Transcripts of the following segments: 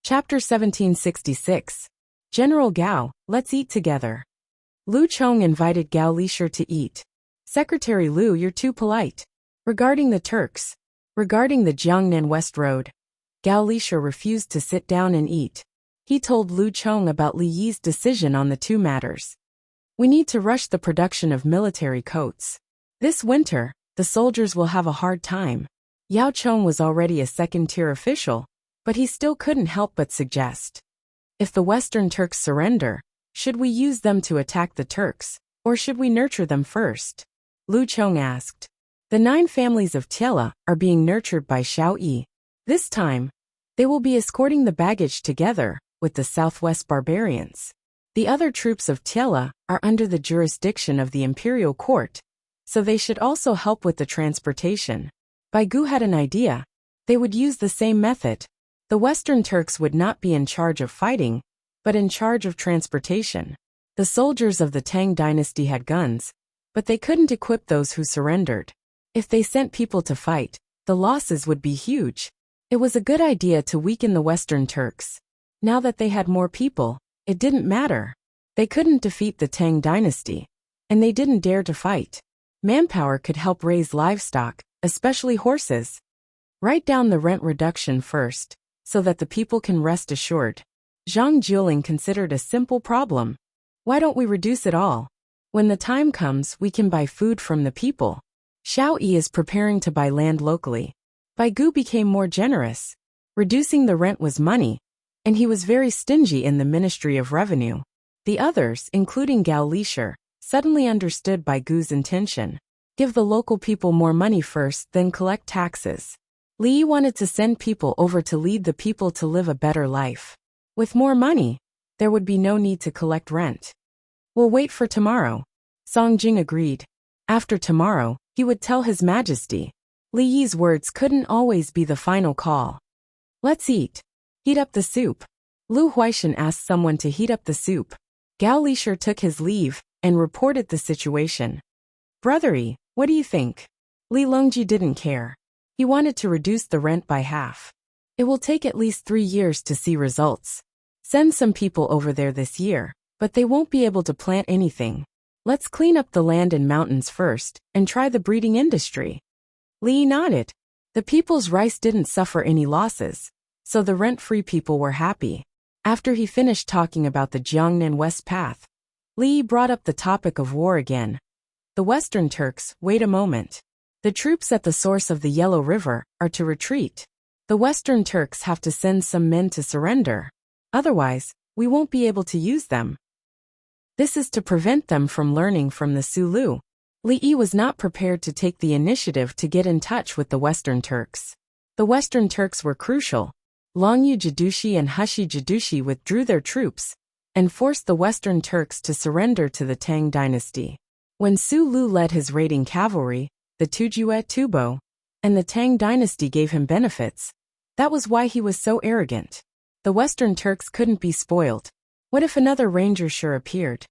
Chapter 1766. General Gao, let's eat together. Lu Chong invited Gao Lisher to eat. Secretary Lu, you're too polite. Regarding the Jiangnan West Road, Gao Lisher refused to sit down and eat. He told Lu Chong about Li Yi's decision on the two matters. We need to rush the production of military coats. This winter, the soldiers will have a hard time. Yao Chong was already a second-tier official, but he still couldn't help but suggest. If the Western Turks surrender, should we use them to attack the Turks, or should we nurture them first? Lu Chong asked. The 9 families of Tiela are being nurtured by Xiao Yi. This time, they will be escorting the baggage together with the Southwest barbarians. The other troops of Tiela are under the jurisdiction of the imperial court, so they should also help with the transportation. Bai Gu had an idea. They would use the same method. The Western Turks would not be in charge of fighting, but in charge of transportation. The soldiers of the Tang dynasty had guns, but they couldn't equip those who surrendered. If they sent people to fight, the losses would be huge. It was a good idea to weaken the Western Turks. Now that they had more people, it didn't matter. They couldn't defeat the Tang dynasty, and they didn't dare to fight. Manpower could help raise livestock, especially horses. Write down the rent reduction first, so that the people can rest assured. Zhang Jueling considered a simple problem. Why don't we reduce it all? When the time comes, we can buy food from the people. Xiao Yi is preparing to buy land locally. Bai Gu became more generous. Reducing the rent was money, and he was very stingy in the Ministry of Revenue. The others, including Gao Lisher, suddenly understood Bai Gu's intention. Give the local people more money first, then collect taxes. Li Yi wanted to send people over to lead the people to live a better life. With more money, there would be no need to collect rent. We'll wait for tomorrow. Song Jing agreed. After tomorrow, he would tell His Majesty. Li Yi's words couldn't always be the final call. Let's eat. Heat up the soup. Lu Huaishan asked someone to heat up the soup. Gao Lisher took his leave and reported the situation. Brothery, what do you think? Li Longji didn't care. He wanted to reduce the rent by half. It will take at least 3 years to see results. Send some people over there this year, but they won't be able to plant anything. Let's clean up the land and mountains first, and try the breeding industry. Li nodded. The people's rice didn't suffer any losses, so the rent-free people were happy. After he finished talking about the Jiangnan West Path, Li brought up the topic of war again. The Western Turks, wait a moment. The troops at the source of the Yellow River are to retreat. The Western Turks have to send some men to surrender. Otherwise, we won't be able to use them. This is to prevent them from learning from the Sulu. Li Yi was not prepared to take the initiative to get in touch with the Western Turks. The Western Turks were crucial. Longyu Jadushi and Hushi Jadushi withdrew their troops and forced the Western Turks to surrender to the Tang dynasty. When Su Lu led his raiding cavalry, the Tujue Tubo, and the Tang dynasty gave him benefits. That was why he was so arrogant. The Western Turks couldn't be spoiled. What if another ranger sure appeared?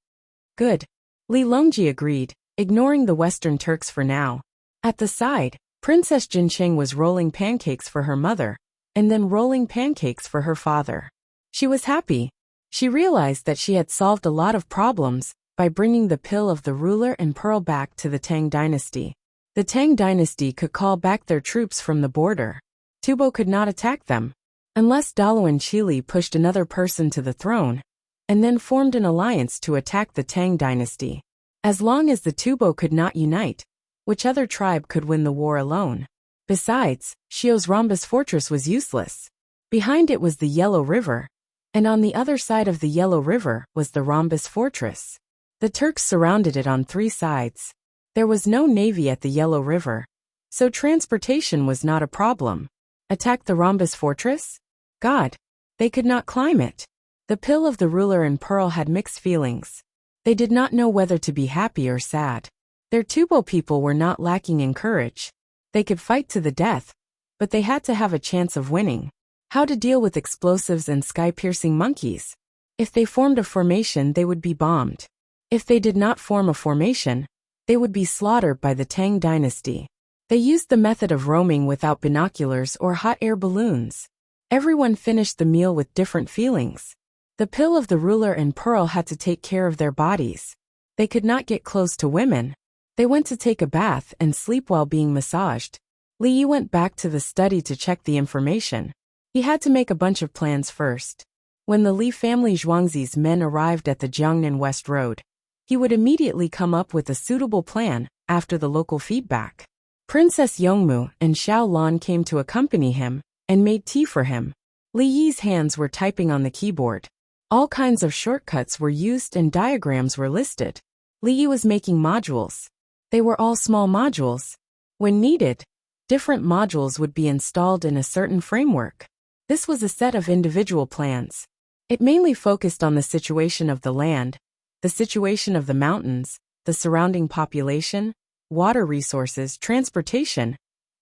Good. Li Longji agreed, ignoring the Western Turks for now. At the side, Princess Jincheng was rolling pancakes for her mother, and then rolling pancakes for her father. She was happy. She realized that she had solved a lot of problems by bringing the pill of the ruler and pearl back to the Tang dynasty. The Tang dynasty could call back their troops from the border. Tubo could not attack them, unless Daluan Chili pushed another person to the throne, and then formed an alliance to attack the Tang dynasty. As long as the Tubo could not unite, which other tribe could win the war alone? Besides, Xiu's Rhombus fortress was useless. Behind it was the Yellow River, and on the other side of the Yellow River was the Rhombus fortress. The Turks surrounded it on 3 sides. There was no navy at the Yellow River, so transportation was not a problem. Attack the Rhombus fortress? God, they could not climb it. The pill of the ruler and pearl had mixed feelings. They did not know whether to be happy or sad. Their Tubo people were not lacking in courage. They could fight to the death, but they had to have a chance of winning. How to deal with explosives and sky-piercing monkeys? If they formed a formation, they would be bombed. If they did not form a formation, they would be slaughtered by the Tang dynasty. They used the method of roaming without binoculars or hot air balloons. Everyone finished the meal with different feelings. The pill of the ruler and Pearl had to take care of their bodies. They could not get close to women. They went to take a bath and sleep while being massaged. Li Yi went back to the study to check the information. He had to make a bunch of plans first. When the Li family Zhuangzi's men arrived at the Jiangnan West Road, he would immediately come up with a suitable plan after the local feedback. Princess Yongmu and Xiao Lan came to accompany him and made tea for him. Li Yi's hands were typing on the keyboard. All kinds of shortcuts were used and diagrams were listed. Li Yi was making modules. They were all small modules. When needed, different modules would be installed in a certain framework. This was a set of individual plans. It mainly focused on the situation of the land, the situation of the mountains, the surrounding population, water resources, transportation.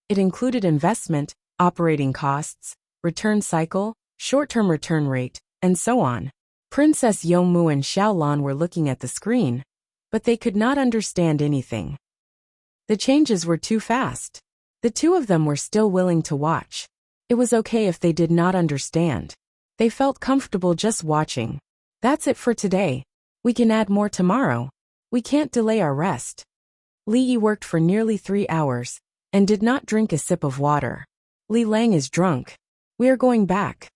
It included investment, operating costs, return cycle, short-term return rate, and so on. Princess Yongmu and Xiaolan were looking at the screen, but they could not understand anything. The changes were too fast. The two of them were still willing to watch. It was okay if they did not understand. They felt comfortable just watching. That's it for today. We can add more tomorrow. We can't delay our rest. Li Yi worked for nearly 3 hours and did not drink a sip of water. Li Lang is drunk. We are going back.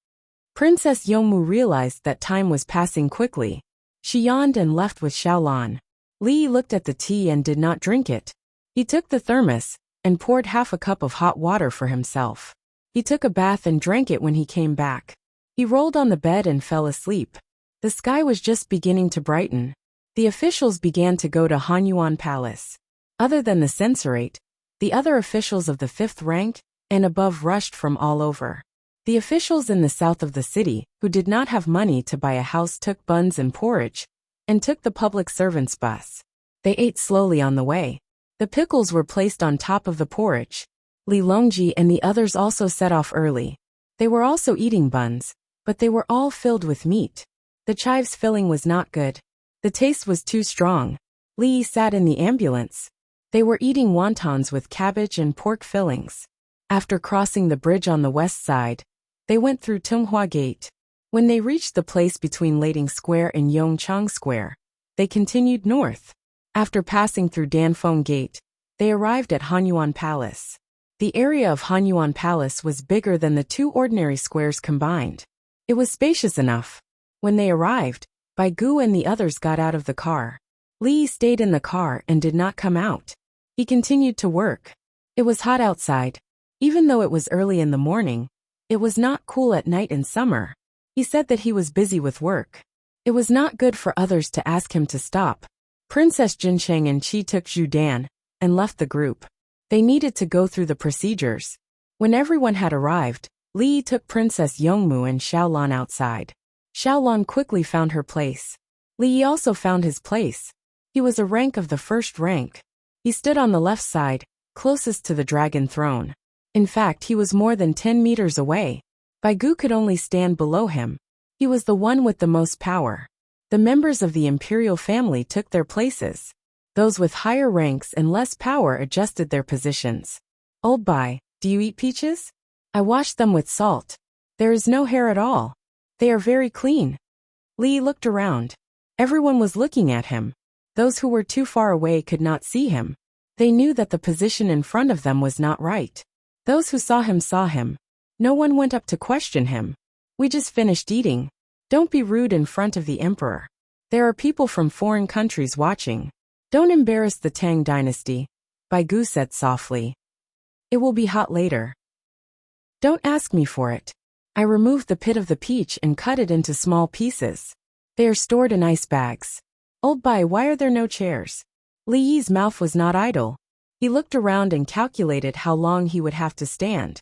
Princess Yongmu realized that time was passing quickly. She yawned and left with Xiaolan. Li Yi looked at the tea and did not drink it. He took the thermos and poured half a cup of hot water for himself. He took a bath and drank it when he came back. He rolled on the bed and fell asleep. The sky was just beginning to brighten. The officials began to go to Hanyuan Palace. Other than the censorate, the other officials of the 5th rank and above rushed from all over. The officials in the south of the city, who did not have money to buy a house, took buns and porridge, and took the public servants' bus. They ate slowly on the way. The pickles were placed on top of the porridge. Li Longji and the others also set off early. They were also eating buns, but they were all filled with meat. The chive's filling was not good. The taste was too strong. Li Yi sat in the ambulance. They were eating wontons with cabbage and pork fillings. After crossing the bridge on the west side, they went through Tunghua Gate. When they reached the place between Lading Square and Yongchang Square, they continued north. After passing through Danfeng Gate, they arrived at Hanyuan Palace. The area of Hanyuan Palace was bigger than the 2 ordinary squares combined. It was spacious enough. When they arrived, Bai Gu and the others got out of the car. Li Yi stayed in the car and did not come out. He continued to work. It was hot outside. Even though it was early in the morning, it was not cool at night in summer. He said that he was busy with work. It was not good for others to ask him to stop. Princess Jinsheng and Qi took Zhu Dan and left the group. They needed to go through the procedures. When everyone had arrived, Li Yi took Princess Yongmu and Xiaolan outside. Xiaolan quickly found her place. Li Yi also found his place. He was a rank of the 1st rank. He stood on the left side, closest to the dragon throne. In fact, he was more than 10 meters away. Bai Gu could only stand below him. He was the one with the most power. The members of the imperial family took their places. Those with higher ranks and less power adjusted their positions. Old Bai, do you eat peaches? I washed them with salt. There is no hair at all. They are very clean. Li looked around. Everyone was looking at him. Those who were too far away could not see him. They knew that the position in front of them was not right. Those who saw him saw him. No one went up to question him. We just finished eating. Don't be rude in front of the emperor. There are people from foreign countries watching. Don't embarrass the Tang dynasty, Bai Gu said softly. It will be hot later. Don't ask me for it. I removed the pit of the peach and cut it into small pieces. They are stored in ice bags. Old Bai, why are there no chairs? Li Yi's mouth was not idle. He looked around and calculated how long he would have to stand.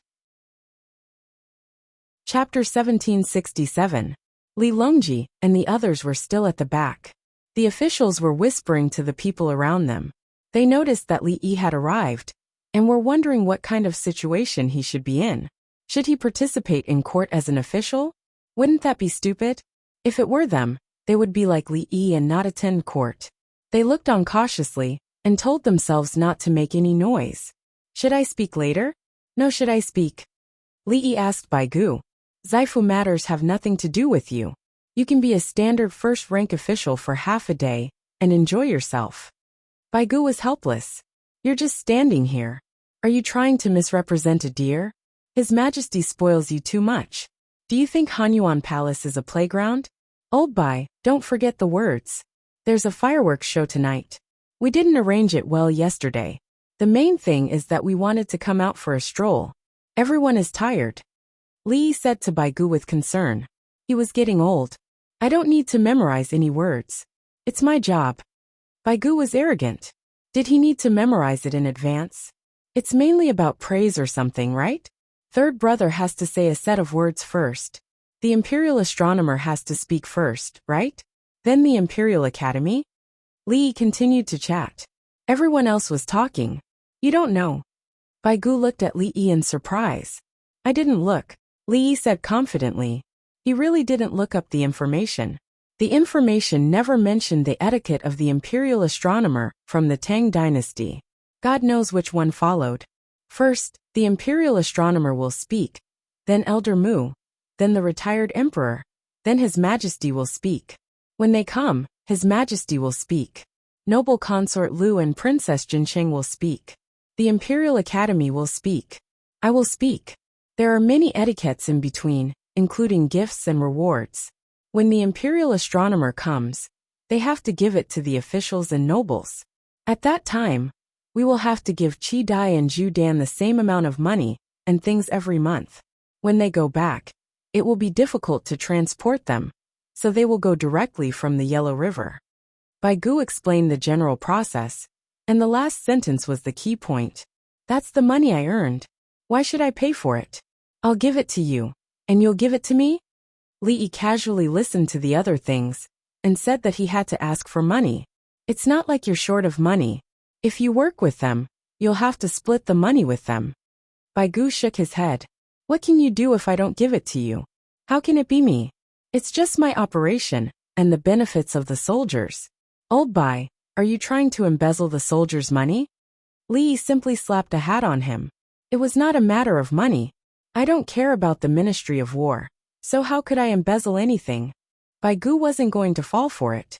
Chapter 1767. Li Longji and the others were still at the back. The officials were whispering to the people around them. They noticed that Li Yi had arrived, and were wondering what kind of situation he should be in. Should he participate in court as an official? Wouldn't that be stupid? If it were them, they would be like Li Yi and not attend court. They looked on cautiously, and told themselves not to make any noise. Should I speak later? No, should I speak? Li Yi asked Bai Gu. Zaifu matters have nothing to do with you. You can be a standard first-rank official for half a day and enjoy yourself. Baigu was helpless. You're just standing here. Are you trying to misrepresent a deer? His Majesty spoils you too much. Do you think Hanyuan Palace is a playground? Old Bai, don't forget the words. There's a fireworks show tonight. We didn't arrange it well yesterday. The main thing is that we wanted to come out for a stroll. Everyone is tired. Li said to Baigu with concern. He was getting old. I don't need to memorize any words. It's my job. Baigu was arrogant. Did he need to memorize it in advance? It's mainly about praise or something, right? Third brother has to say a set of words first. The Imperial Astronomer has to speak first, right? Then the Imperial Academy? Li continued to chat. Everyone else was talking. You don't know. Baigu looked at Li in surprise. I didn't look, Li said confidently. He really didn't look up the information. The information never mentioned the etiquette of the Imperial Astronomer from the Tang dynasty. God knows which one followed. First, the Imperial Astronomer will speak, then Elder Mu, then the retired Emperor, then His Majesty will speak. When they come, His Majesty will speak. Noble Consort Lu and Princess Jincheng will speak. The Imperial Academy will speak. I will speak. There are many etiquettes in between, including gifts and rewards. When the Imperial Astronomer comes, they have to give it to the officials and nobles. At that time, we will have to give Qi Dai and Zhu Dan the same amount of money and things every month. When they go back, it will be difficult to transport them, so they will go directly from the Yellow River. Baigu explained the general process, and the last sentence was the key point. That's the money I earned. Why should I pay for it? I'll give it to you, and you'll give it to me? Li casually listened to the other things, and said that he had to ask for money. It's not like you're short of money. If you work with them, you'll have to split the money with them. Baigu shook his head. What can you do if I don't give it to you? How can it be me? It's just my operation, and the benefits of the soldiers. Old Bai, are you trying to embezzle the soldiers' money? Li simply slapped a hat on him. It was not a matter of money. I don't care about the Ministry of War, so how could I embezzle anything? Baigu wasn't going to fall for it.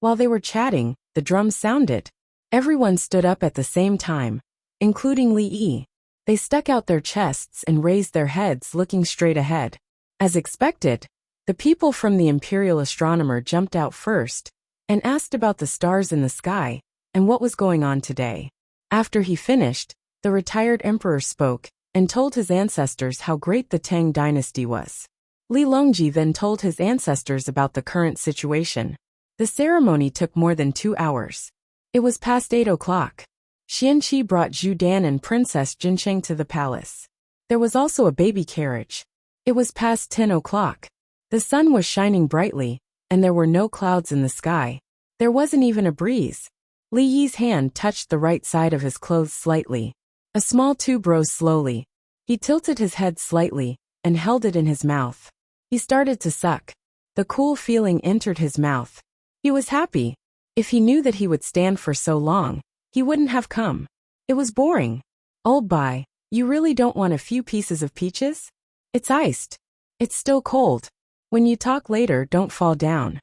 While they were chatting, the drums sounded. Everyone stood up at the same time, including Li Yi. They stuck out their chests and raised their heads looking straight ahead. As expected, the people from the Imperial Astronomer jumped out first and asked about the stars in the sky and what was going on today. After he finished, the retired emperor spoke and told his ancestors how great the Tang dynasty was. Li Longji then told his ancestors about the current situation. The ceremony took more than 2 hours. It was past 8 o'clock. Xianqi brought Zhu Dan and Princess Jincheng to the palace. There was also a baby carriage. It was past 10 o'clock. The sun was shining brightly, and there were no clouds in the sky. There wasn't even a breeze. Li Yi's hand touched the right side of his clothes slightly. A small tube rose slowly. He tilted his head slightly and held it in his mouth. He started to suck. The cool feeling entered his mouth. He was happy. If he knew that he would stand for so long, he wouldn't have come. It was boring. Old Bai, you really don't want a few pieces of peaches? It's iced. It's still cold. When you talk later, don't fall down.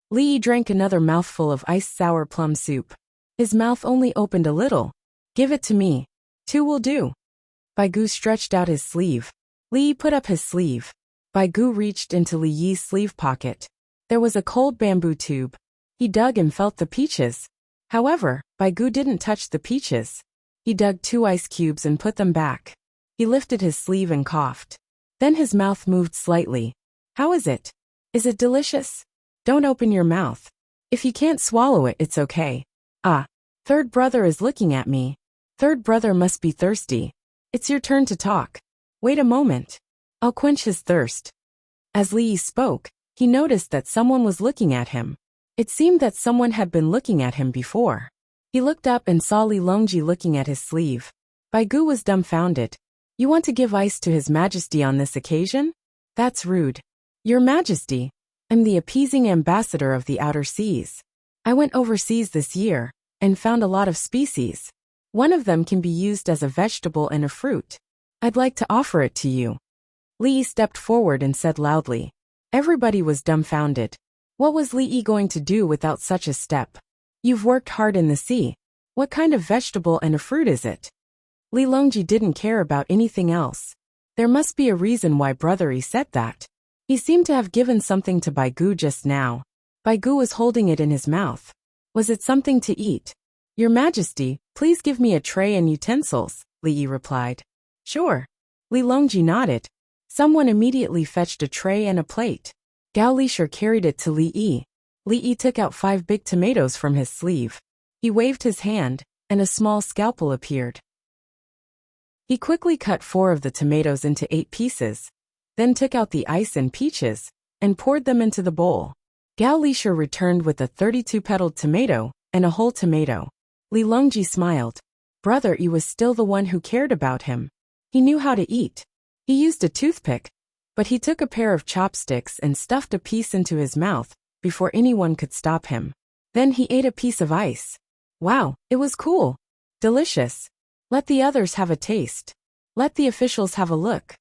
Li drank another mouthful of iced sour plum soup. His mouth only opened a little. Give it to me. 2 will do. Baigu stretched out his sleeve. Li put up his sleeve. Baigu reached into Li Yi's sleeve pocket. There was a cold bamboo tube. He dug and felt the peaches. However, Baigu didn't touch the peaches. He dug 2 ice cubes and put them back. He lifted his sleeve and coughed. Then his mouth moved slightly. How is it? Is it delicious? Don't open your mouth. If you can't swallow it, it's okay. Ah, third brother is looking at me. Third brother must be thirsty. It's your turn to talk. Wait a moment. I'll quench his thirst. As Li spoke, he noticed that someone was looking at him. It seemed that someone had been looking at him before. He looked up and saw Li Longji looking at his sleeve. Baigu was dumbfounded. You want to give ice to His Majesty on this occasion? That's rude. Your Majesty, I'm the appeasing ambassador of the outer seas. I went overseas this year and found a lot of species. One of them can be used as a vegetable and a fruit. I'd like to offer it to you. Li Yi stepped forward and said loudly. Everybody was dumbfounded. What was Li Yi going to do without such a step? You've worked hard in the sea. What kind of vegetable and a fruit is it? Li Longji didn't care about anything else. There must be a reason why Brother Yi said that. He seemed to have given something to Bai Gu just now. Bai Gu was holding it in his mouth. Was it something to eat? Your Majesty, please give me a tray and utensils, Li Yi replied. Sure. Li Longji nodded. Someone immediately fetched a tray and a plate. Gao Lisher carried it to Li Yi. Li Yi took out 5 big tomatoes from his sleeve. He waved his hand, and a small scalpel appeared. He quickly cut 4 of the tomatoes into 8 pieces, then took out the ice and peaches, and poured them into the bowl. Gao Lisher returned with a 32-petaled tomato, and a whole tomato. Li Longji smiled. Brother Yi was still the one who cared about him. He knew how to eat. He used a toothpick, but he took a pair of chopsticks and stuffed a piece into his mouth before anyone could stop him. Then he ate a piece of ice. Wow, it was cool. Delicious. Let the others have a taste. Let the officials have a look.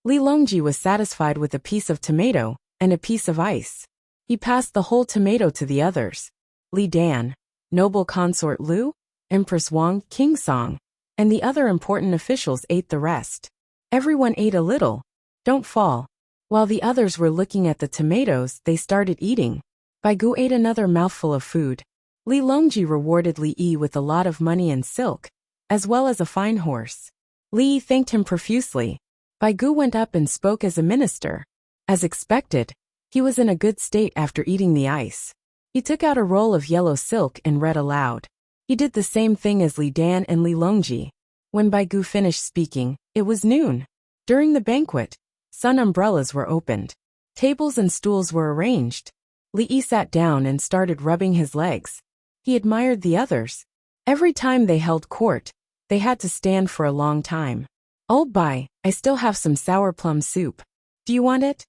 Li Longji was satisfied with a piece of tomato and a piece of ice. He passed the whole tomato to the others. Li Dan, noble consort Lu, Empress Wang, King Song, and the other important officials ate the rest. Everyone ate a little. Don't fall. While the others were looking at the tomatoes, they started eating. Bai Gu ate another mouthful of food. Li Longji rewarded Li Yi with a lot of money and silk, as well as a fine horse. Li Yi thanked him profusely. Bai Gu went up and spoke as a minister. As expected, he was in a good state after eating the ice. He took out a roll of yellow silk and read aloud. He did the same thing as Li Dan and Li Longji. When Bai Gu finished speaking, it was noon. During the banquet, sun umbrellas were opened. Tables and stools were arranged. Li Yi sat down and started rubbing his legs. He admired the others. Every time they held court, they had to stand for a long time. Old Bai, I still have some sour plum soup. Do you want it?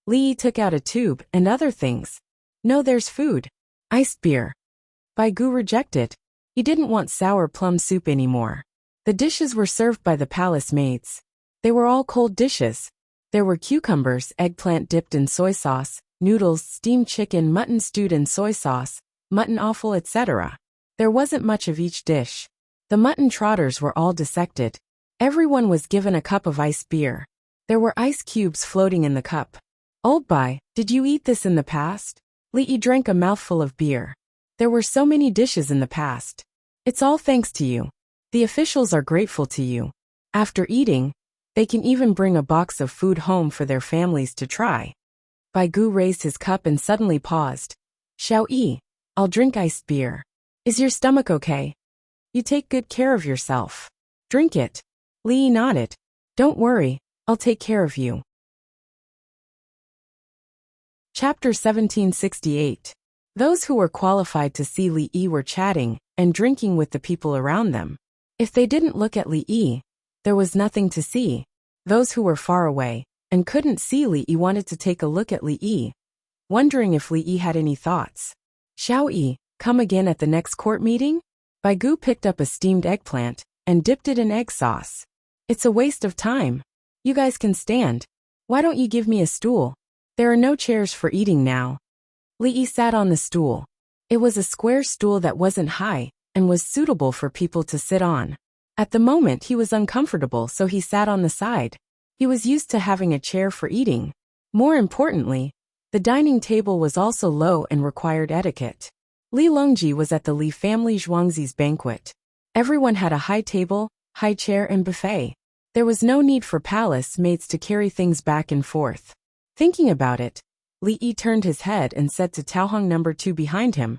Li Yi took out a tube and other things. No, there's food. Iced beer. Bai Gu rejected. He didn't want sour plum soup anymore. The dishes were served by the palace maids. They were all cold dishes. There were cucumbers, eggplant dipped in soy sauce, noodles, steamed chicken, mutton stewed in soy sauce, mutton offal, etc. There wasn't much of each dish. The mutton trotters were all dissected. Everyone was given a cup of iced beer. There were ice cubes floating in the cup. Old Bai, did you eat this in the past? Li Yi drank a mouthful of beer. There were so many dishes in the past. It's all thanks to you. The officials are grateful to you. After eating, they can even bring a box of food home for their families to try. Bai Gu raised his cup and suddenly paused. Xiao Yi, I'll drink iced beer. Is your stomach okay? You take good care of yourself. Drink it. Li Yi nodded. Don't worry, I'll take care of you. Chapter 1768. Those who were qualified to see Li Yi were chatting and drinking with the people around them. If they didn't look at Li Yi, there was nothing to see. Those who were far away and couldn't see Li Yi wanted to take a look at Li Yi, wondering if Li Yi had any thoughts. Xiao Yi, come again at the next court meeting? Bai Gu picked up a steamed eggplant and dipped it in egg sauce. It's a waste of time. You guys can stand. Why don't you give me a stool? There are no chairs for eating now. Li Yi sat on the stool. It was a square stool that wasn't high and was suitable for people to sit on. At the moment he was uncomfortable, so he sat on the side. He was used to having a chair for eating. More importantly, the dining table was also low and required etiquette. Li Longji was at the Li family Zhuangzi's banquet. Everyone had a high table, high chair and buffet. There was no need for palace maids to carry things back and forth. Thinking about it, Li Yi turned his head and said to Taohong number 2 behind him,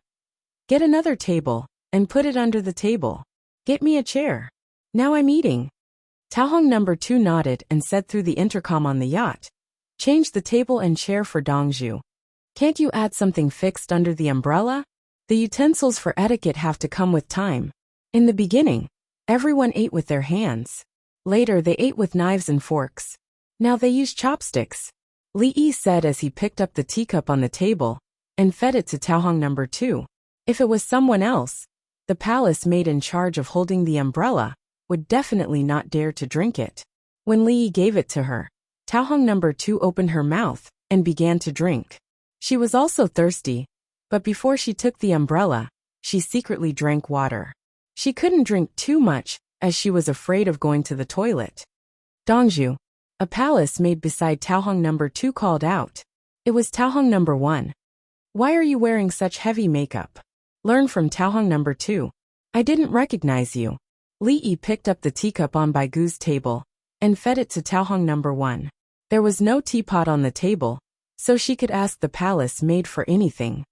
"Get another table, and put it under the table. Get me a chair. Now I'm eating." Taohong number 2 nodded and said through the intercom on the yacht, "Change the table and chair for Dongzhu. Can't you add something fixed under the umbrella? The utensils for etiquette have to come with time." In the beginning, everyone ate with their hands. Later they ate with knives and forks. Now they use chopsticks. Li Yi said as he picked up the teacup on the table and fed it to Taohong number 2. If it was someone else, the palace maid in charge of holding the umbrella would definitely not dare to drink it. When Li Yi gave it to her, Taohong number 2 opened her mouth and began to drink. She was also thirsty, but before she took the umbrella, she secretly drank water. She couldn't drink too much, as she was afraid of going to the toilet. Dongju, a palace maid beside Taohong number 2, called out. It was Taohong number 1. Why are you wearing such heavy makeup? Learn from Taohong number 2. I didn't recognize you. Li Yi picked up the teacup on Baigu's table and fed it to Taohong number 1. There was no teapot on the table, so she could ask the palace maid for anything.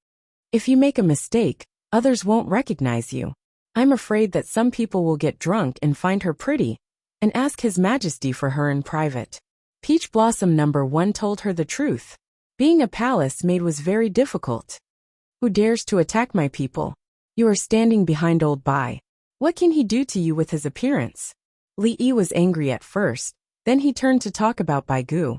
If you make a mistake, others won't recognize you. I'm afraid that some people will get drunk and find her pretty and ask His Majesty for her in private. Peach Blossom number 1 told her the truth. Being a palace maid was very difficult. Who dares to attack my people? You are standing behind old Bai. What can he do to you with his appearance? Li Yi was angry at first, then he turned to talk about Baigu.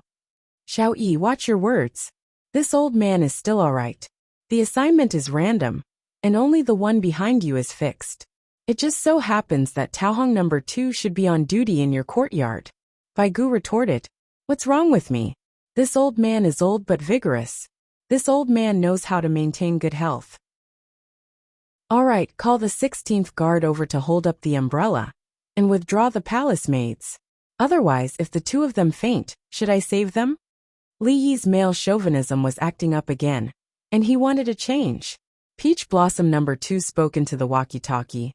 Xiao Yi, watch your words. This old man is still alright. The assignment is random, and only the one behind you is fixed. It just so happens that Taohong number 2 should be on duty in your courtyard. Baigu retorted. What's wrong with me? This old man is old but vigorous. This old man knows how to maintain good health. Alright, call the 16th guard over to hold up the umbrella and withdraw the palace maids. Otherwise, if the two of them faint, should I save them? Li Yi's male chauvinism was acting up again, and he wanted a change. Peach Blossom number 2 spoke into the walkie-talkie.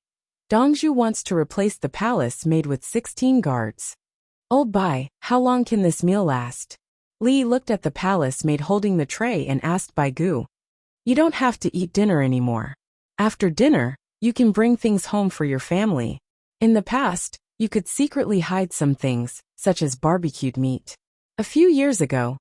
Dongju wants to replace the palace maid with 16 guards. Old Bai, how long can this meal last? Li looked at the palace maid holding the tray and asked Baigu. You don't have to eat dinner anymore. After dinner, you can bring things home for your family. In the past, you could secretly hide some things, such as barbecued meat. A few years ago,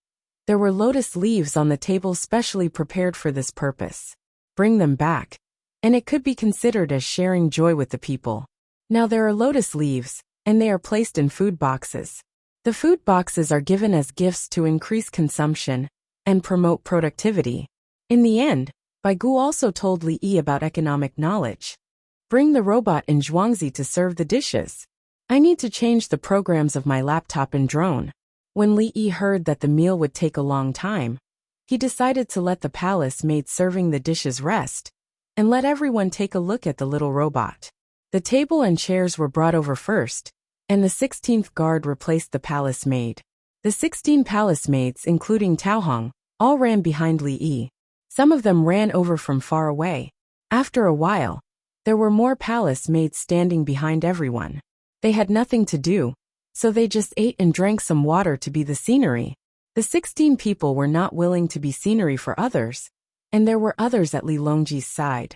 there were lotus leaves on the table specially prepared for this purpose. Bring them back, and it could be considered as sharing joy with the people. Now there are lotus leaves, and they are placed in food boxes. The food boxes are given as gifts to increase consumption and promote productivity. In the end, Baigu also told Li Yi about economic knowledge. Bring the robot in Zhuangzi to serve the dishes. I need to change the programs of my laptop and drone. When Li Yi heard that the meal would take a long time, he decided to let the palace maid serving the dishes rest and let everyone take a look at the little robot. The table and chairs were brought over first, and the 16th guard replaced the palace maid. The 16 palace maids, including Taohong, all ran behind Li Yi. Some of them ran over from far away. After a while, there were more palace maids standing behind everyone. They had nothing to do, so they just ate and drank some water to be the scenery. The 16 people were not willing to be scenery for others, and there were others at Li Longji's side.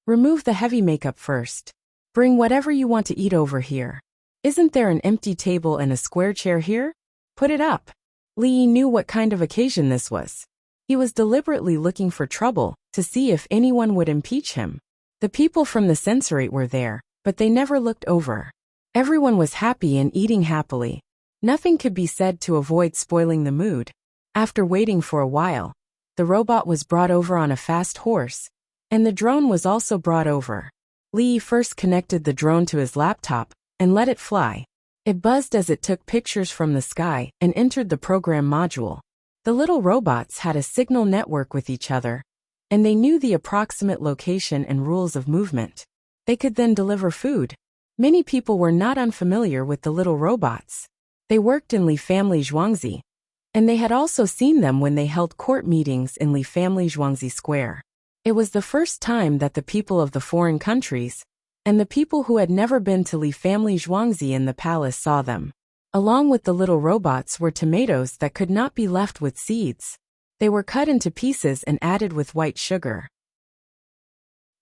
Remove the heavy makeup first. Bring whatever you want to eat over here. Isn't there an empty table and a square chair here? Put it up. Li Yi knew what kind of occasion this was. He was deliberately looking for trouble to see if anyone would impeach him. The people from the censorate were there, but they never looked over. Everyone was happy and eating happily. Nothing could be said to avoid spoiling the mood. After waiting for a while, the robot was brought over on a fast horse, and the drone was also brought over. Li Yi first connected the drone to his laptop and let it fly. It buzzed as it took pictures from the sky and entered the program module. The little robots had a signal network with each other, and they knew the approximate location and rules of movement. They could then deliver food. Many people were not unfamiliar with the little robots. They worked in Li Family Zhuangzi, and they had also seen them when they held court meetings in Li Family Zhuangzi Square. It was the first time that the people of the foreign countries and the people who had never been to Li Family Zhuangzi in the palace saw them. Along with the little robots were tomatoes that could not be left with seeds. They were cut into pieces and added with white sugar.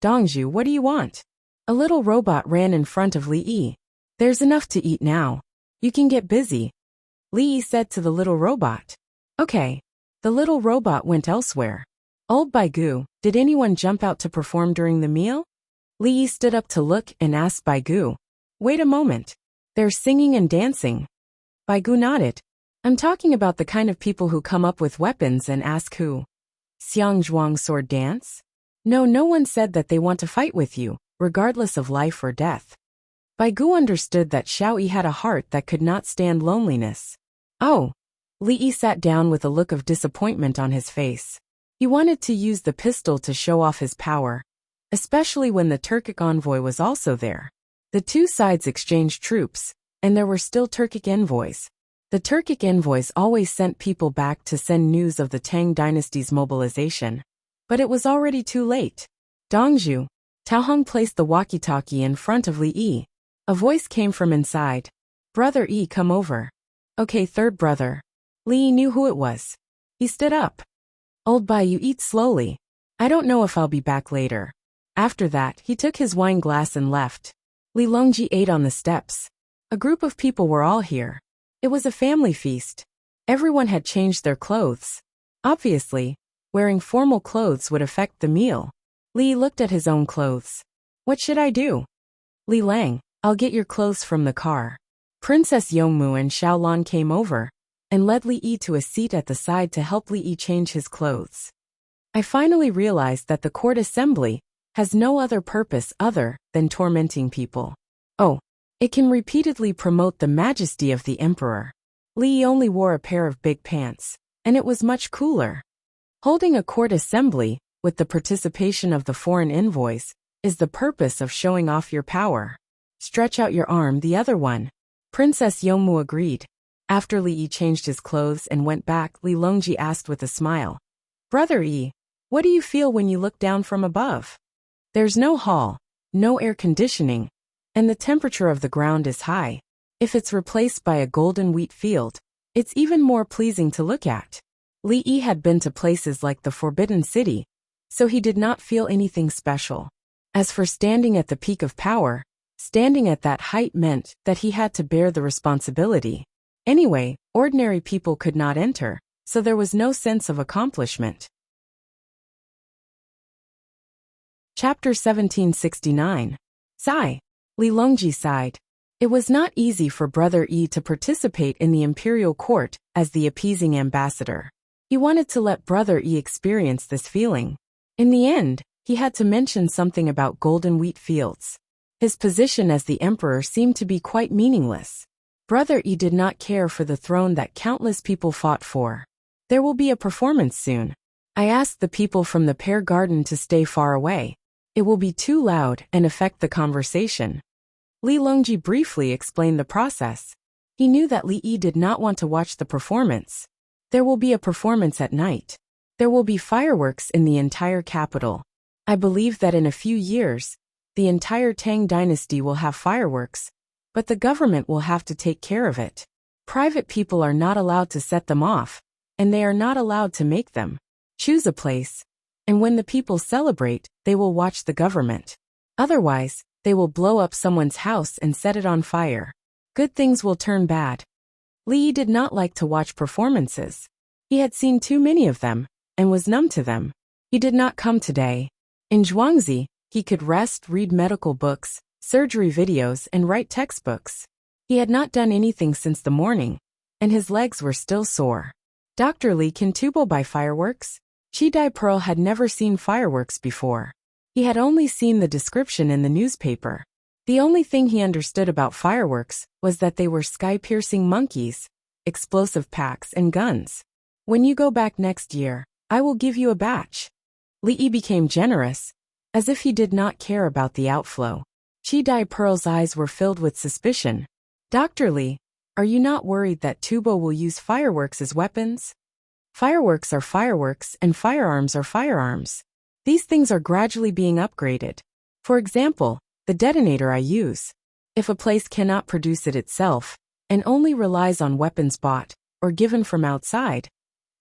Dongju, what do you want? A little robot ran in front of Li Yi. There's enough to eat now. You can get busy, Li Yi said to the little robot. Okay. The little robot went elsewhere. Old Baigu, did anyone jump out to perform during the meal? Li Yi stood up to look and asked Baigu. Wait a moment. They're singing and dancing. Baigu nodded. I'm talking about the kind of people who come up with weapons and ask who. Xiang Zhuang sword dance? No one said that they want to fight with you, regardless of life or death. Baigu understood that Xiao Yi had a heart that could not stand loneliness. Oh, Li Yi sat down with a look of disappointment on his face. He wanted to use the pistol to show off his power, especially when the Turkic envoy was also there. The two sides exchanged troops, and there were still Turkic envoys. The Turkic envoys always sent people back to send news of the Tang dynasty's mobilization. But it was already too late. Dongzhu, Tao Hong placed the walkie-talkie in front of Li Yi. A voice came from inside. Brother Yi, come over. Okay, third brother. Li Yi knew who it was. He stood up. Old Bai, you eat slowly. I don't know if I'll be back later. After that, he took his wine glass and left. Li Longji ate on the steps. A group of people were all here. It was a family feast. Everyone had changed their clothes. Obviously, wearing formal clothes would affect the meal. Li looked at his own clothes. What should I do? Li Lang, I'll get your clothes from the car. Princess Yongmu and Xiaolan came over and led Li Yi to a seat at the side to help Li Yi change his clothes. I finally realized that the court assembly has no other purpose other than tormenting people. Oh, it can repeatedly promote the majesty of the emperor. Li Yi only wore a pair of big pants, and it was much cooler. Holding a court assembly with the participation of the foreign envoys is the purpose of showing off your power. Stretch out your arm, the other one. Princess Yongmu agreed. After Li Yi changed his clothes and went back, Li Longji asked with a smile. Brother Yi, what do you feel when you look down from above? There's no hall, no air conditioning, and the temperature of the ground is high. If it's replaced by a golden wheat field, it's even more pleasing to look at. Li Yi had been to places like the Forbidden City, so he did not feel anything special. As for standing at the peak of power, standing at that height meant that he had to bear the responsibility. Anyway, ordinary people could not enter, so there was no sense of accomplishment. Chapter 1769. Sigh. Li Longji sighed. It was not easy for Brother Yi to participate in the imperial court as the appeasing ambassador. He wanted to let Brother Yi experience this feeling. In the end, he had to mention something about golden wheat fields. His position as the emperor seemed to be quite meaningless. Brother Yi did not care for the throne that countless people fought for. There will be a performance soon. I asked the people from the pear garden to stay far away. It will be too loud and affect the conversation. Li Longji briefly explained the process. He knew that Li Yi did not want to watch the performance. There will be a performance at night. There will be fireworks in the entire capital. I believe that in a few years, the entire Tang dynasty will have fireworks, but the government will have to take care of it. Private people are not allowed to set them off, and they are not allowed to make them. Choose a place, and when the people celebrate, they will watch the government. Otherwise, they will blow up someone's house and set it on fire. Good things will turn bad. Li Yi did not like to watch performances. He had seen too many of them, and was numb to them. He did not come today. In Zhuangzi, he could rest, read medical books, surgery videos, and write textbooks. He had not done anything since the morning, and his legs were still sore. Dr. Li, can Tubo buy fireworks? Chi Dai Pearl had never seen fireworks before. He had only seen the description in the newspaper. The only thing he understood about fireworks was that they were sky-piercing monkeys, explosive packs, and guns. When you go back next year, I will give you a batch. Li Yi became generous, as if he did not care about the outflow. Chi Dai Pearl's eyes were filled with suspicion. Dr. Li, are you not worried that Tubo will use fireworks as weapons? Fireworks are fireworks and firearms are firearms. These things are gradually being upgraded. For example, the detonator I use. If a place cannot produce it itself, and only relies on weapons bought or given from outside,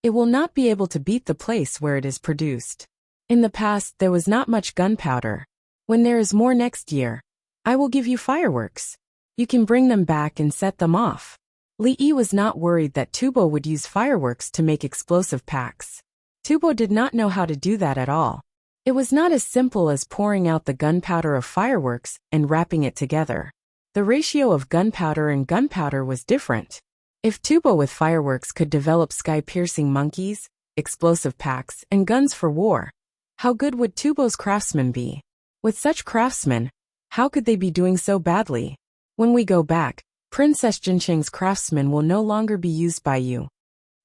it will not be able to beat the place where it is produced. In the past, there was not much gunpowder. When there is more next year, I will give you fireworks. You can bring them back and set them off. Li Yi was not worried that Tubo would use fireworks to make explosive packs. Tubo did not know how to do that at all. It was not as simple as pouring out the gunpowder of fireworks and wrapping it together. The ratio of gunpowder and gunpowder was different. If Tubo with fireworks could develop sky-piercing monkeys, explosive packs, and guns for war, how good would Tubo's craftsmen be? With such craftsmen, how could they be doing so badly? When we go back, Princess Jincheng's craftsmen will no longer be used by you.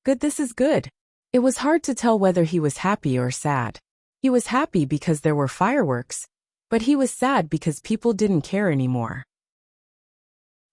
Good, this is good. It was hard to tell whether he was happy or sad. He was happy because there were fireworks, but he was sad because people didn't care anymore.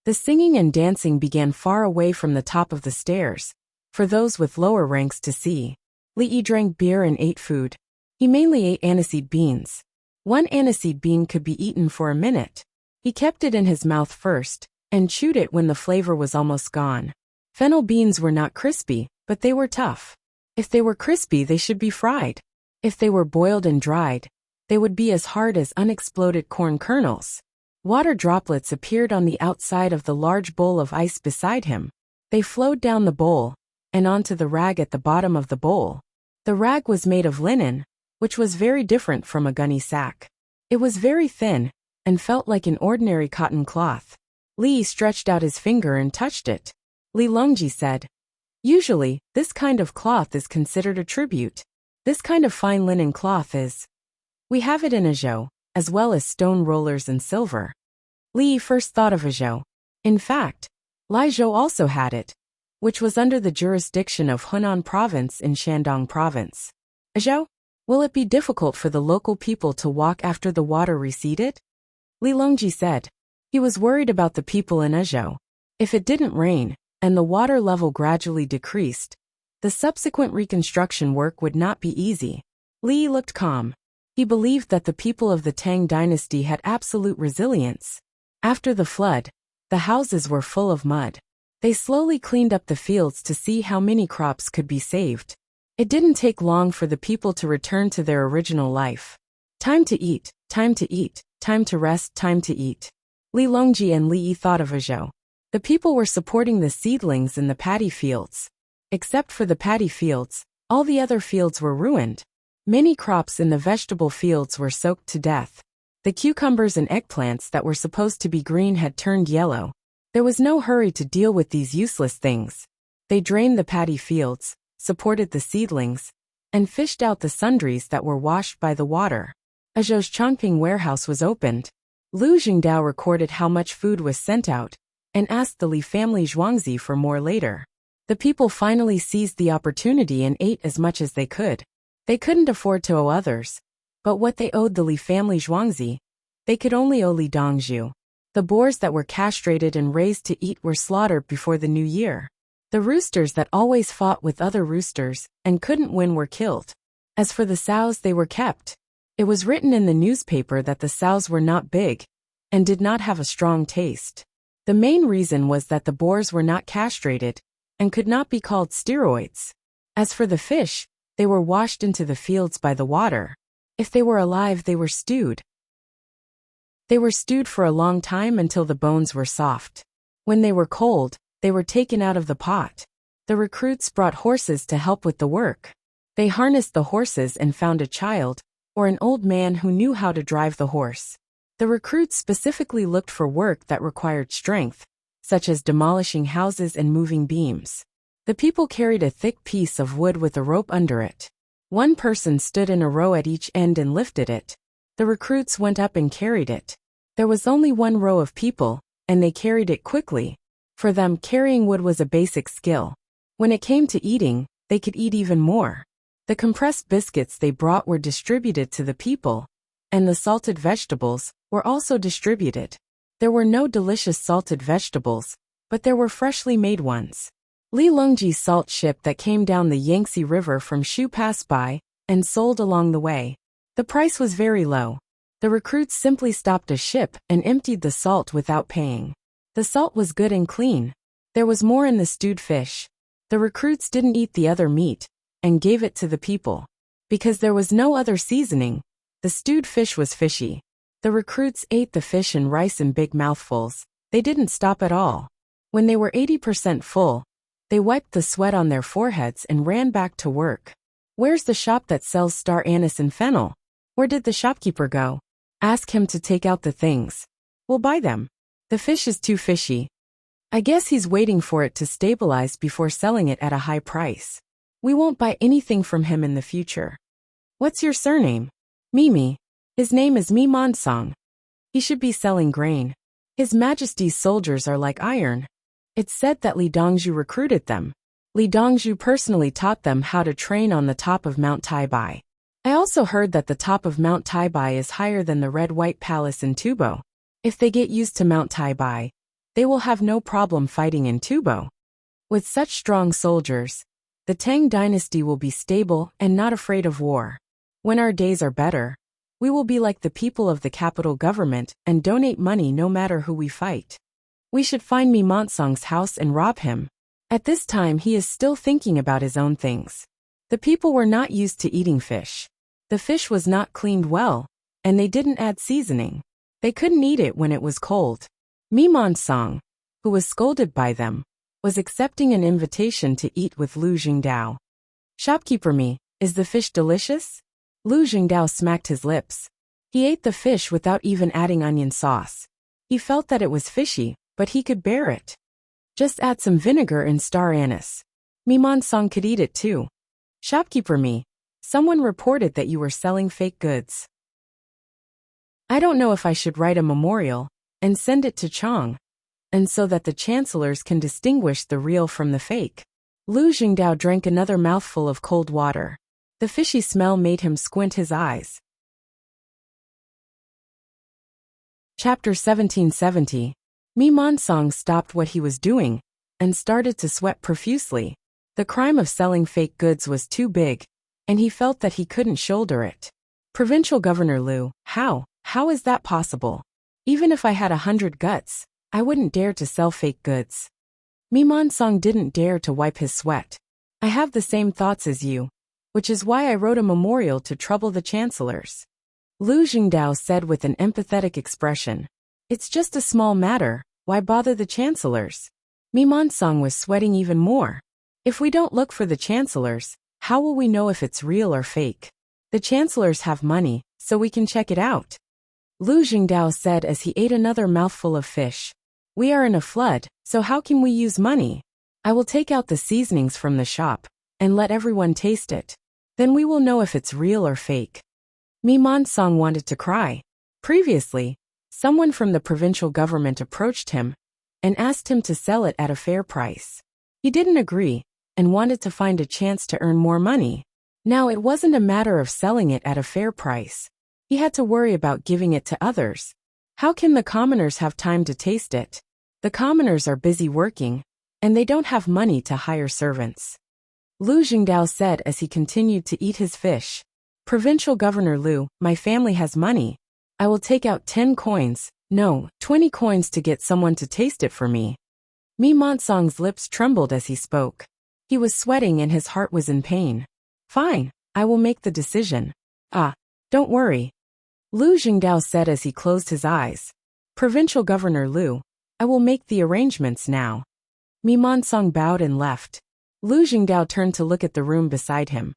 The singing and dancing began far away from the top of the stairs, for those with lower ranks to see. Li drank beer and ate food. He mainly ate aniseed beans. One aniseed bean could be eaten for a minute. He kept it in his mouth first, and chewed it when the flavor was almost gone. Fennel beans were not crispy, but they were tough. If they were crispy, they should be fried. If they were boiled and dried, they would be as hard as unexploded corn kernels. Water droplets appeared on the outside of the large bowl of ice beside him. They flowed down the bowl, and onto the rag at the bottom of the bowl. The rag was made of linen, which was very different from a gunny sack. It was very thin, and felt like an ordinary cotton cloth. Li stretched out his finger and touched it. Li Longji said, "Usually, this kind of cloth is considered a tribute. This kind of fine linen cloth is. We have it in Azhou, as well as stone rollers and silver." Li first thought of Azhou. In fact, Laizhou also had it, which was under the jurisdiction of Hunan Province in Shandong Province. Azhou? Will it be difficult for the local people to walk after the water receded? Li Longji said. He was worried about the people in Azhou. If it didn't rain, and the water level gradually decreased, the subsequent reconstruction work would not be easy. Li looked calm. He believed that the people of the Tang dynasty had absolute resilience. After the flood, the houses were full of mud. They slowly cleaned up the fields to see how many crops could be saved. It didn't take long for the people to return to their original life. Time to eat, time to eat, time to rest, time to eat. Li Longji and Li Yi thought of Azhou. The people were supporting the seedlings in the paddy fields. Except for the paddy fields, all the other fields were ruined. Many crops in the vegetable fields were soaked to death. The cucumbers and eggplants that were supposed to be green had turned yellow. There was no hurry to deal with these useless things. They drained the paddy fields, supported the seedlings, and fished out the sundries that were washed by the water. Azhou's Chongping warehouse was opened. Lu Jingdao recorded how much food was sent out, and asked the Li family Zhuangzi for more later. The people finally seized the opportunity and ate as much as they could. They couldn't afford to owe others, but what they owed the Li family Zhuangzi, they could only owe Li Dongzhu. The boars that were castrated and raised to eat were slaughtered before the new year. The roosters that always fought with other roosters and couldn't win were killed. As for the sows, they were kept. It was written in the newspaper that the sows were not big and did not have a strong taste. The main reason was that the boars were not castrated and could not be called steroids. As for the fish, they were washed into the fields by the water. If they were alive, they were stewed. They were stewed for a long time until the bones were soft. When they were cold, they were taken out of the pot. The recruits brought horses to help with the work. They harnessed the horses and found a child, or an old man who knew how to drive the horse. The recruits specifically looked for work that required strength, such as demolishing houses and moving beams. The people carried a thick piece of wood with a rope under it. One person stood in a row at each end and lifted it. The recruits went up and carried it. There was only one row of people, and they carried it quickly. For them, carrying wood was a basic skill. When it came to eating, they could eat even more. The compressed biscuits they brought were distributed to the people, and the salted vegetables were also distributed. There were no delicious salted vegetables, but there were freshly made ones. Li Longji's salt ship that came down the Yangtze River from Shu passed by and sold along the way. The price was very low. The recruits simply stopped a ship and emptied the salt without paying. The salt was good and clean. There was more in the stewed fish. The recruits didn't eat the other meat and gave it to the people. Because there was no other seasoning, the stewed fish was fishy. The recruits ate the fish and rice in big mouthfuls. They didn't stop at all. When they were 80% full, they wiped the sweat on their foreheads and ran back to work. Where's the shop that sells star anise and fennel? Where did the shopkeeper go? Ask him to take out the things. We'll buy them. The fish is too fishy. I guess he's waiting for it to stabilize before selling it at a high price. We won't buy anything from him in the future. What's your surname? Mimi. His name is Mi Monsong. He should be selling grain. His Majesty's soldiers are like iron. It's said that Li Dongzhu recruited them. Li Dongzhu personally taught them how to train on the top of Mount Taibai. I also heard that the top of Mount Taibai is higher than the Red-White Palace in Tubo. If they get used to Mount Taibai, they will have no problem fighting in Tubo. With such strong soldiers, the Tang dynasty will be stable and not afraid of war. When our days are better, we will be like the people of the capital government and donate money no matter who we fight. We should find Mi Montsong's house and rob him. At this time he is still thinking about his own things. The people were not used to eating fish. The fish was not cleaned well, and they didn't add seasoning. They couldn't eat it when it was cold. Mi Montsong, who was scolded by them, was accepting an invitation to eat with Lu Jingdao. Shopkeeper Mi, is the fish delicious? Lu Jingdao smacked his lips. He ate the fish without even adding onion sauce. He felt that it was fishy, but he could bear it. Just add some vinegar and star anise. Mi Montsong could eat it too. Shopkeeper Mi, someone reported that you were selling fake goods. I don't know if I should write a memorial and send it to Chong, and so that the chancellors can distinguish the real from the fake. Lu Jingdao drank another mouthful of cold water. The fishy smell made him squint his eyes. Chapter 1770. Mi Montsong stopped what he was doing and started to sweat profusely. The crime of selling fake goods was too big, and he felt that he couldn't shoulder it. Provincial Governor Lu, how is that possible? Even if I had 100 guts, I wouldn't dare to sell fake goods. Mi Montsong didn't dare to wipe his sweat. I have the same thoughts as you, which is why I wrote a memorial to trouble the chancellors. Lu Jingdao said with an empathetic expression. It's just a small matter, why bother the chancellors? Mi Montsong was sweating even more. If we don't look for the chancellors, how will we know if it's real or fake? The chancellors have money, so we can check it out. Lu Jingdao said as he ate another mouthful of fish. We are in a flood, so how can we use money? I will take out the seasonings from the shop and let everyone taste it. Then we will know if it's real or fake. Mi Montsong wanted to cry. Previously, someone from the provincial government approached him and asked him to sell it at a fair price. He didn't agree and wanted to find a chance to earn more money. Now it wasn't a matter of selling it at a fair price. He had to worry about giving it to others. How can the commoners have time to taste it? The commoners are busy working, and they don't have money to hire servants. Lu Jingdao said as he continued to eat his fish. Provincial Governor Lu, my family has money. I will take out 10 coins, no, 20 coins to get someone to taste it for me. Mi Montsong's lips trembled as he spoke. He was sweating and his heart was in pain. Fine, I will make the decision. Don't worry. Lu Jingdao said as he closed his eyes. Provincial Governor Lu, I will make the arrangements now. Mi Montsong bowed and left. Lu Jingdao turned to look at the room beside him.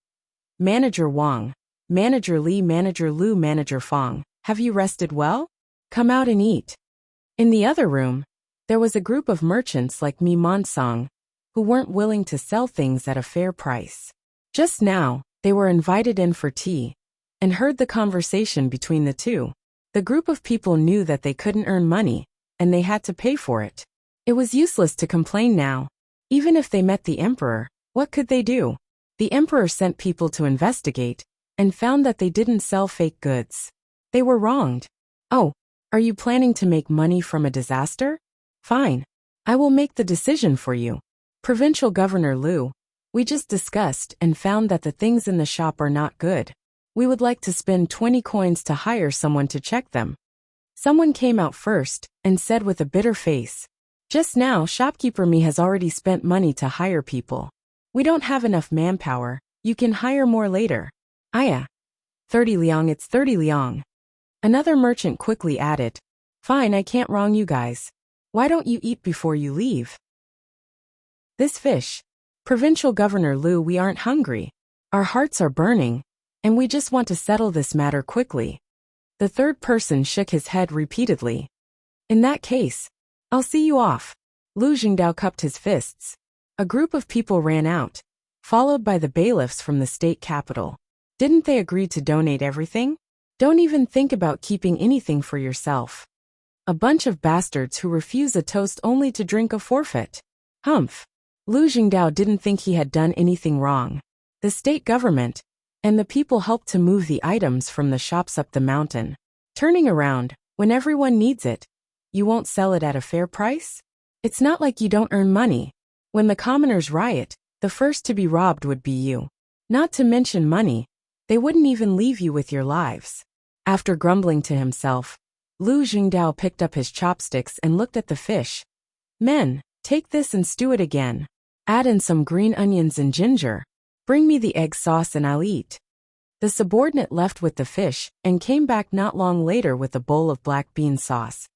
Manager Wang, Manager Li, Manager Lu, Manager Fong, have you rested well? Come out and eat. In the other room, there was a group of merchants like Mi Montsong, who weren't willing to sell things at a fair price. Just now, they were invited in for tea, and heard the conversation between the two. The group of people knew that they couldn't earn money, and they had to pay for it. It was useless to complain now. Even if they met the emperor, what could they do? The emperor sent people to investigate, and found that they didn't sell fake goods. They were wronged. Oh, are you planning to make money from a disaster? Fine. I will make the decision for you. Provincial Governor Lu, we just discussed and found that the things in the shop are not good. We would like to spend 20 coins to hire someone to check them. Someone came out first and said with a bitter face, just now shopkeeper Mi has already spent money to hire people. We don't have enough manpower, you can hire more later. 30 liang, it's 30 liang. Another merchant quickly added, fine, I can't wrong you guys. Why don't you eat before you leave? This fish. Provincial Governor Lu, we aren't hungry. Our hearts are burning, and we just want to settle this matter quickly. The third person shook his head repeatedly. In that case, I'll see you off. Lu Jingdao cupped his fists. A group of people ran out, followed by the bailiffs from the state capital. Didn't they agree to donate everything? Don't even think about keeping anything for yourself. A bunch of bastards who refuse a toast only to drink a forfeit. Humph. Lu Jingdao didn't think he had done anything wrong. The state government and the people helped to move the items from the shops up the mountain. Turning around, when everyone needs it, you won't sell it at a fair price? It's not like you don't earn money. When the commoners riot, the first to be robbed would be you. Not to mention money, they wouldn't even leave you with your lives. After grumbling to himself, Lu Jingdao picked up his chopsticks and looked at the fish. Men, take this and stew it again. Add in some green onions and ginger. Bring me the egg sauce and I'll eat. The subordinate left with the fish and came back not long later with a bowl of black bean sauce.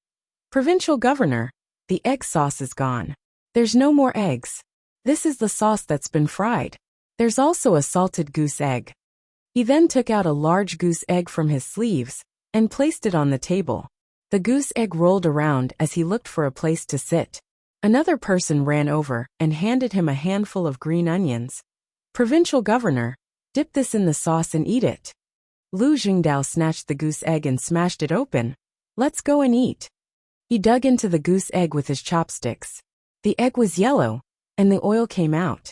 Provincial governor, the egg sauce is gone. There's no more eggs. This is the sauce that's been fried. There's also a salted goose egg. He then took out a large goose egg from his sleeves and placed it on the table. The goose egg rolled around as he looked for a place to sit. Another person ran over and handed him a handful of green onions. Provincial governor, dip this in the sauce and eat it. Lu Jingdao snatched the goose egg and smashed it open. Let's go and eat. He dug into the goose egg with his chopsticks. The egg was yellow, and the oil came out.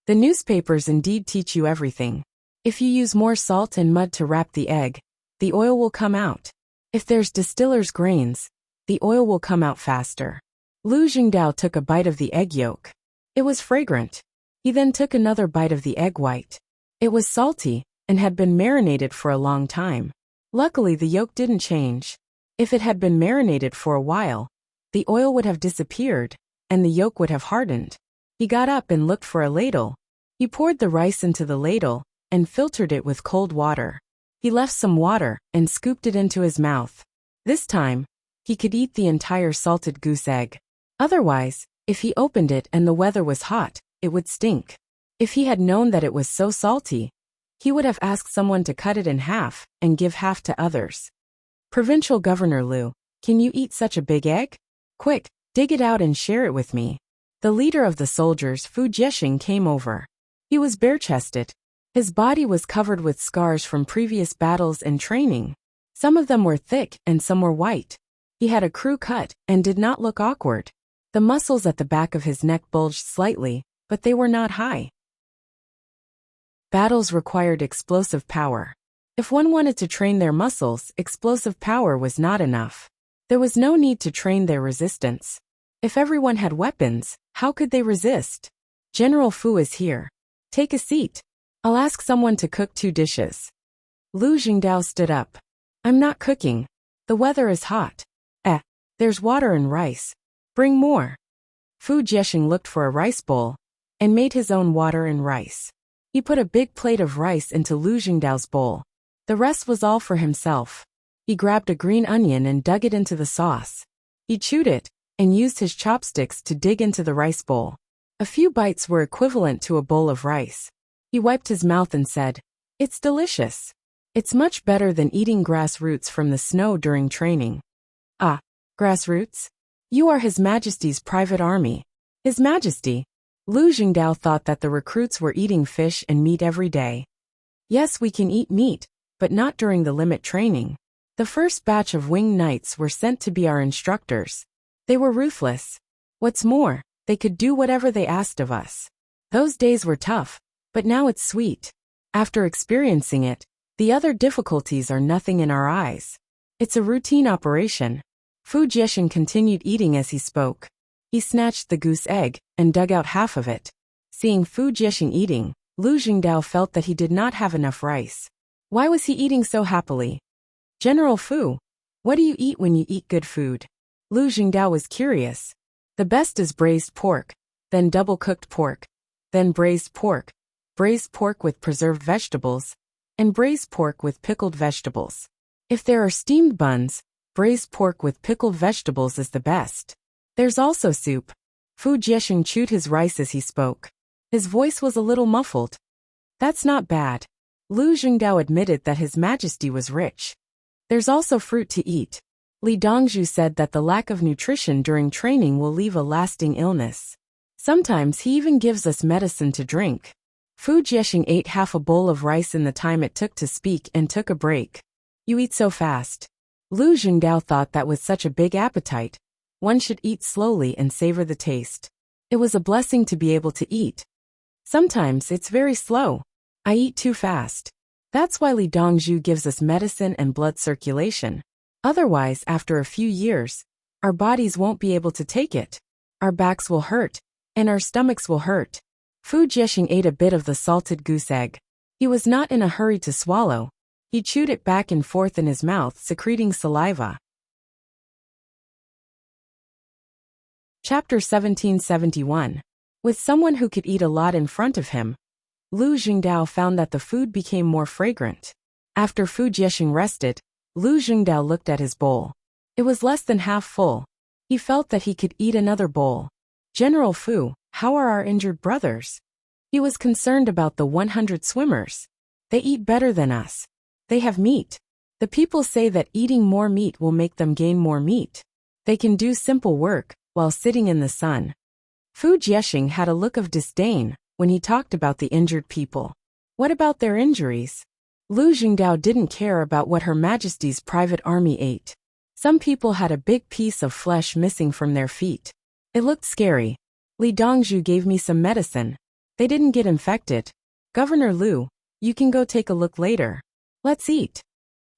The newspapers indeed teach you everything. If you use more salt and mud to wrap the egg, the oil will come out. If there's distiller's grains, the oil will come out faster. Lu Jingdao took a bite of the egg yolk. It was fragrant. He then took another bite of the egg white. It was salty and had been marinated for a long time. Luckily, the yolk didn't change. If it had been marinated for a while, the oil would have disappeared and the yolk would have hardened. He got up and looked for a ladle. He poured the rice into the ladle and filtered it with cold water. He left some water and scooped it into his mouth. This time, he could eat the entire salted goose egg. Otherwise, if he opened it and the weather was hot, it would stink. If he had known that it was so salty, he would have asked someone to cut it in half and give half to others. Provincial Governor Lu, can you eat such a big egg? Quick, dig it out and share it with me. The leader of the soldiers, Fu Jiexing, came over. He was bare-chested. His body was covered with scars from previous battles and training. Some of them were thick and some were white. He had a crew cut and did not look awkward. The muscles at the back of his neck bulged slightly, but they were not high. Battles required explosive power. If one wanted to train their muscles, explosive power was not enough. There was no need to train their resistance. If everyone had weapons, how could they resist? General Fu is here. Take a seat. I'll ask someone to cook 2 dishes. Lu Jingdao stood up. I'm not cooking. The weather is hot. There's water and rice. Bring more. Fu Jiexing looked for a rice bowl and made his own water and rice. He put a big plate of rice into Lu Jingdao's bowl. The rest was all for himself. He grabbed a green onion and dug it into the sauce. He chewed it and used his chopsticks to dig into the rice bowl. A few bites were equivalent to a bowl of rice. He wiped his mouth and said, "It's delicious. It's much better than eating grass roots from the snow during training." Ah, grass roots? You are His Majesty's private army. His Majesty. Lu Jingdao thought that the recruits were eating fish and meat every day. Yes, we can eat meat, but not during the limit training. The first batch of winged knights were sent to be our instructors. They were ruthless. What's more, they could do whatever they asked of us. Those days were tough, but now it's sweet. After experiencing it, the other difficulties are nothing in our eyes. It's a routine operation. Fu Jiexing continued eating as he spoke. He snatched the goose egg and dug out half of it. Seeing Fu Jiexing eating, Lu Jingdao felt that he did not have enough rice. Why was he eating so happily? General Fu, what do you eat when you eat good food? Lu Jingdao was curious. The best is braised pork, then double-cooked pork, then braised pork with preserved vegetables, and braised pork with pickled vegetables. If there are steamed buns, braised pork with pickled vegetables is the best. There's also soup. Fu Jiexing chewed his rice as he spoke. His voice was a little muffled. That's not bad. Lu Jingdao admitted that His Majesty was rich. There's also fruit to eat. Li Dongzhu said that the lack of nutrition during training will leave a lasting illness. Sometimes he even gives us medicine to drink. Fu Jiexing ate half a bowl of rice in the time it took to speak and took a break. You eat so fast. Lu Jingdao thought that with such a big appetite, one should eat slowly and savor the taste. It was a blessing to be able to eat. Sometimes it's very slow. I eat too fast. That's why Li Dongzhu gives us medicine and blood circulation. Otherwise, after a few years, our bodies won't be able to take it. Our backs will hurt, and our stomachs will hurt. Fu Jiexing ate a bit of the salted goose egg. He was not in a hurry to swallow. He chewed it back and forth in his mouth, secreting saliva. Chapter 1771. With someone who could eat a lot in front of him, Lu Jingdao found that the food became more fragrant. After Fu Jiexing rested, Lu Jingdao looked at his bowl. It was less than half full. He felt that he could eat another bowl. General Fu, how are our injured brothers? He was concerned about the 100 swimmers. They eat better than us. They have meat. The people say that eating more meat will make them gain more meat. They can do simple work while sitting in the sun. Fu Jiexing had a look of disdain when he talked about the injured people. What about their injuries? Lu Jingdao didn't care about what Her Majesty's private army ate. Some people had a big piece of flesh missing from their feet. It looked scary. Li Dongzhu gave me some medicine. They didn't get infected. Governor Lu, you can go take a look later. Let's eat.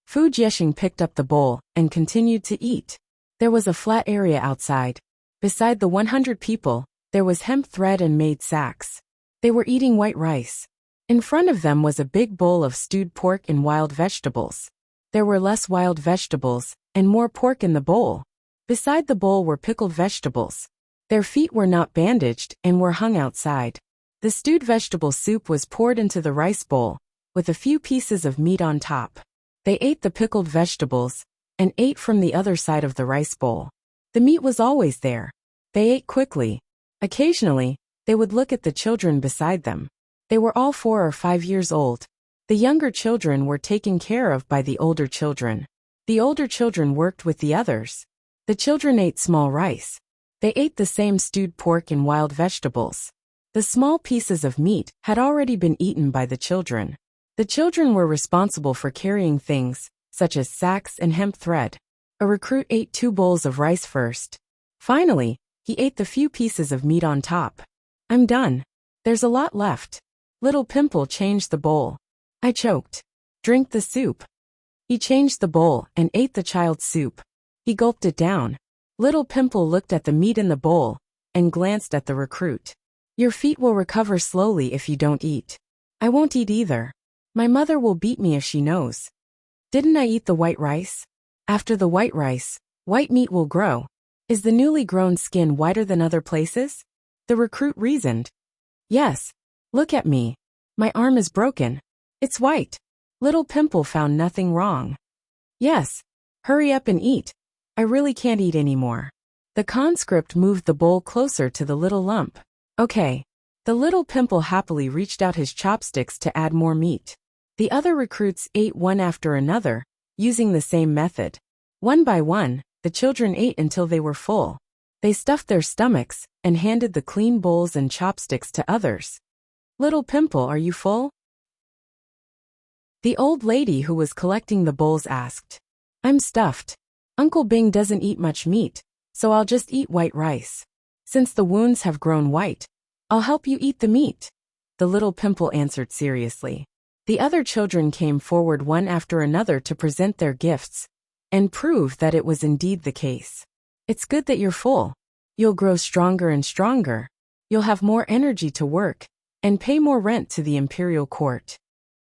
Fu Jiexing picked up the bowl and continued to eat. There was a flat area outside. Beside the 100 people, there was hemp thread and made sacks. They were eating white rice. In front of them was a big bowl of stewed pork and wild vegetables. There were less wild vegetables and more pork in the bowl. Beside the bowl were pickled vegetables. Their feet were not bandaged and were hung outside. The stewed vegetable soup was poured into the rice bowl, with a few pieces of meat on top. They ate the pickled vegetables and ate from the other side of the rice bowl. The meat was always there. They ate quickly. Occasionally, they would look at the children beside them. They were all 4 or 5 years old. The younger children were taken care of by the older children. The older children worked with the others. The children ate small rice. They ate the same stewed pork and wild vegetables. The small pieces of meat had already been eaten by the children. The children were responsible for carrying things, such as sacks and hemp thread. A recruit ate 2 bowls of rice first. Finally, he ate the few pieces of meat on top. I'm done. There's a lot left. Little Pimple changed the bowl. I choked. Drink the soup. He changed the bowl and ate the child's soup. He gulped it down. Little Pimple looked at the meat in the bowl and glanced at the recruit. Your feet will recover slowly if you don't eat. I won't eat either. My mother will beat me if she knows. Didn't I eat the white rice? After the white rice, white meat will grow. Is the newly grown skin whiter than other places? The recruit reasoned. Yes. Look at me. My arm is broken. It's white. Little Pimple found nothing wrong. Yes. Hurry up and eat. I really can't eat anymore. The conscript moved the bowl closer to the little lump. Okay. The little Pimple happily reached out his chopsticks to add more meat. The other recruits ate one after another, using the same method. One by one, the children ate until they were full. They stuffed their stomachs and handed the clean bowls and chopsticks to others. Little Pimple, are you full? The old lady who was collecting the bowls asked. I'm stuffed. Uncle Bing doesn't eat much meat, so I'll just eat white rice. Since the wounds have grown white, I'll help you eat the meat. The little Pimple answered seriously. The other children came forward one after another to present their gifts and prove that it was indeed the case. It's good that you're full. You'll grow stronger and stronger. You'll have more energy to work and pay more rent to the imperial court.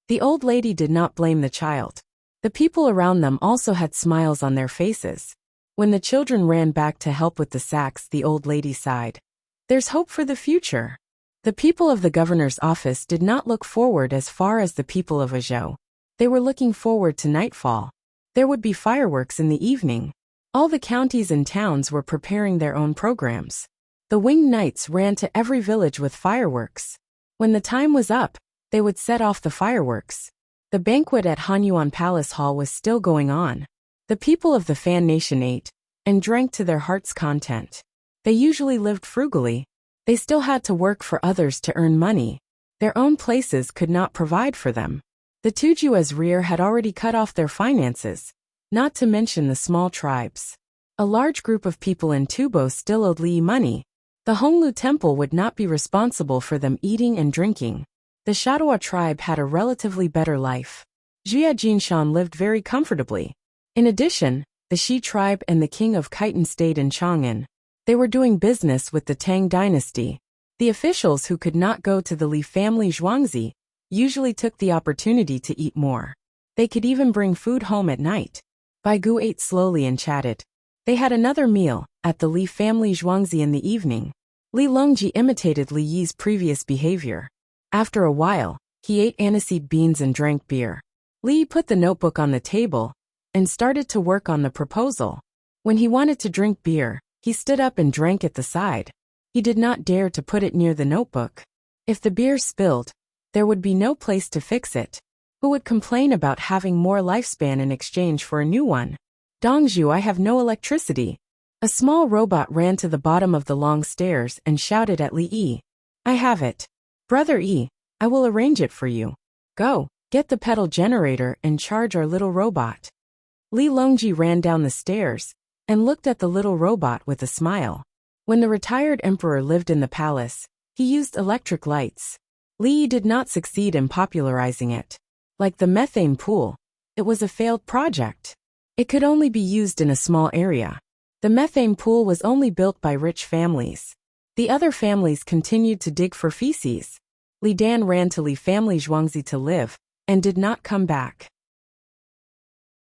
The old lady did not blame the child. The people around them also had smiles on their faces. When the children ran back to help with the sacks, the old lady sighed. There's hope for the future. The people of the governor's office did not look forward as far as the people of Azhou. They were looking forward to nightfall. There would be fireworks in the evening. All the counties and towns were preparing their own programs. The winged knights ran to every village with fireworks. When the time was up, they would set off the fireworks. The banquet at Hanyuan Palace Hall was still going on. The people of the Fan Nation ate and drank to their heart's content. They usually lived frugally. They still had to work for others to earn money. Their own places could not provide for them. The Tuju's rear had already cut off their finances, not to mention the small tribes. A large group of people in Tubo still owed Li money. The Honglu temple would not be responsible for them eating and drinking. The Shadua tribe had a relatively better life. Jia Jinshan lived very comfortably. In addition, the Shi tribe and the king of Khitan stayed in Chang'an. They were doing business with the Tang dynasty. The officials who could not go to the Li family Zhuangzi usually took the opportunity to eat more. They could even bring food home at night. Bai Gu ate slowly and chatted. They had another meal at the Li family Zhuangzi in the evening. Li Longji imitated Li Yi's previous behavior. After a while, he ate aniseed beans and drank beer. Li put the notebook on the table and started to work on the proposal. When he wanted to drink beer, he stood up and drank at the side. He did not dare to put it near the notebook. If the beer spilled, there would be no place to fix it. Who would complain about having more lifespan in exchange for a new one? Dongzhu, I have no electricity. A small robot ran to the bottom of the long stairs and shouted at Li Yi. I have it. Brother Yi, I will arrange it for you. Go, get the pedal generator and charge our little robot. Li Longji ran down the stairs and looked at the little robot with a smile. When the retired emperor lived in the palace, he used electric lights. Li Yi did not succeed in popularizing it. Like the methane pool, it was a failed project. It could only be used in a small area. The methane pool was only built by rich families. The other families continued to dig for feces. Li Dan ran to Li family Zhuangzi to live and did not come back.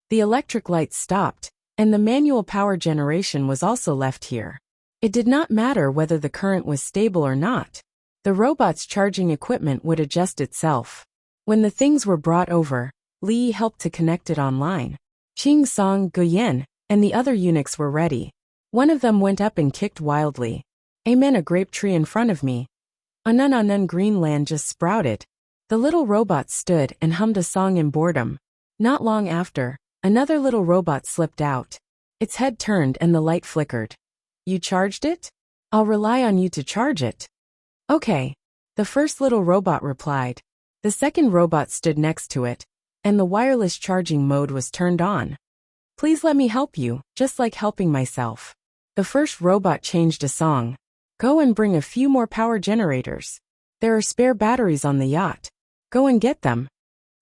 The electric lights stopped, and the manual power generation was also left here. It did not matter whether the current was stable or not. The robot's charging equipment would adjust itself. When the things were brought over, Li helped to connect it online. Qing Song, Guyen, and the other eunuchs were ready. One of them went up and kicked wildly. Amen, a grape tree in front of me. Anun green land just sprouted. The little robot stood and hummed a song in boredom. Not long after, another little robot slipped out. Its head turned and the light flickered. You charged it? I'll rely on you to charge it. Okay. The first little robot replied. The second robot stood next to it, and the wireless charging mode was turned on. Please let me help you, just like helping myself. The first robot changed a song. Go and bring a few more power generators. There are spare batteries on the yacht. Go and get them.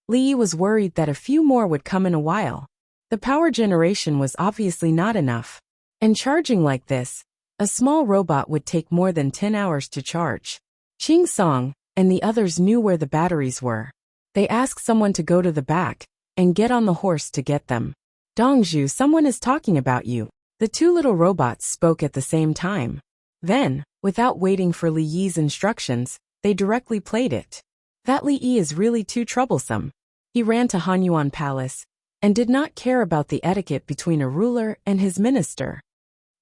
Li was worried that a few more would come in a while. The power generation was obviously not enough. And charging like this, a small robot would take more than 10 hours to charge. Qing Song and the others knew where the batteries were. They asked someone to go to the back and get on the horse to get them. Dongzhu, someone is talking about you. The two little robots spoke at the same time. Then, without waiting for Li Yi's instructions, they directly played it. That Li Yi is really too troublesome. He ran to Hanyuan Palace and did not care about the etiquette between a ruler and his minister.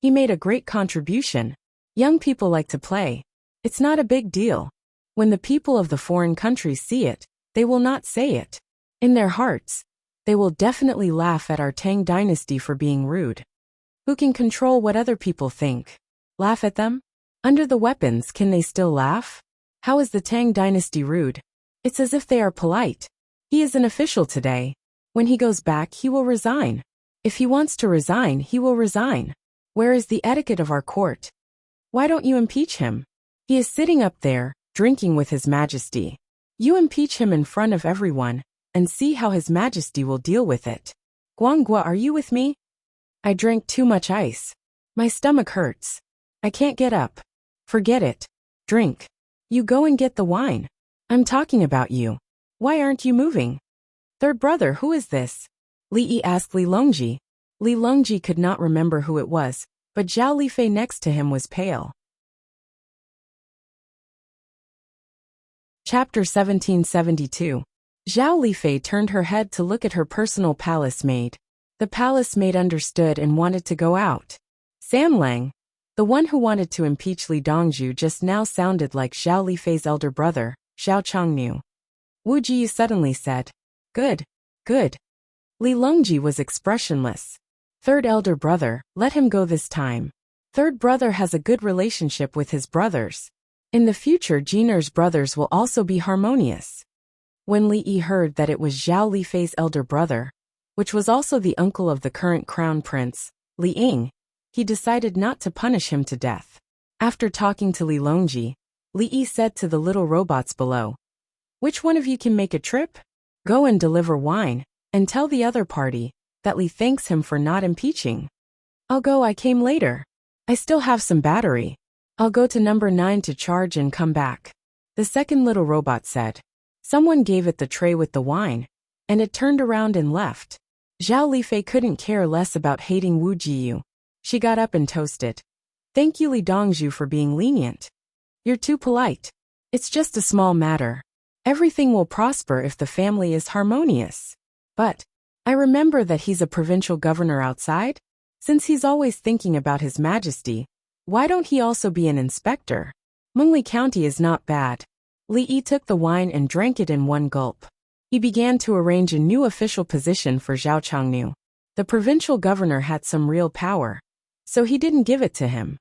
He made a great contribution. Young people like to play. It's not a big deal. When the people of the foreign countries see it, they will not say it. In their hearts, they will definitely laugh at our Tang dynasty for being rude. Who can control what other people think? Laugh at them? Under the weapons, can they still laugh? How is the Tang dynasty rude? It's as if they are polite. He is an official today. When he goes back, he will resign. If he wants to resign, he will resign. Where is the etiquette of our court? Why don't you impeach him? He is sitting up there, drinking with His Majesty. You impeach him in front of everyone, and see how His Majesty will deal with it. Guanghua, are you with me? I drank too much ice. My stomach hurts. I can't get up. Forget it. Drink. You go and get the wine. I'm talking about you. Why aren't you moving? Third brother, who is this? Li Yi asked Li Longji. Li Longji could not remember who it was, but Zhao Lifei next to him was pale. Chapter 1772. Zhao Lifei turned her head to look at her personal palace maid. The palace maid understood and wanted to go out. Sam Lang, the one who wanted to impeach Li Dongzhu, just now sounded like Zhao Lifei's elder brother, Zhao Changnu. Wu Jiyu suddenly said, Good, good. Li Longji was expressionless. Third elder brother, let him go this time. Third brother has a good relationship with his brothers. In the future, Jiner's brothers will also be harmonious. When Li Yi heard that it was Zhao Lifei's elder brother, which was also the uncle of the current crown prince, Li Ying, he decided not to punish him to death. After talking to Li Longji, Li Yi said to the little robots below, "Which one of you can make a trip? Go and deliver wine, and tell the other party that Li thanks him for not impeaching." "I'll go, I came later. I still have some battery. I'll go to number 9 to charge and come back," the second little robot said. Someone gave it the tray with the wine, and it turned around and left. Zhao Lifei couldn't care less about hating Wu Jiyu. She got up and toasted. "Thank you, Li Dongzhu, for being lenient. You're too polite. It's just a small matter. Everything will prosper if the family is harmonious. But I remember that he's a provincial governor outside. Since he's always thinking about His Majesty, why don't he also be an inspector? Mengli County is not bad." Li Yi took the wine and drank it in one gulp. He began to arrange a new official position for Zhao Changnu. The provincial governor had some real power, so he didn't give it to him.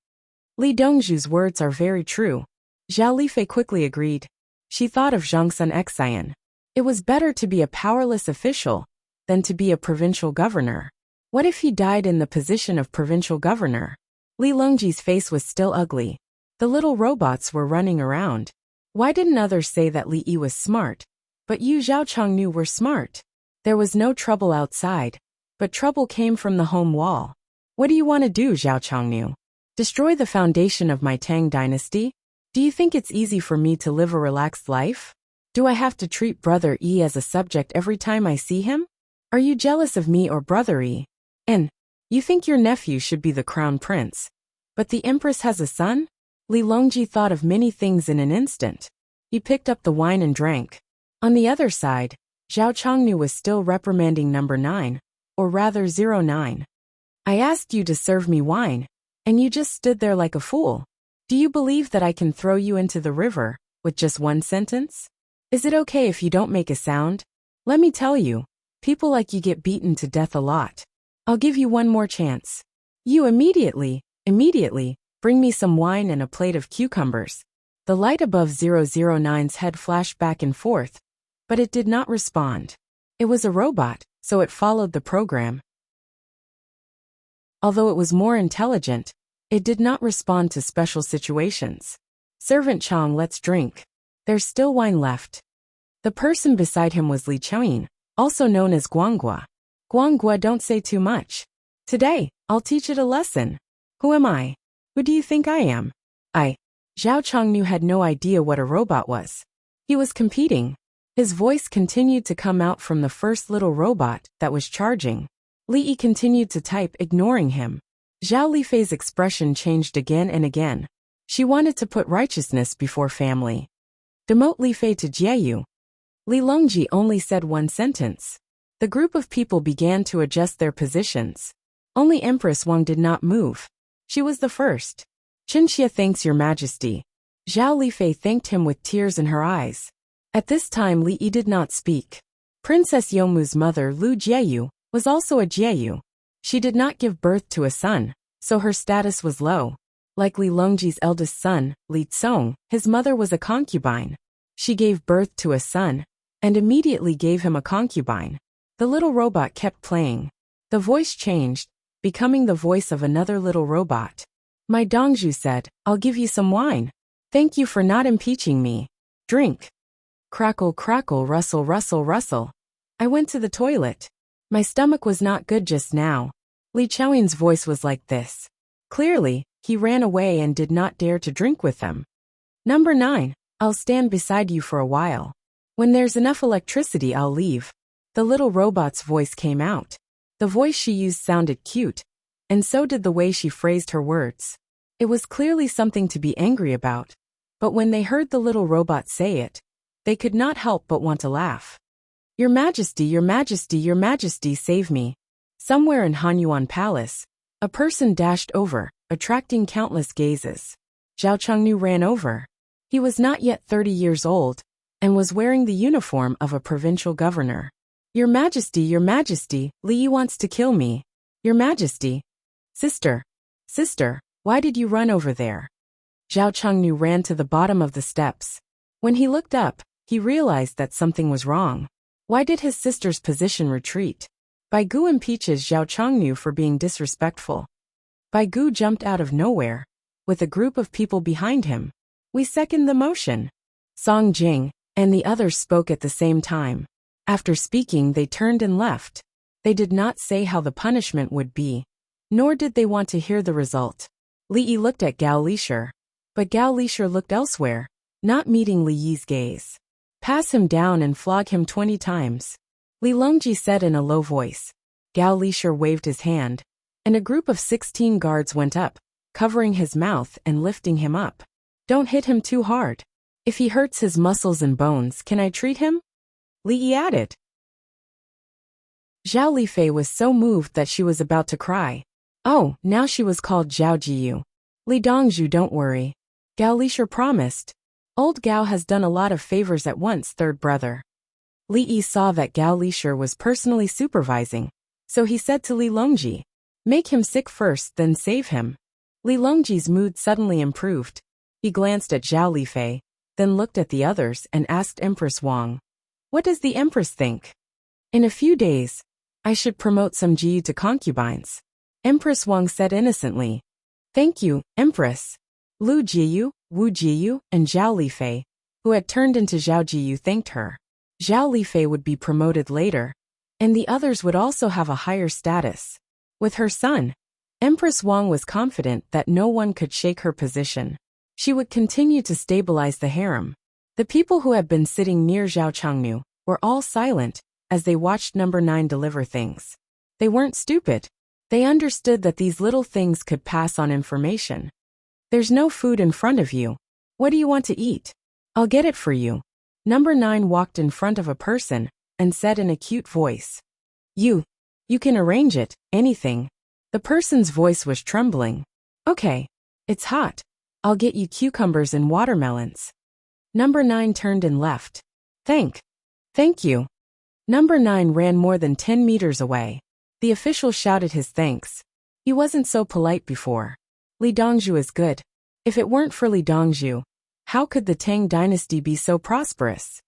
Li Dongzhu's words are very true. Zhao Lifei quickly agreed. She thought of Zhangsun Xian. It was better to be a powerless official than to be a provincial governor. What if he died in the position of provincial governor? Li Longji's face was still ugly. The little robots were running around. Why didn't others say that Li Yi was smart? But you Zhao Changnu were smart. There was no trouble outside, but trouble came from the home wall. What do you want to do, Zhao Changnu? Destroy the foundation of my Tang dynasty? Do you think it's easy for me to live a relaxed life? Do I have to treat Brother Yi as a subject every time I see him? Are you jealous of me or Brother Yi? And you think your nephew should be the crown prince, but the empress has a son? Li Longji thought of many things in an instant. He picked up the wine and drank. On the other side, Zhao Changnu was still reprimanding number 9, or rather 09. "I asked you to serve me wine, and you just stood there like a fool. Do you believe that I can throw you into the river with just one sentence? Is it okay if you don't make a sound? Let me tell you, people like you get beaten to death a lot. I'll give you one more chance. You immediately, bring me some wine and a plate of cucumbers." The light above 009's head flashed back and forth, but it did not respond. It was a robot, so it followed the program. Although it was more intelligent, it did not respond to special situations. "Servant Chang, let's drink. There's still wine left." The person beside him was Li Chuyin, also known as Guanghua. "Guanghua, don't say too much. Today, I'll teach it a lesson. Who am I? Who do you think I am?" Zhao Changnu had no idea what a robot was. He was competing. His voice continued to come out from the first little robot that was charging. Li Yi continued to type, ignoring him. Zhao Lifei's expression changed again and again. She wanted to put righteousness before family. "Demote Lifei to Jieyu." Li Longji only said one sentence. The group of people began to adjust their positions. Only Empress Wang did not move. She was the first. "Qinxia thanks Your Majesty." Zhao Lifei thanked him with tears in her eyes. At this time Li Yi did not speak. Princess Yomu's mother, Lu Jieyu, was also a Jieyu. She did not give birth to a son, so her status was low. Like Li Longji's eldest son, Li Tsong, his mother was a concubine. She gave birth to a son, and immediately gave him a concubine. The little robot kept playing. The voice changed, becoming the voice of another little robot. "My Dongzhu said, I'll give you some wine. Thank you for not impeaching me. Drink." Crackle, crackle, rustle, rustle, rustle. I went to the toilet. My stomach was not good just now. Li Chuyin's voice was like this. Clearly, he ran away and did not dare to drink with them. "Number 9, I'll stand beside you for a while. When there's enough electricity, I'll leave." The little robot's voice came out. The voice she used sounded cute, and so did the way she phrased her words. It was clearly something to be angry about, but when they heard the little robot say it, they could not help but want to laugh. Your Majesty, Your Majesty, Your Majesty, save me." Somewhere in Hanyuan Palace, a person dashed over, attracting countless gazes. Zhao Changnu ran over. He was not yet 30 years old, and was wearing the uniform of a provincial governor. Your Majesty, Li Yi wants to kill me. Your Majesty. Sister, why did you run over there?" Zhao Changnu ran to the bottom of the steps. When he looked up, he realized that something was wrong. Why did his sister's position retreat? Bai Gu impeaches Zhao Changnu for being disrespectful. Bai Gu jumped out of nowhere. with a group of people behind him. We second the motion. Song Jing and the others spoke at the same time. After speaking, they turned and left. They did not say how the punishment would be, nor did they want to hear the result. Li Yi looked at Gao Lishur, but Gao Lishur looked elsewhere, not meeting Li Yi's gaze. Pass him down and flog him 20 times. Li Longji said in a low voice. Gao Lishur waved his hand, and a group of 16 guards went up, covering his mouth and lifting him up. Don't hit him too hard. If he hurts his muscles and bones, can I treat him? Li Yi added. Zhao Lifei was so moved that she was about to cry. Oh, now she was called Zhao Jiyu. Li Dongzhu, don't worry. Gao Lishur promised. Old Gao has done a lot of favors at once, third brother. Li Yi saw that Gao Lishur was personally supervising, so he said to Li Longji, make him sick first, then save him. Li Longji's mood suddenly improved. He glanced at Zhao Lifei, then looked at the others and asked Empress Wang, what does the Empress think? In a few days, I should promote some Jiyu to concubines. Empress Wang said innocently. Thank you, Empress. Lu Jiyu, Wu Jiyu, and Zhao Lifei, who had turned into Zhao Jiyu, thanked her. Zhao Lifei would be promoted later, and the others would also have a higher status. With her son, Empress Wang was confident that no one could shake her position. She would continue to stabilize the harem. The people who had been sitting near Zhao Changnu were all silent as they watched number 9 deliver things. They weren't stupid. They understood that these little things could pass on information. There's no food in front of you. What do you want to eat? I'll get it for you. Number 9 walked in front of a person and said in a cute voice. You can arrange it, anything. The person's voice was trembling. Okay. It's hot. I'll get you cucumbers and watermelons. Number 9 turned and left. Thank you. Number 9 ran more than 10 meters away. The official shouted his thanks. He wasn't so polite before. Li Dongzhu is good. If it weren't for Li Dongzhu, how could the Tang dynasty be so prosperous?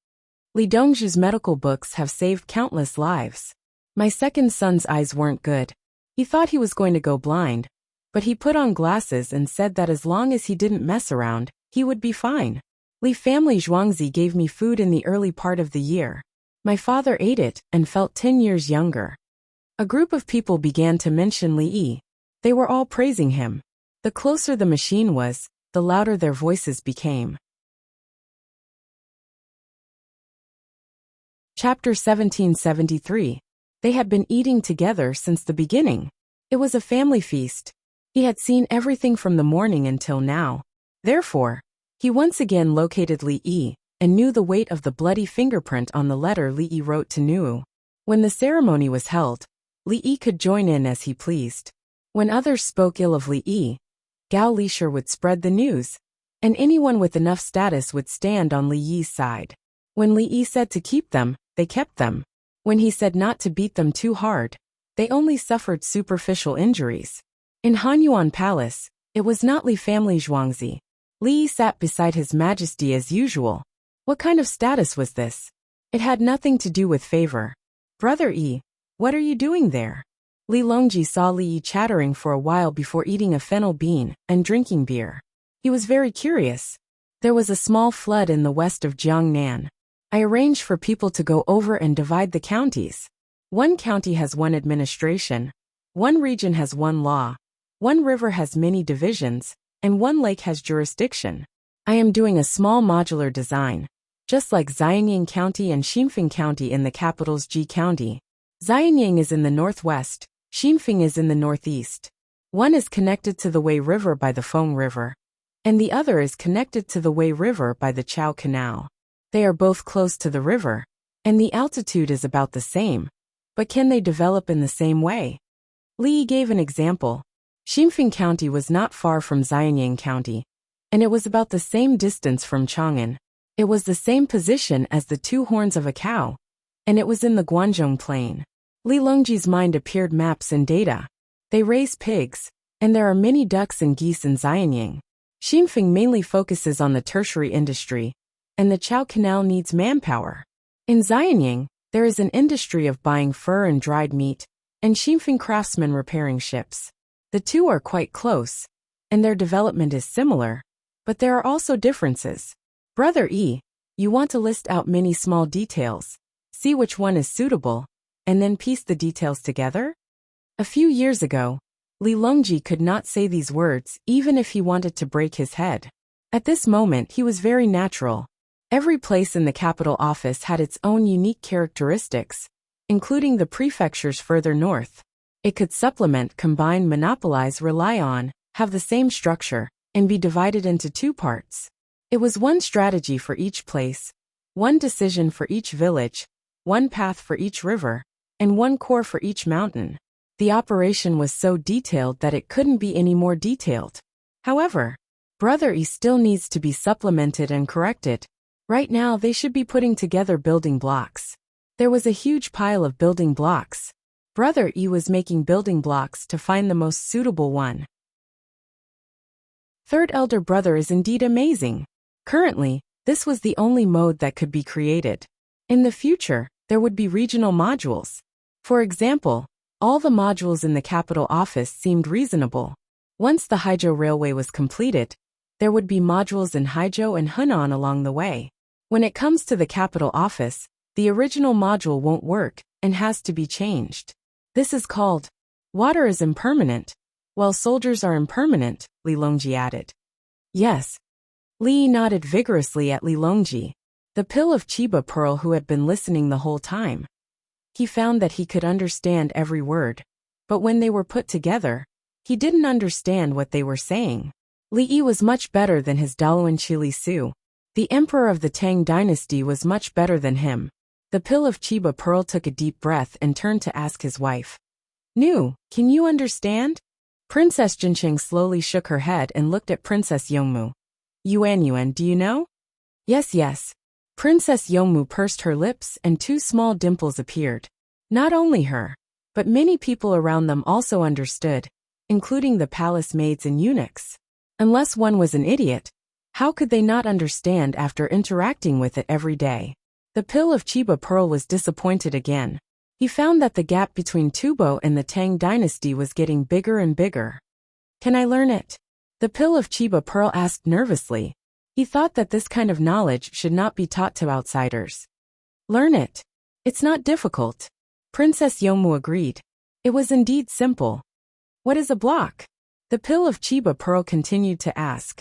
Li Dongzhu's medical books have saved countless lives. My second son's eyes weren't good. He thought he was going to go blind, but he put on glasses and said that as long as he didn't mess around, he would be fine. Li family Zhuangzi gave me food in the early part of the year. My father ate it and felt 10 years younger. A group of people began to mention Li Yi. They were all praising him. The closer the machine was, the louder their voices became. Chapter 1773. They had been eating together since the beginning. It was a family feast. He had seen everything from the morning until now. Therefore, he once again located Li Yi and knew the weight of the bloody fingerprint on the letter Li Yi wrote to Nuo. When the ceremony was held, Li Yi could join in as he pleased. When others spoke ill of Li Yi, Gao Lishur would spread the news, and anyone with enough status would stand on Li Yi's side. When Li Yi said to keep them, they kept them. When he said not to beat them too hard, they only suffered superficial injuries. In Hanyuan Palace, it was not Li family Zhuangzi. Li Yi sat beside His Majesty as usual. What kind of status was this? It had nothing to do with favor. Brother Yi, what are you doing there? Li Longji saw Li Yi chattering for a while before eating a fennel bean and drinking beer. He was very curious. There was a small flood in the west of Jiangnan. I arranged for people to go over and divide the counties. One county has one administration. One region has one law. One river has many divisions, and one lake has jurisdiction. I am doing a small modular design, just like Xianying County and Xinfeng County in the capital's Ji County. Xianying is in the northwest, Xinfeng is in the northeast. One is connected to the Wei River by the Feng River, and the other is connected to the Wei River by the Chao Canal. They are both close to the river, and the altitude is about the same, but can they develop in the same way? Li Yi gave an example. Xinfeng County was not far from Xianying County, and it was about the same distance from Chang'an. It was the same position as the two horns of a cow, and it was in the Guanzhong Plain. Li Longji's mind appeared maps and data. They raise pigs, and there are many ducks and geese in Xianying. Xinfeng mainly focuses on the tertiary industry, and the Chao Canal needs manpower. In Xianying, there is an industry of buying fur and dried meat, and Xinfeng craftsmen repairing ships. The two are quite close, and their development is similar, but there are also differences. Brother E, you want to list out many small details, see which one is suitable, and then piece the details together? A few years ago, Li Longji could not say these words even if he wanted to break his head. At this moment he was very natural. Every place in the capital office had its own unique characteristics, including the prefectures further north. It could supplement, combine, monopolize, rely on, have the same structure, and be divided into two parts. It was one strategy for each place, one decision for each village, one path for each river, and one core for each mountain. The operation was so detailed that it couldn't be any more detailed. However, Brother E still needs to be supplemented and corrected. Right now they should be putting together building blocks. There was a huge pile of building blocks. Brother E was making building blocks to find the most suitable one. Third elder brother is indeed amazing. Currently, this was the only mode that could be created. In the future, there would be regional modules. For example, all the modules in the capital office seemed reasonable. Once the Haizhou Railway was completed, there would be modules in Haizhou and Henan along the way. When it comes to the capital office, the original module won't work and has to be changed. This is called water is impermanent, while soldiers are impermanent, Li Longji added. Yes. Li nodded vigorously at Li Longji, the pill of Chiba Pearl who had been listening the whole time. He found that he could understand every word, but when they were put together, he didn't understand what they were saying. Li Yi was much better than his Daluan Chili Su. The emperor of the Tang dynasty was much better than him. The pill of Chiba Pearl took a deep breath and turned to ask his wife. Nu, can you understand? Princess Jincheng slowly shook her head and looked at Princess Yongmu. Yuan, do you know? Yes. Princess Yongmu pursed her lips and two small dimples appeared. Not only her, but many people around them also understood, including the palace maids and eunuchs. Unless one was an idiot, how could they not understand after interacting with it every day? The pill of Chiba Pearl was disappointed again. He found that the gap between Tubo and the Tang dynasty was getting bigger and bigger. Can I learn it? The pill of Chiba Pearl asked nervously. He thought that this kind of knowledge should not be taught to outsiders. Learn it. It's not difficult. Princess Yongmu agreed. It was indeed simple. What is a block? The pill of Chiba Pearl continued to ask.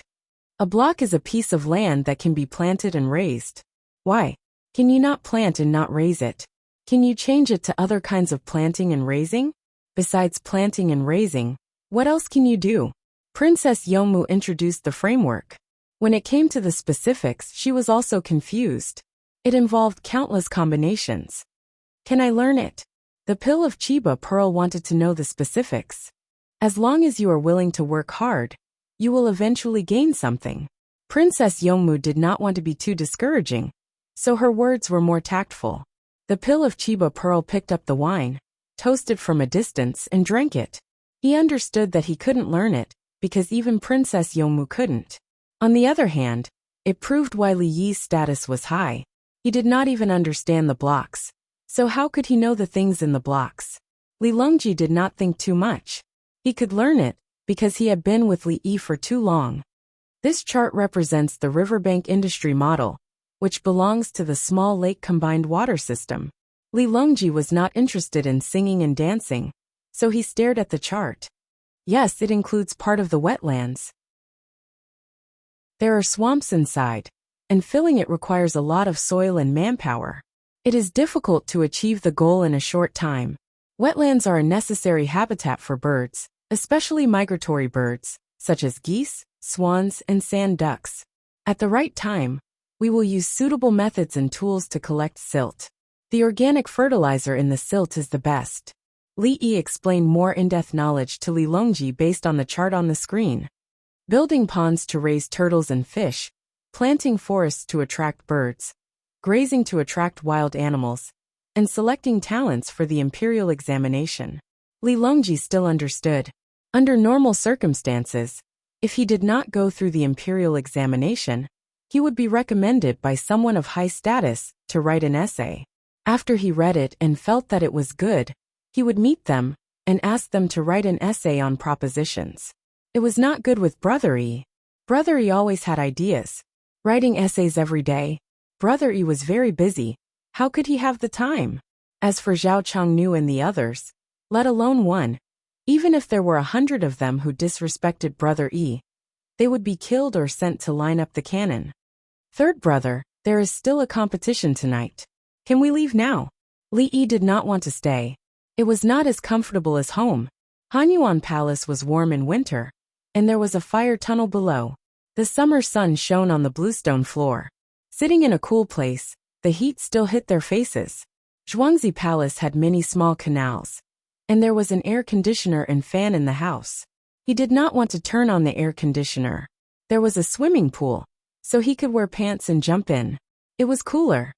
A block is a piece of land that can be planted and raised. Why? Can you not plant and not raise it? Can you change it to other kinds of planting and raising? Besides planting and raising, what else can you do? Princess Yongmu introduced the framework. When it came to the specifics, she was also confused. It involved countless combinations. Can I learn it? The pill of Chiba Pearl wanted to know the specifics. As long as you are willing to work hard, you will eventually gain something. Princess Yongmu did not want to be too discouraging, so her words were more tactful. The pill of Chiba Pearl picked up the wine, toasted from a distance, and drank it. He understood that he couldn't learn it, because even Princess Yongmu couldn't. On the other hand, it proved why Li Yi's status was high. He did not even understand the blocks, so how could he know the things in the blocks? Li Longji did not think too much. He could learn it, because he had been with Li Yi for too long. This chart represents the riverbank industry model, which belongs to the small lake combined water system. Li Longji was not interested in singing and dancing, so he stared at the chart. Yes, it includes part of the wetlands. There are swamps inside, and filling it requires a lot of soil and manpower. It is difficult to achieve the goal in a short time. Wetlands are a necessary habitat for birds, especially migratory birds, such as geese, swans, and sand ducks. At the right time, we will use suitable methods and tools to collect silt. The organic fertilizer in the silt is the best. Li Yi explained more in-depth knowledge to Li Longji based on the chart on the screen. Building ponds to raise turtles and fish, planting forests to attract birds, grazing to attract wild animals, and selecting talents for the imperial examination. Li Longji still understood. Under normal circumstances, if he did not go through the imperial examination, he would be recommended by someone of high status to write an essay. After he read it and felt that it was good, he would meet them and ask them to write an essay on propositions. It was not good with Brother E. Brother E always had ideas. Writing essays every day. Brother E was very busy. How could he have the time? As for Zhao Changnu and the others, let alone one, even if there were 100 of them who disrespected Brother E, they would be killed or sent to line up the cannon. Third brother, there is still a competition tonight. Can we leave now? Li Yi did not want to stay. It was not as comfortable as home. Hanyuan Palace was warm in winter, and there was a fire tunnel below. The summer sun shone on the bluestone floor. Sitting in a cool place, the heat still hit their faces. Zhuangzi Palace had many small canals, and there was an air conditioner and fan in the house. He did not want to turn on the air conditioner. There was a swimming pool, so he could wear pants and jump in. It was cooler.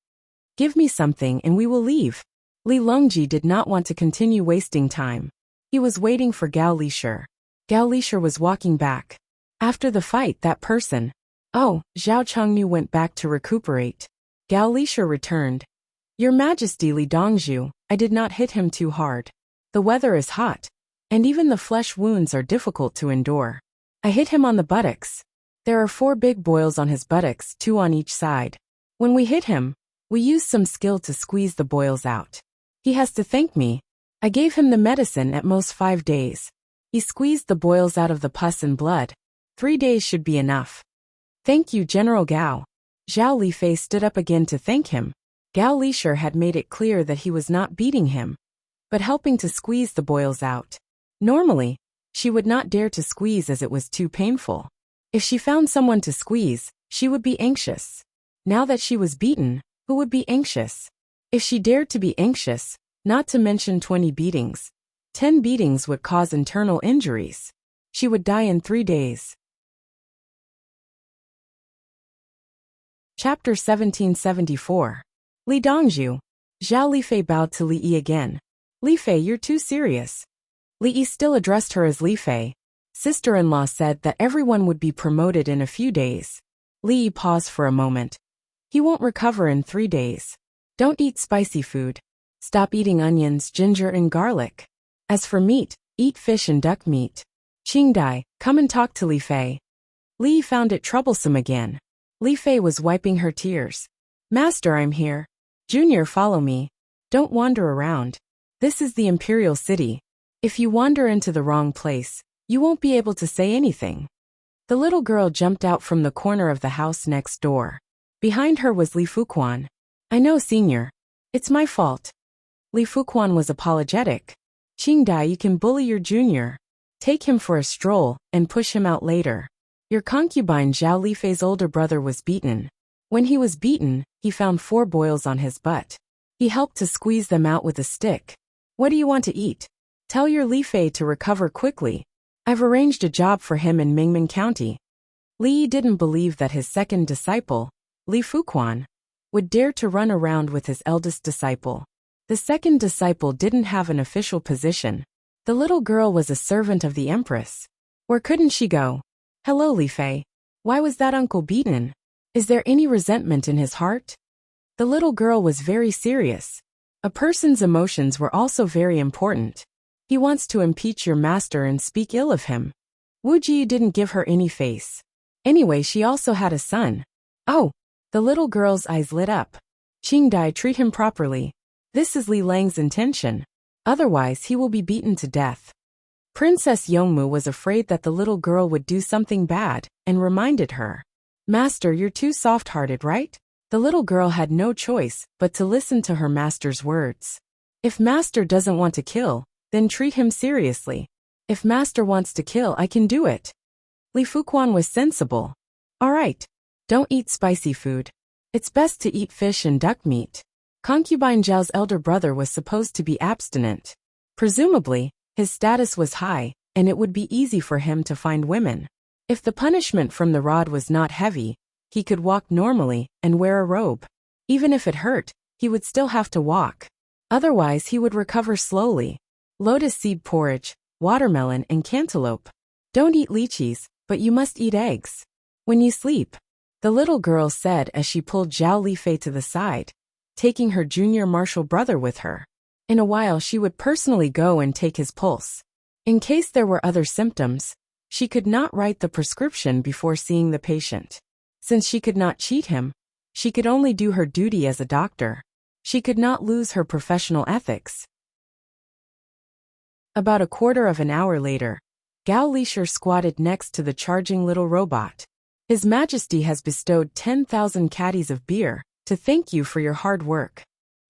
Give me something and we will leave. Li Longji did not want to continue wasting time. He was waiting for Gao Lishur. Gao Lishur was walking back. After the fight, that person. Oh, Zhao Changnu went back to recuperate. Gao Lishur returned. Your Majesty Li Dongzhu, I did not hit him too hard. The weather is hot, and even the flesh wounds are difficult to endure. I hit him on the buttocks. There are 4 big boils on his buttocks, 2 on each side. When we hit him, we used some skill to squeeze the boils out. He has to thank me. I gave him the medicine at most 5 days. He squeezed the boils out of the pus and blood. 3 days should be enough. Thank you, General Gao. Zhao Lifei stood up again to thank him. Gao Lishur had made it clear that he was not beating him, but helping to squeeze the boils out. Normally, she would not dare to squeeze as it was too painful. If she found someone to squeeze, she would be anxious. Now that she was beaten, who would be anxious? If she dared to be anxious, not to mention 20 beatings, 10 beatings would cause internal injuries. She would die in 3 days. Chapter 1774. Li Dongzhu. Zhao Lifei bowed to Li Yi again. Lifei, you're too serious. Li Yi still addressed her as Lifei. Sister-in-law said that everyone would be promoted in a few days. Li Yi paused for a moment. He won't recover in 3 days. Don't eat spicy food. Stop eating onions, ginger, and garlic. As for meat, eat fish and duck meat. Qingdai, come and talk to Lifei. Li Yi found it troublesome again. Lifei was wiping her tears. Master, I'm here. Junior, follow me. Don't wander around. This is the imperial city. If you wander into the wrong place, you won't be able to say anything. The little girl jumped out from the corner of the house next door. Behind her was Li Fuquan. I know, senior. It's my fault. Li Fuquan was apologetic. Qingdai, you can bully your junior. Take him for a stroll and push him out later. Your concubine Zhao Lifei's older brother was beaten. When he was beaten, he found 4 boils on his butt. He helped to squeeze them out with a stick. What do you want to eat? Tell your Lifei to recover quickly. I've arranged a job for him in Mingmen County. Li Yi didn't believe that his second disciple, Li Fuquan, would dare to run around with his eldest disciple. The second disciple didn't have an official position. The little girl was a servant of the empress. Where couldn't she go? Hello, Lifei. Why was that uncle beaten? Is there any resentment in his heart? The little girl was very serious. A person's emotions were also very important. He wants to impeach your master and speak ill of him. Wu Ji didn't give her any face. Anyway, she also had a son. Oh, the little girl's eyes lit up. Qingdai, treat him properly. This is Li Lang's intention. Otherwise, he will be beaten to death. Princess Yongmu was afraid that the little girl would do something bad, and reminded her. Master, you're too soft-hearted, right? The little girl had no choice but to listen to her master's words. If master doesn't want to kill, then treat him seriously. If master wants to kill, I can do it. Li Fuquan was sensible. All right. Don't eat spicy food. It's best to eat fish and duck meat. Concubine Zhao's elder brother was supposed to be abstinent. Presumably, his status was high, and it would be easy for him to find women. If the punishment from the rod was not heavy, he could walk normally and wear a robe. Even if it hurt, he would still have to walk. Otherwise, he would recover slowly. Lotus seed porridge, watermelon, and cantaloupe. Don't eat lychees, but you must eat eggs. When you sleep, the little girl said as she pulled Zhao Lifei to the side, taking her junior martial brother with her. In a while she would personally go and take his pulse. In case there were other symptoms, She could not write the prescription before seeing the patient. Since she could not cheat him, she could only do her duty as a doctor. She could not lose her professional ethics. About a quarter of an hour later, Gao Lisher squatted next to the charging little robot. His Majesty has bestowed 10,000 caddies of beer to thank you for your hard work.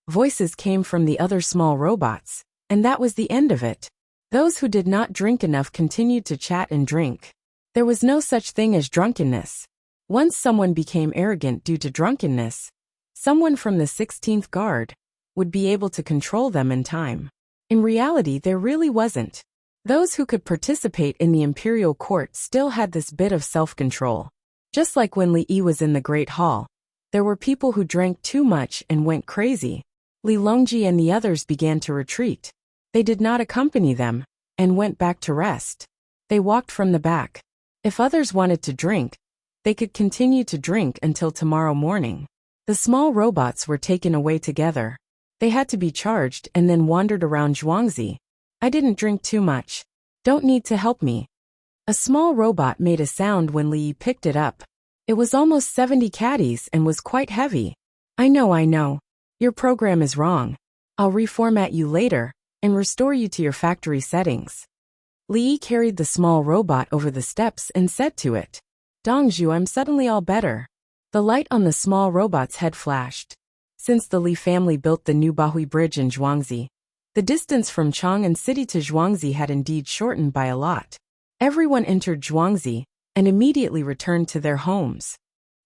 Voices came from the other small robots, and that was the end of it. Those who did not drink enough continued to chat and drink. There was no such thing as drunkenness. Once someone became arrogant due to drunkenness, someone from the 16th Guard would be able to control them in time. In reality, there really wasn't. Those who could participate in the imperial court still had this bit of self-control. Just like when Li Yi was in the Great Hall, there were people who drank too much and went crazy. Li Longji and the others began to retreat. They did not accompany them, and went back to rest. They walked from the back. If others wanted to drink, they could continue to drink until tomorrow morning. The small robots were taken away together. They had to be charged and then wandered around Zhuangzi. I didn't drink too much. Don't need to help me. A small robot made a sound when Li Yi picked it up. It was almost 70 caddies and was quite heavy. I know. Your program is wrong. I'll reformat you later and restore you to your factory settings. Li Yi carried the small robot over the steps and said to it, Dongzhu, I'm suddenly all better. The light on the small robot's head flashed. Since the Li family built the new Bahui Bridge in Zhuangzi, the distance from Chang'an City to Zhuangzi had indeed shortened by a lot. Everyone entered Zhuangzi and immediately returned to their homes.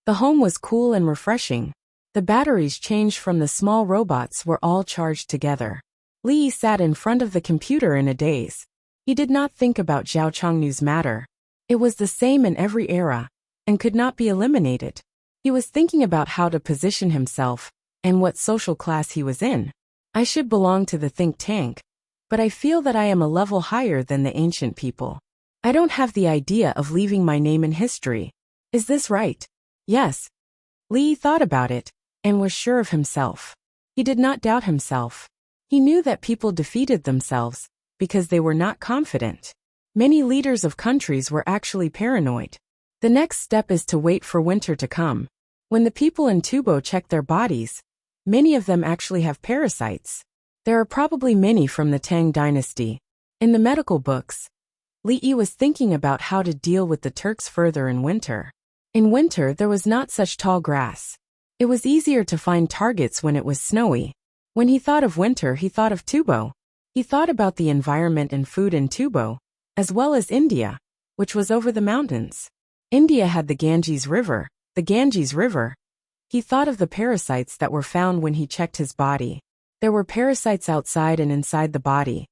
The home was cool and refreshing. The batteries changed from the small robots were all charged together. Li Yi sat in front of the computer in a daze. He did not think about Zhao Changnu's matter. It was the same in every era, and could not be eliminated. He was thinking about how to position himself, and what social class he was in. I should belong to the think tank, but I feel that I am a level higher than the ancient people. I don't have the idea of leaving my name in history. Is this right? Yes. Li Yi thought about it, and was sure of himself. He did not doubt himself. He knew that people defeated themselves, because they were not confident. Many leaders of countries were actually paranoid. The next step is to wait for winter to come. When the people in Tubo check their bodies, many of them actually have parasites. There are probably many from the Tang dynasty. In the medical books, Li Yi was thinking about how to deal with the Turks further in winter. In winter there was not such tall grass. It was easier to find targets when it was snowy. When he thought of winter, he thought of Tubo. He thought about the environment and food in Tubo, as well as India, which was over the mountains. India had the Ganges River. He thought of the parasites that were found when he checked his body. There were parasites outside and inside the body.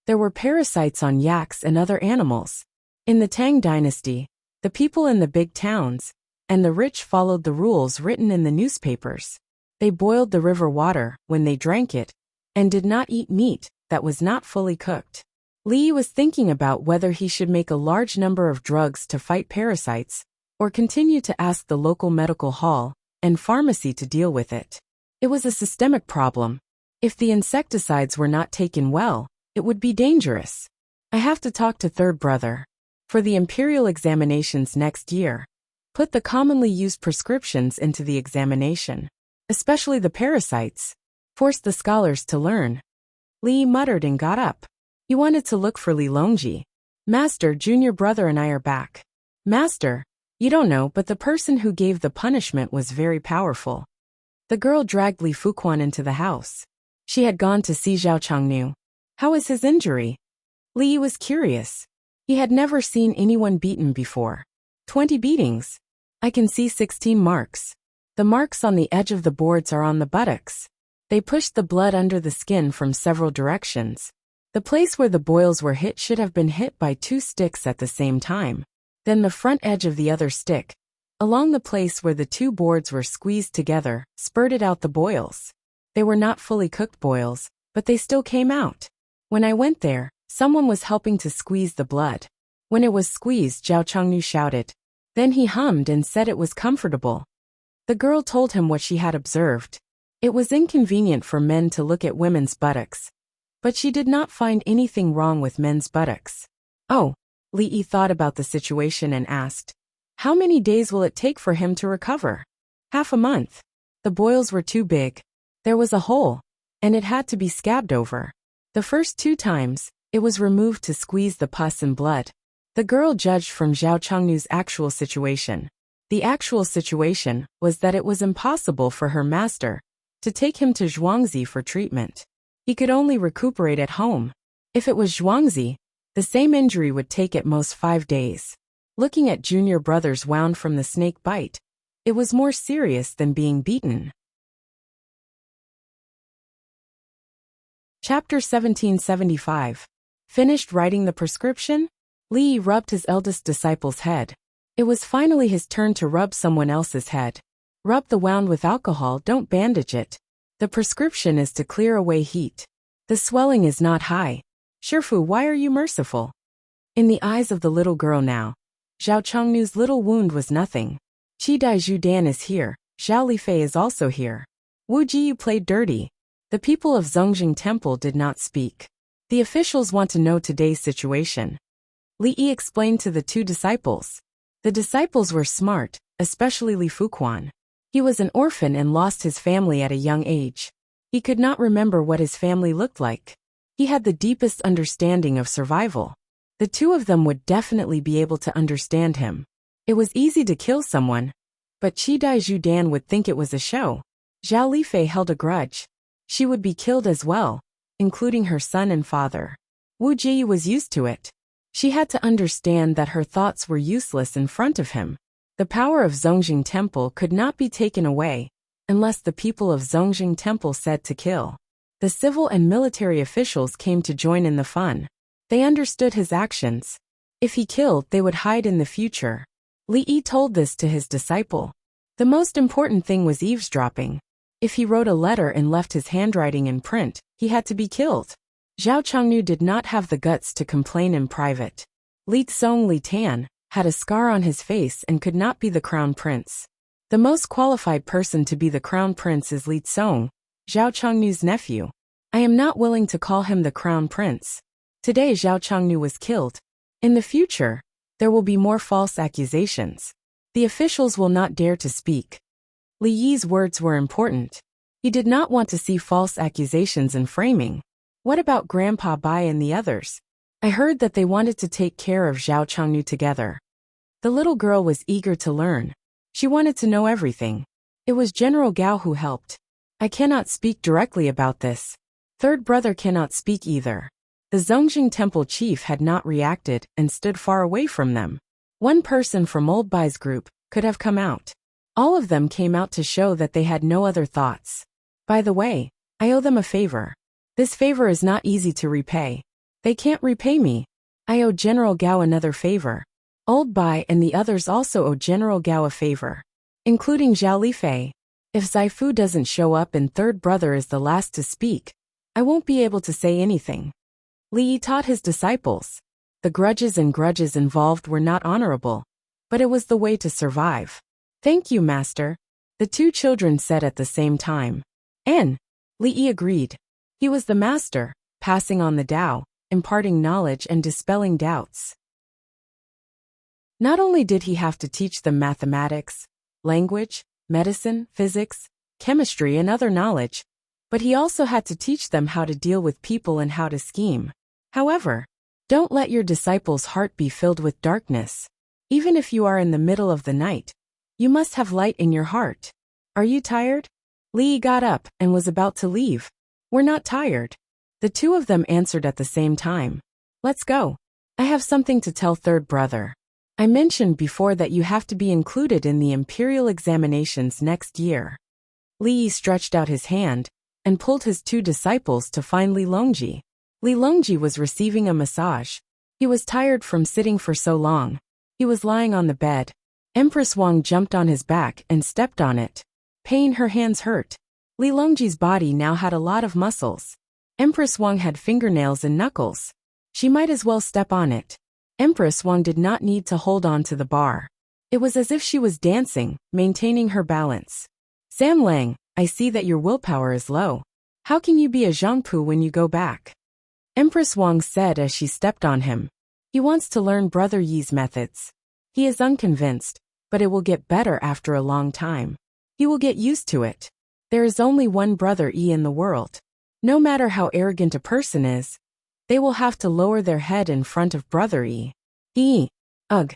There were parasites on yaks and other animals. In the Tang dynasty, the people in the big towns and the rich followed the rules written in the newspapers. They boiled the river water when they drank it, and did not eat meat that was not fully cooked. Li Yi was thinking about whether he should make a large number of drugs to fight parasites, or continue to ask the local medical hall and pharmacy to deal with it. It was a systemic problem. If the insecticides were not taken well, it would be dangerous. I have to talk to third brother. For the imperial examinations next year, put the commonly used prescriptions into the examination, especially the parasites. Force the scholars to learn. Li Yi muttered and got up. He wanted to look for Li Longji. Master, junior brother and I are back. Master, you don't know, but the person who gave the punishment was very powerful. The girl dragged Li Fuquan into the house. She had gone to see Zhao Changnu. How is his injury? Li Yi was curious. He had never seen anyone beaten before. 20 beatings. I can see 16 marks. The marks on the edge of the boards are on the buttocks. They pushed the blood under the skin from several directions. The place where the boils were hit should have been hit by 2 sticks at the same time. Then the front edge of the other stick, along the place where the 2 boards were squeezed together, spurted out the boils. They were not fully cooked boils, but they still came out. When I went there, someone was helping to squeeze the blood. When it was squeezed, Zhao Changnu shouted. Then he hummed and said it was comfortable. The girl told him what she had observed. It was inconvenient for men to look at women's buttocks, but she did not find anything wrong with men's buttocks. Oh, Li Yi thought about the situation and asked, how many days will it take for him to recover? Half a month. The boils were too big. There was a hole, and it had to be scabbed over. The first 2 times, it was removed to squeeze the pus and blood. The girl judged from Zhao Changnu's actual situation. The actual situation was that it was impossible for her master to take him to Zhuangzi for treatment. He could only recuperate at home. If it was Zhuangzi, the same injury would take at most 5 days. Looking at junior brother's wound from the snake bite, it was more serious than being beaten. Chapter 1775. Finished writing the prescription? Li Yi rubbed his eldest disciple's head. It was finally his turn to rub someone else's head. Rub the wound with alcohol, don't bandage it. The prescription is to clear away heat. The swelling is not high. Shifu, why are you merciful? In the eyes of the little girl now, Zhao Changnu's little wound was nothing. Qidai Zhudan is here, Zhao Lifei is also here. Wu Jiyu played dirty. The people of Zongjing Temple did not speak. The officials want to know today's situation. Li Yi explained to the 2 disciples. The disciples were smart, especially Li Fuquan. He was an orphan and lost his family at a young age. He could not remember what his family looked like. He had the deepest understanding of survival. The 2 of them would definitely be able to understand him. It was easy to kill someone, but Qidai Zhudan would think it was a show. Zhao Lifei held a grudge. She would be killed as well, including her son and father. Wu Jiyu was used to it. She had to understand that her thoughts were useless in front of him. The power of Zongjing Temple could not be taken away, unless the people of Zongjing Temple said to kill. The civil and military officials came to join in the fun. They understood his actions. If he killed, they would hide in the future. Li Yi told this to his disciple. The most important thing was eavesdropping. If he wrote a letter and left his handwriting in print, he had to be killed. Zhao Changnu did not have the guts to complain in private. Li Tsong Li Tan had a scar on his face and could not be the crown prince. The most qualified person to be the crown prince is Li Tsong, Zhao Changnu's nephew. I am not willing to call him the crown prince. Today Zhao Changnu was killed. In the future, there will be more false accusations. The officials will not dare to speak. Li Yi's words were important. He did not want to see false accusations and framing. What about Grandpa Bai and the others? I heard that they wanted to take care of Zhao Changnu together. The little girl was eager to learn. She wanted to know everything. It was General Gao who helped. I cannot speak directly about this. Third brother cannot speak either. The Zongjing Temple chief had not reacted and stood far away from them. One person from Old Bai's group could have come out. All of them came out to show that they had no other thoughts. By the way, I owe them a favor. This favor is not easy to repay. They can't repay me. I owe General Gao another favor. Old Bai and the others also owe General Gao a favor, including Zhao Lifei. If Zaifu doesn't show up and third brother is the last to speak, I won't be able to say anything. Li Yi taught his disciples. The grudges involved were not honorable, but it was the way to survive. Thank you, master, the 2 children said at the same time. And Li Yi agreed. He was the master, passing on the Tao, imparting knowledge and dispelling doubts. Not only did he have to teach them mathematics, language, medicine, physics, chemistry and other knowledge, but he also had to teach them how to deal with people and how to scheme. However, don't let your disciples' heart be filled with darkness. Even if you are in the middle of the night, you must have light in your heart. Are you tired? Li Yi got up and was about to leave. We're not tired. The 2 of them answered at the same time. Let's go. I have something to tell third brother. I mentioned before that you have to be included in the imperial examinations next year. Li Yi stretched out his hand and pulled his 2 disciples to find Li Longji. Li Longji was receiving a massage. He was tired from sitting for so long. He was lying on the bed. Empress Wang jumped on his back and stepped on it. Pain, her hands hurt. Li Longji's body now had a lot of muscles. Empress Wang had fingernails and knuckles. She might as well step on it. Empress Wang did not need to hold on to the bar. It was as if she was dancing, maintaining her balance. Sam Lang, I see that your willpower is low. How can you be a Zhangpu when you go back? Empress Wang said as she stepped on him. He wants to learn Brother Yi's methods. He is unconvinced, but it will get better after a long time. He will get used to it. There is only one Brother Yi in the world. No matter how arrogant a person is, they will have to lower their head in front of Brother Yi. Ugh.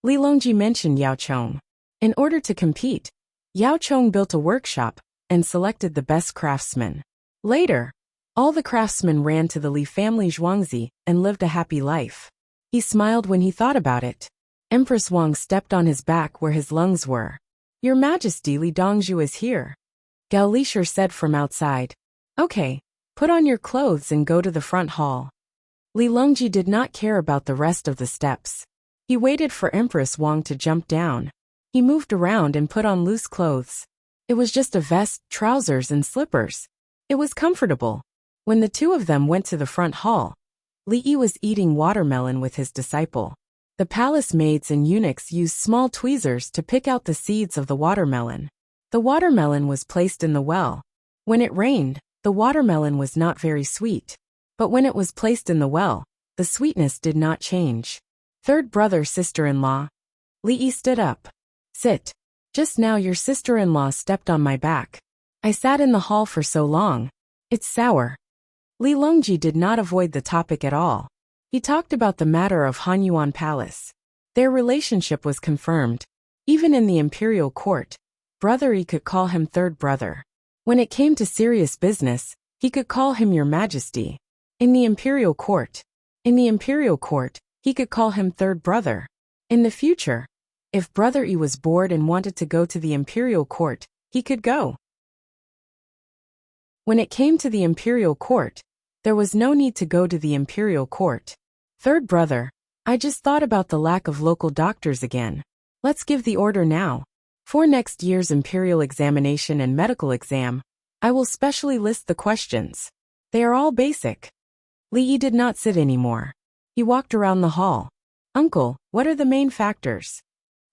Li Longji mentioned Yao Chong. In order to compete, Yao Chong built a workshop and selected the best craftsmen. Later, all the craftsmen ran to the Li family Zhuangzi and lived a happy life. He smiled when he thought about it. Empress Wang stepped on his back where his lungs were. Your Majesty, Li Dongzhu is here. Gao Lishur said from outside. Okay, put on your clothes and go to the front hall. Li Longji did not care about the rest of the steps. He waited for Empress Wang to jump down. He moved around and put on loose clothes. It was just a vest, trousers, and slippers. It was comfortable. When the two of them went to the front hall, Li Yi was eating watermelon with his disciple. The palace maids and eunuchs used small tweezers to pick out the seeds of the watermelon. The watermelon was placed in the well. When it rained, the watermelon was not very sweet. But when it was placed in the well, the sweetness did not change. Third brother, sister-in-law. Li Yi stood up. Sit. Just now your sister-in-law stepped on my back. I sat in the hall for so long. It's sour. Li Longji did not avoid the topic at all. He talked about the matter of Hanyuan Palace. Their relationship was confirmed. Even in the imperial court, Brother Yi could call him third brother. When it came to serious business, he could call him Your Majesty. In the imperial court, he could call him third brother. In the future, if Brother Yi was bored and wanted to go to the imperial court, he could go. When it came to the imperial court, there was no need to go to the imperial court. Third brother, I just thought about the lack of local doctors again. Let's give the order now. For next year's imperial examination and medical exam, I will specially list the questions. They are all basic. Li Yi did not sit anymore. He walked around the hall. Uncle, what are the main factors?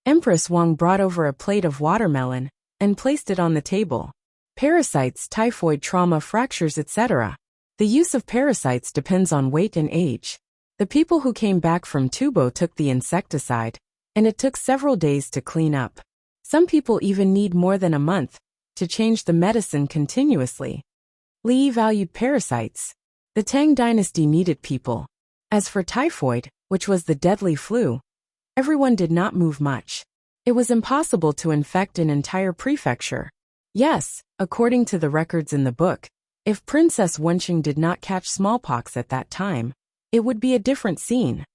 Empress Wang brought over a plate of watermelon and placed it on the table. Parasites, typhoid, trauma, fractures, etc. The use of parasites depends on weight and age. The people who came back from Tubo took the insecticide, and it took several days to clean up. Some people even need more than a month to change the medicine continuously. Li Yi valued parasites. The Tang dynasty needed people. As for typhoid, which was the deadly flu, everyone did not move much. It was impossible to infect an entire prefecture. Yes, according to the records in the book, if Princess Wenqing did not catch smallpox at that time, it would be a different scene.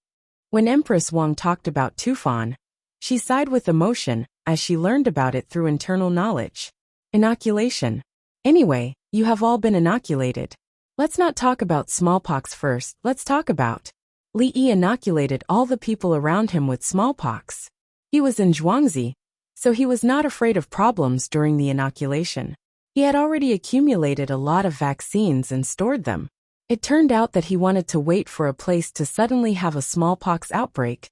When Empress Wang talked about Tufan, she sighed with emotion as she learned about it through internal knowledge. Inoculation. Anyway, you have all been inoculated. Let's not talk about smallpox first, let's talk about. Li Yi inoculated all the people around him with smallpox. He was in Zhuangzi, so he was not afraid of problems during the inoculation. He had already accumulated a lot of vaccines and stored them. It turned out that he wanted to wait for a place to suddenly have a smallpox outbreak,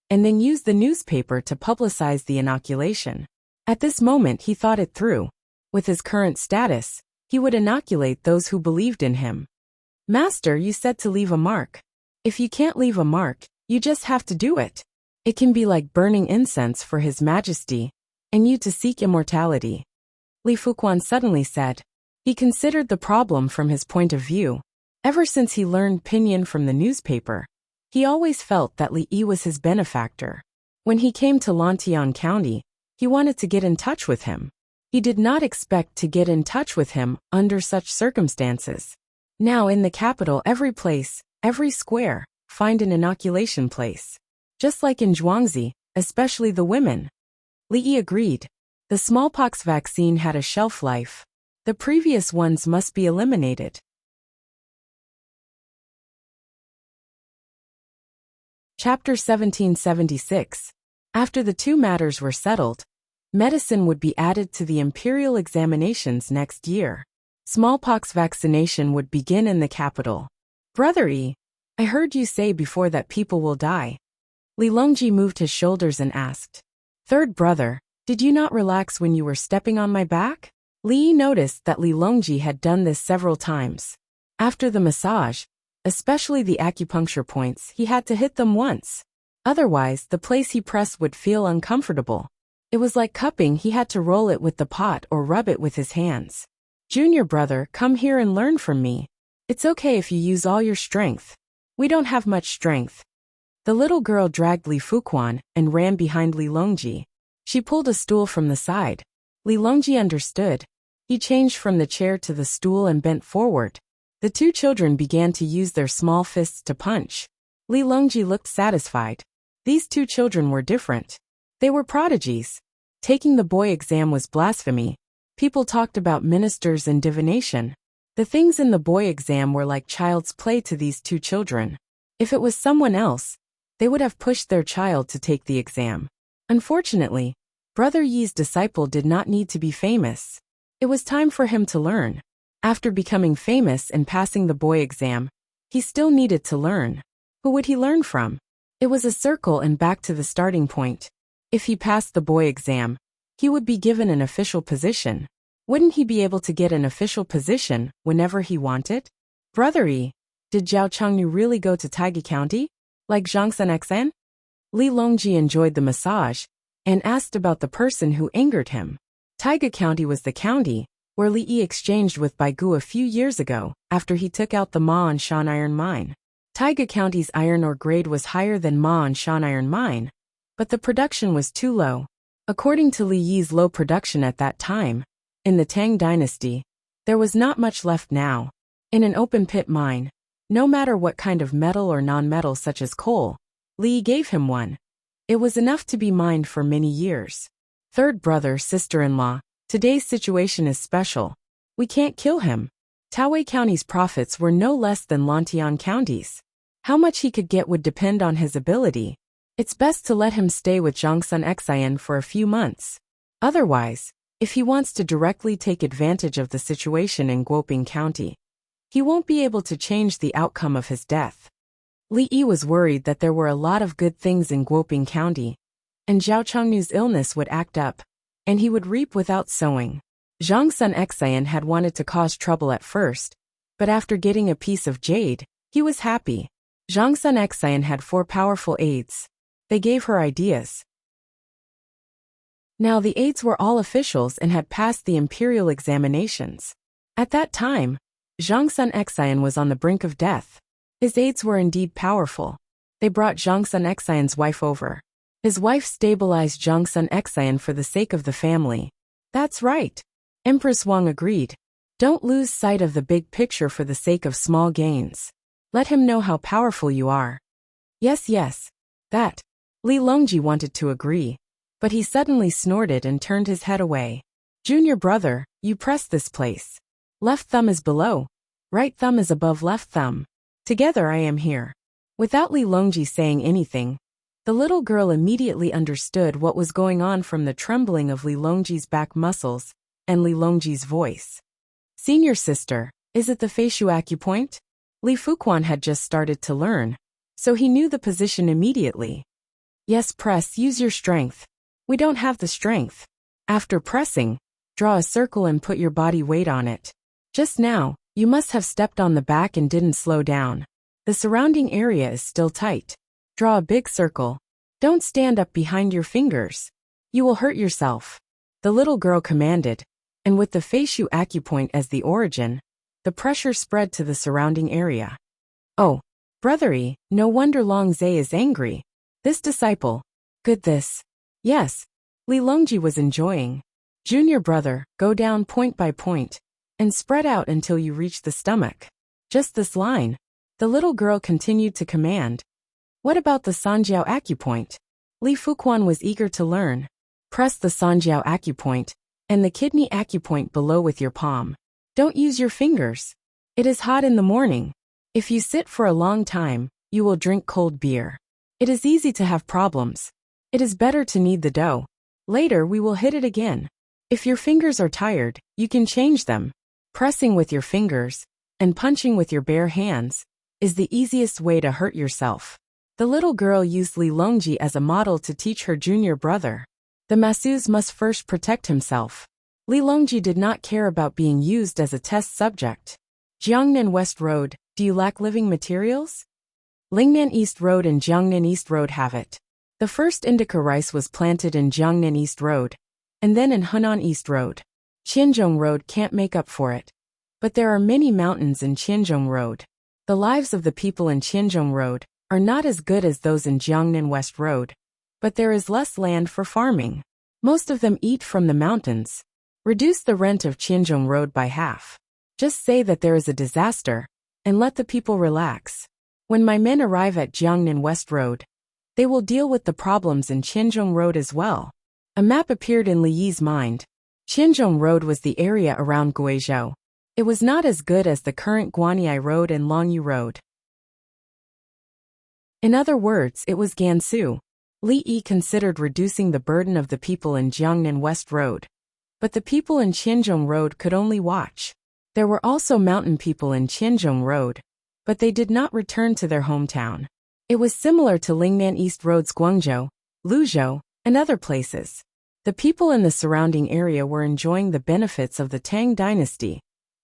and then use the newspaper to publicize the inoculation. At this moment he thought it through. With his current status, he would inoculate those who believed in him. Master, you said to leave a mark. If you can't leave a mark, you just have to do it. It can be like burning incense for His Majesty, and you to seek immortality. Li Fuquan suddenly said. He considered the problem from his point of view. Ever since he learned Pinyin from the newspaper, he always felt that Li Yi was his benefactor. When he came to Lantian County, he wanted to get in touch with him. He did not expect to get in touch with him under such circumstances. Now in the capital, every place, every square, find an inoculation place. Just like in Zhuangzi, especially the women. Li Yi agreed. The smallpox vaccine had a shelf life. The previous ones must be eliminated. Chapter 1776. After the two matters were settled, medicine would be added to the imperial examinations next year. Smallpox vaccination would begin in the capital. Brother Yi, I heard you say before that people will die. Li Longji moved his shoulders and asked. Third brother, did you not relax when you were stepping on my back? Li Yi noticed that Li Longji had done this several times. After the massage, especially the acupuncture points. He had to hit them once. Otherwise, the place he pressed would feel uncomfortable. It was like cupping. He had to roll it with the pot or rub it with his hands. Junior brother, come here and learn from me. It's okay if you use all your strength. We don't have much strength. The little girl dragged Li Fuquan and ran behind Li Longji. She pulled a stool from the side. Li Longji understood. He changed from the chair to the stool and bent forward. The two children began to use their small fists to punch. Li Longji looked satisfied. These two children were different. They were prodigies. Taking the boy exam was blasphemy. People talked about ministers and divination. The things in the boy exam were like child's play to these two children. If it was someone else, they would have pushed their child to take the exam. Unfortunately, Brother Yi's disciple did not need to be famous. It was time for him to learn. After becoming famous and passing the boy exam, he still needed to learn. Who would he learn from? It was a circle and back to the starting point. If he passed the boy exam, he would be given an official position. Wouldn't he be able to get an official position whenever he wanted? Brother Yi, did Zhao Changnu really go to Taiga County? Like Zhangsun Xen? Li Longji enjoyed the massage and asked about the person who angered him. Taiga County was the county where Li Yi exchanged with Baigu a few years ago after he took out the Ma and Shan iron mine. Taiga County's iron ore grade was higher than Ma and Shan iron mine, but the production was too low. According to Li Yi's low production at that time, in the Tang dynasty, there was not much left now. In an open-pit mine, no matter what kind of metal or non-metal such as coal, Li Yi gave him one. It was enough to be mined for many years. Third brother, sister-in-law, today's situation is special. We can't kill him. Taohui County's profits were no less than Lantian County's. How much he could get would depend on his ability. It's best to let him stay with Zhangsun Xian for a few months. Otherwise, if he wants to directly take advantage of the situation in Guoping County, he won't be able to change the outcome of his death. Li Yi was worried that there were a lot of good things in Guoping County, and Zhao Changnu's illness would act up, and he would reap without sowing. Zhangsun Xian had wanted to cause trouble at first, but after getting a piece of jade, he was happy. Zhangsun Xian had 4 powerful aides. They gave her ideas. Now the aides were all officials and had passed the imperial examinations. At that time, Zhangsun Xian was on the brink of death. His aides were indeed powerful. They brought Zhangsun Xian's wife over. His wife stabilized Zhangsun Xian for the sake of the family. That's right. Empress Wang agreed. Don't lose sight of the big picture for the sake of small gains. Let him know how powerful you are. Yes. That. Li Longji wanted to agree, but he suddenly snorted and turned his head away. Junior brother, you press this place. Left thumb is below. Right thumb is above left thumb. Together I am here. Without Li Longji saying anything, the little girl immediately understood what was going on from the trembling of Li Longji's back muscles and Li Longji's voice. Senior sister, is it the Feishu acupoint? Li Fuquan had just started to learn, so he knew the position immediately. Yes, press, use your strength. We don't have the strength. After pressing, draw a circle and put your body weight on it. Just now, you must have stepped on the back and didn't slow down. The surrounding area is still tight. Draw a big circle. Don't stand up behind your fingers. You will hurt yourself. The little girl commanded, and with the Feishu acupoint as the origin, the pressure spread to the surrounding area. Oh, brothery, no wonder Long Zai is angry. This disciple. Good this. Yes. Li Longji was enjoying. Junior brother, go down point by point, and spread out until you reach the stomach. Just this line. The little girl continued to command. What about the Sanjiao acupoint? Li Fuquan was eager to learn. Press the Sanjiao acupoint, and the kidney acupoint below with your palm. Don't use your fingers. It is hot in the morning. If you sit for a long time, you will drink cold beer. It is easy to have problems. It is better to knead the dough. Later we will hit it again. If your fingers are tired, you can change them. Pressing with your fingers and punching with your bare hands is the easiest way to hurt yourself. The little girl used Li Longji as a model to teach her junior brother. The masseuse must first protect himself. Li Longji did not care about being used as a test subject. Jiangnan West Road, Do you lack living materials? Lingnan East Road and Jiangnan East Road have it. The first indica rice was planted in Jiangnan East Road, and then in Henan East Road. Qianzhong Road can't make up for it. But there are many mountains in Qianzhong Road. The lives of the people in Qianzhong Road are not as good as those in Jiangnan West Road, but there is less land for farming. Most of them eat from the mountains. Reduce the rent of Qianzhong Road by half. Just say that there is a disaster, and let the people relax. When my men arrive at Jiangnan West Road, they will deal with the problems in Qianzhong Road as well. A map appeared in Li Yi's mind. Qianzhong Road was the area around Guizhou. It was not as good as the current Guanyi Road and Longyu Road. In other words, it was Gansu. Li Yi considered reducing the burden of the people in Jiangnan West Road. But the people in Qianzhong Road could only watch. There were also mountain people in Qianzhong Road, but they did not return to their hometown. It was similar to Lingnan East Road's Guangzhou, Luzhou, and other places. The people in the surrounding area were enjoying the benefits of the Tang dynasty,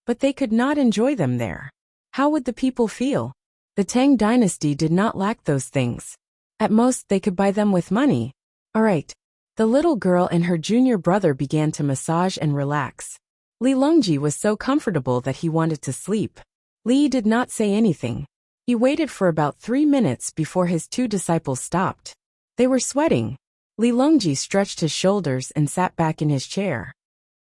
but they could not enjoy them there. How would the people feel? The Tang dynasty did not lack those things. At most, they could buy them with money. Alright. The little girl and her junior brother began to massage and relax. Li Longji was so comfortable that he wanted to sleep. Li did not say anything. He waited for about 3 minutes before his 2 disciples stopped. They were sweating. Li Longji stretched his shoulders and sat back in his chair.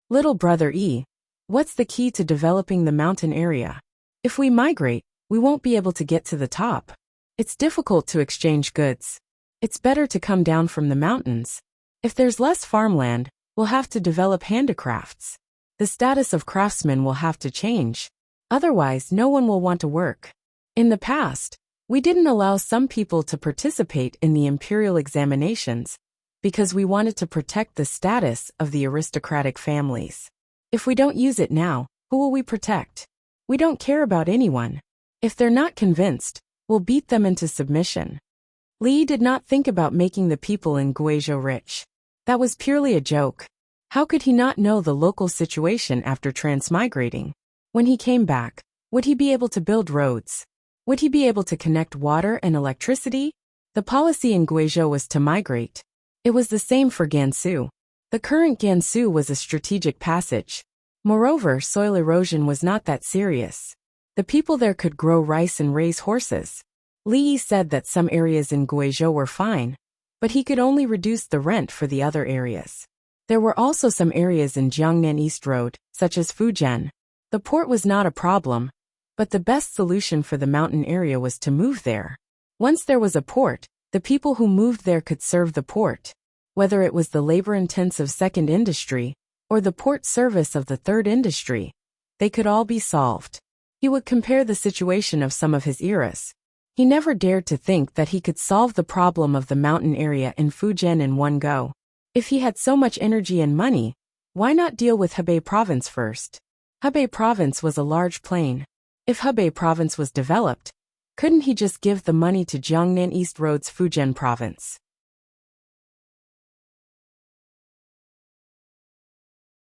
Little brother Yi, what's the key to developing the mountain area? If we migrate, we won't be able to get to the top. It's difficult to exchange goods. It's better to come down from the mountains. If there's less farmland, we'll have to develop handicrafts. The status of craftsmen will have to change. Otherwise, no one will want to work. In the past, we didn't allow some people to participate in the imperial examinations because we wanted to protect the status of the aristocratic families. If we don't use it now, who will we protect? We don't care about anyone. If they're not convinced, we'll beat them into submission. Li did not think about making the people in Guizhou rich. That was purely a joke. How could he not know the local situation after transmigrating? When he came back, would he be able to build roads? Would he be able to connect water and electricity? The policy in Guizhou was to migrate. It was the same for Gansu. The current Gansu was a strategic passage. Moreover, soil erosion was not that serious. The people there could grow rice and raise horses. Li Yi said that some areas in Guizhou were fine, but he could only reduce the rent for the other areas. There were also some areas in Jiangnan East Road, such as Fujian. The port was not a problem, but the best solution for the mountain area was to move there. Once there was a port, the people who moved there could serve the port. Whether it was the labor-intensive second industry, or the port service of the third industry, they could all be solved. He would compare the situation of some of his eras. He never dared to think that he could solve the problem of the mountain area in Fujian in one go. If he had so much energy and money, why not deal with Hebei province first? Hebei province was a large plain. If Hebei province was developed, couldn't he just give the money to Jiangnan East Road's Fujian province?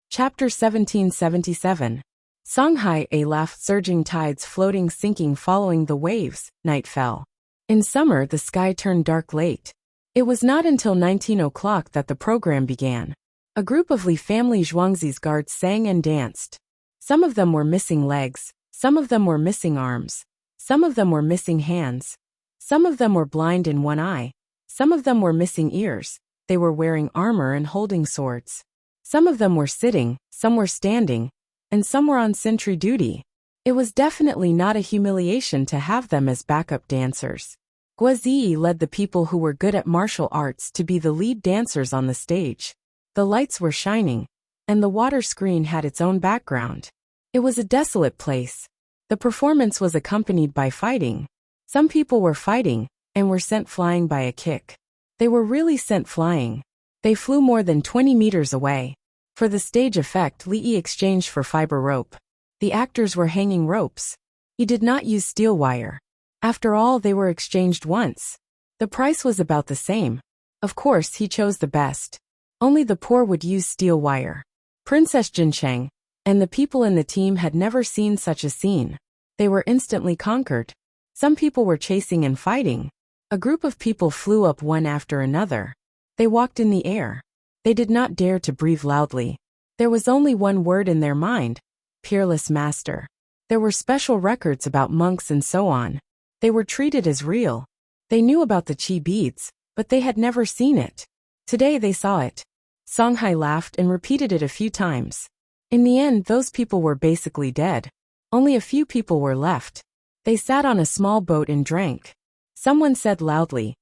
Chapter 1777. Songhai a laughed surging tides floating sinking following the waves, night fell. In summer the sky turned dark late. It was not until 19 o'clock that the program began. A group of Li family Zhuangzi's guards sang and danced. Some of them were missing legs, some of them were missing arms, some of them were missing hands, some of them were blind in one eye, some of them were missing ears, they were wearing armor and holding swords. Some of them were sitting, some were standing, and some were on sentry duty. It was definitely not a humiliation to have them as backup dancers. Guizhou led the people who were good at martial arts to be the lead dancers on the stage. The lights were shining, and the water screen had its own background. It was a desolate place. The performance was accompanied by fighting. Some people were fighting, and were sent flying by a kick. They were really sent flying. They flew more than 20 meters away. For the stage effect, Li Yi exchanged for fiber rope. The actors were hanging ropes. He did not use steel wire. After all, they were exchanged once. The price was about the same. Of course, he chose the best. Only the poor would use steel wire. Princess Jincheng and the people in the team had never seen such a scene. They were instantly conquered. Some people were chasing and fighting. A group of people flew up one after another. They walked in the air. They did not dare to breathe loudly. There was only one word in their mind: peerless master. There were special records about monks and so on. They were treated as real. They knew about the chi beads, but they had never seen it. Today they saw it. Songhai laughed and repeated it a few times. In the end, those people were basically dead. Only a few people were left. They sat on a small boat and drank. Someone said loudly,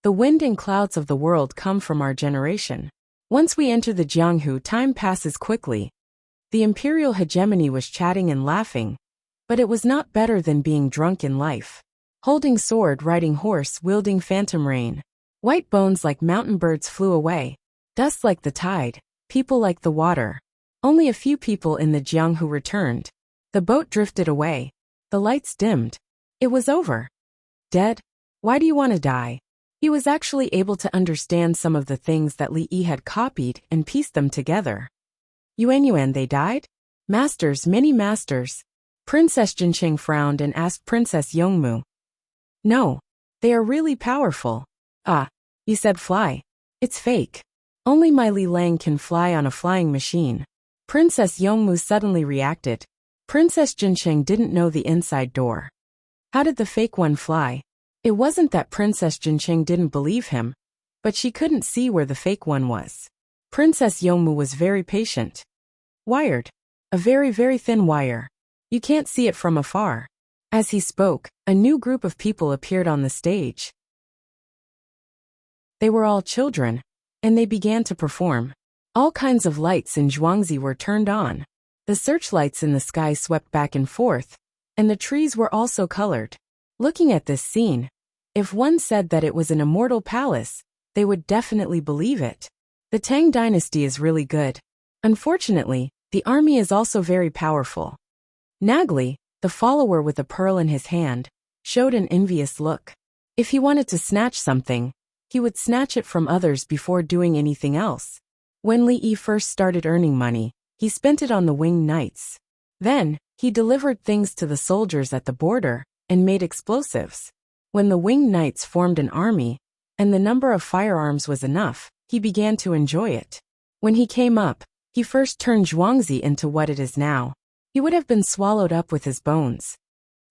"The wind and clouds of the world come from our generation." Once we enter the Jianghu, time passes quickly. The imperial hegemony was chatting and laughing. But it was not better than being drunk in life. Holding sword, riding horse, wielding phantom rain. White bones like mountain birds flew away. Dust like the tide, people like the water. Only a few people in the Jianghu returned. The boat drifted away. The lights dimmed. It was over. Dead? Why do you want to die? He was actually able to understand some of the things that Li Yi had copied and pieced them together. Yuan, they died? Masters, many masters. Princess Jincheng frowned and asked Princess Yongmu. No. They are really powerful. Ah. You said fly. It's fake. Only my Li Lang can fly on a flying machine. Princess Yongmu suddenly reacted. Princess Jincheng didn't know the inside door. How did the fake one fly? It wasn't that Princess Jincheng didn't believe him, but she couldn't see where the fake one was. Princess Yongmu was very patient. Wired. A very, very thin wire. You can't see it from afar. As he spoke, a new group of people appeared on the stage. They were all children, and they began to perform. All kinds of lights in Zhuangzi were turned on. The searchlights in the sky swept back and forth, and the trees were also colored. Looking at this scene, if one said that it was an immortal palace, they would definitely believe it. The Tang dynasty is really good. Unfortunately, the army is also very powerful. Nagli, the follower with a pearl in his hand, showed an envious look. If he wanted to snatch something, he would snatch it from others before doing anything else. When Li Yi first started earning money, he spent it on the winged knights. Then, he delivered things to the soldiers at the border and made explosives. When the winged knights formed an army, and the number of firearms was enough, he began to enjoy it. When he came up, he first turned Zhuangzi into what it is now. He would have been swallowed up with his bones.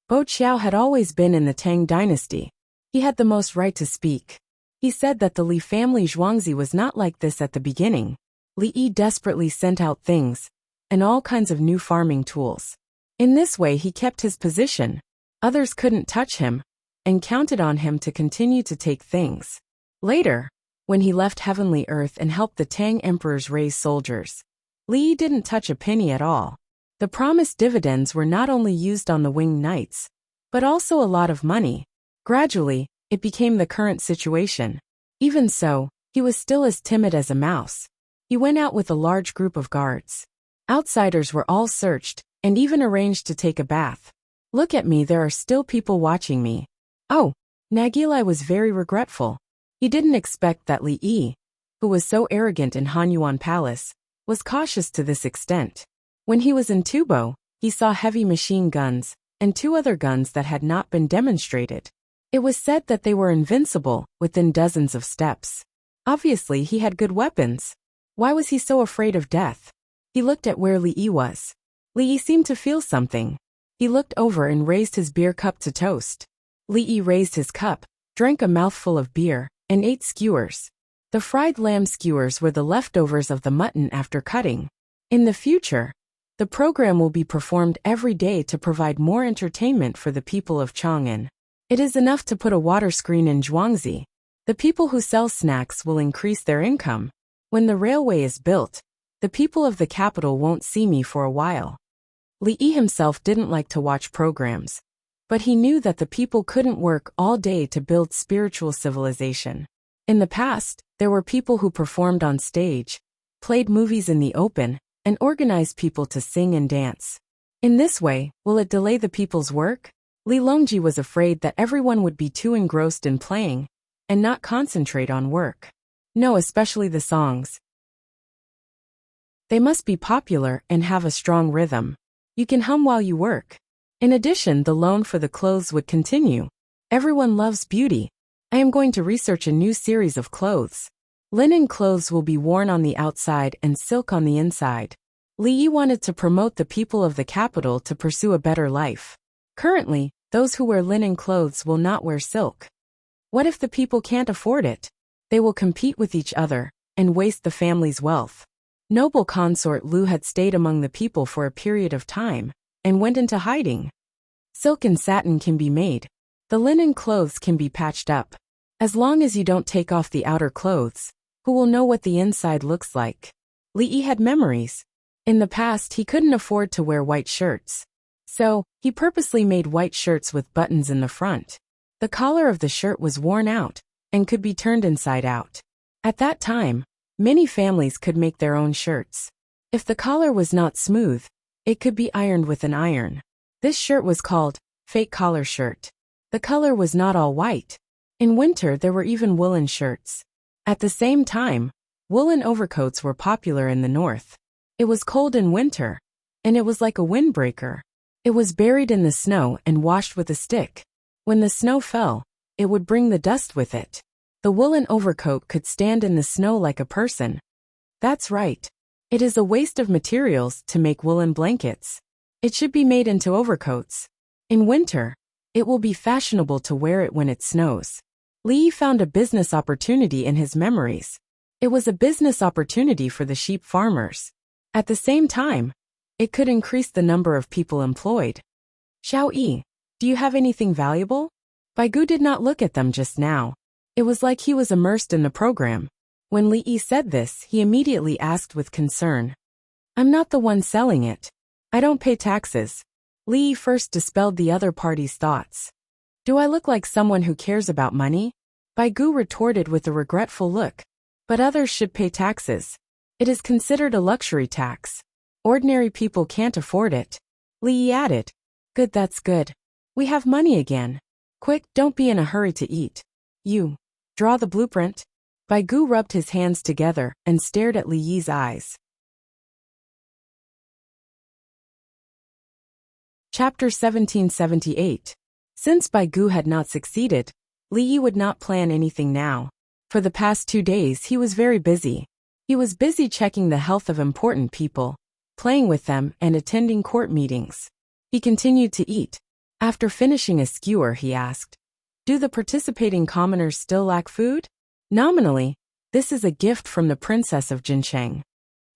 Bo Qiao had always been in the Tang dynasty. He had the most right to speak. He said that the Li family Zhuangzi was not like this at the beginning. Li Yi desperately sent out things, and all kinds of new farming tools. In this way he kept his position. Others couldn't touch him, and counted on him to continue to take things. Later, when he left Heavenly Earth and helped the Tang emperors raise soldiers, Li Yi didn't touch a penny at all. The promised dividends were not only used on the winged knights, but also a lot of money. Gradually, it became the current situation. Even so, he was still as timid as a mouse. He went out with a large group of guards. Outsiders were all searched, and even arranged to take a bath. Look at me, there are still people watching me. Oh, Nagilai was very regretful. He didn't expect that Li Yi, who was so arrogant in Hanyuan Palace, was cautious to this extent. When he was in Tubo, he saw heavy machine guns, and 2 other guns that had not been demonstrated. It was said that they were invincible within dozens of steps. Obviously, he had good weapons. Why was he so afraid of death? He looked at where Li Yi was. Li Yi seemed to feel something. He looked over and raised his beer cup to toast. Li Yi raised his cup, drank a mouthful of beer, and ate skewers. The fried lamb skewers were the leftovers of the mutton after cutting. In the future, the program will be performed every day to provide more entertainment for the people of Chang'an. It is enough to put a water screen in Zhuangzi. The people who sell snacks will increase their income. When the railway is built, the people of the capital won't see me for a while. Li Yi himself didn't like to watch programs, but he knew that the people couldn't work all day to build spiritual civilization. In the past, there were people who performed on stage, played movies in the open, and organized people to sing and dance. In this way, will it delay the people's work? Li Longji was afraid that everyone would be too engrossed in playing, and not concentrate on work. No, especially the songs. They must be popular and have a strong rhythm. You can hum while you work. In addition, the loan for the clothes would continue. Everyone loves beauty. I am going to research a new series of clothes. Linen clothes will be worn on the outside and silk on the inside. Li Yi wanted to promote the people of the capital to pursue a better life. Currently, those who wear linen clothes will not wear silk. What if the people can't afford it? They will compete with each other and waste the family's wealth. Noble consort Lu had stayed among the people for a period of time and went into hiding. Silk and satin can be made. The linen clothes can be patched up. As long as you don't take off the outer clothes, who will know what the inside looks like? Li Yi had memories. In the past, he couldn't afford to wear white shirts. So, he purposely made white shirts with buttons in the front. The collar of the shirt was worn out and could be turned inside out. At that time, many families could make their own shirts. If the collar was not smooth, it could be ironed with an iron. This shirt was called fake collar shirt. The color was not all white. In winter, there were even woolen shirts. At the same time, woolen overcoats were popular in the north. It was cold in winter, and it was like a windbreaker. It was buried in the snow and washed with a stick. When the snow fell, it would bring the dust with it. The woolen overcoat could stand in the snow like a person. That's right. It is a waste of materials to make woolen blankets. It should be made into overcoats. In winter, it will be fashionable to wear it when it snows. Li Yi found a business opportunity in his memories. It was a business opportunity for the sheep farmers. At the same time, it could increase the number of people employed. Xiao Yi, do you have anything valuable? Baigu did not look at them just now. It was like he was immersed in the program. When Li Yi said this, he immediately asked with concern. I'm not the one selling it. I don't pay taxes. Li Yi first dispelled the other party's thoughts. Do I look like someone who cares about money? Baigu retorted with a regretful look. But others should pay taxes. It is considered a luxury tax. Ordinary people can't afford it. Li Yi added. Good, that's good. We have money again. Quick, don't be in a hurry to eat. You. Draw the blueprint. Baigu rubbed his hands together and stared at Li Yi's eyes. Chapter 1778. Since Baigu had not succeeded, Li Yi would not plan anything now. For the past 2 days he was very busy. He was busy checking the health of important people, playing with them and attending court meetings. He continued to eat. After finishing a skewer, he asked, do the participating commoners still lack food? Nominally, this is a gift from the Princess of Jincheng.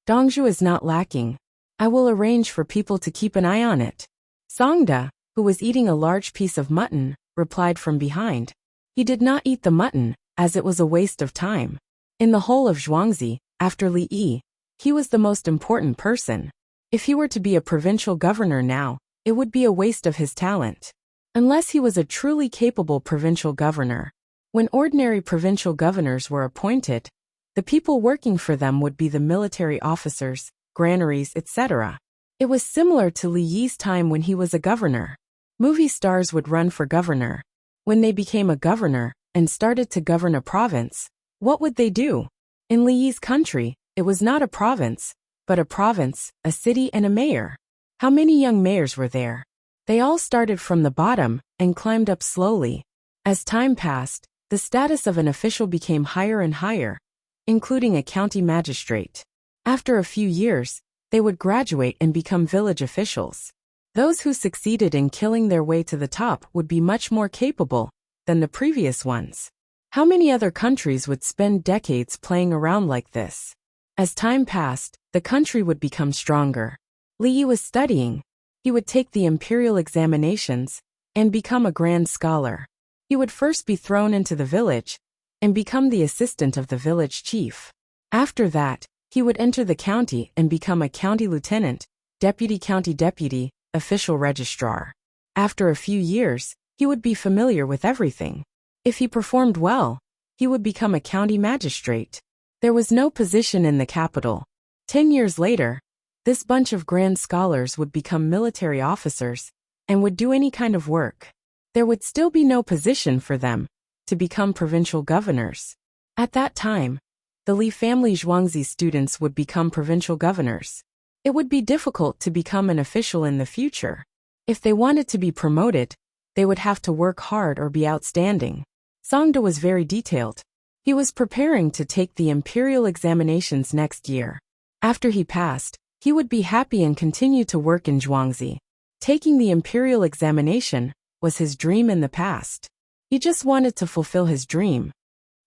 Dongzhu is not lacking. I will arrange for people to keep an eye on it. Songda, who was eating a large piece of mutton, replied from behind. He did not eat the mutton, as it was a waste of time. In the whole of Zhuangzi, after Li Yi, he was the most important person. If he were to be a provincial governor now, it would be a waste of his talent. Unless he was a truly capable provincial governor. When ordinary provincial governors were appointed, the people working for them would be the military officers, granaries, etc. It was similar to Li Yi's time when he was a governor. Movie stars would run for governor. When they became a governor and started to govern a province, what would they do? In Li Yi's country, it was not a province, but a province, a city, and a mayor. How many young mayors were there? They all started from the bottom and climbed up slowly. As time passed, the status of an official became higher and higher, including a county magistrate. After a few years, they would graduate and become village officials. Those who succeeded in killing their way to the top would be much more capable than the previous ones. How many other countries would spend decades playing around like this? As time passed, the country would become stronger. Li Yi was studying. He would take the imperial examinations and become a grand scholar. He would first be thrown into the village and become the assistant of the village chief. After that, he would enter the county and become a county lieutenant, deputy county deputy, official registrar. After a few years, he would be familiar with everything. If he performed well, he would become a county magistrate. There was no position in the capital. 10 years later, this bunch of grand scholars would become military officers and would do any kind of work. There would still be no position for them to become provincial governors. At that time, the Li family Zhuangzi students would become provincial governors. It would be difficult to become an official in the future. If they wanted to be promoted, they would have to work hard or be outstanding. Songda was very detailed. He was preparing to take the imperial examinations next year. After he passed, he would be happy and continue to work in Zhuangzi. Taking the imperial examination was his dream in the past. He just wanted to fulfill his dream.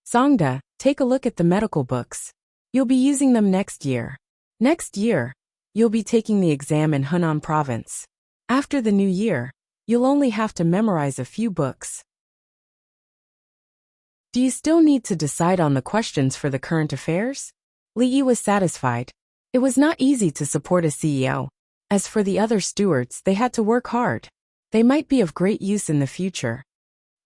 Songda, take a look at the medical books. You'll be using them next year. Next year, you'll be taking the exam in Henan province. After the new year, you'll only have to memorize a few books. Do you still need to decide on the questions for the current affairs? Li Yi was satisfied. It was not easy to support a CEO. As for the other stewards, they had to work hard. They might be of great use in the future.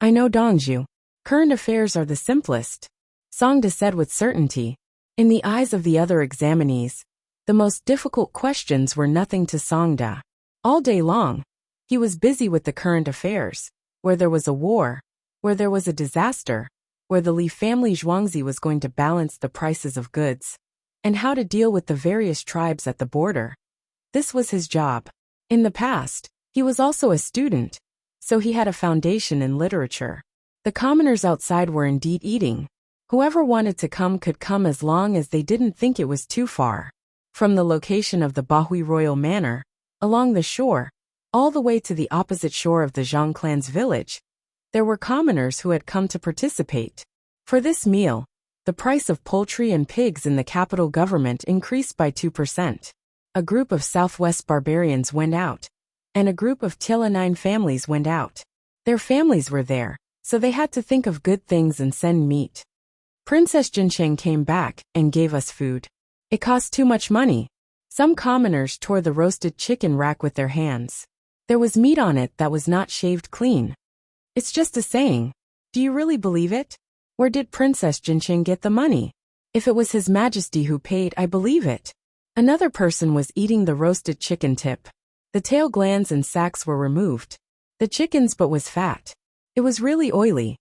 I know, Dongzhu. Current affairs are the simplest. Songda said with certainty. In the eyes of the other examinees, the most difficult questions were nothing to Songda. All day long, he was busy with the current affairs, where there was a war, where there was a disaster, where the Li family Zhuangzi was going to balance the prices of goods, and how to deal with the various tribes at the border. This was his job. In the past, he was also a student, so he had a foundation in literature. The commoners outside were indeed eating. Whoever wanted to come could come as long as they didn't think it was too far. From the location of the Bahui Royal Manor, along the shore, all the way to the opposite shore of the Zhang clan's village, there were commoners who had come to participate. For this meal, the price of poultry and pigs in the capital government increased by 2%. A group of Southwest barbarians went out, and a group of Tila-9 families went out. Their families were there, so they had to think of good things and send meat. Princess Jincheng came back and gave us food. It cost too much money. Some commoners tore the roasted chicken rack with their hands. There was meat on it that was not shaved clean. It's just a saying. Do you really believe it? Where did Princess Jincheng get the money? If it was His Majesty who paid, I believe it. Another person was eating the roasted chicken tip. The tail glands and sacks were removed. The chicken's butt was fat. It was really oily.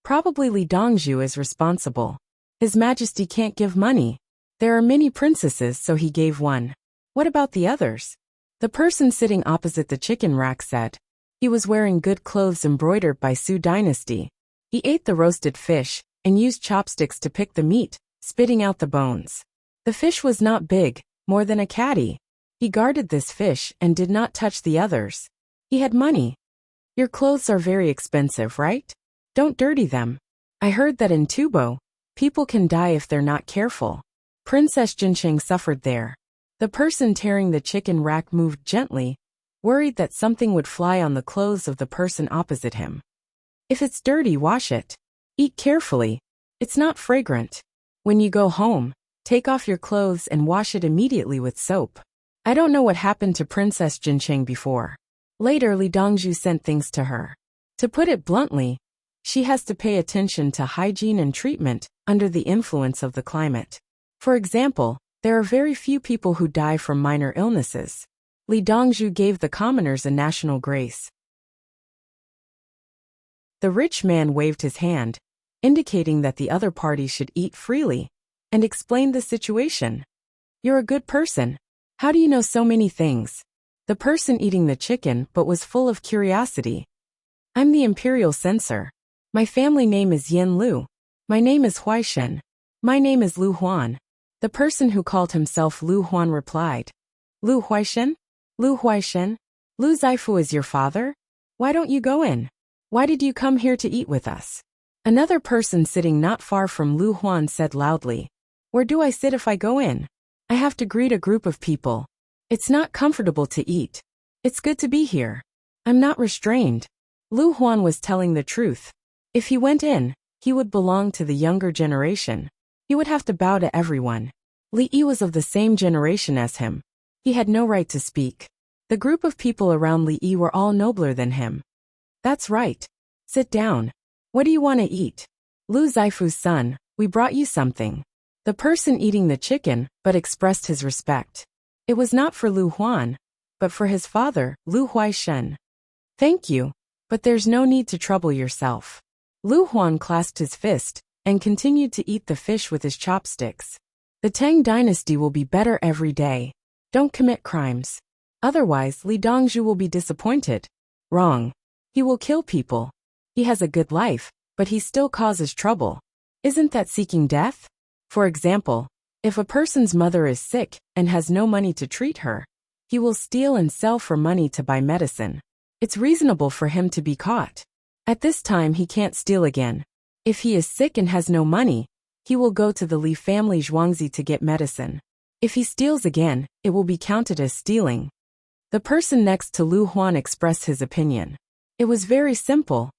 Probably Li Dongzhu is responsible. His Majesty can't give money. There are many princesses, so he gave one. What about the others? The person sitting opposite the chicken rack said. He was wearing good clothes embroidered by Su Dynasty. He ate the roasted fish and used chopsticks to pick the meat, spitting out the bones. The fish was not big, more than a caddy. He guarded this fish and did not touch the others. He had money. Your clothes are very expensive, right? Don't dirty them. I heard that in Tubo, people can die if they're not careful. Princess Jincheng suffered there. The person tearing the chicken rack moved gently, worried that something would fly on the clothes of the person opposite him. If it's dirty, wash it. Eat carefully. It's not fragrant. When you go home, take off your clothes and wash it immediately with soap. I don't know what happened to Princess Jincheng before. Later, Li Dongzhu sent things to her. To put it bluntly, she has to pay attention to hygiene and treatment under the influence of the climate. For example, there are very few people who die from minor illnesses. Li Dongzhu gave the commoners a national grace. The rich man waved his hand, indicating that the other party should eat freely, and explained the situation. You're a good person. How do you know so many things? The person eating the chicken but was full of curiosity. I'm the imperial censor. My family name is Yin Lu. My name is Huaishen. My name is Lu Huan. The person who called himself Lu Huan replied. Lu Huaishen? Lu Huaishen? Lu Zaifu is your father? Why don't you go in? Why did you come here to eat with us? Another person sitting not far from Lu Huan said loudly. Where do I sit if I go in? I have to greet a group of people. It's not comfortable to eat. It's good to be here. I'm not restrained. Lu Huan was telling the truth. If he went in, he would belong to the younger generation. He would have to bow to everyone. Li Yi was of the same generation as him. He had no right to speak. The group of people around Li Yi were all nobler than him. That's right. Sit down. What do you want to eat? Lu Zaifu's son, we brought you something. The person eating the chicken but expressed his respect. It was not for Lu Huan, but for his father, Lu Huaishen. Thank you, but there's no need to trouble yourself. Lu Huan clasped his fist and continued to eat the fish with his chopsticks. The Tang dynasty will be better every day. Don't commit crimes. Otherwise, Li Dongzhu will be disappointed. Wrong. He will kill people. He has a good life, but he still causes trouble. Isn't that seeking death? For example, if a person's mother is sick and has no money to treat her, he will steal and sell for money to buy medicine. It's reasonable for him to be caught. At this time he can't steal again. If he is sick and has no money, he will go to the Li family Zhuangzi to get medicine. If he steals again, it will be counted as stealing. The person next to Lu Huan expressed his opinion. It was very simple.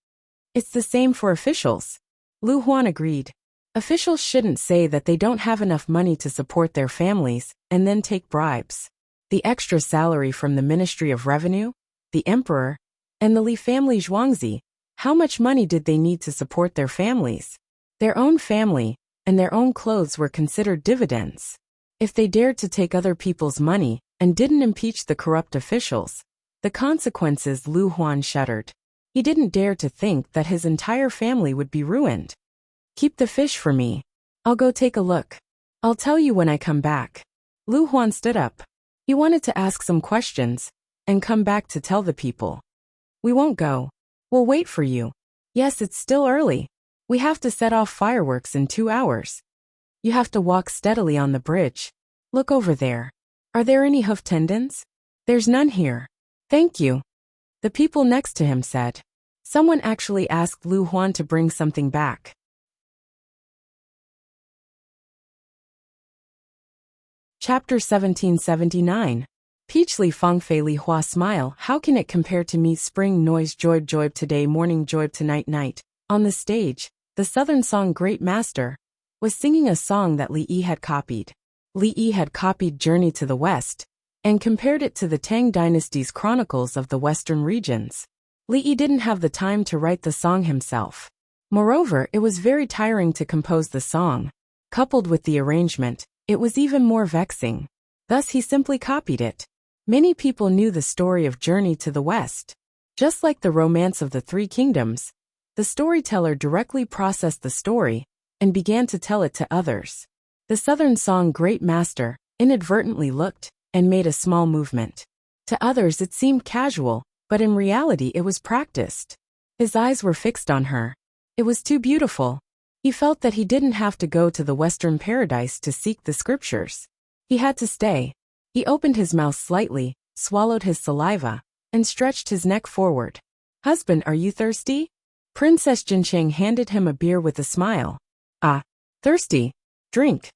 It's the same for officials. Lu Huan agreed. Officials shouldn't say that they don't have enough money to support their families and then take bribes. The extra salary from the Ministry of Revenue, the Emperor, and the Li family Zhuangzi, how much money did they need to support their families? Their own family and their own clothes were considered dividends. If they dared to take other people's money and didn't impeach the corrupt officials, the consequences. Lu Huan shuddered. He didn't dare to think that his entire family would be ruined. Keep the fish for me. I'll go take a look. I'll tell you when I come back. Lu Huan stood up. He wanted to ask some questions and come back to tell the people. We won't go. We'll wait for you. Yes, it's still early. We have to set off fireworks in 2 hours. You have to walk steadily on the bridge. Look over there. Are there any hoof tendons? There's none here. Thank you. The people next to him said. Someone actually asked Lu Huan to bring something back. Chapter 1779. Peachly Fengfei Li Hua smile. How can it compare to me? Spring noise joib joib today morning joib tonight night. On the stage, the Southern Song Great Master was singing a song that Li Yi had copied. Li Yi had copied Journey to the West and compared it to the Tang Dynasty's Chronicles of the Western Regions. Li Yi didn't have the time to write the song himself. Moreover, it was very tiring to compose the song. Coupled with the arrangement, it was even more vexing. Thus he simply copied it. Many people knew the story of Journey to the West. Just like the Romance of the Three Kingdoms, the storyteller directly processed the story and began to tell it to others. The Southern Song Great Master inadvertently looked and made a small movement. To others it seemed casual, but in reality it was practiced. His eyes were fixed on her. It was too beautiful. He felt that he didn't have to go to the Western paradise to seek the scriptures. He had to stay. He opened his mouth slightly, swallowed his saliva, and stretched his neck forward. Husband, are you thirsty? Princess Jincheng handed him a beer with a smile. Ah, thirsty. Drink.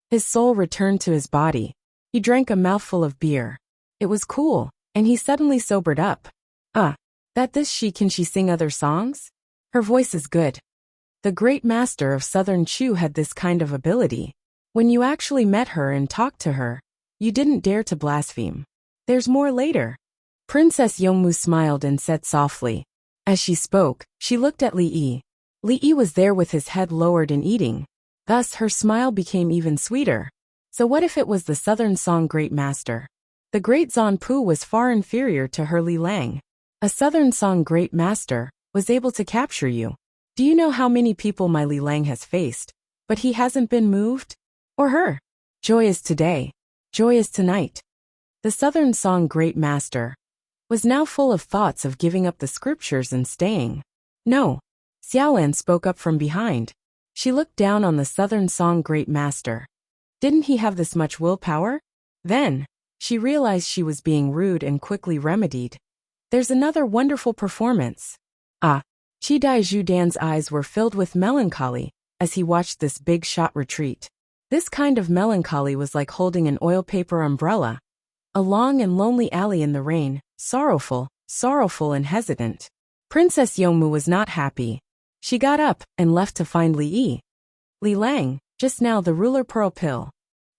His soul returned to his body. He drank a mouthful of beer. It was cool, and he suddenly sobered up. Can she sing other songs? Her voice is good. The great master of Southern Chu had this kind of ability. When you actually met her and talked to her, you didn't dare to blaspheme. There's more later. Princess Yongmu smiled and said softly. As she spoke, she looked at Li Yi. Li Yi was there with his head lowered and eating. Thus her smile became even sweeter. So what if it was the Southern Song Great Master? The great Zanpu was far inferior to her Li Lang. A Southern Song Great Master was able to capture you. Do you know how many people my Li Lang has faced, but he hasn't been moved? Or her? Joy is today. Joy is tonight. The Southern Song Great Master was now full of thoughts of giving up the scriptures and staying. No. Xiaolan spoke up from behind. She looked down on the Southern Song Great Master. Didn't he have this much willpower? Then, she realized she was being rude and quickly remedied. There's another wonderful performance. Qi Dai Zhudan's eyes were filled with melancholy as he watched this big shot retreat. This kind of melancholy was like holding an oil paper umbrella. A long and lonely alley in the rain, sorrowful and hesitant. Princess Yongmu was not happy. She got up and left to find Li Yi. Li Lang, just now the ruler pearl pill.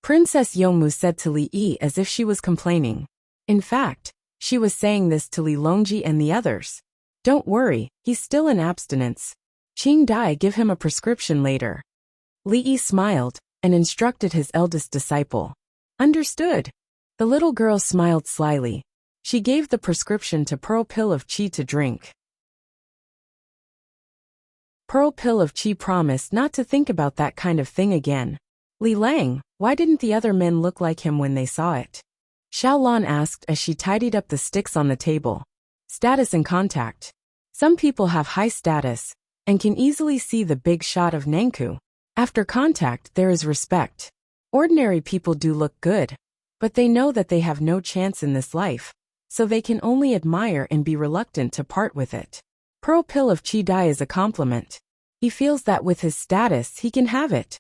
Princess Yongmu said to Li Yi as if she was complaining. In fact, she was saying this to Li Longji and the others. Don't worry, he's still in abstinence. Qing Dai give him a prescription later. Li Yi smiled and instructed his eldest disciple. Understood. The little girl smiled slyly. She gave the prescription to Pearl Pill of Qi to drink. Pearl Pill of Qi promised not to think about that kind of thing again. Li Lang, why didn't the other men look like him when they saw it? Xiaolan asked as she tidied up the sticks on the table. Status and contact. Some people have high status and can easily see the big shot of Nanku. After contact, there is respect. Ordinary people do look good, but they know that they have no chance in this life, so they can only admire and be reluctant to part with it. Pearl Pill of Qi Dai is a compliment. He feels that with his status he can have it.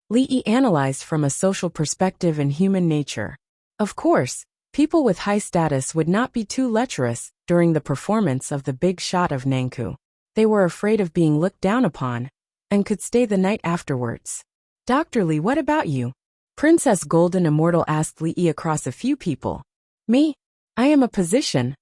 Li Yi analyzed from a social perspective and human nature. Of course, people with high status would not be too lecherous during the performance of the big shot of Nanku. They were afraid of being looked down upon and could stay the night afterwards. Dr. Li, what about you? Princess Golden Immortal asked Li Yi across a few people. Me? I am a position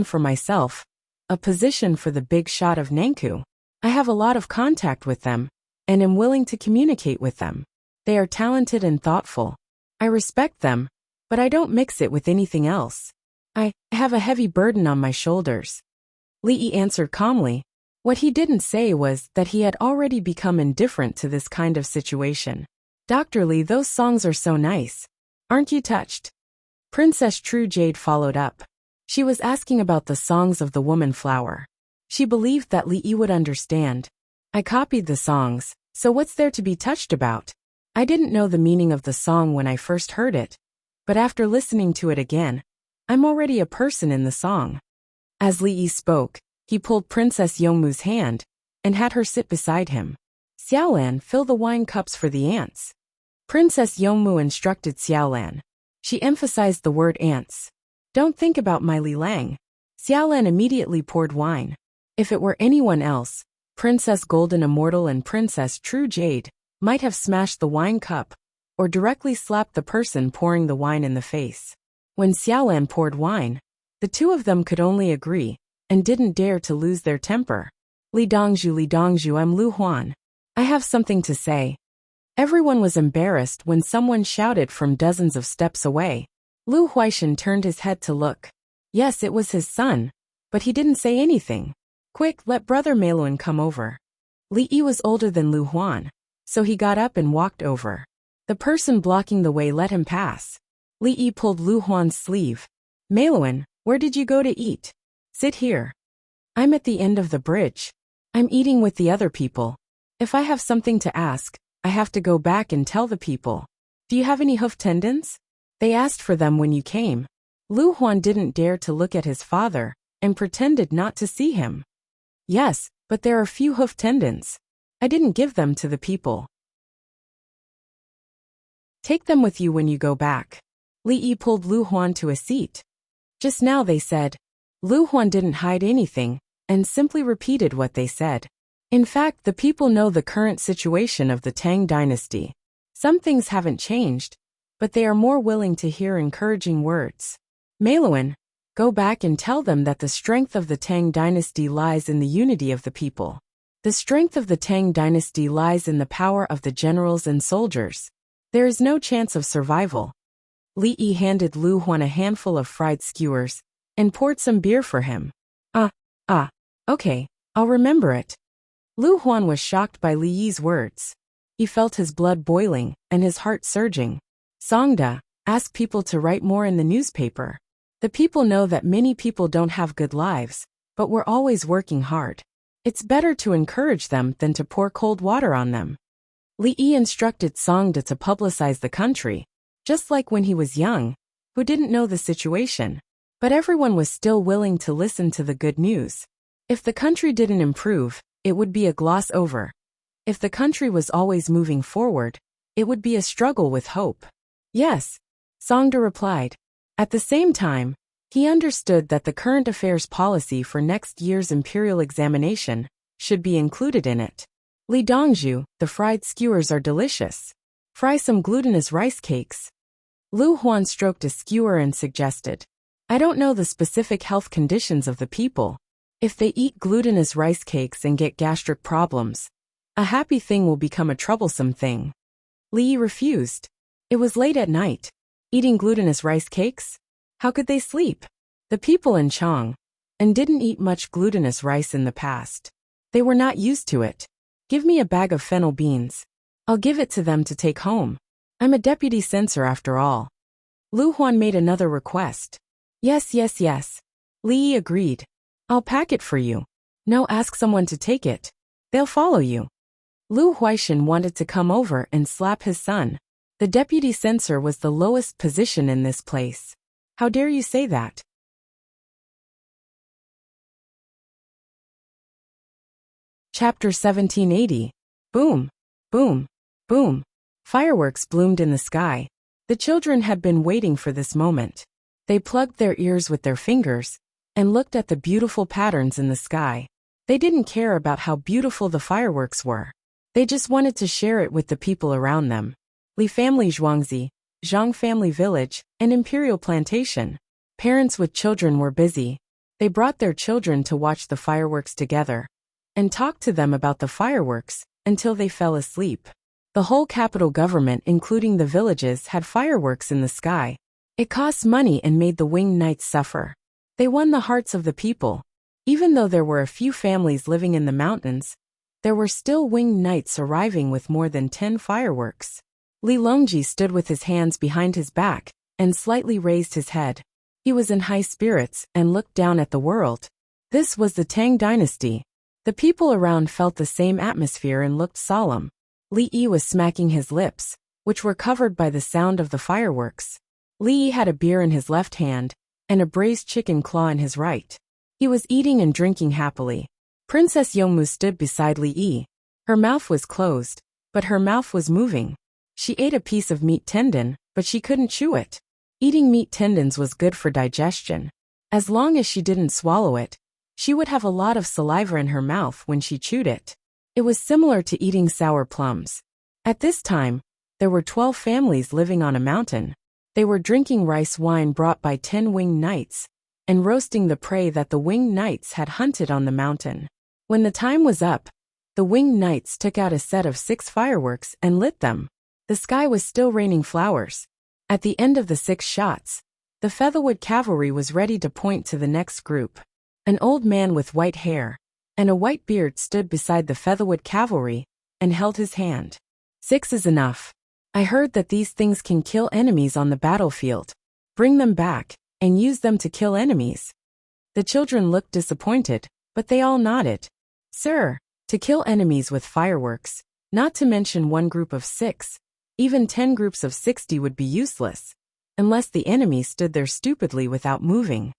for myself, a position for the big shot of Nanku. I have a lot of contact with them, and am willing to communicate with them. They are talented and thoughtful. I respect them, but I don't mix it with anything else. I have a heavy burden on my shoulders. Li Yi answered calmly. What he didn't say was that he had already become indifferent to this kind of situation. Dr. Li, those songs are so nice. Aren't you touched? Princess True Jade followed up. She was asking about the songs of the woman flower. She believed that Li Yi would understand. I copied the songs, so what's there to be touched about? I didn't know the meaning of the song when I first heard it, but after listening to it again, I'm already a person in the song. As Li Yi spoke, he pulled Princess Yongmu's hand and had her sit beside him. Xiaolan, fill the wine cups for the ants. Princess Yongmu instructed Xiaolan. She emphasized the word ants. Don't think about my Li Lang. Xiaolan immediately poured wine. If it were anyone else, Princess Golden Immortal and Princess True Jade might have smashed the wine cup or directly slapped the person pouring the wine in the face. When Xiaolan poured wine, the two of them could only agree and didn't dare to lose their temper. Li Dongzhu, I'm Lu Huan. I have something to say. Everyone was embarrassed when someone shouted from dozens of steps away. Lu Huaishan turned his head to look. Yes, it was his son, but he didn't say anything. Quick, let Brother Meiluan come over. Li Yi was older than Lu Huan, so he got up and walked over. The person blocking the way let him pass. Li Yi pulled Lu Huan's sleeve. Meiluan, where did you go to eat? Sit here. I'm at the end of the bridge. I'm eating with the other people. If I have something to ask, I have to go back and tell the people. Do you have any hoof tendons? They asked for them when you came. Lu Huan didn't dare to look at his father and pretended not to see him. Yes, but there are few hoof tendons. I didn't give them to the people. Take them with you when you go back. Li Yi pulled Lu Huan to a seat. Just now they said. Lu Huan didn't hide anything and simply repeated what they said. In fact, the people know the current situation of the Tang dynasty. Some things haven't changed, but they are more willing to hear encouraging words. Meiluan, go back and tell them that the strength of the Tang dynasty lies in the unity of the people. The strength of the Tang dynasty lies in the power of the generals and soldiers. There is no chance of survival. Li Yi handed Lu Huan a handful of fried skewers and poured some beer for him. Okay, I'll remember it. Lu Huan was shocked by Li Yi's words. He felt his blood boiling and his heart surging. Songda, ask people to write more in the newspaper. The people know that many people don't have good lives, but we're always working hard. It's better to encourage them than to pour cold water on them. Li Yi instructed Songda to publicize the country, just like when he was young, who didn't know the situation. But everyone was still willing to listen to the good news. If the country didn't improve, it would be a gloss over. If the country was always moving forward, it would be a struggle with hope. Yes, Songda replied. At the same time, he understood that the current affairs policy for next year's imperial examination should be included in it. Li Dongzhu, the fried skewers are delicious. Fry some glutinous rice cakes. Lu Huan stroked a skewer and suggested. I don't know the specific health conditions of the people. If they eat glutinous rice cakes and get gastric problems, a happy thing will become a troublesome thing. Li Yi refused. It was late at night. Eating glutinous rice cakes? How could they sleep? The people in Chang and didn't eat much glutinous rice in the past. They were not used to it. Give me a bag of fennel beans. I'll give it to them to take home. I'm a deputy censor after all. Lu Huan made another request. Yes, yes, yes. Li Yi agreed. I'll pack it for you. No, ask someone to take it. They'll follow you. Lu Huaishan wanted to come over and slap his son. The deputy censor was the lowest position in this place. How dare you say that? Chapter 1780. Boom, boom, boom. Fireworks bloomed in the sky. The children had been waiting for this moment. They plugged their ears with their fingers and looked at the beautiful patterns in the sky. They didn't care about how beautiful the fireworks were. They just wanted to share it with the people around them. Li family Zhuangzi, Zhang family village, and Imperial plantation. Parents with children were busy. They brought their children to watch the fireworks together and talked to them about the fireworks until they fell asleep. The whole capital government, including the villages, had fireworks in the sky. It cost money and made the winged knights suffer. They won the hearts of the people. Even though there were a few families living in the mountains, there were still winged knights arriving with more than 10 fireworks. Li Longji stood with his hands behind his back and slightly raised his head. He was in high spirits and looked down at the world. This was the Tang dynasty. The people around felt the same atmosphere and looked solemn. Li Yi was smacking his lips, which were covered by the sound of the fireworks. Li Yi had a beer in his left hand and a braised chicken claw in his right. He was eating and drinking happily. Princess Yongmu stood beside Li Yi. Her mouth was closed, but her mouth was moving. She ate a piece of meat tendon, but she couldn't chew it. Eating meat tendons was good for digestion. As long as she didn't swallow it, she would have a lot of saliva in her mouth when she chewed it. It was similar to eating sour plums. At this time, there were 12 families living on a mountain. They were drinking rice wine brought by 10 winged knights and roasting the prey that the winged knights had hunted on the mountain. When the time was up, the winged knights took out a set of 6 fireworks and lit them. The sky was still raining flowers. At the end of the 6 shots, the Featherwood cavalry was ready to point to the next group. An old man with white hair and a white beard stood beside the Featherwood cavalry and held his hand. 6 is enough. I heard that these things can kill enemies on the battlefield. Bring them back and use them to kill enemies. The children looked disappointed, but they all nodded. Sir, to kill enemies with fireworks, not to mention one group of 6, even 10 groups of 60 would be useless, unless the enemy stood there stupidly without moving.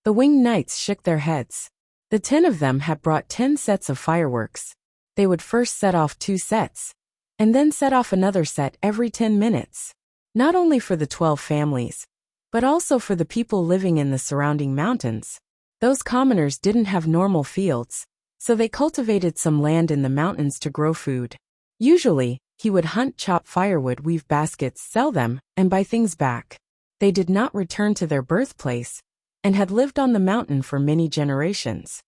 The winged knights shook their heads. The 10 of them had brought 10 sets of fireworks. They would first set off 2 sets, and then set off another set every 10 minutes. Not only for the 12 families, but also for the people living in the surrounding mountains. Those commoners didn't have normal fields, so they cultivated some land in the mountains to grow food. Usually, he would hunt, chop firewood, weave baskets, sell them, and buy things back. They did not return to their birthplace and had lived on the mountain for many generations.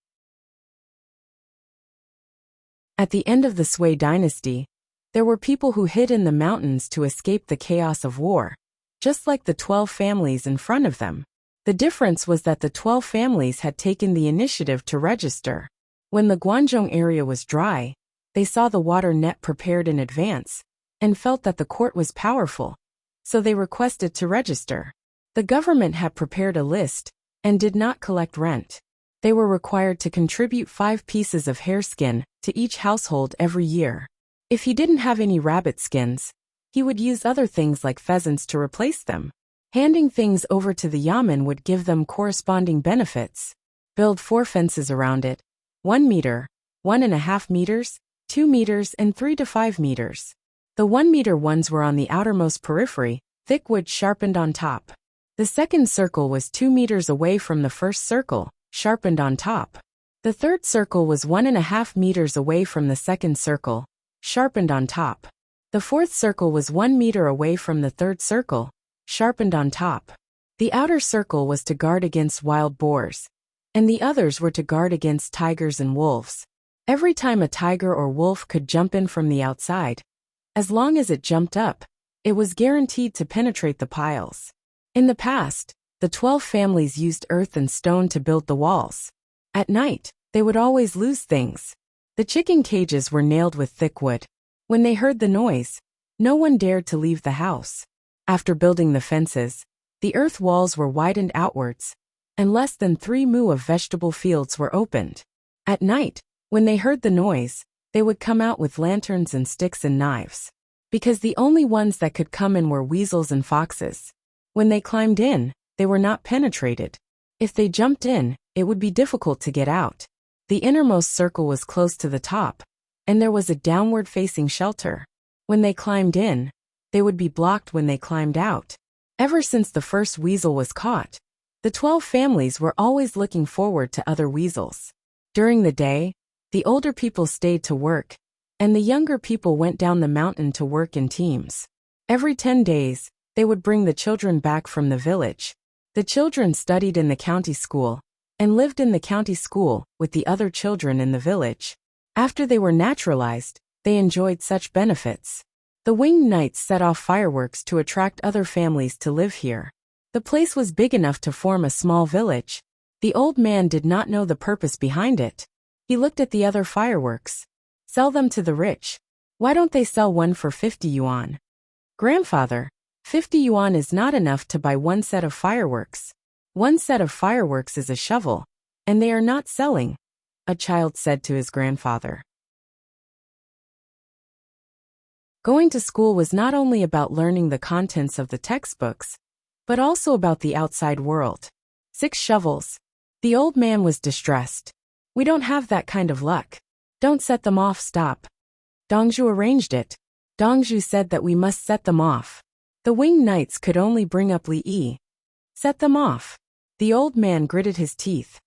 At the end of the Sui dynasty, there were people who hid in the mountains to escape the chaos of war, just like the 12 families in front of them. The difference was that the 12 families had taken the initiative to register. When the Guangzhong area was dry, they saw the water net prepared in advance and felt that the court was powerful, so they requested to register. The government had prepared a list and did not collect rent. They were required to contribute 5 pieces of hare skin to each household every year. If he didn't have any rabbit skins, he would use other things like pheasants to replace them. Handing things over to the yamen would give them corresponding benefits. Build 4 fences around it, 1 meter, 1.5 meters, 2 meters, and 3 to 5 meters. The 1 meter ones were on the outermost periphery, thick wood sharpened on top. The second circle was 2 meters away from the first circle, sharpened on top. The third circle was 1.5 meters away from the second circle, sharpened on top. The fourth circle was 1 meter away from the third circle, sharpened on top. The outer circle was to guard against wild boars, and the others were to guard against tigers and wolves. Every time a tiger or wolf could jump in from the outside, as long as it jumped up, it was guaranteed to penetrate the piles. In the past, the 12 families used earth and stone to build the walls. At night, they would always lose things. The chicken cages were nailed with thick wood. When they heard the noise, no one dared to leave the house. After building the fences, The earth walls were widened outwards, and less than 3 mu of vegetable fields were opened. At night, when they heard the noise, they would come out with lanterns and sticks and knives. Because the only ones that could come in were weasels and foxes. When they climbed in, they were not penetrated. If they jumped in, it would be difficult to get out. The innermost circle was close to the top, and there was a downward-facing shelter. When they climbed in, they would be blocked when they climbed out. Ever since the first weasel was caught, the 12 families were always looking forward to other weasels. During the day, the older people stayed to work, and the younger people went down the mountain to work in teams. Every 10 days, they would bring the children back from the village. The children studied in the county school, and lived in the county school with the other children in the village. After they were naturalized, they enjoyed such benefits. The winged knights set off fireworks to attract other families to live here. The place was big enough to form a small village. The old man did not know the purpose behind it. He looked at the other fireworks. Sell them to the rich. Why don't they sell one for 50 yuan? Grandfather, 50 yuan is not enough to buy one set of fireworks. One set of fireworks is a shovel, and they are not selling, a child said to his grandfather. Going to school was not only about learning the contents of the textbooks, but also about the outside world. 6 shovels. The old man was distressed. We don't have that kind of luck. Don't set them off, stop. Dongzhu arranged it. Dongzhu said that we must set them off. The winged knights could only bring up Li Yi. Set them off. The old man gritted his teeth.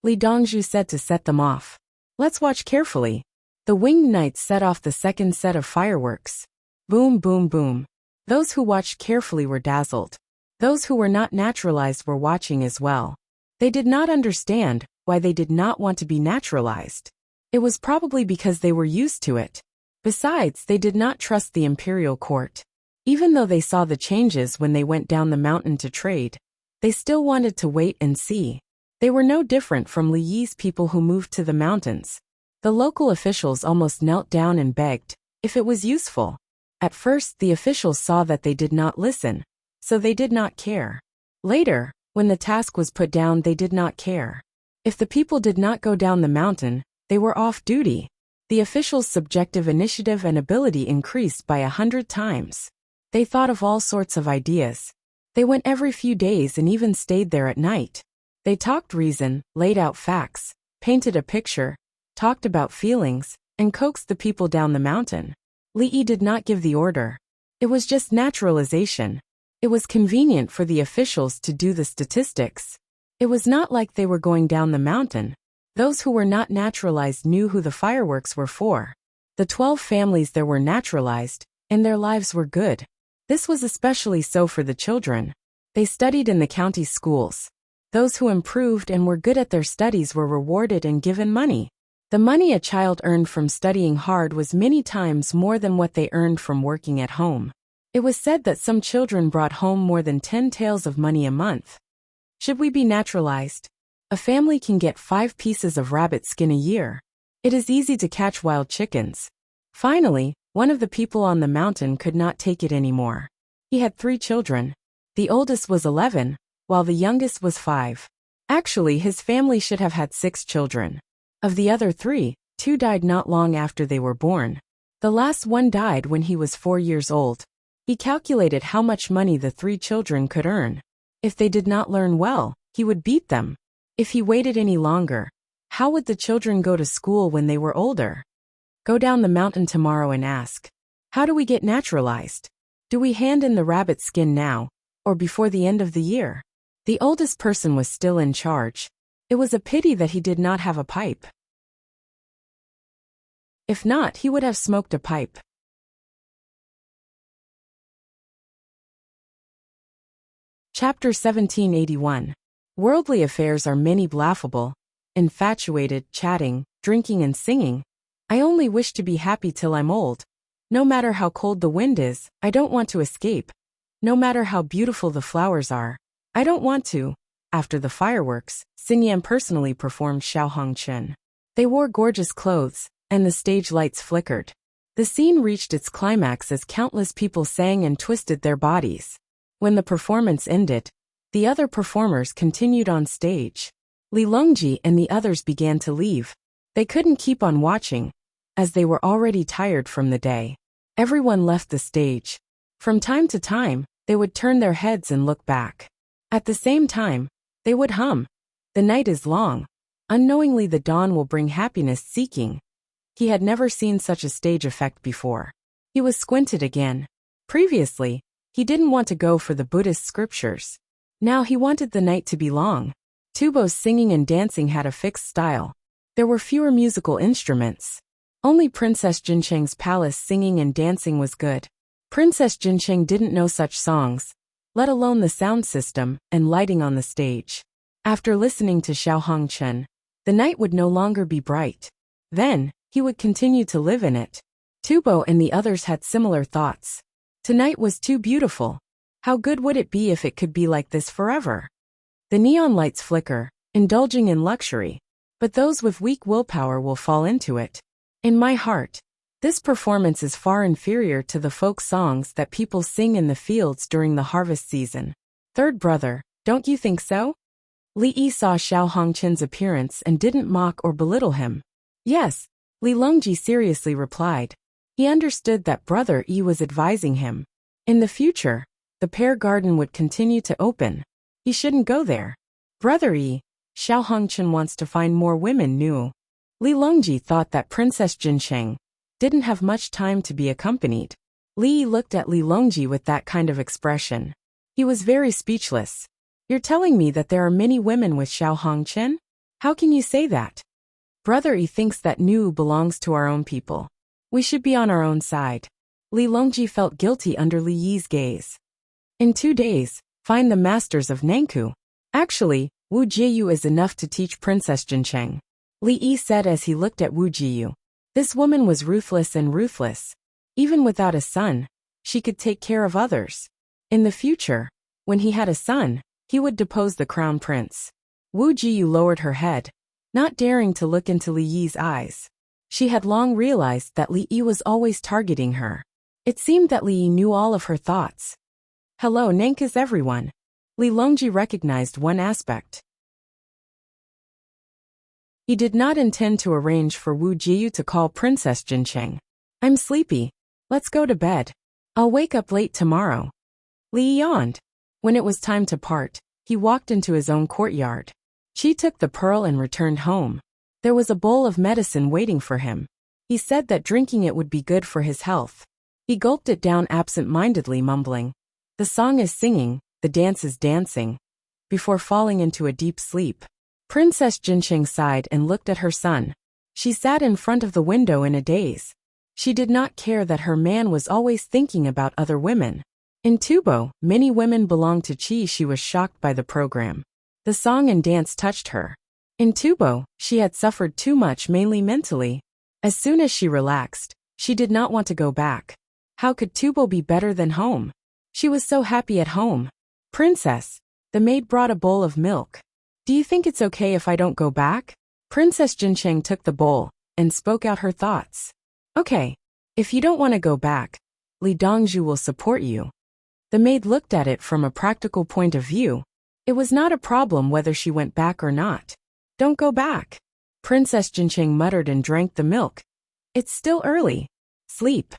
Li Dongzhu said to set them off. Let's watch carefully. The winged knights set off the second set of fireworks. Boom, boom, boom. Those who watched carefully were dazzled. Those who were not naturalized were watching as well. They did not understand why they did not want to be naturalized. It was probably because they were used to it. Besides, they did not trust the imperial court. Even though they saw the changes when they went down the mountain to trade, they still wanted to wait and see. They were no different from Li Yi's people who moved to the mountains. The local officials almost knelt down and begged, if it was useful. At first, the officials saw that they did not listen, so they did not care. Later, when the task was put down, they did not care. If the people did not go down the mountain, they were off duty. The officials' subjective initiative and ability increased by 100 times. They thought of all sorts of ideas. They went every few days and even stayed there at night. They talked reason, laid out facts, painted a picture, talked about feelings, and coaxed the people down the mountain. Li Yi did not give the order. It was just naturalization. It was convenient for the officials to do the statistics. It was not like they were going down the mountain. Those who were not naturalized knew who the fireworks were for. The 12 families there were naturalized, and their lives were good. This was especially so for the children. They studied in the county schools. Those who improved and were good at their studies were rewarded and given money. The money a child earned from studying hard was many times more than what they earned from working at home. It was said that some children brought home more than 10 taels of money a month. Should we be naturalized? A family can get 5 pieces of rabbit skin a year. It is easy to catch wild chickens. Finally, one of the people on the mountain could not take it anymore. He had 3 children. The oldest was 11, while the youngest was 5. Actually, his family should have had 6 children. Of the other 3, 2 died not long after they were born. The last one died when he was 4 years old. He calculated how much money the 3 children could earn. If they did not learn well, he would beat them. If he waited any longer, how would the children go to school when they were older? Go down the mountain tomorrow and ask, how do we get naturalized? Do we hand in the rabbit skin now, or before the end of the year? The oldest person was still in charge. It was a pity that he did not have a pipe. If not, he would have smoked a pipe. Chapter 1781. Worldly affairs are many laughable, infatuated, chatting, drinking and singing. I only wish to be happy till I'm old. No matter how cold the wind is, I don't want to escape. No matter how beautiful the flowers are, I don't want to. After the fireworks, Xin Yan personally performed Xiao Hong Chen. They wore gorgeous clothes, and the stage lights flickered. The scene reached its climax as countless people sang and twisted their bodies. When the performance ended, The other performers continued on stage. Li Longji and the others began to leave. They couldn't keep on watching, as they were already tired from the day. Everyone left the stage. From time to time, they would turn their heads and look back. At the same time, they would hum. The night is long. Unknowingly the dawn will bring happiness seeking. He had never seen such a stage effect before. He was squinted again. Previously, he didn't want to go for the Buddhist scriptures. Now he wanted the night to be long. Tubo's singing and dancing had a fixed style. There were fewer musical instruments. Only Princess Jincheng's palace singing and dancing was good. Princess Jincheng didn't know such songs, let alone the sound system and lighting on the stage. After listening to Xiao Hongchen, the night would no longer be bright. Then, he would continue to live in it. Tubo and the others had similar thoughts. Tonight was too beautiful. How good would it be if it could be like this forever? The neon lights flicker, indulging in luxury. But those with weak willpower will fall into it. In my heart, this performance is far inferior to the folk songs that people sing in the fields during the harvest season. Third brother, don't you think so? Li Yi saw Xiao Hongchen's appearance and didn't mock or belittle him. Yes, Li Longji seriously replied. He understood that Brother Yi was advising him. In the future, the pear garden would continue to open. He shouldn't go there. Brother Yi, Xiao Hongchen wants to find more women new. Li Longji thought that Princess Jincheng didn't have much time to be accompanied. Li Yi looked at Li Longji with that kind of expression. He was very speechless. You're telling me that there are many women with Xiao Hongchen? How can you say that? Brother Yi thinks that Nu belongs to our own people. We should be on our own side. Li Longji felt guilty under Li Yi's gaze. In 2 days, find the masters of Nanku. Actually, Wu Jiyu is enough to teach Princess Jincheng. Li Yi said as he looked at Wu Jiyu. This woman was ruthless and ruthless. Even without a son, she could take care of others. In the future, when he had a son, he would depose the crown prince. Wu Jiyu lowered her head, not daring to look into Li Yi's eyes. She had long realized that Li Yi was always targeting her. It seemed that Li Yi knew all of her thoughts. Hello, Nanka's everyone. Li Longji recognized one aspect. He did not intend to arrange for Wu Jiyu to call Princess Jincheng. I'm sleepy. Let's go to bed. I'll wake up late tomorrow. Li yawned. When it was time to part, he walked into his own courtyard. She took the pearl and returned home. There was a bowl of medicine waiting for him. He said that drinking it would be good for his health. He gulped it down absent-mindedly, mumbling, "The song is singing, the dance is dancing," before falling into a deep sleep. Princess Jincheng sighed and looked at her son. She sat in front of the window in a daze. She did not care that her man was always thinking about other women. In Tubo, many women belonged to Qi. She was shocked by the program. The song and dance touched her. In Tubo, she had suffered too much, mainly mentally. As soon as she relaxed, she did not want to go back. How could Tubo be better than home? She was so happy at home. Princess, the maid brought a bowl of milk. Do you think it's okay if I don't go back? Princess Jincheng took the bowl and spoke out her thoughts. Okay. If you don't want to go back, Li Dongzhu will support you. The maid looked at it from a practical point of view. It was not a problem whether she went back or not. Don't go back. Princess Jincheng muttered and drank the milk. It's still early. Sleep.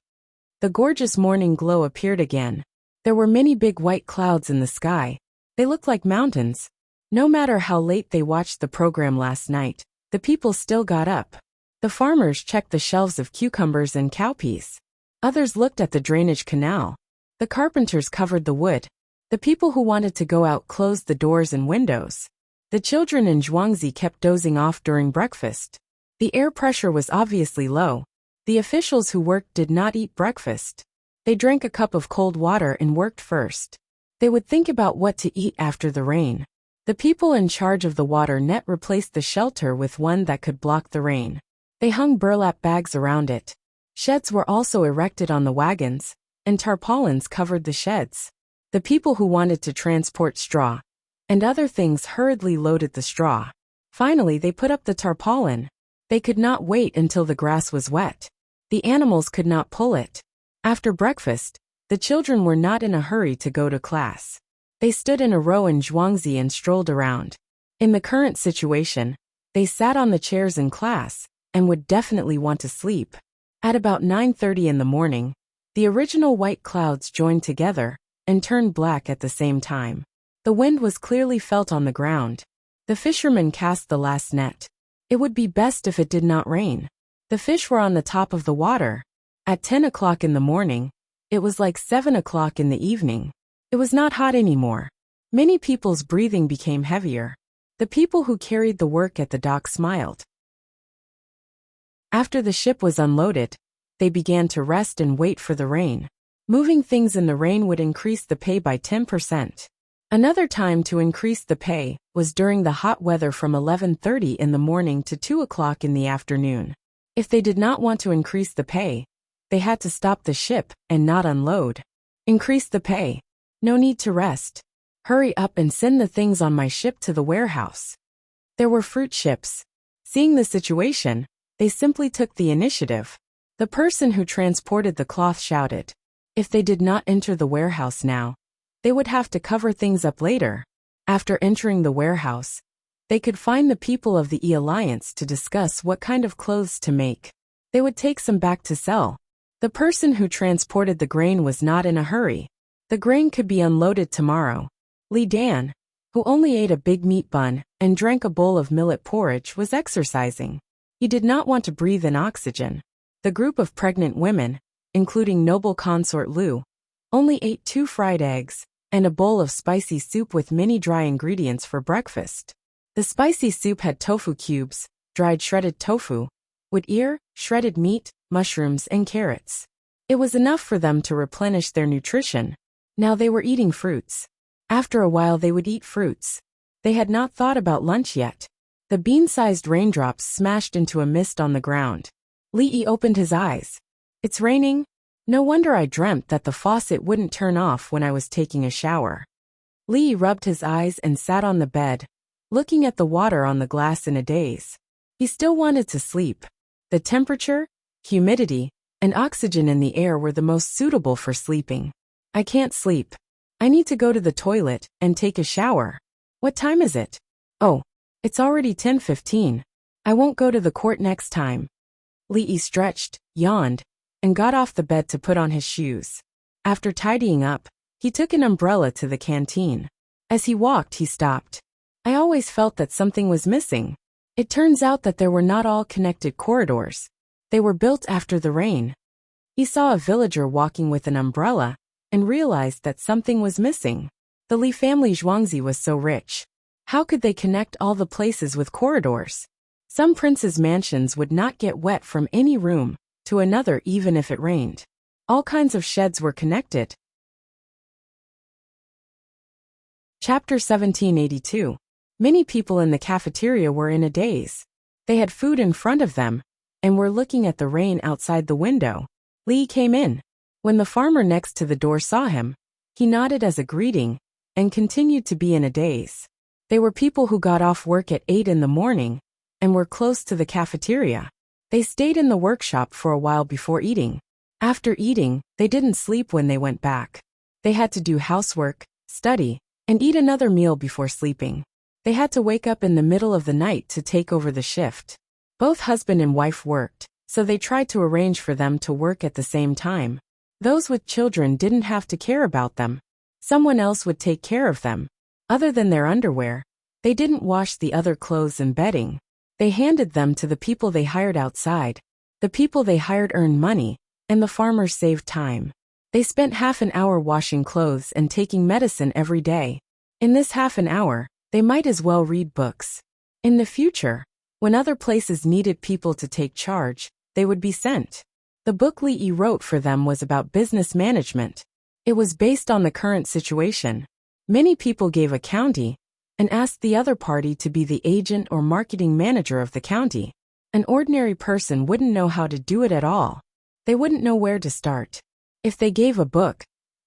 The gorgeous morning glow appeared again. There were many big white clouds in the sky. They looked like mountains. No matter how late they watched the program last night, the people still got up. The farmers checked the shelves of cucumbers and cowpeas. Others looked at the drainage canal. The carpenters covered the wood. The people who wanted to go out closed the doors and windows. The children in Zhuangzi kept dozing off during breakfast. The air pressure was obviously low. The officials who worked did not eat breakfast. They drank a cup of cold water and worked first. They would think about what to eat after the rain. The people in charge of the water net replaced the shelter with one that could block the rain. They hung burlap bags around it. Sheds were also erected on the wagons, and tarpaulins covered the sheds. The people who wanted to transport straw and other things hurriedly loaded the straw. Finally, they put up the tarpaulin. They could not wait until the grass was wet. The animals could not pull it. After breakfast, the children were not in a hurry to go to class. They stood in a row in Zhuangzi and strolled around. In the current situation, they sat on the chairs in class and would definitely want to sleep. At about 9:30 in the morning, the original white clouds joined together and turned black at the same time. The wind was clearly felt on the ground. The fishermen cast the last net. It would be best if it did not rain. The fish were on the top of the water. At 10 o'clock in the morning, it was like 7 o'clock in the evening. It was not hot anymore. Many people's breathing became heavier. The people who carried the work at the dock smiled. After the ship was unloaded, they began to rest and wait for the rain. Moving things in the rain would increase the pay by 10%. Another time to increase the pay was during the hot weather from 11:30 in the morning to 2 o'clock in the afternoon. If they did not want to increase the pay, they had to stop the ship and not unload. Increase the pay. No need to rest. Hurry up and send the things on my ship to the warehouse. There were fruit ships. Seeing the situation, they simply took the initiative. The person who transported the cloth shouted. If they did not enter the warehouse now, they would have to cover things up later. After entering the warehouse, they could find the people of the E-Alliance to discuss what kind of clothes to make. They would take some back to sell. The person who transported the grain was not in a hurry. The grain could be unloaded tomorrow. Li Dan, who only ate a big meat bun and drank a bowl of millet porridge, was exercising. He did not want to breathe in oxygen. The group of pregnant women, including noble consort Lu, only ate 2 fried eggs and a bowl of spicy soup with many dry ingredients for breakfast. The spicy soup had tofu cubes, dried shredded tofu, with ear, shredded meat, mushrooms, and carrots. It was enough for them to replenish their nutrition. Now they were eating fruits. After a while they would eat fruits. They had not thought about lunch yet. The bean-sized raindrops smashed into a mist on the ground. Li opened his eyes. It's raining? No wonder I dreamt that the faucet wouldn't turn off when I was taking a shower. Li rubbed his eyes and sat on the bed, looking at the water on the glass in a daze. He still wanted to sleep. The temperature, humidity, and oxygen in the air were the most suitable for sleeping. I can't sleep. I need to go to the toilet and take a shower. What time is it? Oh, it's already 10:15. I won't go to the court next time. Li stretched, yawned, and got off the bed to put on his shoes. After tidying up, he took an umbrella to the canteen. As he walked, he stopped. I always felt that something was missing. It turns out that there were not all connected corridors. They were built after the rain. He saw a villager walking with an umbrella and realized that something was missing. The Li family Zhuangzi was so rich. How could they connect all the places with corridors? Some princes' mansions would not get wet from any room to another even if it rained. All kinds of sheds were connected. Chapter 1782. Many people in the cafeteria were in a daze. They had food in front of them and were looking at the rain outside the window. Li came in. When the farmer next to the door saw him, he nodded as a greeting and continued to be in a daze. They were people who got off work at 8 in the morning and were close to the cafeteria. They stayed in the workshop for a while before eating. After eating, they didn't sleep when they went back. They had to do housework, study, and eat another meal before sleeping. They had to wake up in the middle of the night to take over the shift. Both husband and wife worked, so they tried to arrange for them to work at the same time. Those with children didn't have to care about them. Someone else would take care of them. Other than their underwear, they didn't wash the other clothes and bedding. They handed them to the people they hired outside. The people they hired earned money, and the farmers saved time. They spent half an hour washing clothes and taking medicine every day. In this half an hour, they might as well read books. In the future, when other places needed people to take charge, they would be sent. The book Li wrote for them was about business management. It was based on the current situation. Many people gave a county and asked the other party to be the agent or marketing manager of the county. An ordinary person wouldn't know how to do it at all. They wouldn't know where to start. If they gave a book,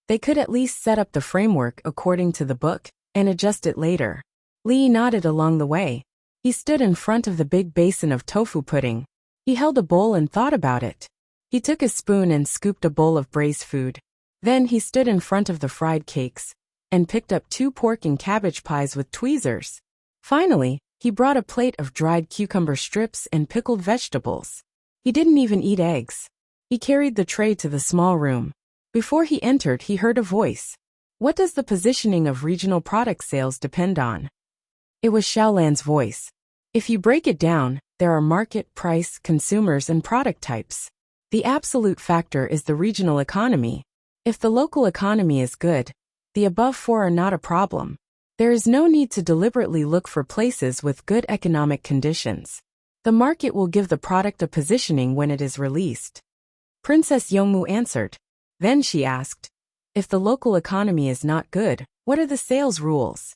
they could at least set up the framework according to the book and adjust it later. Li nodded along the way. He stood in front of the big basin of tofu pudding. He held a bowl and thought about it. He took a spoon and scooped a bowl of braised food. Then he stood in front of the fried cakes and picked up 2 pork and cabbage pies with tweezers. Finally, he brought a plate of dried cucumber strips and pickled vegetables. He didn't even eat eggs. He carried the tray to the small room. Before he entered, he heard a voice. What does the positioning of regional product sales depend on? It was Xiaolan's voice. If you break it down, there are market, price, consumers, and product types. The absolute factor is the regional economy. If the local economy is good, the above 4 are not a problem. There is no need to deliberately look for places with good economic conditions. The market will give the product a positioning when it is released. Princess Yongmu answered. Then she asked, if the local economy is not good, what are the sales rules?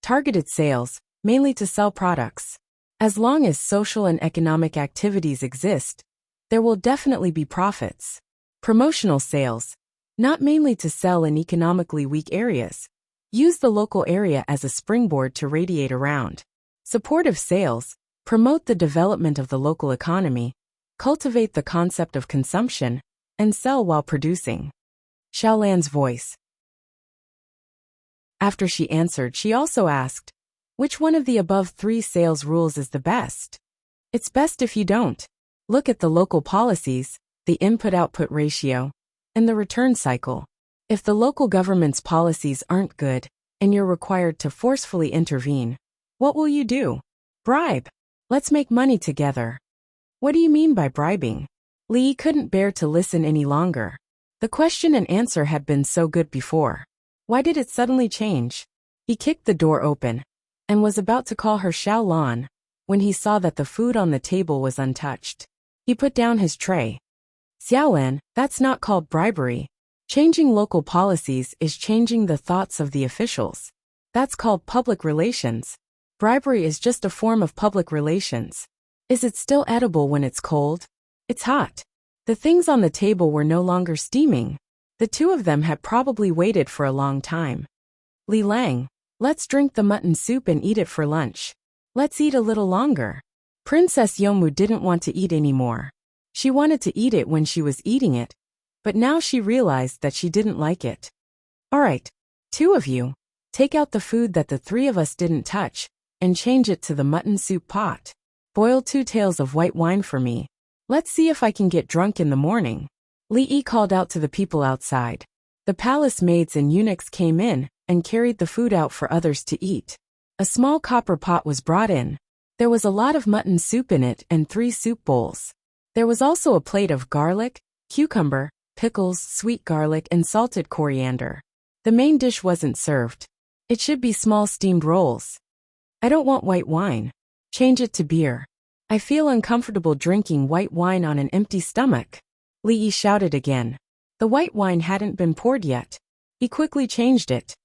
Targeted sales, mainly to sell products. As long as social and economic activities exist, there will definitely be profits. Promotional sales, not mainly to sell in economically weak areas. Use the local area as a springboard to radiate around. Supportive sales, promote the development of the local economy, cultivate the concept of consumption, and sell while producing. Xiaolan's voice. After she answered, she also asked, which one of the above 3 sales rules is the best? It's best if you don't. Look at the local policies, the input-output ratio, and the return cycle. If the local government's policies aren't good, and you're required to forcefully intervene, what will you do? Bribe. Let's make money together. What do you mean by bribing? Li couldn't bear to listen any longer. The question and answer had been so good before. Why did it suddenly change? He kicked the door open and was about to call her Xiaolan when he saw that the food on the table was untouched. He put down his tray. Xiaolan, that's not called bribery. Changing local policies is changing the thoughts of the officials. That's called public relations. Bribery is just a form of public relations. Is it still edible when it's cold? It's hot. The things on the table were no longer steaming. The 2 of them had probably waited for a long time. Li Lang, let's drink the mutton soup and eat it for lunch. Let's eat a little longer. Princess Yongmu didn't want to eat anymore. She wanted to eat it when she was eating it, but now she realized that she didn't like it. All right, 2 of you, take out the food that the 3 of us didn't touch, and change it to the mutton soup pot. Boil 2 tails of white wine for me. Let's see if I can get drunk in the morning. Li Yi called out to the people outside. The palace maids and eunuchs came in and carried the food out for others to eat. A small copper pot was brought in. There was a lot of mutton soup in it and 3 soup bowls. There was also a plate of garlic, cucumber, pickles, sweet garlic, and salted coriander. The main dish wasn't served. It should be small steamed rolls. I don't want white wine. Change it to beer. I feel uncomfortable drinking white wine on an empty stomach. Li Yi shouted again. The white wine hadn't been poured yet. He quickly changed it.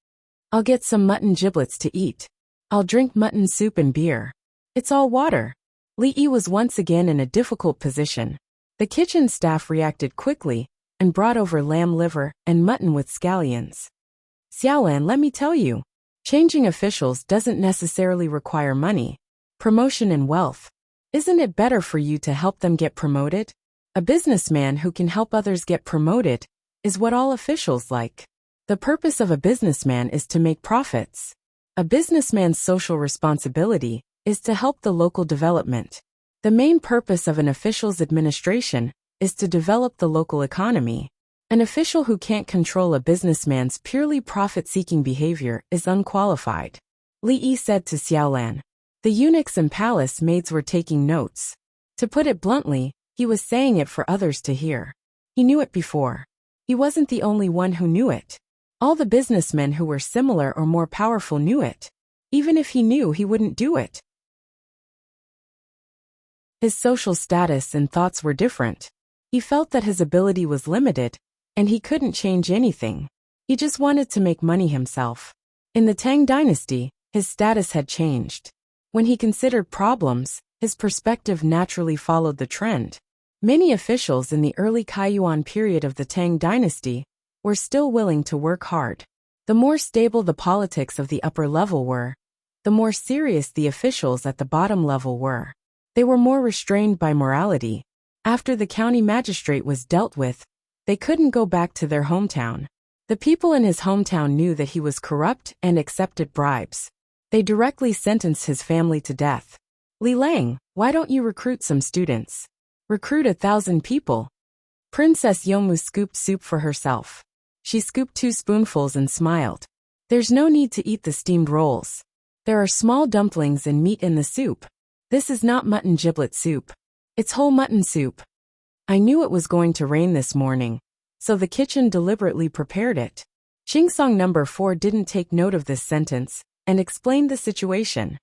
I'll get some mutton giblets to eat. I'll drink mutton soup and beer. It's all water. Li Yi was once again in a difficult position. The kitchen staff reacted quickly and brought over lamb liver and mutton with scallions. Xiaolan, let me tell you, changing officials doesn't necessarily require money, promotion, and wealth. Isn't it better for you to help them get promoted? A businessman who can help others get promoted is what all officials like. The purpose of a businessman is to make profits. A businessman's social responsibility is to help the local development. The main purpose of an official's administration is to develop the local economy. An official who can't control a businessman's purely profit-seeking behavior is unqualified. Li Yi said to Xiaolan. The eunuchs and palace maids were taking notes. To put it bluntly, he was saying it for others to hear. He knew it before. He wasn't the only one who knew it. All the businessmen who were similar or more powerful knew it. Even if he knew, he wouldn't do it. His social status and thoughts were different. He felt that his ability was limited, and he couldn't change anything. He just wanted to make money himself. In the Tang dynasty, his status had changed. When he considered problems, his perspective naturally followed the trend. Many officials in the early Kaiyuan period of the Tang dynasty were still willing to work hard. The more stable the politics of the upper level were, the more serious the officials at the bottom level were. They were more restrained by morality. After the county magistrate was dealt with, they couldn't go back to their hometown. The people in his hometown knew that he was corrupt and accepted bribes. They directly sentenced his family to death. Li Lang, why don't you recruit some students? Recruit 1,000 people. Princess Yomu scooped soup for herself. She scooped 2 spoonfuls and smiled. There's no need to eat the steamed rolls. There are small dumplings and meat in the soup. This is not mutton giblet soup. It's whole mutton soup. I knew it was going to rain this morning, so the kitchen deliberately prepared it. Chingsong number 4 didn't take note of this sentence and explained the situation.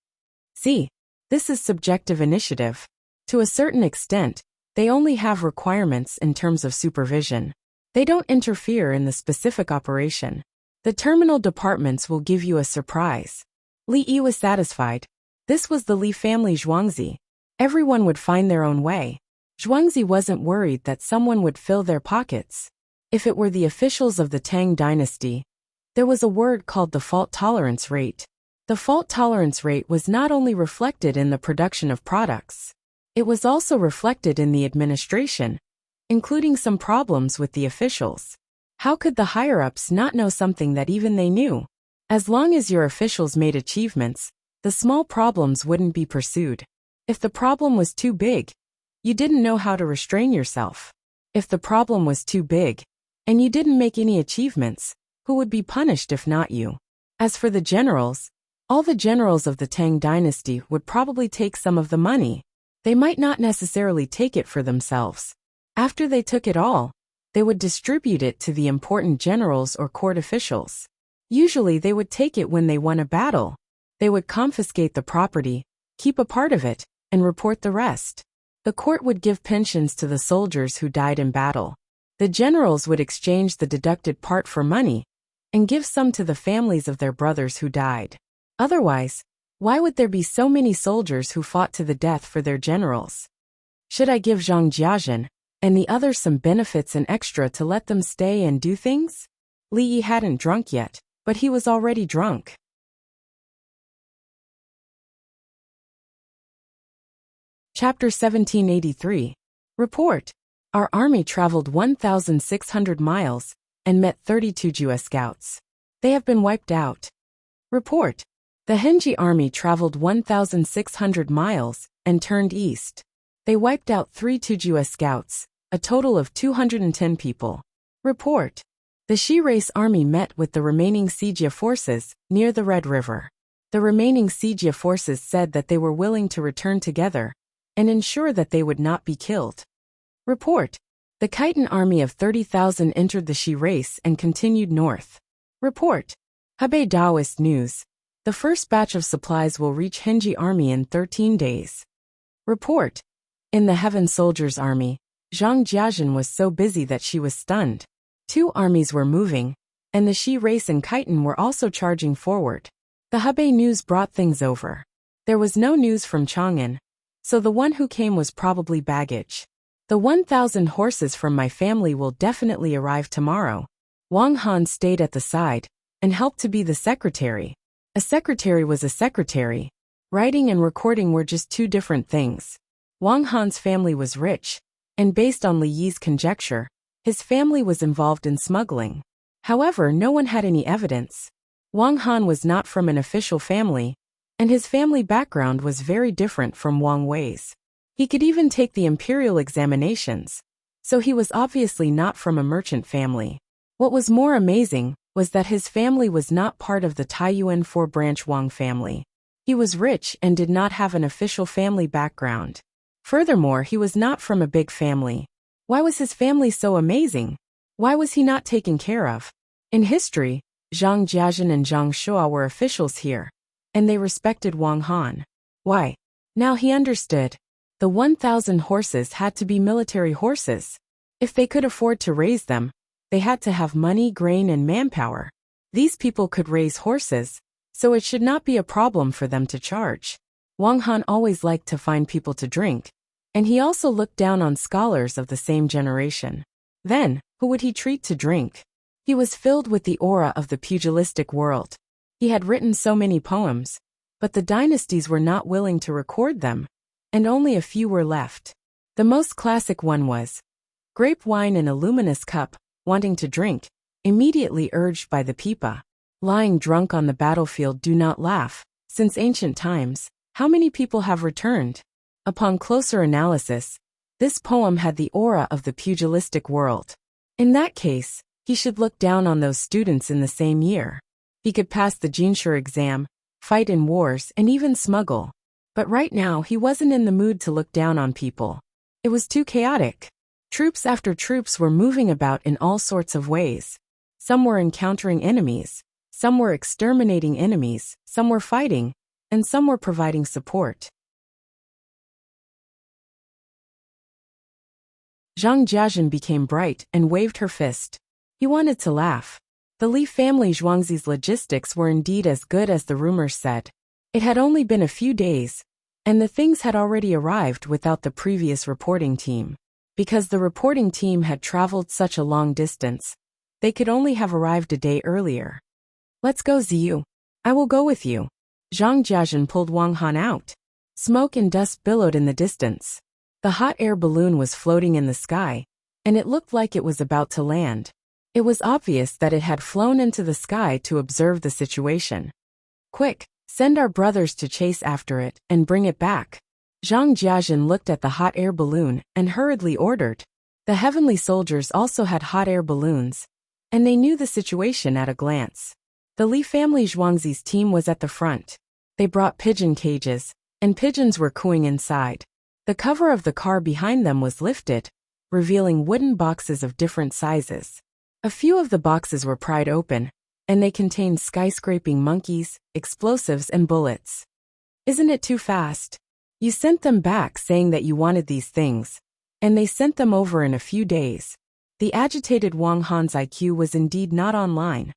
See, this is subjective initiative. To a certain extent, they only have requirements in terms of supervision. They don't interfere in the specific operation. The terminal departments will give you a surprise. Li Yi was satisfied. This was the Li family Zhuangzi. Everyone would find their own way. Zhuangzi wasn't worried that someone would fill their pockets. If it were the officials of the Tang dynasty, there was a word called the fault tolerance rate. The fault tolerance rate was not only reflected in the production of products, it was also reflected in the administration, including some problems with the officials. How could the higher-ups not know something that even they knew? As long as your officials made achievements, the small problems wouldn't be pursued. If the problem was too big, you didn't know how to restrain yourself. If the problem was too big, and you didn't make any achievements, who would be punished if not you? As for the generals, all the generals of the Tang dynasty would probably take some of the money. They might not necessarily take it for themselves. After they took it all, they would distribute it to the important generals or court officials. Usually they would take it when they won a battle. They would confiscate the property, keep a part of it, and report the rest. The court would give pensions to the soldiers who died in battle. The generals would exchange the deducted part for money and give some to the families of their brothers who died. Otherwise, why would there be so many soldiers who fought to the death for their generals? Should I give Zhang Jiajin and the others some benefits and extra to let them stay and do things? Li Yi hadn't drunk yet, but he was already drunk. Chapter 1783. Report. Our army traveled 1,600 miles and met 32 Jua scouts. They have been wiped out. Report. The Henji army traveled 1,600 miles and turned east. They wiped out 3 Tujua scouts, a total of 210 people. Report. The Shi race army met with the remaining Sijia forces near the Red River. The remaining Sijia forces said that they were willing to return together and ensure that they would not be killed. Report. The Khitan army of 30,000 entered the Shi race and continued north. Report. Hebei Daoist News. The first batch of supplies will reach Henji army in 13 days. Report. In the Heaven Soldiers army, Zhang Jiajin was so busy that she was stunned. 2 armies were moving, and the Shi race and Khitan were also charging forward. The Hebei news brought things over. There was no news from Chang'an, so the one who came was probably baggage. The 1,000 horses from my family will definitely arrive tomorrow. Wang Han stayed at the side and helped to be the secretary. A secretary was a secretary. Writing and recording were just 2 different things. Wang Han's family was rich, and based on Li Yi's conjecture, his family was involved in smuggling. However, no one had any evidence. Wang Han was not from an official family, and his family background was very different from Wang Wei's. He could even take the imperial examinations, so he was obviously not from a merchant family. What was more amazing was that his family was not part of the Taiyuan 4-branch Wang family. He was rich and did not have an official family background. Furthermore, he was not from a big family. Why was his family so amazing? Why was he not taken care of? In history, Zhang Jiajin and Zhang Shua were officials here, and they respected Wang Han. Why? Now he understood. The 1,000 horses had to be military horses. If they could afford to raise them, they had to have money, grain, and manpower. These people could raise horses, so it should not be a problem for them to charge. Wang Han always liked to find people to drink, and he also looked down on scholars of the same generation. Then, who would he treat to drink? He was filled with the aura of the pugilistic world. He had written so many poems, but the dynasties were not willing to record them, and only a few were left. The most classic one was, "Grape wine in a luminous cup, wanting to drink, immediately urged by the Pipa. Lying drunk on the battlefield, do not laugh. Since ancient times, how many people have returned? Upon closer analysis, this poem had the aura of the pugilistic world. In that case, he should look down on those students in the same year. He could pass the Jinsher exam, fight in wars, and even smuggle. But right now he wasn't in the mood to look down on people. It was too chaotic. Troops after troops were moving about in all sorts of ways. Some were encountering enemies, some were exterminating enemies, some were fighting, and some were providing support. Zhang Jiajin became bright and waved her fist. He wanted to laugh. The Li family Zhuangzi's logistics were indeed as good as the rumors said. It had only been a few days, and the things had already arrived without the previous reporting team. Because the reporting team had traveled such a long distance, they could only have arrived a day earlier. Let's go, Ziyu. I will go with you. Zhang Jiajin pulled Wang Han out. Smoke and dust billowed in the distance. The hot air balloon was floating in the sky, and it looked like it was about to land. It was obvious that it had flown into the sky to observe the situation. Quick, send our brothers to chase after it and bring it back. Zhang Jiajin looked at the hot air balloon and hurriedly ordered. The heavenly soldiers also had hot air balloons, and they knew the situation at a glance. The Li family Zhuangzi's team was at the front. They brought pigeon cages, and pigeons were cooing inside. The cover of the car behind them was lifted, revealing wooden boxes of different sizes. A few of the boxes were pried open, and they contained skyscraping monkeys, explosives, and bullets. Isn't it too fast? You sent them back saying that you wanted these things, and they sent them over in a few days. The agitated Wang Han's IQ was indeed not online.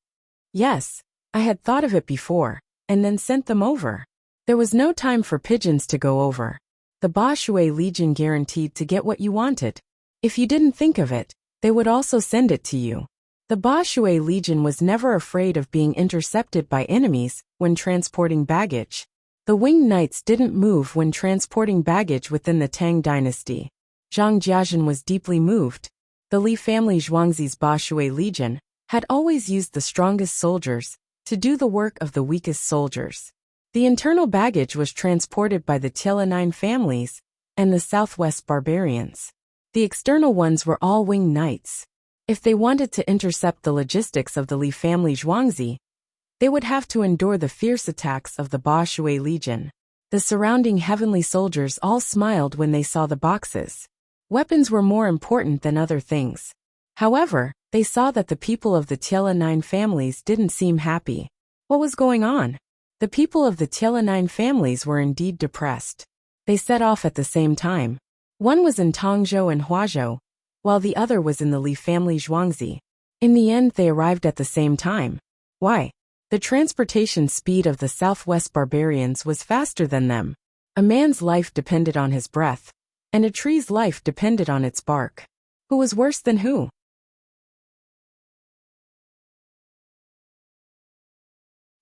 Yes, I had thought of it before, and then sent them over. There was no time for pigeons to go over. The Ba Shui Legion guaranteed to get what you wanted. If you didn't think of it, they would also send it to you. The Ba Shui Legion was never afraid of being intercepted by enemies when transporting baggage. The winged knights didn't move when transporting baggage within the Tang dynasty. Zhang Jiajin was deeply moved. The Li family Zhuangzi's Ba Shui Legion had always used the strongest soldiers to do the work of the weakest soldiers. The internal baggage was transported by the Tiela-9 families and the Southwest barbarians. The external ones were all winged knights. If they wanted to intercept the logistics of the Li family Zhuangzi, they would have to endure the fierce attacks of the Ba Shui Legion. The surrounding heavenly soldiers all smiled when they saw the boxes. Weapons were more important than other things. However, they saw that the people of the Tiela-9 families didn't seem happy. What was going on? The people of the Tiela-9 families were indeed depressed. They set off at the same time. One was in Tongzhou and Huazhou, while the other was in the Li family Zhuangzi. In the end, they arrived at the same time. Why? The transportation speed of the Southwest barbarians was faster than them. A man's life depended on his breath, and a tree's life depended on its bark. Who was worse than who?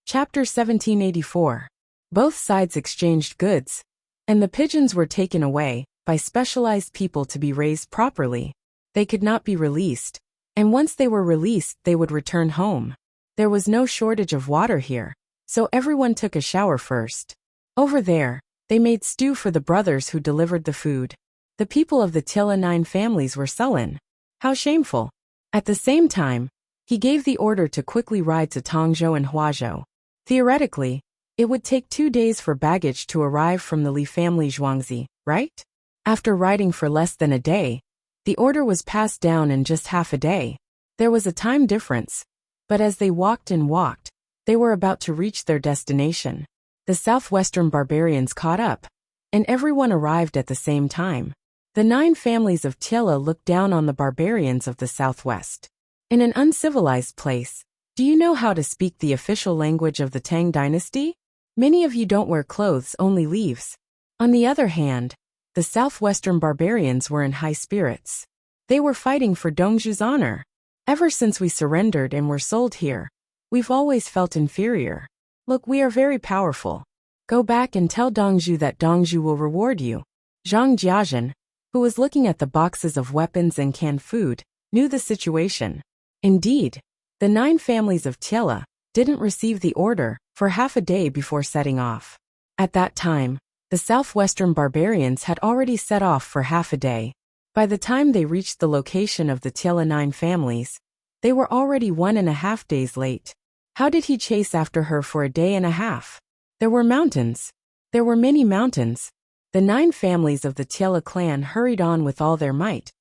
Chapter 1784. Both sides exchanged goods, and the pigeons were taken away by specialized people to be raised properly. They could not be released, and once they were released, they would return home. There was no shortage of water here, so everyone took a shower first. Over there, they made stew for the brothers who delivered the food. The people of the Tiela-9 families were sullen. How shameful. At the same time, he gave the order to quickly ride to Tongzhou and Huazhou. Theoretically, it would take 2 days for baggage to arrive from the Li family Zhuangzi, right? After riding for less than a day, the order was passed down in just half a day. There was a time difference, but as they walked and walked, they were about to reach their destination. The southwestern barbarians caught up, and everyone arrived at the same time. The 9 families of Tiela looked down on the barbarians of the southwest. In an uncivilized place, do you know how to speak the official language of the Tang dynasty? Many of you don't wear clothes, only leaves. On the other hand, the southwestern barbarians were in high spirits. They were fighting for Dongzhu's honor. Ever since we surrendered and were sold here, we've always felt inferior. Look, we are very powerful. Go back and tell Dongzhu that Dongzhu will reward you. Zhang Jiajin, who was looking at the boxes of weapons and canned food, knew the situation. Indeed, The 9 families of Tiela didn't receive the order for half a day before setting off. At that time, the southwestern barbarians had already set off for half a day. By the time they reached the location of the Tiela 9 families, they were already 1.5 days late. How did he chase after her for a day and a half? There were mountains. There were many mountains. The 9 families of the Tiela clan hurried on with all their might.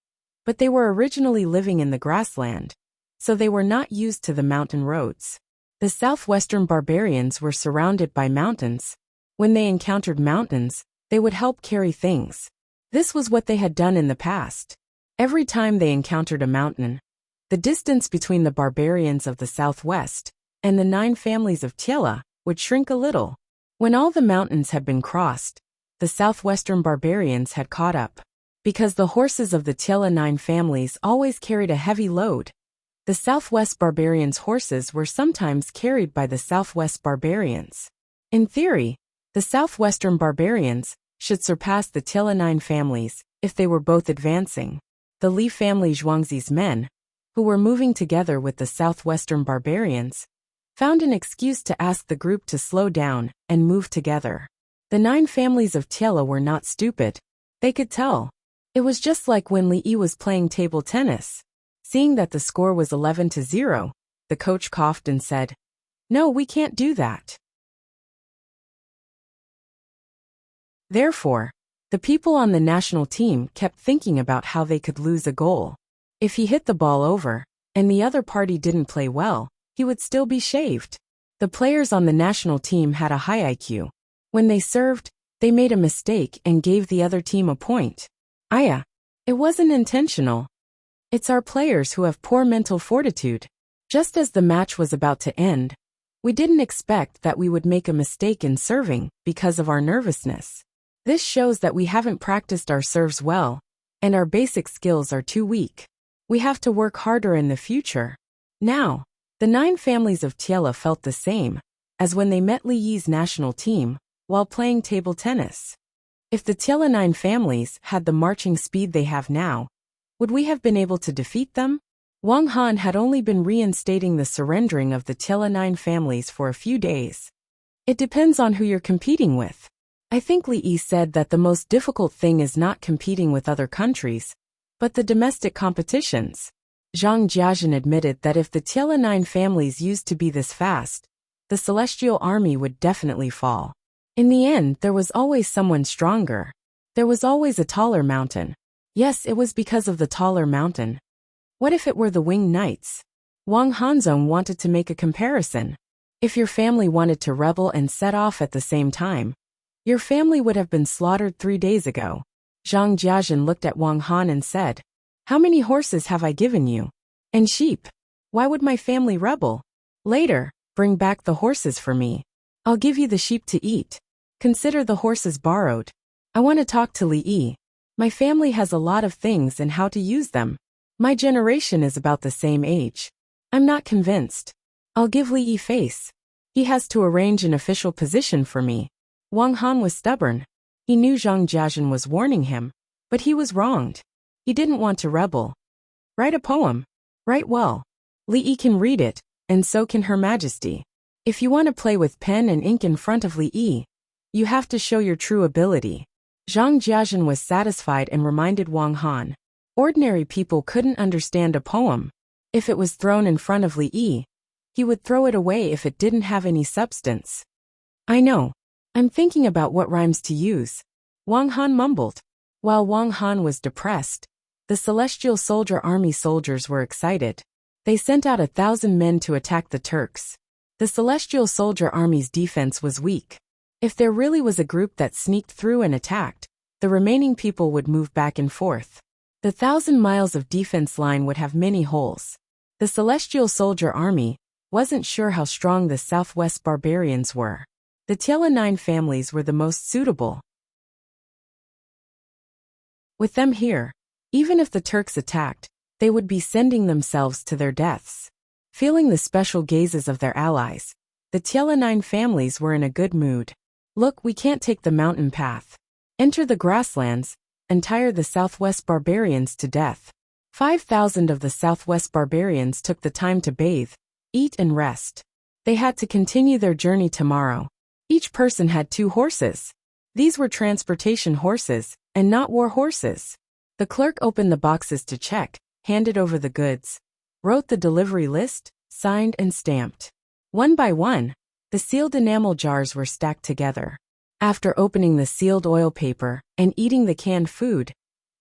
But they were originally living in the grassland, so they were not used to the mountain roads. The southwestern barbarians were surrounded by mountains. When they encountered mountains, they would help carry things. This was what they had done in the past. Every time they encountered a mountain, the distance between the barbarians of the southwest and the 9 families of Tiela would shrink a little. When all the mountains had been crossed, the southwestern barbarians had caught up. Because the horses of the Tiela 9 families always carried a heavy load, the southwest barbarians' horses were sometimes carried by the southwest barbarians. In theory, the southwestern barbarians should surpass the Tiela 9 families if they were both advancing. The Li family Zhuangzi's men, who were moving together with the southwestern barbarians, found an excuse to ask the group to slow down and move together. The 9 families of Tiela were not stupid. They could tell. It was just like when Li Yi was playing table tennis. Seeing that the score was 11-0, the coach coughed and said, "No, we can't do that." Therefore, the people on the national team kept thinking about how they could lose a goal. If he hit the ball over, and the other party didn't play well, he would still be shaved. The players on the national team had a high IQ. When they served, they made a mistake and gave the other team a point. It wasn't intentional. It's our players who have poor mental fortitude. Just as the match was about to end, we didn't expect that we would make a mistake in serving because of our nervousness. This shows that we haven't practiced our serves well, and our basic skills are too weak. We have to work harder in the future. Now, the 9 families of Tiela felt the same as when they met Li Yi's national team while playing table tennis. If the Tiela 9 families had the marching speed they have now, would we have been able to defeat them? Wang Han had only been reinstating the surrendering of the Tiela 9 families for a few days. It depends on who you're competing with. I think Li Yi said that the most difficult thing is not competing with other countries, but the domestic competitions. Zhang Jiajin admitted that if the Tiela 9 families used to be this fast, the celestial army would definitely fall. In the end, there was always someone stronger. There was always a taller mountain. Yes, it was because of the taller mountain. What if it were the winged knights? Wang Hanzong wanted to make a comparison. If your family wanted to rebel and set off at the same time, your family would have been slaughtered 3 days ago. Zhang Jiajin looked at Wang Han and said, "How many horses have I given you? And sheep? Why would my family rebel? Later, bring back the horses for me. I'll give you the sheep to eat. Consider the horses borrowed. I want to talk to Li Yi. My family has a lot of things and how to use them. My generation is about the same age. I'm not convinced. I'll give Li Yi face. He has to arrange an official position for me." Wang Han was stubborn. He knew Zhang Jiajin was warning him, but he was wronged. He didn't want to rebel. Write a poem. Write well. Li Yi can read it, and so can Her Majesty. If you want to play with pen and ink in front of Li Yi, you have to show your true ability. Zhang Jiajin was satisfied and reminded Wang Han. Ordinary people couldn't understand a poem. If it was thrown in front of Li Yi, he would throw it away if it didn't have any substance. "I know. I'm thinking about what rhymes to use," Wang Han mumbled. While Wang Han was depressed, the Celestial Soldier Army soldiers were excited. They sent out 1,000 men to attack the Turks. The Celestial Soldier Army's defense was weak. If there really was a group that sneaked through and attacked, the remaining people would move back and forth. The 1,000 miles of defense line would have many holes. The Celestial Soldier Army wasn't sure how strong the Southwest barbarians were. The Tiela 9 families were the most suitable. With them here, even if the Turks attacked, they would be sending themselves to their deaths. Feeling the special gazes of their allies, the Tiela 9 families were in a good mood. "Look, we can't take the mountain path. Enter the grasslands, and tire the Southwest barbarians to death." 5,000 of the Southwest barbarians took the time to bathe, eat and rest. They had to continue their journey tomorrow. Each person had 2 horses. These were transportation horses, and not war horses. The clerk opened the boxes to check, handed over the goods, wrote the delivery list, signed and stamped. One by one, the sealed enamel jars were stacked together. After opening the sealed oil paper and eating the canned food,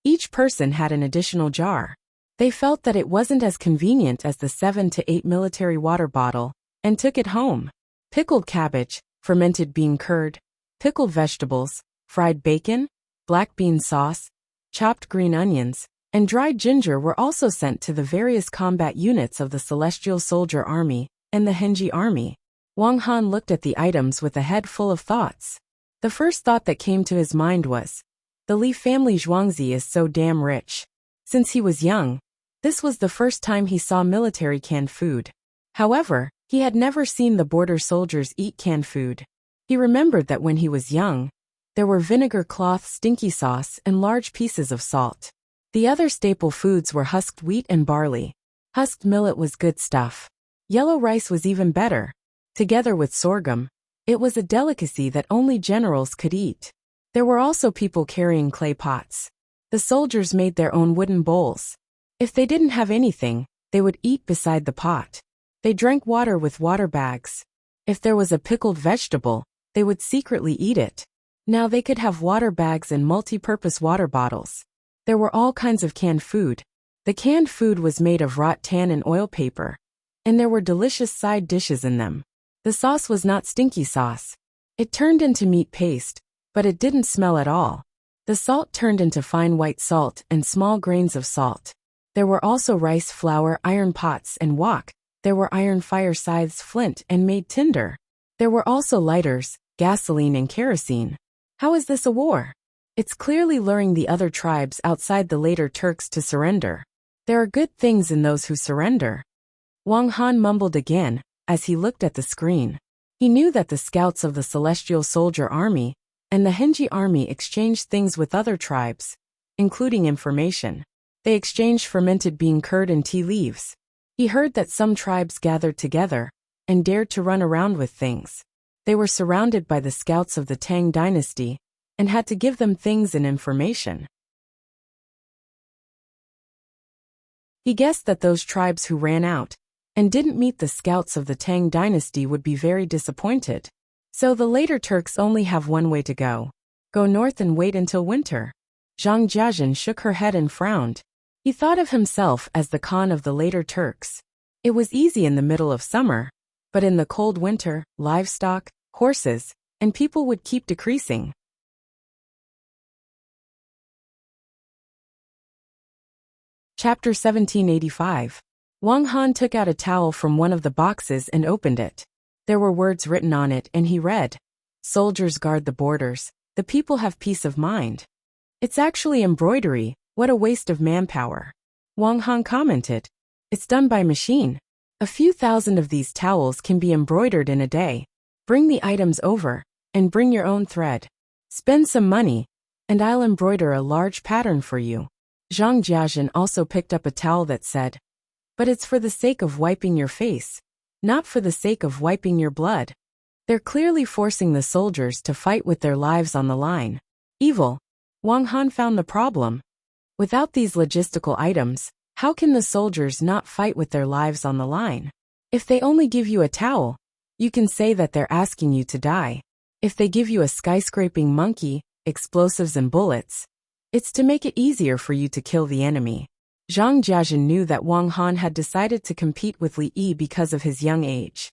each person had an additional jar. They felt that it wasn't as convenient as the 7 to 8 military water bottle, and took it home. Pickled cabbage, fermented bean curd, pickled vegetables, fried bacon, black bean sauce, chopped green onions, and dried ginger were also sent to the various combat units of the Celestial Soldier Army and the Henji Army. Wang Han looked at the items with a head full of thoughts. The first thought that came to his mind was, the Li family Zhuangzi is so damn rich. Since he was young, this was the first time he saw military canned food. However, he had never seen the border soldiers eat canned food. He remembered that when he was young, there were vinegar cloth stinky sauce and large pieces of salt. The other staple foods were husked wheat and barley. Husked millet was good stuff. Yellow rice was even better. Together with sorghum, it was a delicacy that only generals could eat. There were also people carrying clay pots. The soldiers made their own wooden bowls. If they didn't have anything, they would eat beside the pot. They drank water with water bags. If there was a pickled vegetable, they would secretly eat it. Now they could have water bags and multi-purpose water bottles. There were all kinds of canned food. The canned food was made of wrought tan and oil paper, and there were delicious side dishes in them. The sauce was not stinky sauce. It turned into meat paste, but it didn't smell at all. The salt turned into fine white salt and small grains of salt. There were also rice flour, iron pots, and wok. There were iron fire scythes, flint, and made tinder. There were also lighters, gasoline, and kerosene. How is this a war? It's clearly luring the other tribes outside the later Turks to surrender. There are good things in those who surrender. Wang Han mumbled again, as he looked at the screen. He knew that the scouts of the Celestial Soldier Army and the Henji Army exchanged things with other tribes, including information. They exchanged fermented bean curd and tea leaves. He heard that some tribes gathered together and dared to run around with things. They were surrounded by the scouts of the Tang dynasty and had to give them things and information. He guessed that those tribes who ran out and didn't meet the scouts of the Tang dynasty would be very disappointed. So the later Turks only have one way to go. Go north and wait until winter. Zhang Jiazhen shook her head and frowned. He thought of himself as the Khan of the later Turks. It was easy in the middle of summer, but in the cold winter, livestock, horses, and people would keep decreasing. Chapter 1785. Wang Han took out a towel from one of the boxes and opened it. There were words written on it and he read, "Soldiers guard the borders, the people have peace of mind." It's actually embroidery, what a waste of manpower. Wang Han commented, "It's done by machine. A few thousand of these towels can be embroidered in a day. Bring the items over, and bring your own thread. Spend some money, and I'll embroider a large pattern for you." Zhang Jiazhen also picked up a towel that said, "But it's for the sake of wiping your face, not for the sake of wiping your blood." They're clearly forcing the soldiers to fight with their lives on the line. Evil. Wang Han found the problem. Without these logistical items, how can the soldiers not fight with their lives on the line? If they only give you a towel, you can say that they're asking you to die. If they give you a skyscraping monkey, explosives and bullets, it's to make it easier for you to kill the enemy. Zhang Jiazhen knew that Wang Han had decided to compete with Li Yi because of his young age.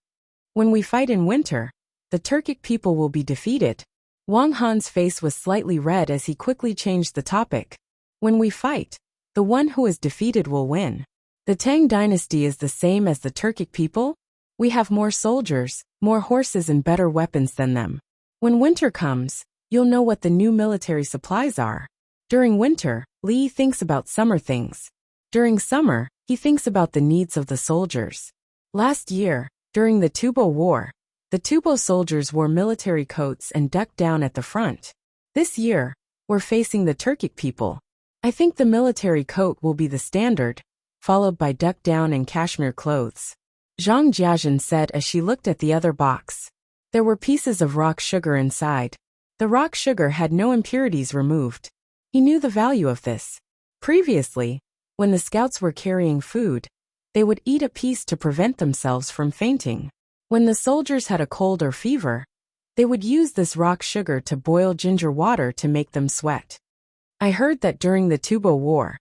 When we fight in winter, the Turkic people will be defeated. Wang Han's face was slightly red as he quickly changed the topic. When we fight, the one who is defeated will win. The Tang dynasty is the same as the Turkic people. We have more soldiers, more horses and better weapons than them. When winter comes, you'll know what the new military supplies are. During winter, Li thinks about summer things. During summer, he thinks about the needs of the soldiers. Last year, during the Tubo War, the Tubo soldiers wore military coats and ducked down at the front. This year, we're facing the Turkic people. I think the military coat will be the standard, followed by duck down and cashmere clothes. Zhang Jiajin said as she looked at the other box. There were pieces of rock sugar inside. The rock sugar had no impurities removed. He knew the value of this. Previously, when the scouts were carrying food, they would eat a piece to prevent themselves from fainting. When the soldiers had a cold or fever, they would use this rock sugar to boil ginger water to make them sweat. I heard that during the Tubo War,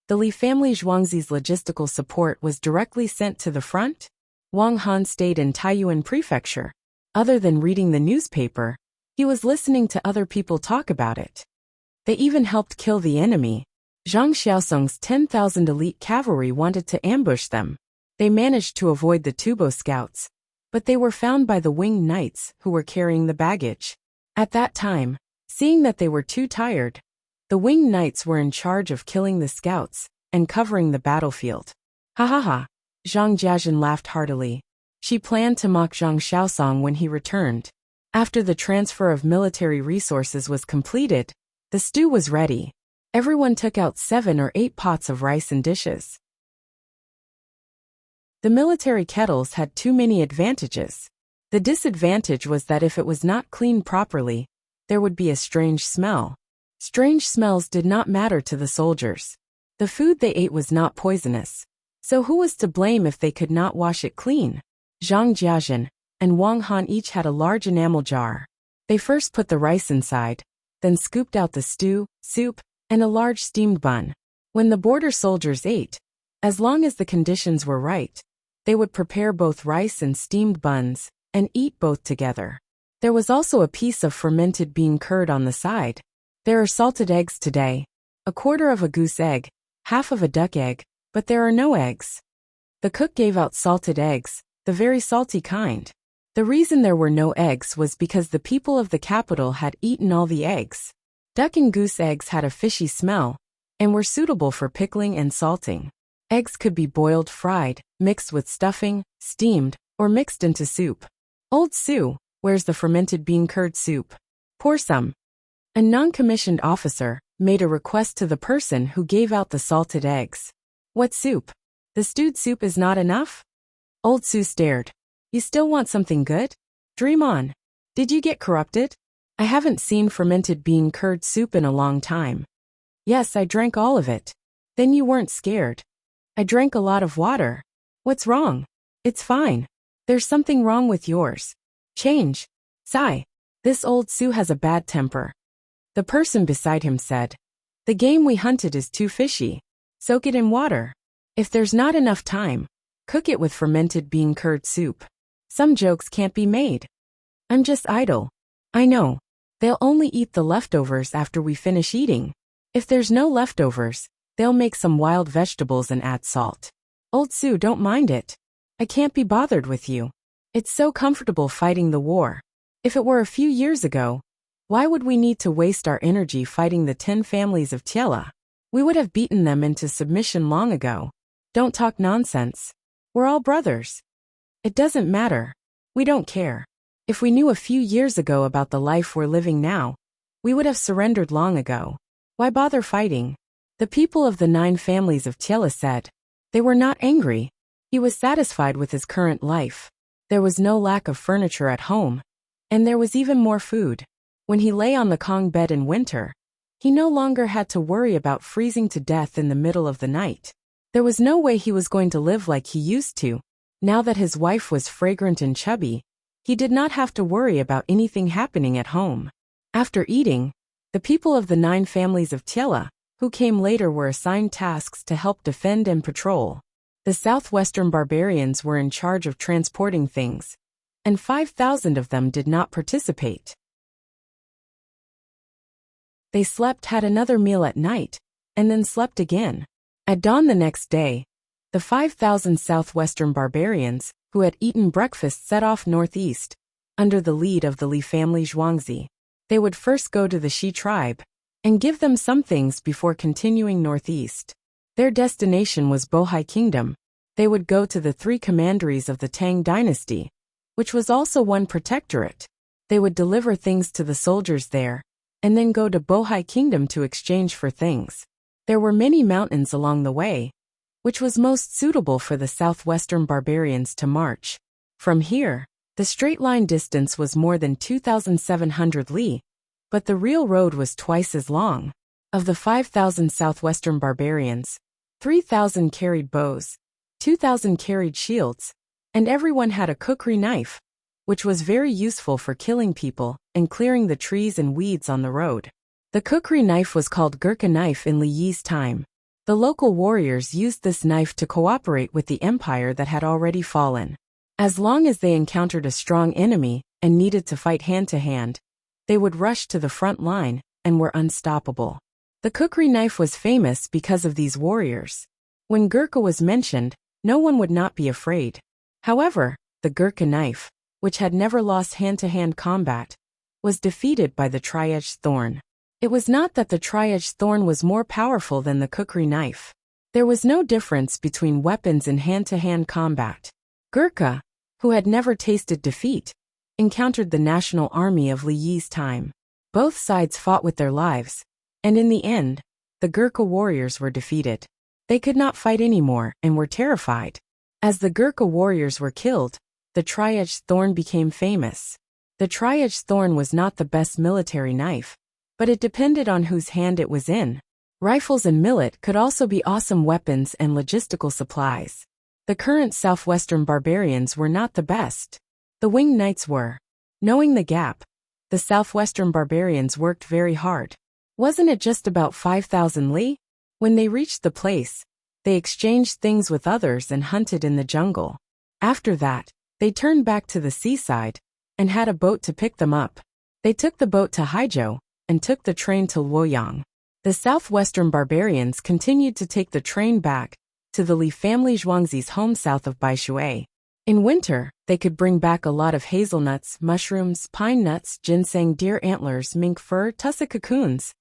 the Li family Zhuangzi's logistical support was directly sent to the front. Wang Han stayed in Taiyuan Prefecture. Other than reading the newspaper, he was listening to other people talk about it. They even helped kill the enemy. Zhang Xiaosong's 10,000 elite cavalry wanted to ambush them. They managed to avoid the Tubo scouts, but they were found by the winged knights who were carrying the baggage. At that time, seeing that they were too tired, the winged knights were in charge of killing the scouts and covering the battlefield. Ha ha ha! Zhang Jiajin laughed heartily. She planned to mock Zhang Xiaosong when he returned. After the transfer of military resources was completed, the stew was ready. Everyone took out 7 or 8 pots of rice and dishes. The military kettles had too many advantages. The disadvantage was that if it was not cleaned properly, there would be a strange smell. Strange smells did not matter to the soldiers. The food they ate was not poisonous. So who was to blame if they could not wash it clean? Zhang Jiajin and Wang Han each had a large enamel jar. They first put the rice inside, then scooped out the stew, soup, and a large steamed bun. When the border soldiers ate, as long as the conditions were right, they would prepare both rice and steamed buns and eat both together. There was also a piece of fermented bean curd on the side. There are salted eggs today, a quarter of a goose egg, half of a duck egg, but there are no eggs. The cook gave out salted eggs, the very salty kind. The reason there were no eggs was because the people of the capital had eaten all the eggs. Duck and goose eggs had a fishy smell and were suitable for pickling and salting. Eggs could be boiled, fried, mixed with stuffing, steamed, or mixed into soup. Old Sue, where's the fermented bean curd soup? Pour some. A non-commissioned officer made a request to the person who gave out the salted eggs. What soup? The stewed soup is not enough? Old Sue stared. You still want something good? Dream on. Did you get corrupted? I haven't seen fermented bean curd soup in a long time. Yes, I drank all of it. Then you weren't scared. I drank a lot of water. What's wrong? It's fine. There's something wrong with yours. Change. Sigh. This old Sue has a bad temper. The person beside him said. The game we hunted is too fishy. Soak it in water. If there's not enough time, cook it with fermented bean curd soup. Some jokes can't be made. I'm just idle. I know. They'll only eat the leftovers after we finish eating. If there's no leftovers, they'll make some wild vegetables and add salt. Old Sue, don't mind it. I can't be bothered with you. It's so comfortable fighting the war. If it were a few years ago, why would we need to waste our energy fighting the 10 families of Tiela? We would have beaten them into submission long ago. Don't talk nonsense. We're all brothers. It doesn't matter. We don't care. If we knew a few years ago about the life we're living now, we would have surrendered long ago. Why bother fighting? The people of the 9 families of Tiela said. They were not angry. He was satisfied with his current life. There was no lack of furniture at home, and there was even more food. When he lay on the Kong bed in winter, he no longer had to worry about freezing to death in the middle of the night. There was no way he was going to live like he used to. Now that his wife was fragrant and chubby, he did not have to worry about anything happening at home. After eating, the people of the 9 families of Tiela, who came later, were assigned tasks to help defend and patrol. The southwestern barbarians were in charge of transporting things, and 5,000 of them did not participate. They slept, had another meal at night, and then slept again. At dawn the next day, the 5,000 southwestern barbarians, who had eaten breakfast, set off northeast, under the lead of the Li family Zhuangzi. They would first go to the Shi tribe, and give them some things before continuing northeast. Their destination was Bohai Kingdom. They would go to the 3 commanderies of the Tang dynasty, which was also one protectorate. They would deliver things to the soldiers there, and then go to Bohai Kingdom to exchange for things. There were many mountains along the way, which was most suitable for the southwestern barbarians to march. From here, the straight line distance was more than 2,700 li, but the real road was twice as long. Of the 5,000 southwestern barbarians, 3,000 carried bows, 2,000 carried shields, and everyone had a kukri knife, which was very useful for killing people and clearing the trees and weeds on the road. The kukri knife was called Gurkha knife in Li Yi's time. The local warriors used this knife to cooperate with the empire that had already fallen. As long as they encountered a strong enemy and needed to fight hand-to-hand, they would rush to the front line and were unstoppable. The kukri knife was famous because of these warriors. When Gurkha was mentioned, no one would not be afraid. However, the Gurkha knife, which had never lost hand-to-hand combat, was defeated by the tri-edged thorn. It was not that the tri-edged thorn was more powerful than the kukri knife. There was no difference between weapons in hand-to-hand combat. Gurkha, who had never tasted defeat, encountered the national army of Li Yi's time. Both sides fought with their lives, and in the end, the Gurkha warriors were defeated. They could not fight anymore and were terrified. As the Gurkha warriors were killed, the tri-edged thorn became famous. The tri-edged thorn was not the best military knife, but it depended on whose hand it was in. Rifles and millet could also be awesome weapons and logistical supplies. The current southwestern barbarians were not the best. The winged knights were. Knowing the gap, the southwestern barbarians worked very hard. Wasn't it just about 5,000 li? When they reached the place, they exchanged things with others and hunted in the jungle. After that, they turned back to the seaside and had a boat to pick them up. They took the boat to Haizhou and took the train to Luoyang. The southwestern barbarians continued to take the train back to the Li family Zhuangzi's home south of Baishui. In winter, they could bring back a lot of hazelnuts, mushrooms, pine nuts, ginseng, deer antlers, mink fur, tussock cocoons.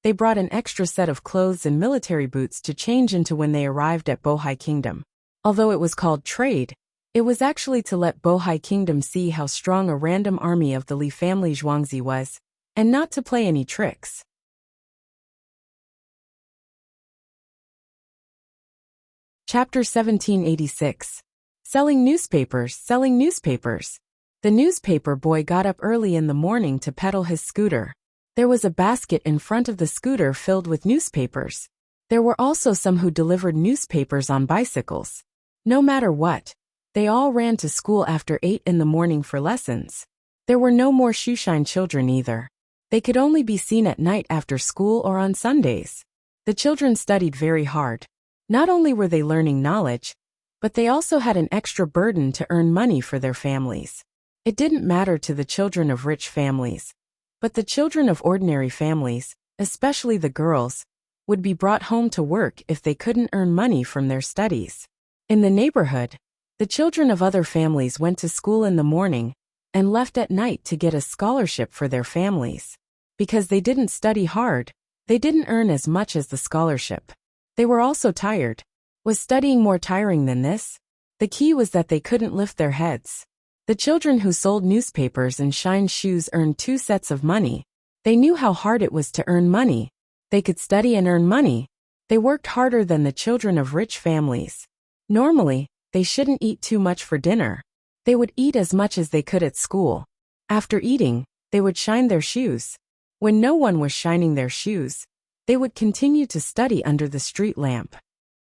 They brought an extra set of clothes and military boots to change into when they arrived at Bohai Kingdom. Although it was called trade, it was actually to let Bohai Kingdom see how strong a random army of the Li family Zhuangzi was, and not to play any tricks. Chapter 1786. Selling newspapers. The newspaper boy got up early in the morning to pedal his scooter. There was a basket in front of the scooter filled with newspapers. There were also some who delivered newspapers on bicycles. No matter what, they all ran to school after 8 in the morning for lessons. There were no more shoeshine children either. They could only be seen at night after school or on Sundays. The children studied very hard. Not only were they learning knowledge, but they also had an extra burden to earn money for their families. It didn't matter to the children of rich families, but the children of ordinary families, especially the girls, would be brought home to work if they couldn't earn money from their studies. In the neighborhood, the children of other families went to school in the morning and left at night to get a scholarship for their families. Because they didn't study hard, they didn't earn as much as the scholarship. They were also tired. Was studying more tiring than this? The key was that they couldn't lift their heads. The children who sold newspapers and shine shoes earned 2 sets of money. They knew how hard it was to earn money. They could study and earn money. They worked harder than the children of rich families. Normally, they shouldn't eat too much for dinner. They would eat as much as they could at school. After eating, they would shine their shoes. When no one was shining their shoes, they would continue to study under the street lamp.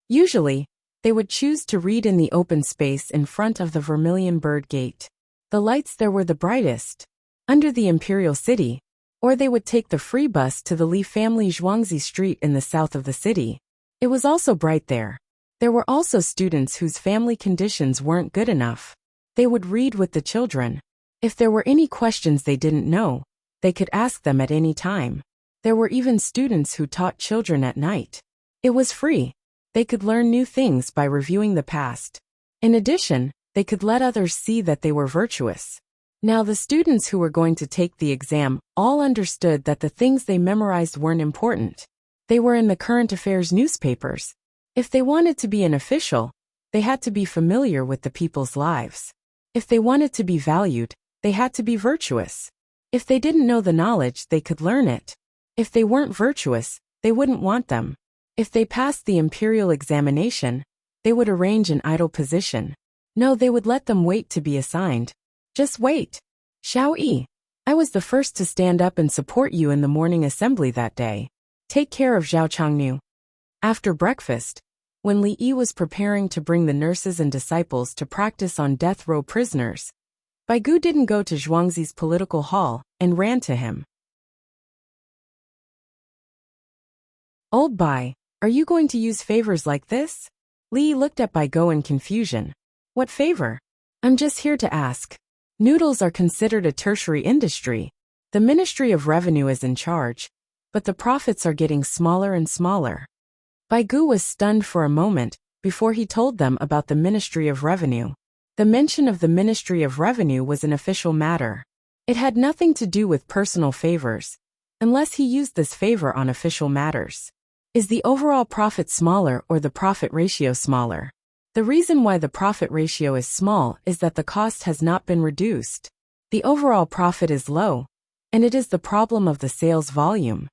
Usually, they would choose to read in the open space in front of the Vermilion Bird Gate. The lights there were the brightest, under the Imperial City, or they would take the free bus to the Li family Zhuangzi Street in the south of the city. It was also bright there. There were also students whose family conditions weren't good enough. They would read with the children. If there were any questions they didn't know, they could ask them at any time. There were even students who taught children at night. It was free. They could learn new things by reviewing the past. In addition, they could let others see that they were virtuous. Now the students who were going to take the exam all understood that the things they memorized weren't important. They were in the current affairs newspapers. If they wanted to be an official, they had to be familiar with the people's lives. If they wanted to be valued, they had to be virtuous. If they didn't know the knowledge, they could learn it. If they weren't virtuous, they wouldn't want them. If they passed the imperial examination, They would arrange an idle position. No, they would let them wait to be assigned. Just wait. Xiao Yi, I was the first to stand up and support you in the morning assembly that day. Take care of Zhao Changnu. After breakfast, when Li Yi was preparing to bring the nurses and disciples to practice on death row prisoners, Bai Gu didn't go to Zhuangzi's political hall and ran to him. Old Bai, are you going to use favors like this? Li Yi looked at Bai Gu in confusion. What favor? I'm just here to ask. Noodles are considered a tertiary industry. The Ministry of Revenue is in charge, but the profits are getting smaller and smaller. Bai Gu was stunned for a moment before he told them about the Ministry of Revenue. The mention of the Ministry of Revenue was an official matter. It had nothing to do with personal favors, unless he used this favor on official matters. Is the overall profit smaller or the profit ratio smaller? The reason why the profit ratio is small is that the cost has not been reduced. The overall profit is low, and it is the problem of the sales volume.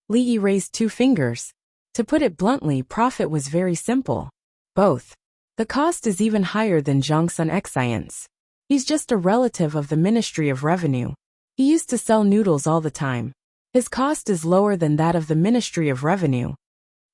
Li Yi raised 2 fingers. To put it bluntly, profit was very simple. Both. The cost is even higher than Zhongsun Xian's. He's just a relative of the Ministry of Revenue. He used to sell noodles all the time. His cost is lower than that of the Ministry of Revenue.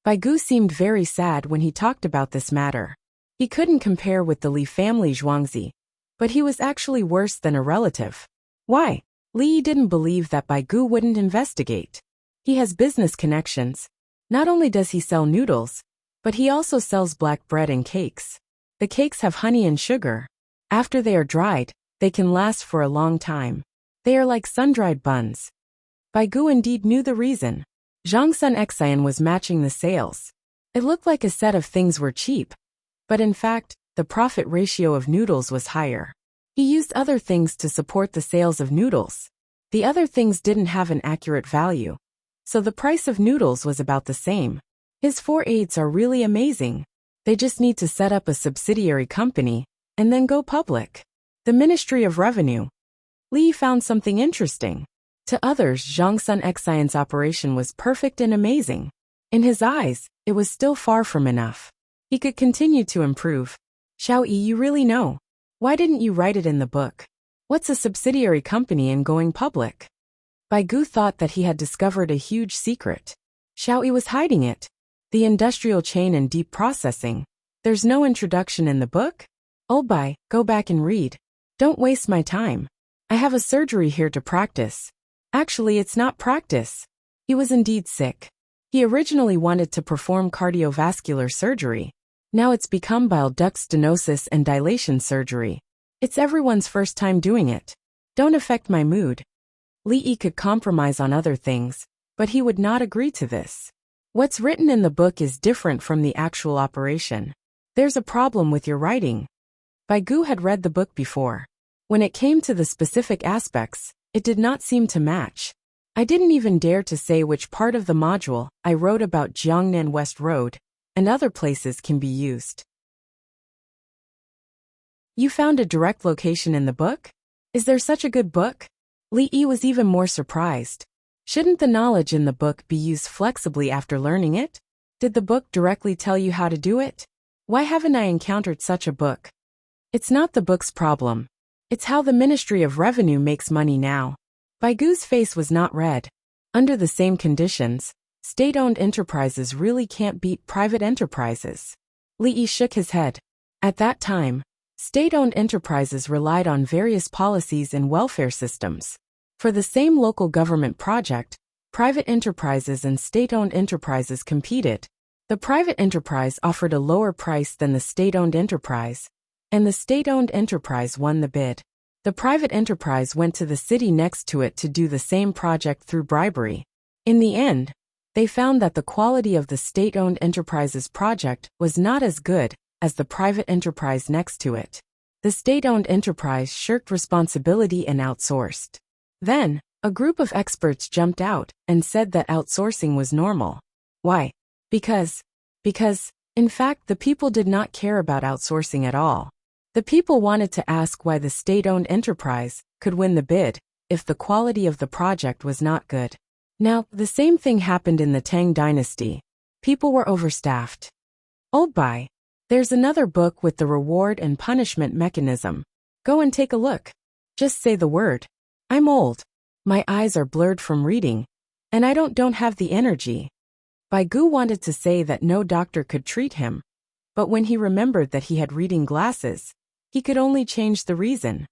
Bai Gu seemed very sad when he talked about this matter. He couldn't compare with the Li family Zhuangzi, but he was actually worse than a relative. Why? Li Yi didn't believe that Bai Gu wouldn't investigate. He has business connections. Not only does he sell noodles, but he also sells black bread and cakes. The cakes have honey and sugar. After they are dried, they can last for a long time. They are like sun-dried buns. Bai Gu indeed knew the reason. Zhongsun Xian was matching the sales. It looked like a set of things were cheap, but in fact, the profit ratio of noodles was higher. He used other things to support the sales of noodles. The other things didn't have an accurate value, so the price of noodles was about the same. His 4 aides are really amazing. They just need to set up a subsidiary company and then go public. The Ministry of Revenue. Li found something interesting. To others, Zhongsun Xian's operation was perfect and amazing. In his eyes, it was still far from enough. He could continue to improve. Xiao Yi, you really know. Why didn't you write it in the book? What's a subsidiary company and going public? Bai Gu thought that he had discovered a huge secret. Xiao Yi was hiding it. The industrial chain and deep processing. There's no introduction in the book? Old Bai, go back and read. Don't waste my time. I have a surgery here to practice. Actually, it's not practice. He was indeed sick. He originally wanted to perform cardiovascular surgery. Now it's become bile duct stenosis and dilation surgery. It's everyone's first time doing it. Don't affect my mood. Li Yi could compromise on other things, but he would not agree to this. What's written in the book is different from the actual operation. There's a problem with your writing. Bai Gu had read the book before. When it came to the specific aspects, it did not seem to match. I didn't even dare to say which part of the module I wrote about Jiangnan West Road and other places can be used. You found a direct location in the book? Is there such a good book? Li Yi was even more surprised. Shouldn't the knowledge in the book be used flexibly after learning it? Did the book directly tell you how to do it? Why haven't I encountered such a book? It's not the book's problem. It's how the Ministry of Revenue makes money now. Bai Gu's face was not red. Under the same conditions, state-owned enterprises really can't beat private enterprises. Li Yi shook his head. At that time, state-owned enterprises relied on various policies and welfare systems. For the same local government project, private enterprises and state-owned enterprises competed. The private enterprise offered a lower price than the state-owned enterprise, and the state-owned enterprise won the bid. The private enterprise went to the city next to it to do the same project through bribery. In the end, they found that the quality of the state-owned enterprise's project was not as good as the private enterprise next to it. The state-owned enterprise shirked responsibility and outsourced. Then, a group of experts jumped out and said that outsourcing was normal. Why? Because, in fact, the people did not care about outsourcing at all. The people wanted to ask why the state-owned enterprise could win the bid if the quality of the project was not good. Now, the same thing happened in the Tang dynasty. People were overstaffed. Old Bai, There's another book with the reward and punishment mechanism. Go and take a look. Just say the word. I'm old. My eyes are blurred from reading, and I don't have the energy. Bai Gu wanted to say that no doctor could treat him, but when he remembered that he had reading glasses, he could only change the reason.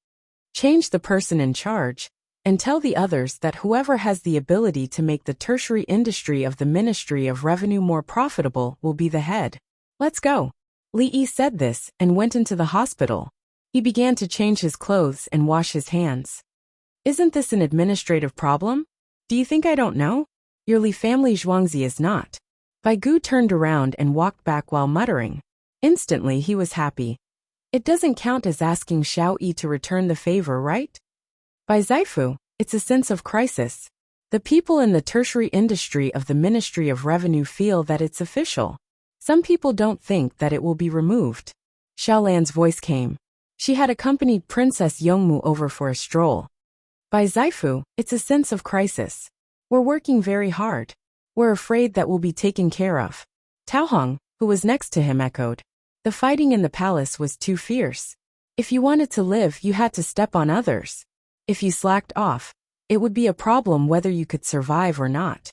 Change the person in charge, and tell the others that whoever has the ability to make the tertiary industry of the Ministry of Revenue more profitable will be the head. Let's go. Li Yi said this and went into the hospital. He began to change his clothes and wash his hands. Isn't this an administrative problem? Do you think I don't know? Your Li family Zhuangzi is not. Bai Gu turned around and walked back while muttering. Instantly he was happy. It doesn't count as asking Xiao Yi to return the favor, right? By Zaifu, it's a sense of crisis. The people in the tertiary industry of the Ministry of Revenue feel that it's official. Some people don't think that it will be removed. Xiaolan's voice came. She had accompanied Princess Yongmu over for a stroll. By Zaifu, it's a sense of crisis. We're working very hard. We're afraid that we'll be taken care of. Tao Hong, who was next to him, echoed. The fighting in the palace was too fierce. If you wanted to live, you had to step on others. If you slacked off, it would be a problem whether you could survive or not.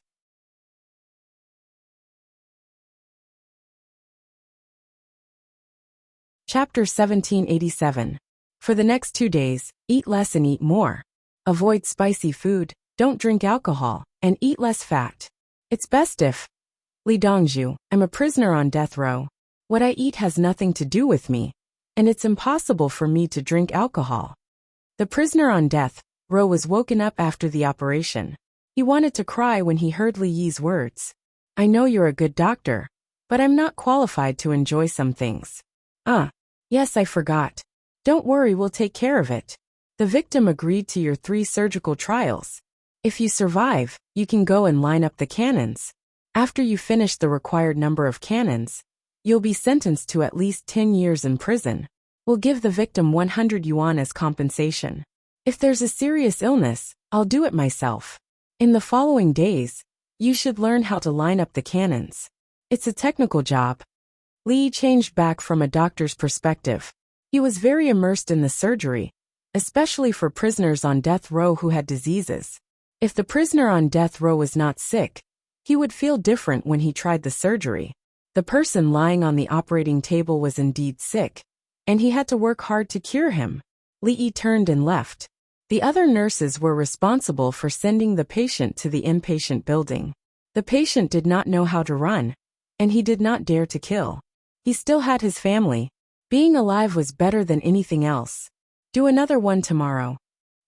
Chapter 1787. For the next 2 days, eat less and eat more. Avoid spicy food, don't drink alcohol, and eat less fat. It's best if... Li Dongzhu, I'm a prisoner on death row. What I eat has nothing to do with me, and it's impossible for me to drink alcohol. The prisoner on death row was woken up after the operation. He wanted to cry when he heard Li Yi's words. I know you're a good doctor, but I'm not qualified to enjoy some things. Yes, I forgot. Don't worry, we'll take care of it. The victim agreed to your 3 surgical trials. If you survive, you can go and line up the cannons. After you finish the required number of cannons, you'll be sentenced to at least 10 years in prison. We'll give the victim 100 yuan as compensation. If there's a serious illness, I'll do it myself. In the following days, you should learn how to line up the cannons. It's a technical job. Li changed back from a doctor's perspective. He was very immersed in the surgery, especially for prisoners on death row who had diseases. If the prisoner on death row was not sick, he would feel different when he tried the surgery. The person lying on the operating table was indeed sick, and he had to work hard to cure him. Li Yi turned and left. The other nurses were responsible for sending the patient to the inpatient building. The patient did not know how to run, and he did not dare to kill. He still had his family. Being alive was better than anything else. Do another one tomorrow.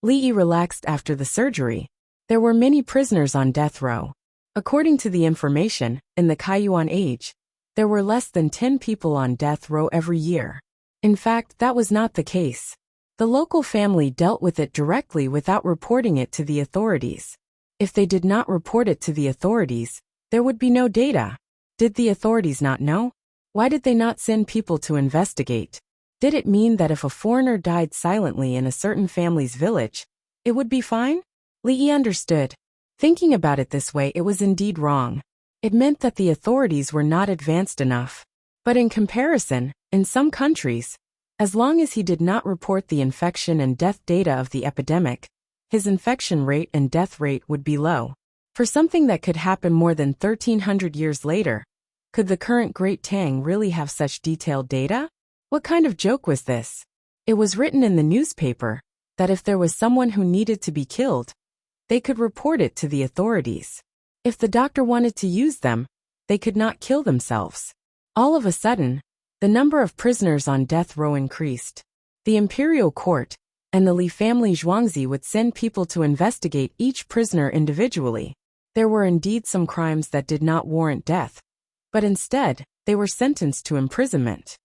Li Yi relaxed after the surgery. There were many prisoners on death row. According to the information, in the Kaiyuan age, there were less than 10 people on death row every year. In fact, that was not the case. The local family dealt with it directly without reporting it to the authorities. If they did not report it to the authorities, there would be no data. Did the authorities not know? Why did they not send people to investigate? Did it mean that if a foreigner died silently in a certain family's village, it would be fine? Li Yi understood. Thinking about it this way, it was indeed wrong. It meant that the authorities were not advanced enough. But in comparison, in some countries, as long as he did not report the infection and death data of the epidemic, his infection rate and death rate would be low. For something that could happen more than 1300 years later, could the current Great Tang really have such detailed data? What kind of joke was this? It was written in the newspaper that if there was someone who needed to be killed, they could report it to the authorities. If the doctor wanted to use them, they could not kill themselves. All of a sudden, the number of prisoners on death row increased. The imperial court and the Li family Zhuangzi would send people to investigate each prisoner individually. There were indeed some crimes that did not warrant death, but instead, they were sentenced to imprisonment.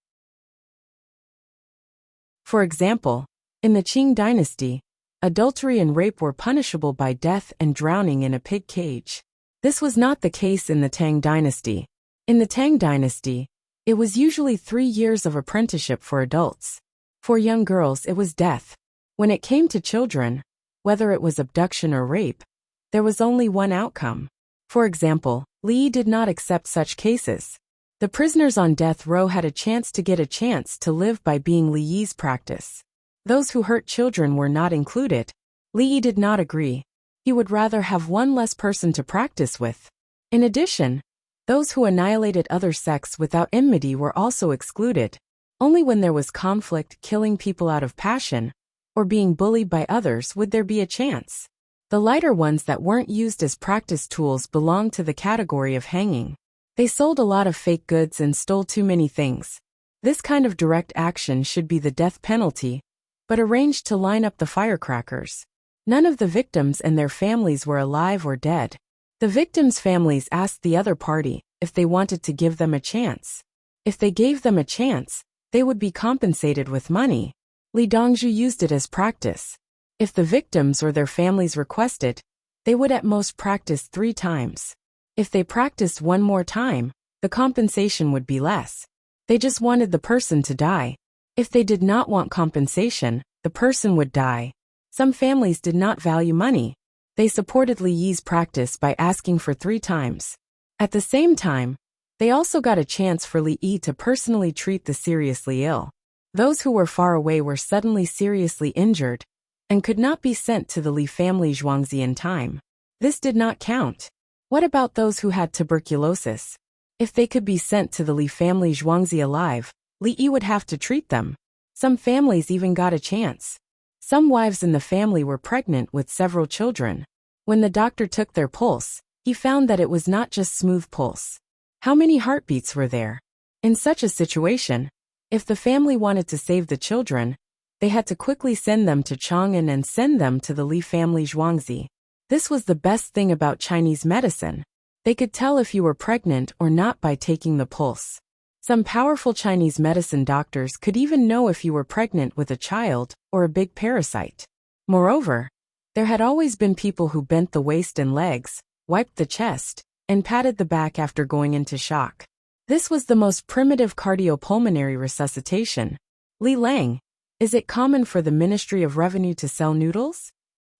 For example, in the Qing dynasty, adultery and rape were punishable by death and drowning in a pig cage. This was not the case in the Tang dynasty. In the Tang dynasty, it was usually 3 years of apprenticeship for adults. For young girls, it was death. When it came to children, whether it was abduction or rape, there was only one outcome. For example, Li did not accept such cases. The prisoners on death row had a chance to live by being Li Yi's practice. Those who hurt children were not included. Li Yi did not agree. He would rather have one less person to practice with. In addition, those who annihilated other sects without enmity were also excluded. Only when there was conflict, killing people out of passion, or being bullied by others would there be a chance. The lighter ones that weren't used as practice tools belonged to the category of hanging. They sold a lot of fake goods and stole too many things. This kind of direct action should be the death penalty, but arranged to line up the firecrackers. None of the victims and their families were alive or dead. The victims' families asked the other party if they wanted to give them a chance. If they gave them a chance, they would be compensated with money. Li Dongzhu used it as practice. If the victims or their families requested, they would at most practice 3 times. If they practiced one more time, the compensation would be less. They just wanted the person to die. If they did not want compensation, the person would die. Some families did not value money. They supported Li Yi's practice by asking for 3 times. At the same time, they also got a chance for Li Yi to personally treat the seriously ill. Those who were far away were suddenly seriously injured and could not be sent to the Li family Zhuangzi in time. This did not count. What about those who had tuberculosis? If they could be sent to the Li family Zhuangzi alive, Li Yi would have to treat them. Some families even got a chance. Some wives in the family were pregnant with several children. When the doctor took their pulse, he found that it was not just smooth pulse. How many heartbeats were there? In such a situation, if the family wanted to save the children, they had to quickly send them to Chang'an and send them to the Li family Zhuangzi. This was the best thing about Chinese medicine. They could tell if you were pregnant or not by taking the pulse. Some powerful Chinese medicine doctors could even know if you were pregnant with a child or a big parasite. Moreover, there had always been people who bent the waist and legs, wiped the chest, and patted the back after going into shock. This was the most primitive cardiopulmonary resuscitation. Li Lang, is it common for the Ministry of Revenue to sell noodles?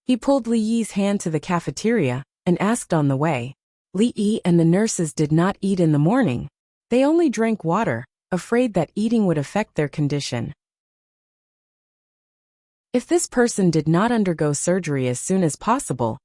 He pulled Li Yi's hand to the cafeteria and asked on the way. Li Yi and the nurses did not eat in the morning. They only drank water, afraid that eating would affect their condition. If this person did not undergo surgery as soon as possible,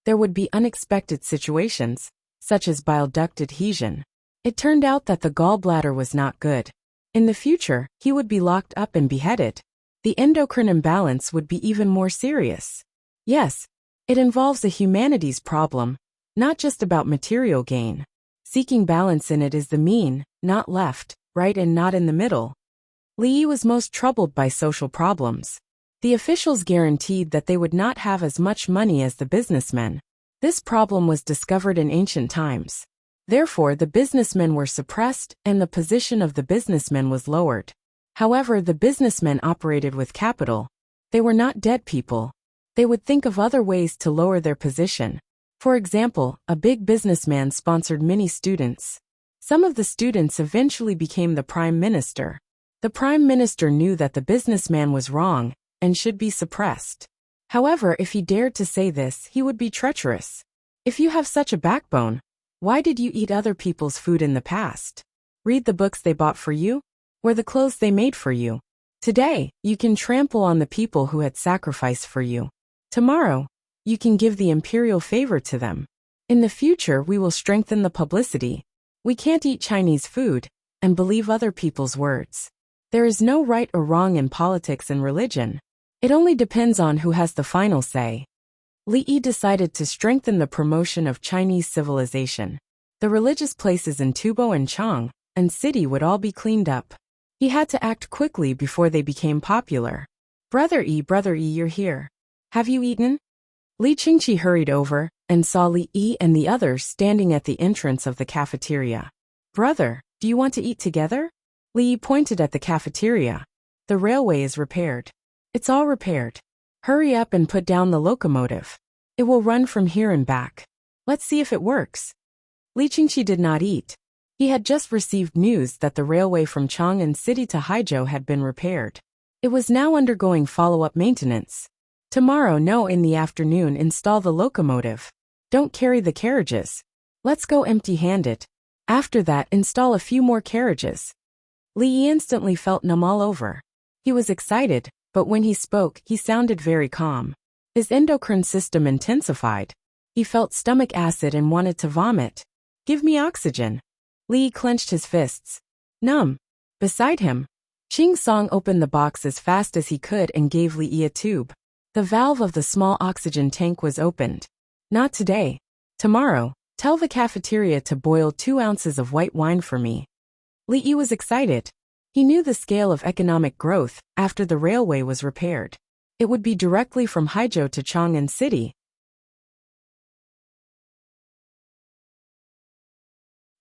there would be unexpected situations, such as bile duct adhesion. It turned out that the gallbladder was not good. In the future, he would be locked up and beheaded. The endocrine imbalance would be even more serious. Yes, it involves a humanities problem, not just about material gain. Seeking balance in it is the mean, not left, right and not in the middle. Li Yi was most troubled by social problems. The officials guaranteed that they would not have as much money as the businessmen. This problem was discovered in ancient times. Therefore, the businessmen were suppressed and the position of the businessmen was lowered. However, the businessmen operated with capital. They were not dead people. They would think of other ways to lower their position. For example, a big businessman sponsored many students. Some of the students eventually became the prime minister. The prime minister knew that the businessman was wrong and should be suppressed. However, if he dared to say this, he would be treacherous. If you have such a backbone, why did you eat other people's food in the past? Read the books they bought for you? Wear the clothes they made for you. Today, you can trample on the people who had sacrificed for you. Tomorrow, you can give the imperial favor to them. In the future, we will strengthen the publicity. We can't eat Chinese food and believe other people's words. There is no right or wrong in politics and religion. It only depends on who has the final say. Li Yi decided to strengthen the promotion of Chinese civilization. The religious places in Tubo and Chang and city would all be cleaned up. He had to act quickly before they became popular. Brother Yi, you're here. Have you eaten? Li Qingqi hurried over and saw Li Yi and the others standing at the entrance of the cafeteria. Brother, do you want to eat together? Li Yi pointed at the cafeteria. The railway is repaired. It's all repaired. Hurry up and put down the locomotive. It will run from here and back. Let's see if it works. Li Qingqi did not eat. He had just received news that the railway from Chang'an City to Haizhou had been repaired. It was now undergoing follow-up maintenance. Tomorrow, in the afternoon, install the locomotive. Don't carry the carriages. Let's go empty-handed. After that, install a few more carriages. Li Yi instantly felt numb all over. He was excited, but when he spoke, he sounded very calm. His endocrine system intensified. He felt stomach acid and wanted to vomit. Give me oxygen. Li Yi clenched his fists. Numb. Beside him, Ching Song opened the box as fast as he could and gave Li Yi a tube. The valve of the small oxygen tank was opened. Not today. Tomorrow, tell the cafeteria to boil 2 ounces of white wine for me. Li Yi was excited. He knew the scale of economic growth after the railway was repaired. It would be directly from Haizhou to Chang'an City.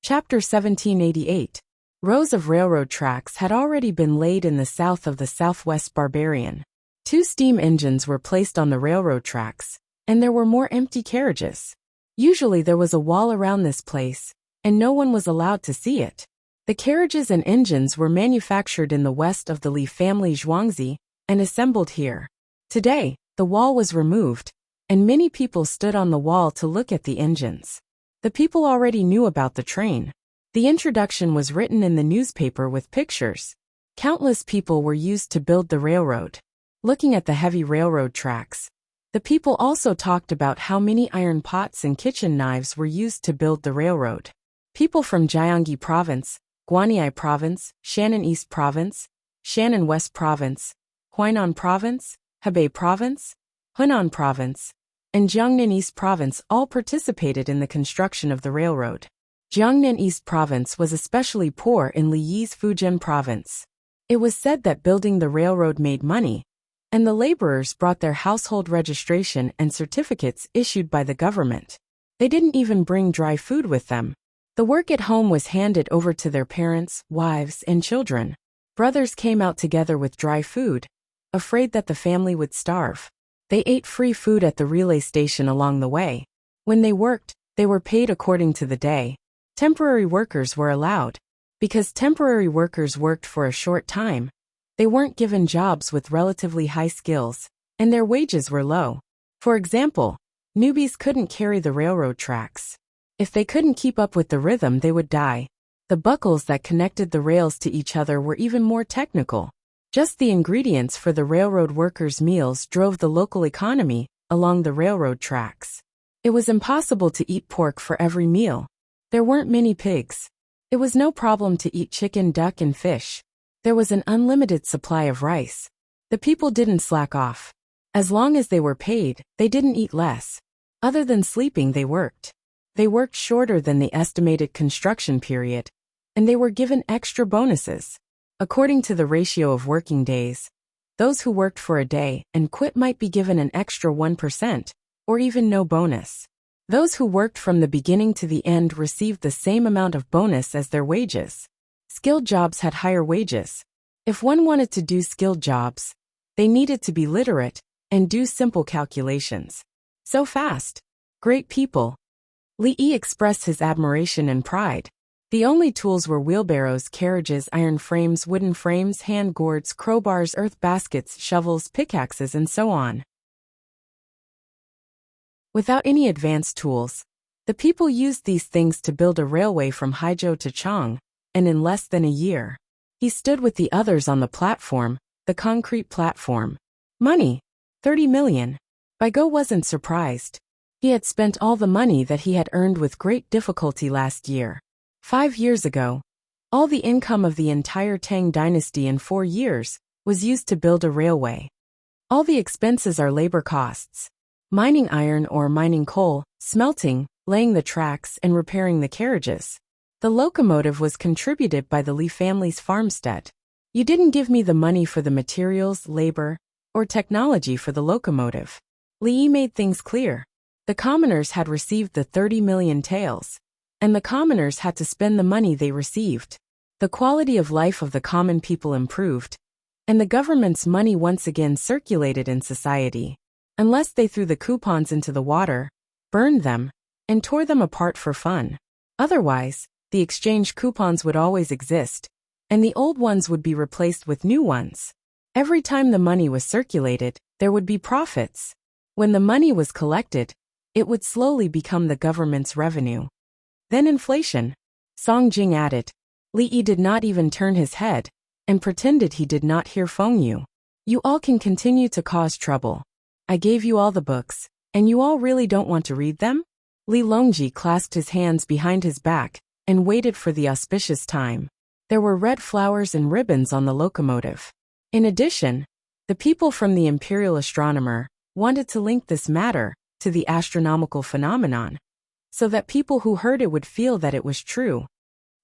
Chapter 1788. Rows of railroad tracks had already been laid in the south of the southwest Barbarian. 2 steam engines were placed on the railroad tracks, and there were more empty carriages. Usually there was a wall around this place, and no one was allowed to see it. The carriages and engines were manufactured in the west of the Li family Zhuangzi and assembled here. Today, the wall was removed, and many people stood on the wall to look at the engines. The people already knew about the train. The introduction was written in the newspaper with pictures. Countless people were used to build the railroad. Looking at the heavy railroad tracks, the people also talked about how many iron pots and kitchen knives were used to build the railroad. People from Jiangxi Province, Guanyi Province, Shannan East Province, Shannan West Province, Huainan Province, Hebei Province, Hunan Province, and Jiangnan East Province all participated in the construction of the railroad. Jiangnan East Province was especially poor in Li Yi's Fujian Province. It was said that building the railroad made money, and the laborers brought their household registration and certificates issued by the government. They didn't even bring dry food with them. The work at home was handed over to their parents, wives, and children. Brothers came out together with dry food, afraid that the family would starve. They ate free food at the relay station along the way. When they worked, they were paid according to the day. Temporary workers were allowed. Because temporary workers worked for a short time, they weren't given jobs with relatively high skills, and their wages were low. For example, newbies couldn't carry the railroad tracks. If they couldn't keep up with the rhythm, they would die. The buckles that connected the rails to each other were even more technical. Just the ingredients for the railroad workers' meals drove the local economy along the railroad tracks. It was impossible to eat pork for every meal. There weren't many pigs. It was no problem to eat chicken, duck, and fish. There was an unlimited supply of rice. The people didn't slack off. As long as they were paid, they didn't eat less. Other than sleeping, they worked. They worked shorter than the estimated construction period, and they were given extra bonuses. According to the ratio of working days, those who worked for a day and quit might be given an extra 1%, or even no bonus. Those who worked from the beginning to the end received the same amount of bonus as their wages. Skilled jobs had higher wages. If one wanted to do skilled jobs, they needed to be literate and do simple calculations. So fast. Great people. Li Yi expressed his admiration and pride. The only tools were wheelbarrows, carriages, iron frames, wooden frames, hand gourds, crowbars, earth baskets, shovels, pickaxes, and so on. Without any advanced tools, the people used these things to build a railway from Haizhou to Chang, and in less than a year. He stood with the others on the platform, the concrete platform. Money. 30 million. Baigo wasn't surprised. He had spent all the money that he had earned with great difficulty last year. 5 years ago, all the income of the entire Tang dynasty in 4 years was used to build a railway. All the expenses are labor costs. Mining iron or mining coal, smelting, laying the tracks, and repairing the carriages. The locomotive was contributed by the Li family's farmstead. You didn't give me the money for the materials, labor, or technology for the locomotive. Li Yi made things clear. The commoners had received the 30 million taels, and the commoners had to spend the money they received. The quality of life of the common people improved, and the government's money once again circulated in society, unless they threw the coupons into the water, burned them, and tore them apart for fun. Otherwise, the exchange coupons would always exist, and the old ones would be replaced with new ones. Every time the money was circulated, there would be profits. When the money was collected, it would slowly become the government's revenue. Then inflation. Song Jing added. Li Yi did not even turn his head, and pretended he did not hear Feng Yu. You all can continue to cause trouble. I gave you all the books, and you all really don't want to read them? Li Longji clasped his hands behind his back, and waited for the auspicious time. There were red flowers and ribbons on the locomotive. In addition, the people from the Imperial Astronomer wanted to link this matter to the astronomical phenomenon, so that people who heard it would feel that it was true.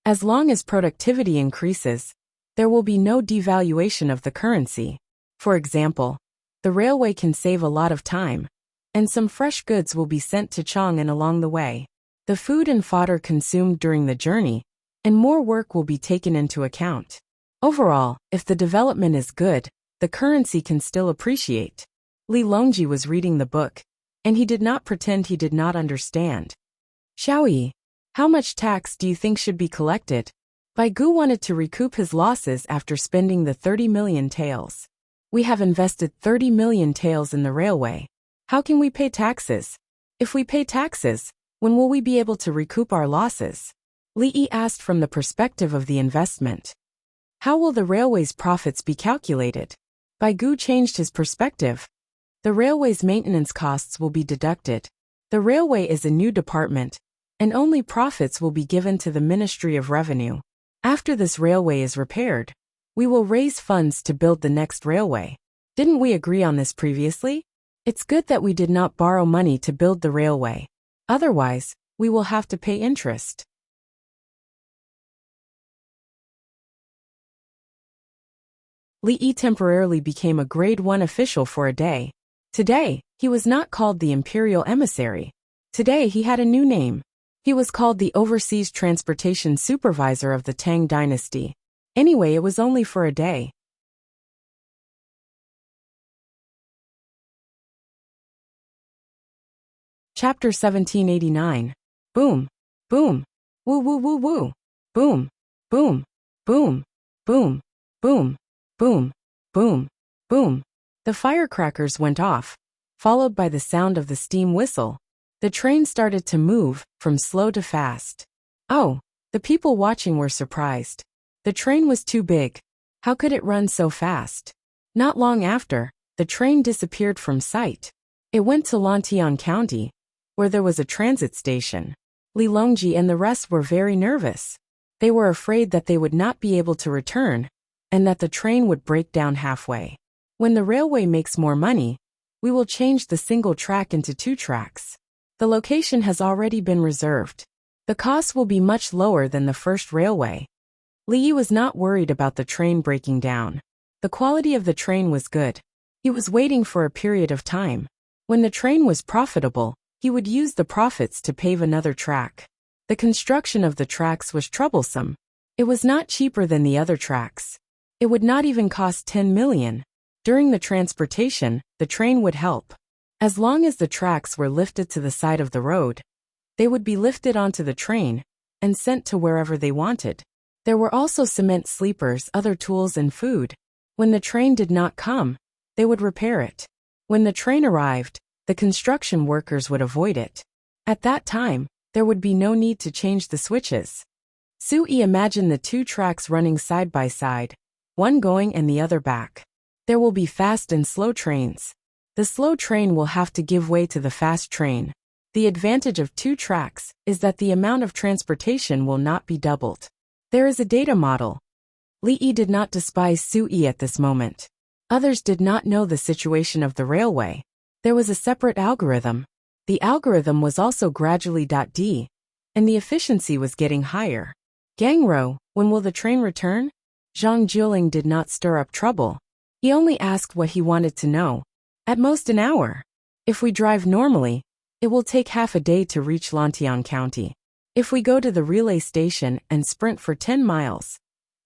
As long as productivity increases, there will be no devaluation of the currency. For example, the railway can save a lot of time, and some fresh goods will be sent to Chang'an along the way. The food and fodder consumed during the journey, and more work will be taken into account. Overall, if the development is good, the currency can still appreciate. Li Longji was reading the book, and he did not pretend he did not understand. Xiaoyi, how much tax do you think should be collected? Bai Gu wanted to recoup his losses after spending the 30 million taels. We have invested 30 million taels in the railway. How can we pay taxes? If we pay taxes, when will we be able to recoup our losses? Li Yi asked from the perspective of the investment. How will the railway's profits be calculated? Bai Gu changed his perspective. The railway's maintenance costs will be deducted. The railway is a new department, and only profits will be given to the Ministry of Revenue. After this railway is repaired, we will raise funds to build the next railway. Didn't we agree on this previously? It's good that we did not borrow money to build the railway. Otherwise, we will have to pay interest. Li Yi temporarily became a Grade 1 official for a day. Today, he was not called the Imperial Emissary. Today he had a new name. He was called the Overseas Transportation Supervisor of the Tang Dynasty. Anyway, it was only for a day. Chapter 1789. Boom. Boom. Woo woo woo woo. Boom. Boom. Boom. Boom. Boom. Boom. Boom. Boom. The firecrackers went off, followed by the sound of the steam whistle. The train started to move, from slow to fast. Oh, the people watching were surprised. The train was too big. How could it run so fast? Not long after, the train disappeared from sight. It went to Lantian County, where there was a transit station. Li Longji and the rest were very nervous. They were afraid that they would not be able to return, and that the train would break down halfway. When the railway makes more money, we will change the single track into 2 tracks. The location has already been reserved. The cost will be much lower than the first railway. Li Yi was not worried about the train breaking down. The quality of the train was good. He was waiting for a period of time. When the train was profitable, he would use the profits to pave another track. The construction of the tracks was troublesome. It was not cheaper than the other tracks. It would not even cost 10 million. During the transportation, the train would help. As long as the tracks were lifted to the side of the road, they would be lifted onto the train and sent to wherever they wanted. There were also cement sleepers, other tools and food. When the train did not come, they would repair it. When the train arrived, the construction workers would avoid it. At that time, there would be no need to change the switches. Sui imagined the 2 tracks running side by side, one going and the other back. There will be fast and slow trains. The slow train will have to give way to the fast train. The advantage of 2 tracks is that the amount of transportation will not be doubled. There is a data model. Li Yi did not despise Sui at this moment. Others did not know the situation of the railway. There was a separate algorithm. The algorithm was also gradually .d, and the efficiency was getting higher. Gangro, when will the train return? Zhang Jueling did not stir up trouble. He only asked what he wanted to know. At most an hour. If we drive normally, it will take half a day to reach Lantian County. If we go to the relay station and sprint for 10 miles,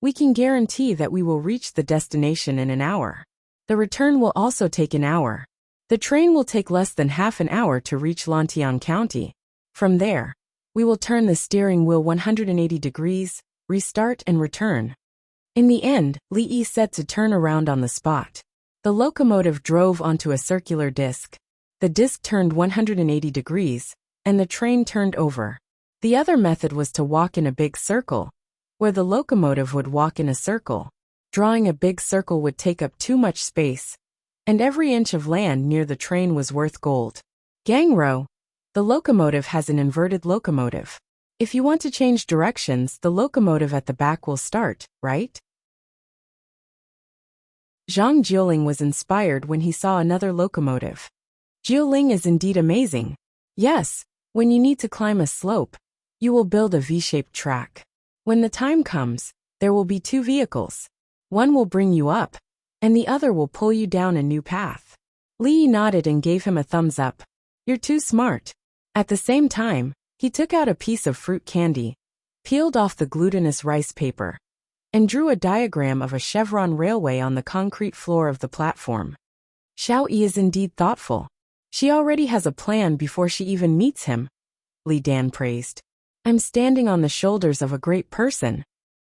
we can guarantee that we will reach the destination in an hour. The return will also take an hour. The train will take less than half an hour to reach Lantian County. From there, we will turn the steering wheel 180 degrees, restart and return. In the end, Li Yi said to turn around on the spot. The locomotive drove onto a circular disc. The disc turned 180 degrees, and the train turned over. The other method was to walk in a big circle, where the locomotive would walk in a circle. Drawing a big circle would take up too much space, and every inch of land near the train was worth gold. Gang row. The locomotive has an inverted locomotive. If you want to change directions, the locomotive at the back will start, right? Zhang Jiuling was inspired when he saw another locomotive. Jiuling is indeed amazing. Yes, when you need to climb a slope, you will build a V-shaped track. When the time comes, there will be two vehicles. One will bring you up, and the other will pull you down a new path. Li nodded and gave him a thumbs up. You're too smart. At the same time, he took out a piece of fruit candy, peeled off the glutinous rice paper, and drew a diagram of a chevron railway on the concrete floor of the platform. Xiao Yi is indeed thoughtful. She already has a plan before she even meets him, Li Dan praised. I'm standing on the shoulders of a great person.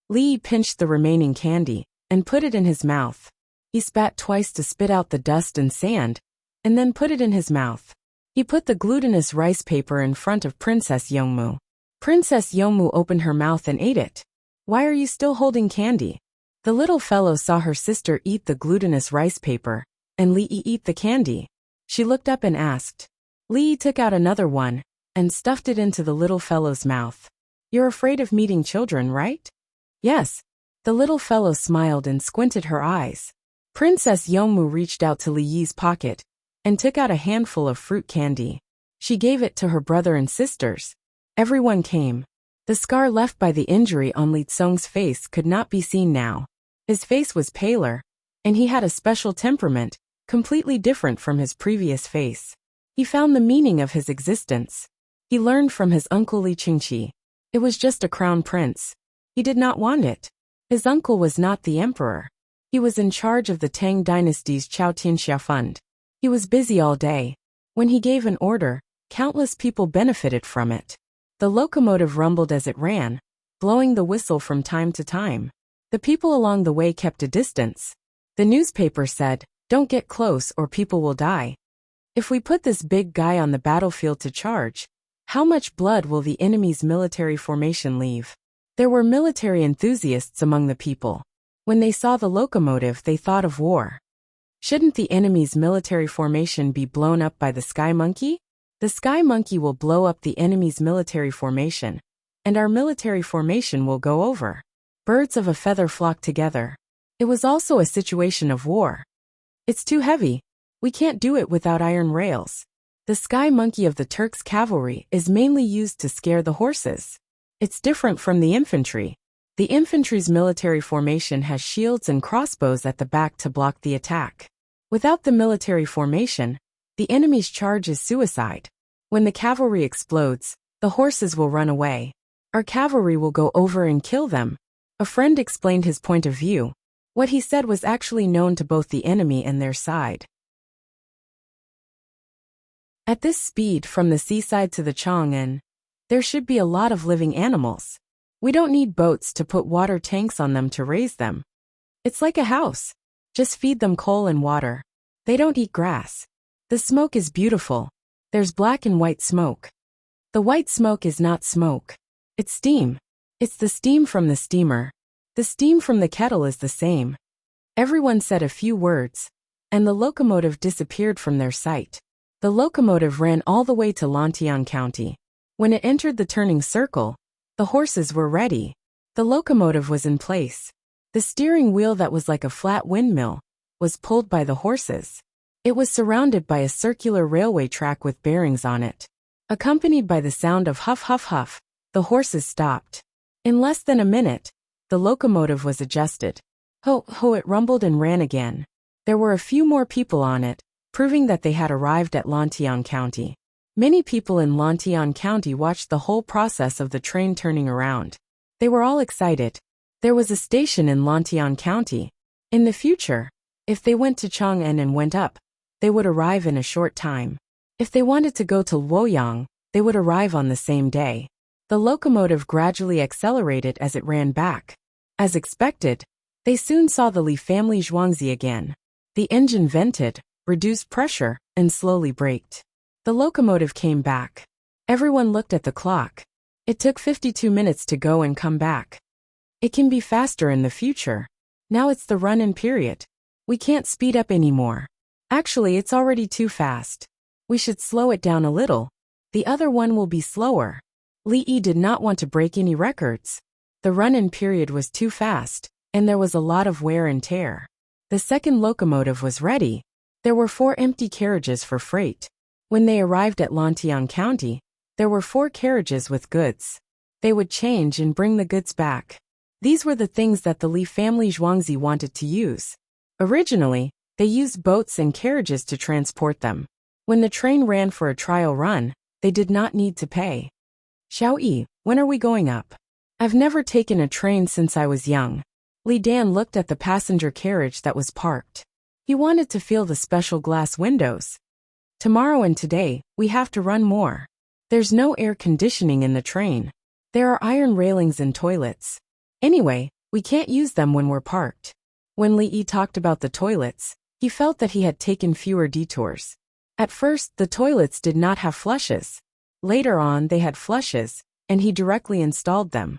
Li pinched the remaining candy and put it in his mouth. He spat twice to spit out the dust and sand, and then put it in his mouth. He put the glutinous rice paper in front of Princess Yongmu. Princess Yongmu opened her mouth and ate it. Why are you still holding candy? The little fellow saw her sister eat the glutinous rice paper, and Li eat the candy. She looked up and asked. Li took out another one, and stuffed it into the little fellow's mouth. You're afraid of meeting children, right? Yes. The little fellow smiled and squinted her eyes. Princess Yongmu reached out to Li Yi's pocket, and took out a handful of fruit candy. She gave it to her brother and sisters. Everyone came. The scar left by the injury on Li Tsong's face could not be seen now. His face was paler, and he had a special temperament, completely different from his previous face. He found the meaning of his existence. He learned from his uncle Li Qingqi. It was just a crown prince. He did not want it. His uncle was not the emperor. He was in charge of the Tang dynasty's Chao Tianxia fund. He was busy all day. When he gave an order, countless people benefited from it. The locomotive rumbled as it ran, blowing the whistle from time to time. The people along the way kept a distance. The newspaper said, "Don't get close or people will die." If we put this big guy on the battlefield to charge, how much blood will the enemy's military formation leave? There were military enthusiasts among the people. When they saw the locomotive, they thought of war. Shouldn't the enemy's military formation be blown up by the Sky Monkey? The Sky Monkey will blow up the enemy's military formation, and our military formation will go over. Birds of a feather flocked together. It was also a situation of war. It's too heavy. We can't do it without iron rails. The Sky Monkey of the Turks' cavalry is mainly used to scare the horses. It's different from the infantry. The infantry's military formation has shields and crossbows at the back to block the attack. Without the military formation, the enemy's charge is suicide. When the cavalry explodes, the horses will run away. Our cavalry will go over and kill them. A friend explained his point of view. What he said was actually known to both the enemy and their side. At this speed from the seaside to the Chang'an, there should be a lot of living animals. We don't need boats to put water tanks on them to raise them. It's like a house. Just feed them coal and water. They don't eat grass. The smoke is beautiful. There's black and white smoke. The white smoke is not smoke. It's steam. It's the steam from the steamer. The steam from the kettle is the same. Everyone said a few words, and the locomotive disappeared from their sight. The locomotive ran all the way to Lantian County. When it entered the turning circle, the horses were ready. The locomotive was in place. The steering wheel that was like a flat windmill was pulled by the horses. It was surrounded by a circular railway track with bearings on it. Accompanied by the sound of huff huff huff, the horses stopped. In less than a minute, the locomotive was adjusted. Ho, ho, it rumbled and ran again. There were a few more people on it, proving that they had arrived at Lantian County. Many people in Lantian County watched the whole process of the train turning around. They were all excited. There was a station in Lantian County. In the future, if they went to Chang'an and went up, they would arrive in a short time. If they wanted to go to Luoyang, they would arrive on the same day. The locomotive gradually accelerated as it ran back. As expected, they soon saw the Li family Zhuangzi again. The engine vented, reduced pressure, and slowly braked. The locomotive came back. Everyone looked at the clock. It took 52 minutes to go and come back. It can be faster in the future. Now it's the run-in period. We can't speed up anymore. Actually, it's already too fast. We should slow it down a little. The other one will be slower. Li Yi did not want to break any records. The run-in period was too fast, and there was a lot of wear and tear. The second locomotive was ready. There were 4 empty carriages for freight. When they arrived at Lantian County, there were 4 carriages with goods. They would change and bring the goods back. These were the things that the Li family Zhuangzi wanted to use. Originally, they used boats and carriages to transport them. When the train ran for a trial run, they did not need to pay. Xiao Yi, when are we going up? I've never taken a train since I was young. Li Dan looked at the passenger carriage that was parked. He wanted to feel the special glass windows. Tomorrow and today, we have to run more. There's no air conditioning in the train. There are iron railings and toilets. Anyway, we can't use them when we're parked. When Li Yi talked about the toilets, he felt that he had taken fewer detours. At first, the toilets did not have flushes. Later on, they had flushes, and he directly installed them.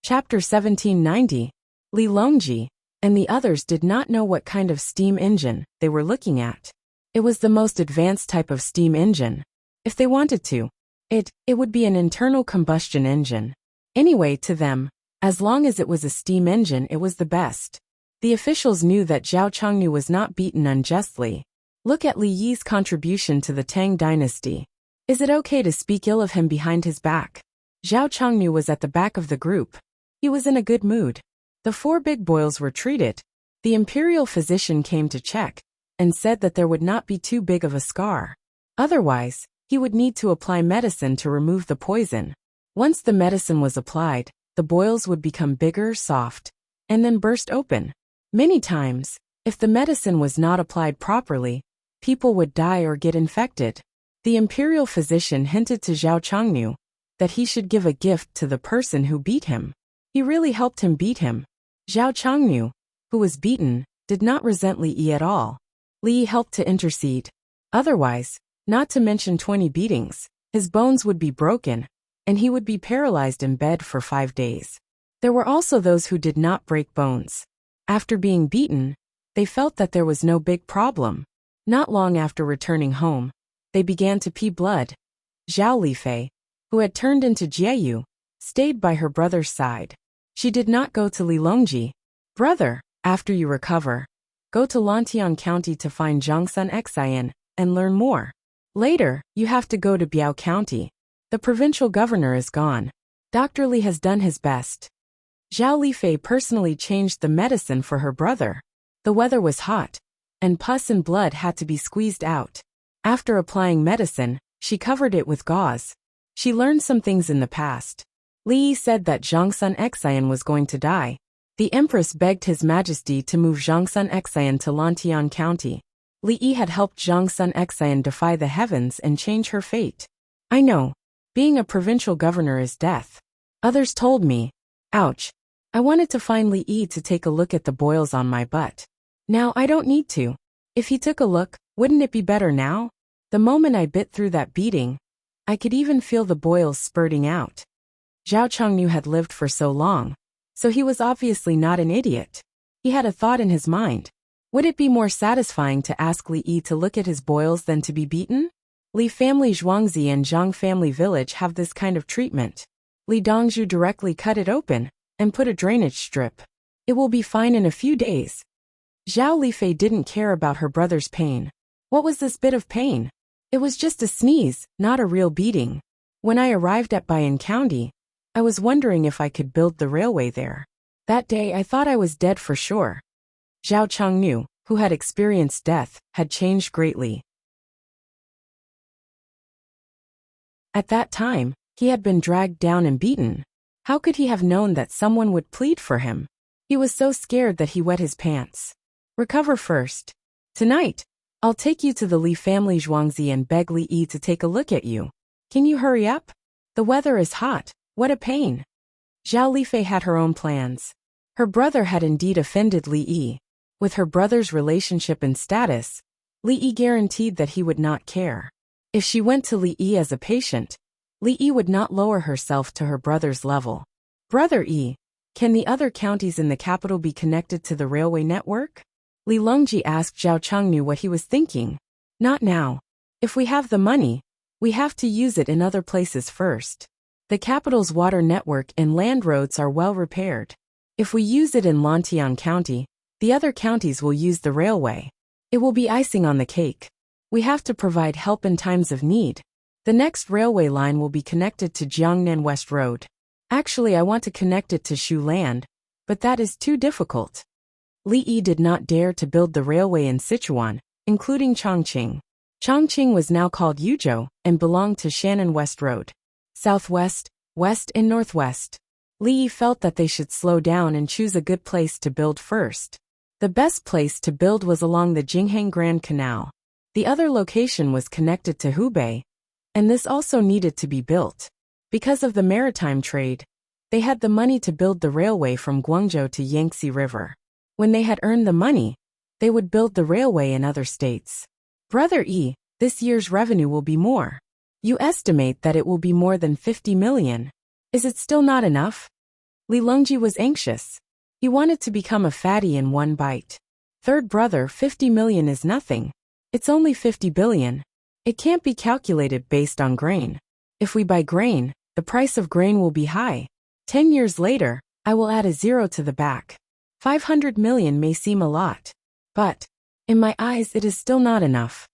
Chapter 1790. Li Longji and the others did not know what kind of steam engine they were looking at. It was the most advanced type of steam engine. If they wanted to, it would be an internal combustion engine. Anyway, to them, as long as it was a steam engine, it was the best. The officials knew that Zhao Changnu was not beaten unjustly. Look at Li Yi's contribution to the Tang dynasty. Is it okay to speak ill of him behind his back? Zhao Changnu was at the back of the group. He was in a good mood. The 4 big boils were treated. The imperial physician came to check and said that there would not be too big of a scar. Otherwise, he would need to apply medicine to remove the poison. Once the medicine was applied, the boils would become bigger, soft, and then burst open. Many times, if the medicine was not applied properly, people would die or get infected. The imperial physician hinted to Zhao Changnu that he should give a gift to the person who beat him. He really helped him beat him. Zhao Changnu, who was beaten, did not resent Li Yi at all. Li Yi helped to intercede. Otherwise, not to mention 20 beatings, his bones would be broken, and he would be paralyzed in bed for 5 days. There were also those who did not break bones. After being beaten, they felt that there was no big problem. Not long after returning home, they began to pee blood. Zhao Lifei, who had turned into Jieyu, stayed by her brother's side. She did not go to Li Longji. Brother, after you recover, go to Lantian County to find Zhongsun Xian and learn more. Later, you have to go to Biao County. The provincial governor is gone. Dr. Li has done his best. Zhao Lifei personally changed the medicine for her brother. The weather was hot, and pus and blood had to be squeezed out. After applying medicine, she covered it with gauze. She learned some things in the past. Li Yi said that Zhongsun Xian was going to die. The empress begged His Majesty to move Zhongsun Xian to Lantian County. Li Yi had helped Zhongsun Xian defy the heavens and change her fate. I know. Being a provincial governor is death. Others told me. Ouch. I wanted to find Li Yi to take a look at the boils on my butt. Now I don't need to. If he took a look, wouldn't it be better now? The moment I bit through that beating, I could even feel the boils spurting out. Zhao Changnu had lived for so long, so he was obviously not an idiot. He had a thought in his mind. Would it be more satisfying to ask Li Yi to look at his boils than to be beaten? Li family Zhuangzi and Zhang family village have this kind of treatment. Li Dongzhu directly cut it open and put a drainage strip. It will be fine in a few days. Zhao Lifei didn't care about her brother's pain. What was this bit of pain? It was just a sneeze, not a real beating. When I arrived at Bayan County, I was wondering if I could build the railway there. That day I thought I was dead for sure. Zhao Changnu, who had experienced death, had changed greatly. At that time, he had been dragged down and beaten. How could he have known that someone would plead for him? He was so scared that he wet his pants. Recover first. Tonight, I'll take you to the Li family Zhuangzi and beg Li Yi to take a look at you. Can you hurry up? The weather is hot. What a pain. Zhao Lifei had her own plans. Her brother had indeed offended Li Yi. With her brother's relationship and status, Li Yi guaranteed that he would not care. If she went to Li Yi as a patient, Li Yi would not lower herself to her brother's level. Brother Yi, can the other counties in the capital be connected to the railway network? Li Longji asked Zhao Chengnu what he was thinking. Not now. If we have the money, we have to use it in other places first. The capital's water network and land roads are well repaired. If we use it in Lantian County, the other counties will use the railway. It will be icing on the cake. We have to provide help in times of need. The next railway line will be connected to Jiangnan West Road. Actually, I want to connect it to Shu Land, but that is too difficult. Li Yi did not dare to build the railway in Sichuan, including Chongqing. Chongqing was now called Yuzhou and belonged to Shannan West Road. Southwest, west and northwest. Li Yi felt that they should slow down and choose a good place to build first. The best place to build was along the Jinghang Grand Canal. The other location was connected to Hubei, and this also needed to be built. Because of the maritime trade, they had the money to build the railway from Guangzhou to Yangtze River. When they had earned the money, they would build the railway in other states. Brother Yi, this year's revenue will be more. You estimate that it will be more than 50 million. Is it still not enough? Li Longji was anxious. He wanted to become a fatty in one bite. Third brother, 50 million is nothing. It's only 50 billion. It can't be calculated based on grain. If we buy grain, the price of grain will be high. 10 years later, I will add a zero to the back. 500 million may seem a lot. But, in my eyes, it is still not enough.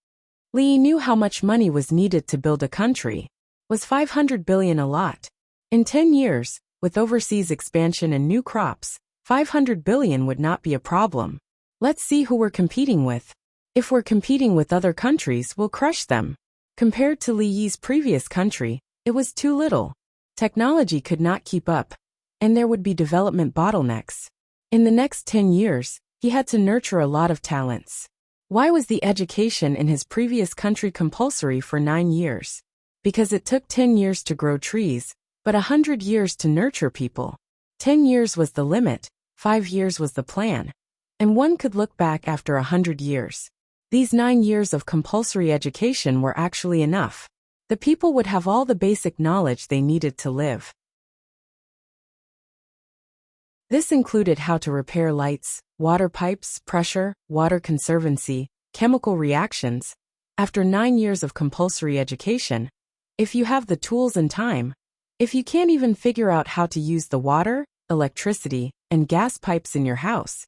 Li knew how much money was needed to build a country. Was 500 billion a lot? In 10 years, with overseas expansion and new crops, 500 billion would not be a problem. Let's see who we're competing with. If we're competing with other countries, we'll crush them. Compared to Li Yi's previous country, it was too little. Technology could not keep up, and there would be development bottlenecks. In the next 10 years, he had to nurture a lot of talents. Why was the education in his previous country compulsory for 9 years? Because it took 10 years to grow trees, but 100 years to nurture people. 10 years was the limit, 5 years was the plan. And one could look back after 100 years. These 9 years of compulsory education were actually enough. The people would have all the basic knowledge they needed to live. This included how to repair lights, water pipes, pressure, water conservancy, chemical reactions. After 9 years of compulsory education, if you have the tools and time, if you can't even figure out how to use the water, electricity, and gas pipes in your house,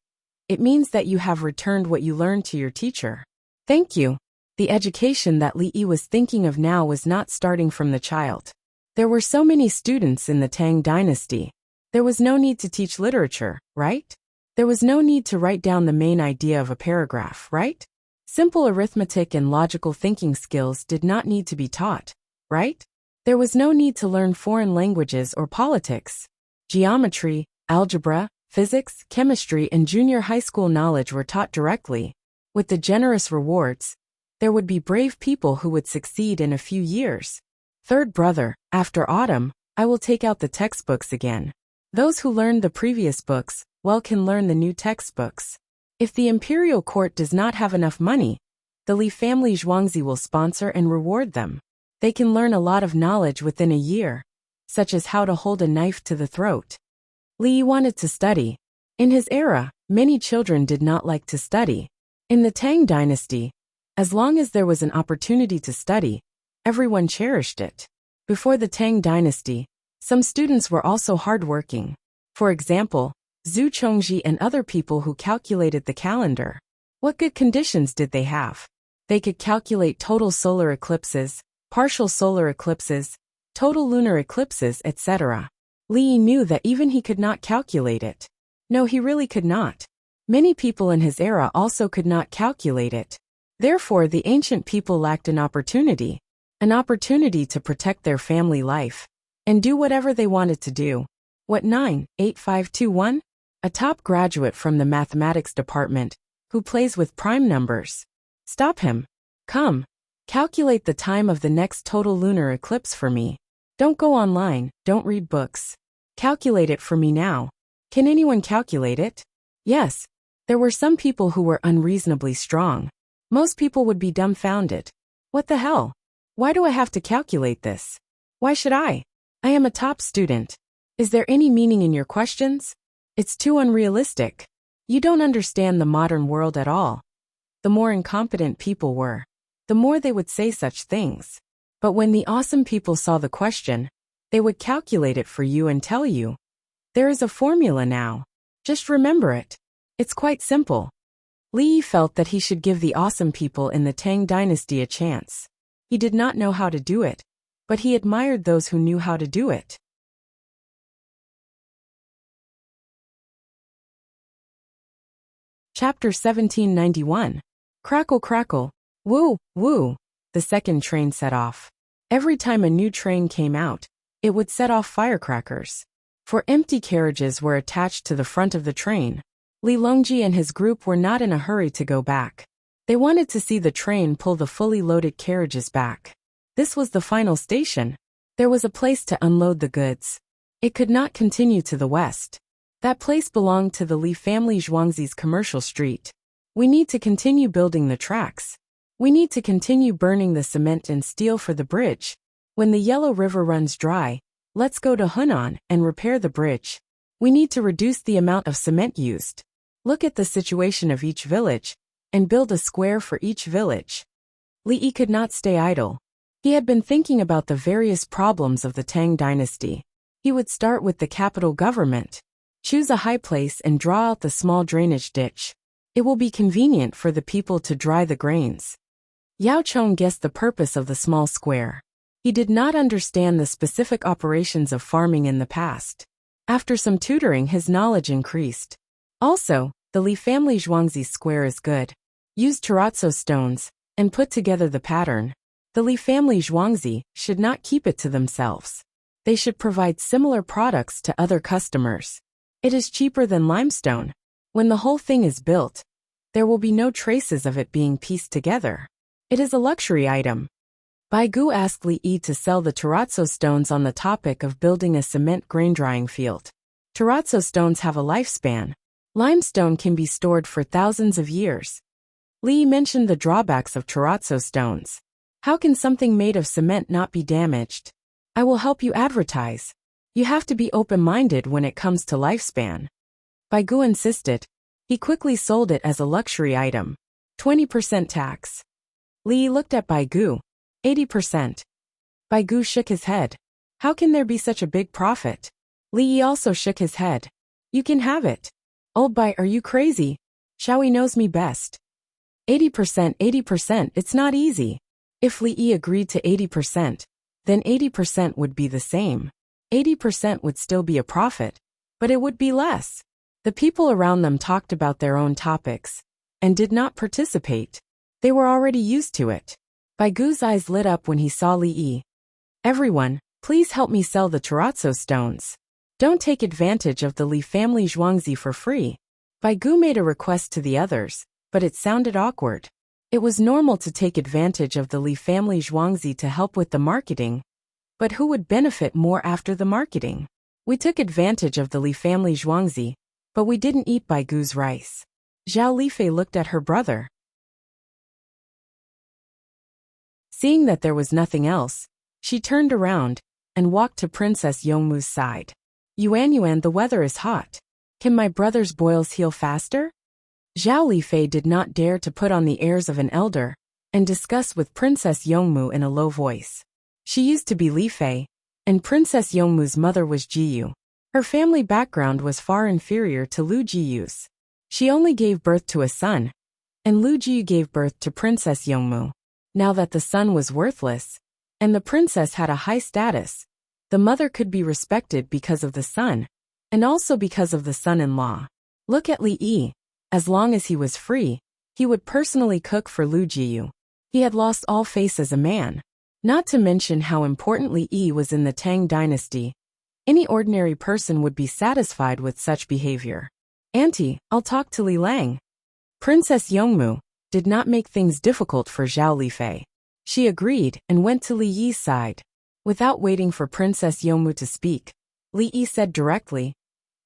it means that you have returned what you learned to your teacher. Thank you. The education that Li Yi was thinking of now was not starting from the child. There were so many students in the Tang dynasty. There was no need to teach literature, right? There was no need to write down the main idea of a paragraph, right? Simple arithmetic and logical thinking skills did not need to be taught, right? There was no need to learn foreign languages or politics. Geometry, algebra, physics, chemistry, and junior high school knowledge were taught directly. With the generous rewards, there would be brave people who would succeed in a few years. Third brother, after autumn, I will take out the textbooks again. Those who learned the previous books, well, can learn the new textbooks. If the imperial court does not have enough money, the Li family Zhuangzi will sponsor and reward them. They can learn a lot of knowledge within a year, such as how to hold a knife to the throat. Li wanted to study. In his era, many children did not like to study. In the Tang dynasty, as long as there was an opportunity to study, everyone cherished it. Before the Tang dynasty, some students were also hardworking. For example, Zhu Chongji and other people who calculated the calendar. What good conditions did they have? They could calculate total solar eclipses, partial solar eclipses, total lunar eclipses, etc. Li knew that even he could not calculate it. No, he really could not. Many people in his era also could not calculate it. Therefore, the ancient people lacked an opportunity to protect their family life and do whatever they wanted to do. What 98521? A top graduate from the mathematics department, who plays with prime numbers. Stop him. Come. Calculate the time of the next total lunar eclipse for me. Don't go online, don't read books. Calculate it for me now. Can anyone calculate it? Yes. There were some people who were unreasonably strong. Most people would be dumbfounded. What the hell? Why do I have to calculate this? Why should I? I am a top student. Is there any meaning in your questions? It's too unrealistic. You don't understand the modern world at all. The more incompetent people were, the more they would say such things. But when the awesome people saw the question, they would calculate it for you and tell you. There is a formula now. Just remember it. It's quite simple. Li Yi felt that he should give the awesome people in the Tang dynasty a chance. He did not know how to do it, but he admired those who knew how to do it. Chapter 1791. Crackle crackle. Woo, woo. The second train set off. Every time a new train came out, it would set off firecrackers. For empty carriages were attached to the front of the train. Li Longji and his group were not in a hurry to go back. They wanted to see the train pull the fully loaded carriages back. This was the final station. There was a place to unload the goods. It could not continue to the west. That place belonged to the Li family Zhuangzi's commercial street. We need to continue building the tracks. We need to continue burning the cement and steel for the bridge. When the Yellow River runs dry, let's go to Hunan and repair the bridge. We need to reduce the amount of cement used. Look at the situation of each village, and build a square for each village. Li Yi could not stay idle. He had been thinking about the various problems of the Tang dynasty. He would start with the capital government. Choose a high place and draw out the small drainage ditch. It will be convenient for the people to dry the grains. Yao Chong guessed the purpose of the small square. He did not understand the specific operations of farming in the past. After some tutoring, his knowledge increased. Also, the Li family Zhuangzi square is good. Use terrazzo stones, and put together the pattern. The Li family Zhuangzi should not keep it to themselves. They should provide similar products to other customers. It is cheaper than limestone. When the whole thing is built, there will be no traces of it being pieced together. It is a luxury item. Bai Gu asked Li Yi to sell the terrazzo stones on the topic of building a cement grain drying field. Terrazzo stones have a lifespan. Limestone can be stored for thousands of years. Li Yi mentioned the drawbacks of terrazzo stones. How can something made of cement not be damaged? I will help you advertise. You have to be open-minded when it comes to lifespan. Bai Gu insisted. He quickly sold it as a luxury item. 20% tax. Li Yi looked at Bai Gu. 80%. Bai Gu shook his head. How can there be such a big profit? Li Yi also shook his head. You can have it. Old Bai, are you crazy? Xiaoyi knows me best. 80%, it's not easy. If Li Yi agreed to 80%, then 80% would be the same. 80% would still be a profit, but it would be less. The people around them talked about their own topics, and did not participate. They were already used to it. Bai Gu's eyes lit up when he saw Li Yi. Everyone, please help me sell the terrazzo stones. Don't take advantage of the Li family Zhuangzi for free. Bai Gu made a request to the others, but it sounded awkward. It was normal to take advantage of the Li family Zhuangzi to help with the marketing. But who would benefit more after the marketing? We took advantage of the Li family Zhuangzi, but we didn't eat Bai Gu's rice. Zhao Lifei looked at her brother. Seeing that there was nothing else, she turned around and walked to Princess Yongmu's side. Yuan, the weather is hot. Can my brother's boils heal faster? Zhao Lifei did not dare to put on the airs of an elder and discuss with Princess Yongmu in a low voice. She used to be Lifei, and Princess Yongmu's mother was Jiyu. Her family background was far inferior to Lu Jiyu's. She only gave birth to a son, and Lu Jiyu gave birth to Princess Yongmu. Now that the son was worthless, and the princess had a high status, the mother could be respected because of the son, and also because of the son-in-law. Look at Li Yi. As long as he was free, he would personally cook for Lu Jiyu. He had lost all face as a man. Not to mention how important Li Yi was in the Tang dynasty. Any ordinary person would be satisfied with such behavior. Auntie, I'll talk to Li Lang. Princess Yongmu did not make things difficult for Zhao Lifei. She agreed and went to Li Yi's side. Without waiting for Princess Yongmu to speak, Li Yi said directly,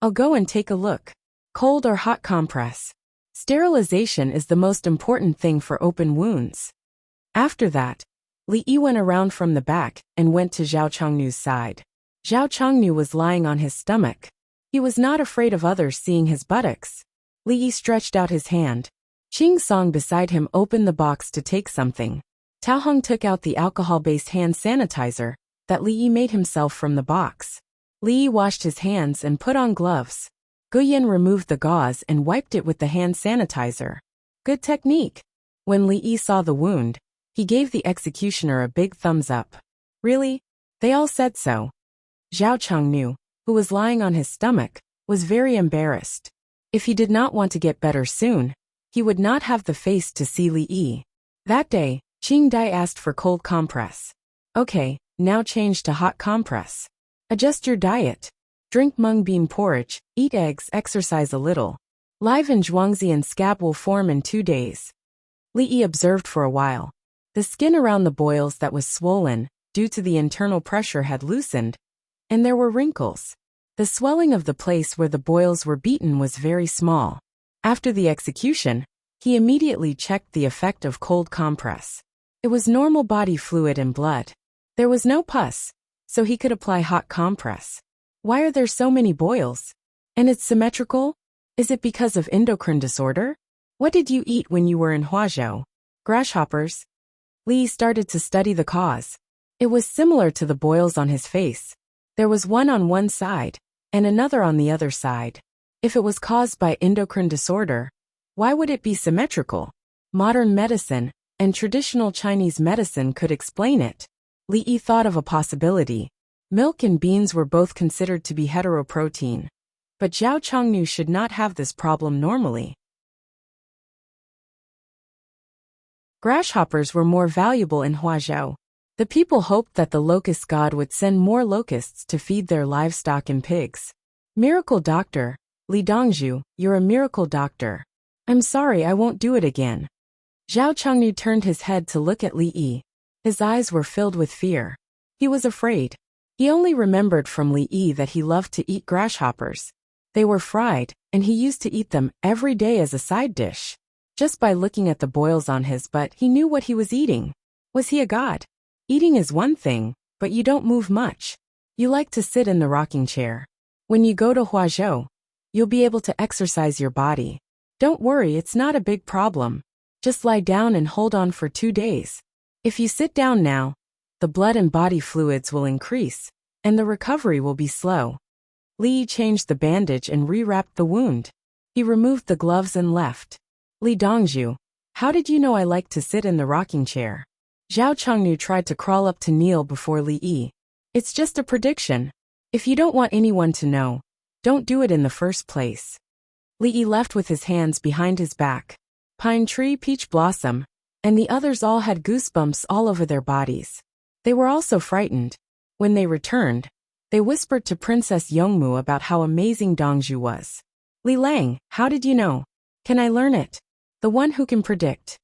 I'll go and take a look. Cold or hot compress? Sterilization is the most important thing for open wounds. After that, Li Yi went around from the back and went to Zhao Chongnu's side. Zhao Chongnu was lying on his stomach. He was not afraid of others seeing his buttocks. Li Yi stretched out his hand. Qing Song beside him opened the box to take something. Tao Hong took out the alcohol-based hand sanitizer that Li Yi made himself from the box. Li Yi washed his hands and put on gloves. Guyan removed the gauze and wiped it with the hand sanitizer. Good technique. When Li Yi saw the wound, he gave the executioner a big thumbs up. Really? They all said so. Zhao Chongnu, who was lying on his stomach, was very embarrassed. If he did not want to get better soon, he would not have the face to see Li Yi. That day, Qing Dai asked for cold compress. Okay, now change to hot compress. Adjust your diet. Drink mung bean porridge, eat eggs, exercise a little. Live in Zhuangzi and scab will form in 2 days. Li Yi observed for a while. The skin around the boils that was swollen, due to the internal pressure, had loosened, and there were wrinkles. The swelling of the place where the boils were beaten was very small. After the execution, he immediately checked the effect of cold compress. It was normal body fluid and blood. There was no pus, so he could apply hot compress. Why are there so many boils? And it's symmetrical? Is it because of endocrine disorder? What did you eat when you were in Huazhou? Grasshoppers? Li started to study the cause. It was similar to the boils on his face. There was one on one side, and another on the other side. If it was caused by endocrine disorder, why would it be symmetrical? Modern medicine and traditional Chinese medicine could explain it. Li Yi thought of a possibility. Milk and beans were both considered to be heteroprotein. But Zhao Chongnu should not have this problem normally. Grasshoppers were more valuable in Huazhou. The people hoped that the locust god would send more locusts to feed their livestock and pigs. Miracle doctor, Li Dongzhu, you're a miracle doctor. I'm sorry, I won't do it again. Zhao Chongnu turned his head to look at Li Yi. His eyes were filled with fear. He was afraid. He only remembered from Li Yi that he loved to eat grasshoppers. They were fried, and he used to eat them every day as a side dish. Just by looking at the boils on his butt, he knew what he was eating. Was he a god? Eating is one thing, but you don't move much. You like to sit in the rocking chair. When you go to Huazhou, you'll be able to exercise your body. Don't worry, it's not a big problem. Just lie down and hold on for 2 days. If you sit down now, the blood and body fluids will increase, and the recovery will be slow. Li Yi changed the bandage and rewrapped the wound. He removed the gloves and left. Li Dongzhu, how did you know I like to sit in the rocking chair? Zhao Chongnu tried to crawl up to kneel before Li Yi. It's just a prediction. If you don't want anyone to know, don't do it in the first place. Li Yi left with his hands behind his back. Pine Tree, Peach Blossom, and the others all had goosebumps all over their bodies. They were also frightened. When they returned, they whispered to Princess Yongmu about how amazing Dongzhu was. Li Lang, how did you know? Can I learn it? The one who can predict.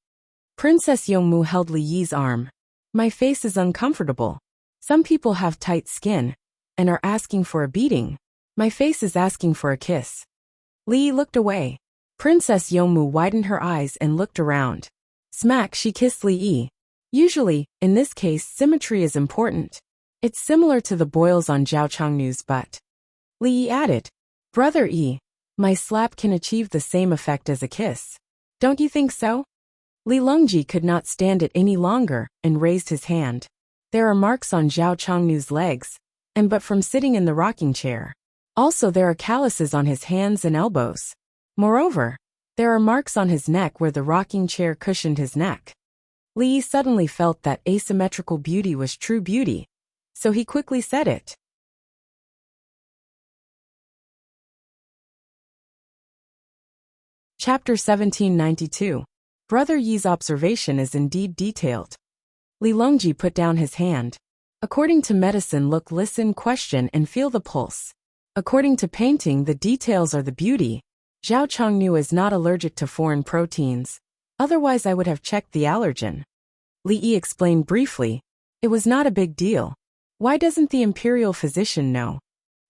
Princess Yongmu held Li Yi's arm. My face is uncomfortable. Some people have tight skin and are asking for a beating. My face is asking for a kiss. Li Yi looked away. Princess Yongmu widened her eyes and looked around. Smack, she kissed Li Yi. Usually, in this case, symmetry is important. It's similar to the boils on Zhao Chongnu's butt. Li Yi added, Brother Yi, my slap can achieve the same effect as a kiss. Don't you think so? Li Longji could not stand it any longer and raised his hand. There are marks on Zhao Chongnu's legs, and but from sitting in the rocking chair. Also there are calluses on his hands and elbows. Moreover, there are marks on his neck where the rocking chair cushioned his neck. Li Yi suddenly felt that asymmetrical beauty was true beauty, so he quickly said it. Chapter 1792. Brother Yi's observation is indeed detailed. Li Longji put down his hand. According to medicine, look, listen, question, and feel the pulse. According to painting, the details are the beauty. Zhao Chongnu is not allergic to foreign proteins. Otherwise I would have checked the allergen. Li Yi explained briefly. It was not a big deal. Why doesn't the imperial physician know?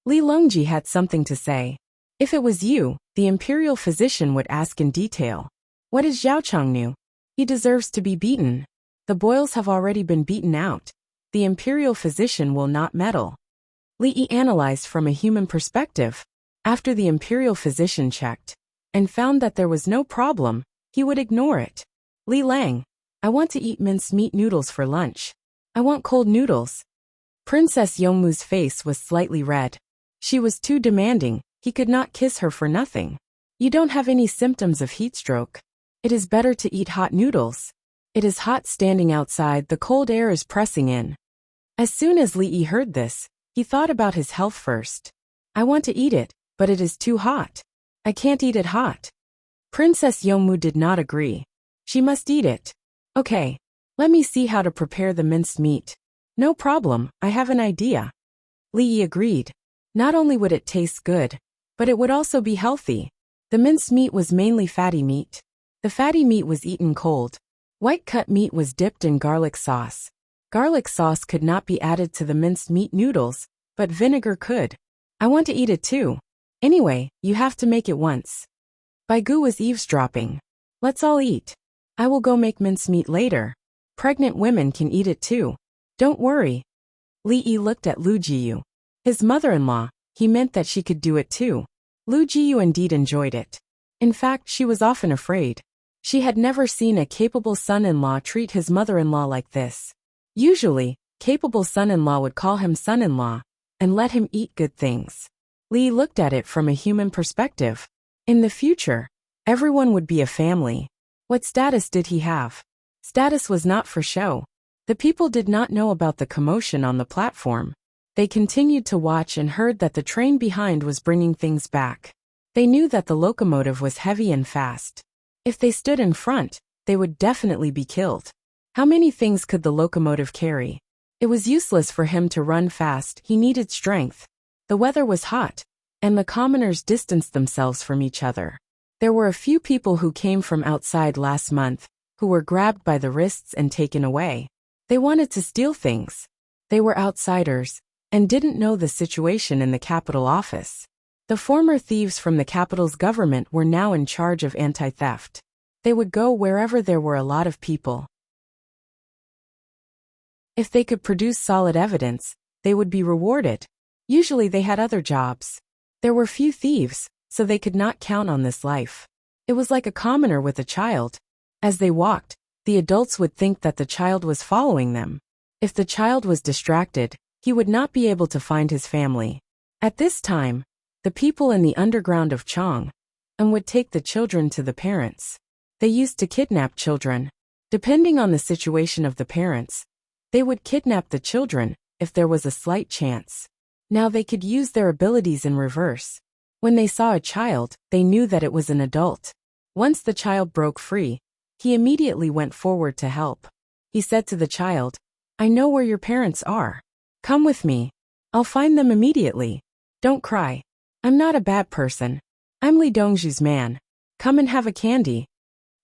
Li Longji had something to say. If it was you, The imperial physician would ask in detail. What is Zhaochang new? He deserves to be beaten. The boils have already been beaten out. The imperial physician will not meddle. Li Yi analyzed from a human perspective. After the imperial physician checked and found that there was no problem, he would ignore it. Li Lang, I want to eat minced meat noodles for lunch. I want cold noodles. Princess Yongmu's face was slightly red. She was too demanding. He could not kiss her for nothing. You don't have any symptoms of heat stroke. It is better to eat hot noodles. It is hot standing outside, the cold air is pressing in. As soon as Li Yi heard this, he thought about his health first. I want to eat it, but it is too hot. I can't eat it hot. Princess Yongmu did not agree. She must eat it. Okay, let me see how to prepare the minced meat. No problem, I have an idea. Li Yi agreed. Not only would it taste good, but it would also be healthy. The minced meat was mainly fatty meat. The fatty meat was eaten cold. White cut meat was dipped in garlic sauce. Garlic sauce could not be added to the minced meat noodles, but vinegar could. I want to eat it too. Anyway, you have to make it once. Baigu was eavesdropping. Let's all eat. I will go make mincemeat later. Pregnant women can eat it too. Don't worry. Li Yi looked at Lu Jiyu. His mother-in-law, he meant that she could do it too. Lu Jiyu indeed enjoyed it. In fact, she was often afraid. She had never seen a capable son-in-law treat his mother-in-law like this. Usually, capable son-in-law would call him son-in-law and let him eat good things. Li looked at it from a human perspective. In the future, everyone would be a family. What status did he have? Status was not for show. The people did not know about the commotion on the platform. They continued to watch and heard that the train behind was bringing things back. They knew that the locomotive was heavy and fast. If they stood in front, they would definitely be killed. How many things could the locomotive carry? It was useless for him to run fast, he needed strength. The weather was hot, and the commoners distanced themselves from each other. There were a few people who came from outside last month, who were grabbed by the wrists and taken away. They wanted to steal things. They were outsiders, and didn't know the situation in the capital office. The former thieves from the capital's government were now in charge of anti-theft. They would go wherever there were a lot of people. If they could produce solid evidence, they would be rewarded. Usually they had other jobs. There were few thieves, so they could not count on this life. It was like a commoner with a child. As they walked, the adults would think that the child was following them. If the child was distracted, he would not be able to find his family. At this time, the people in the underground of Chang and would take the children to the parents. They used to kidnap children. Depending on the situation of the parents, they would kidnap the children if there was a slight chance. Now they could use their abilities in reverse. When they saw a child, they knew that it was an adult. Once the child broke free, he immediately went forward to help. He said to the child, I know where your parents are. Come with me. I'll find them immediately. Don't cry. I'm not a bad person. I'm Li Dongzhu's man. Come and have a candy.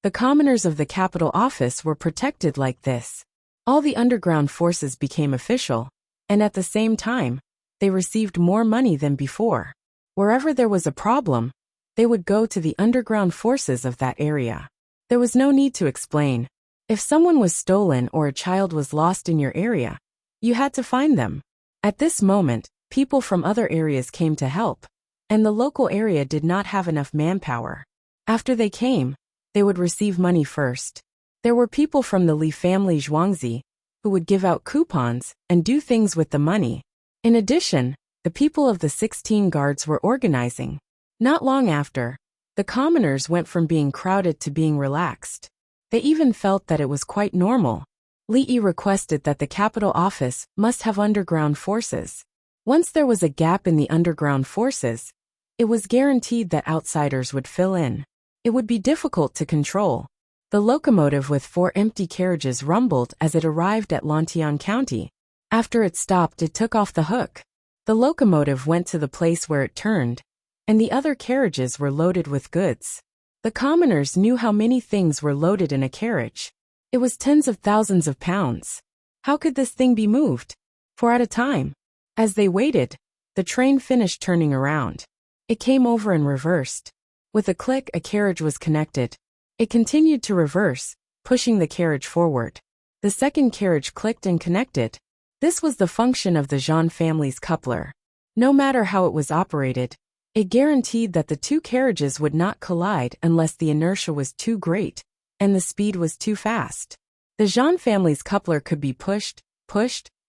The commoners of the capital office were protected like this. All the underground forces became official, and at the same time, they received more money than before. Wherever there was a problem, they would go to the underground forces of that area. There was no need to explain. If someone was stolen or a child was lost in your area, you had to find them. At this moment, people from other areas came to help, and the local area did not have enough manpower. After they came, they would receive money first. There were people from the Li family Zhuangzi who would give out coupons and do things with the money. In addition, the people of the 16 guards were organizing. Not long after, the commoners went from being crowded to being relaxed. They even felt that it was quite normal. Li Yi requested that the capital office must have underground forces. Once there was a gap in the underground forces, it was guaranteed that outsiders would fill in. It would be difficult to control. The locomotive with 4 empty carriages rumbled as it arrived at Lantian County. After it stopped, it took off the hook. The locomotive went to the place where it turned, and the other carriages were loaded with goods. The commoners knew how many things were loaded in a carriage. It was tens of thousands of pounds. How could this thing be moved? For at a time. As they waited, the train finished turning around. It came over and reversed. With a click, a carriage was connected. It continued to reverse, pushing the carriage forward. The second carriage clicked and connected. This was the function of the Jean family's coupler. No matter how it was operated, it guaranteed that the two carriages would not collide unless the inertia was too great and the speed was too fast. The Jean family's coupler could be pushed,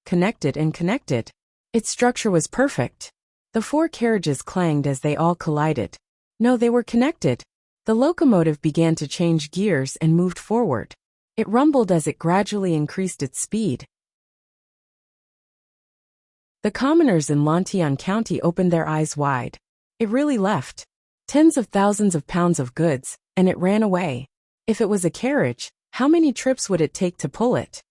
connected and connected. Its structure was perfect. The four carriages clanged as they all collided. No, they were connected. The locomotive began to change gears and moved forward. It rumbled as it gradually increased its speed. The commoners in Lantian County opened their eyes wide. It really left tens of thousands of pounds of goods, and it ran away. If it was a carriage, how many trips would it take to pull it?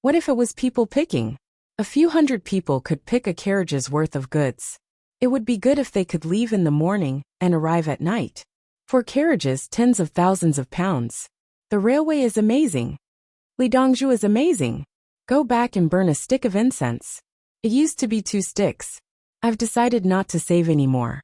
What if it was people picking? A few hundred people could pick a carriage's worth of goods. It would be good if they could leave in the morning and arrive at night. For carriages, tens of thousands of pounds. The railway is amazing. Lidongju is amazing. Go back and burn a stick of incense. It used to be 2 sticks. I've decided not to save anymore.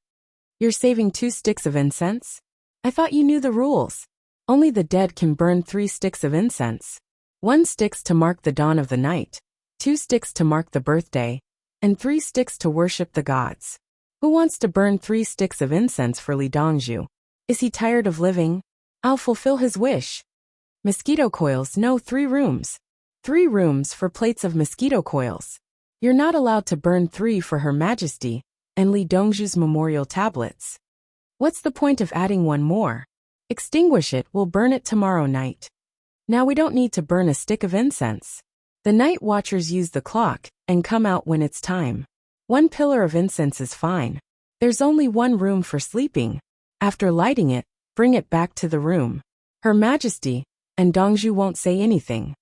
You're saving 2 sticks of incense? I thought you knew the rules. Only the dead can burn 3 sticks of incense. 1 sticks to mark the dawn of the night, 2 sticks to mark the birthday, and 3 sticks to worship the gods. Who wants to burn 3 sticks of incense for Li Dongju? Is he tired of living? I'll fulfill his wish. Mosquito coils, no, 3 rooms. 3 rooms for plates of mosquito coils. You're not allowed to burn 3 for Her Majesty and Li Dongju's memorial tablets. What's the point of adding 1 more? Extinguish it, we'll burn it tomorrow night. Now we don't need to burn a stick of incense. The night watchers use the clock and come out when it's time. 1 pillar of incense is fine. There's only 1 room for sleeping. After lighting it, bring it back to the room. Her Majesty and Dongju won't say anything.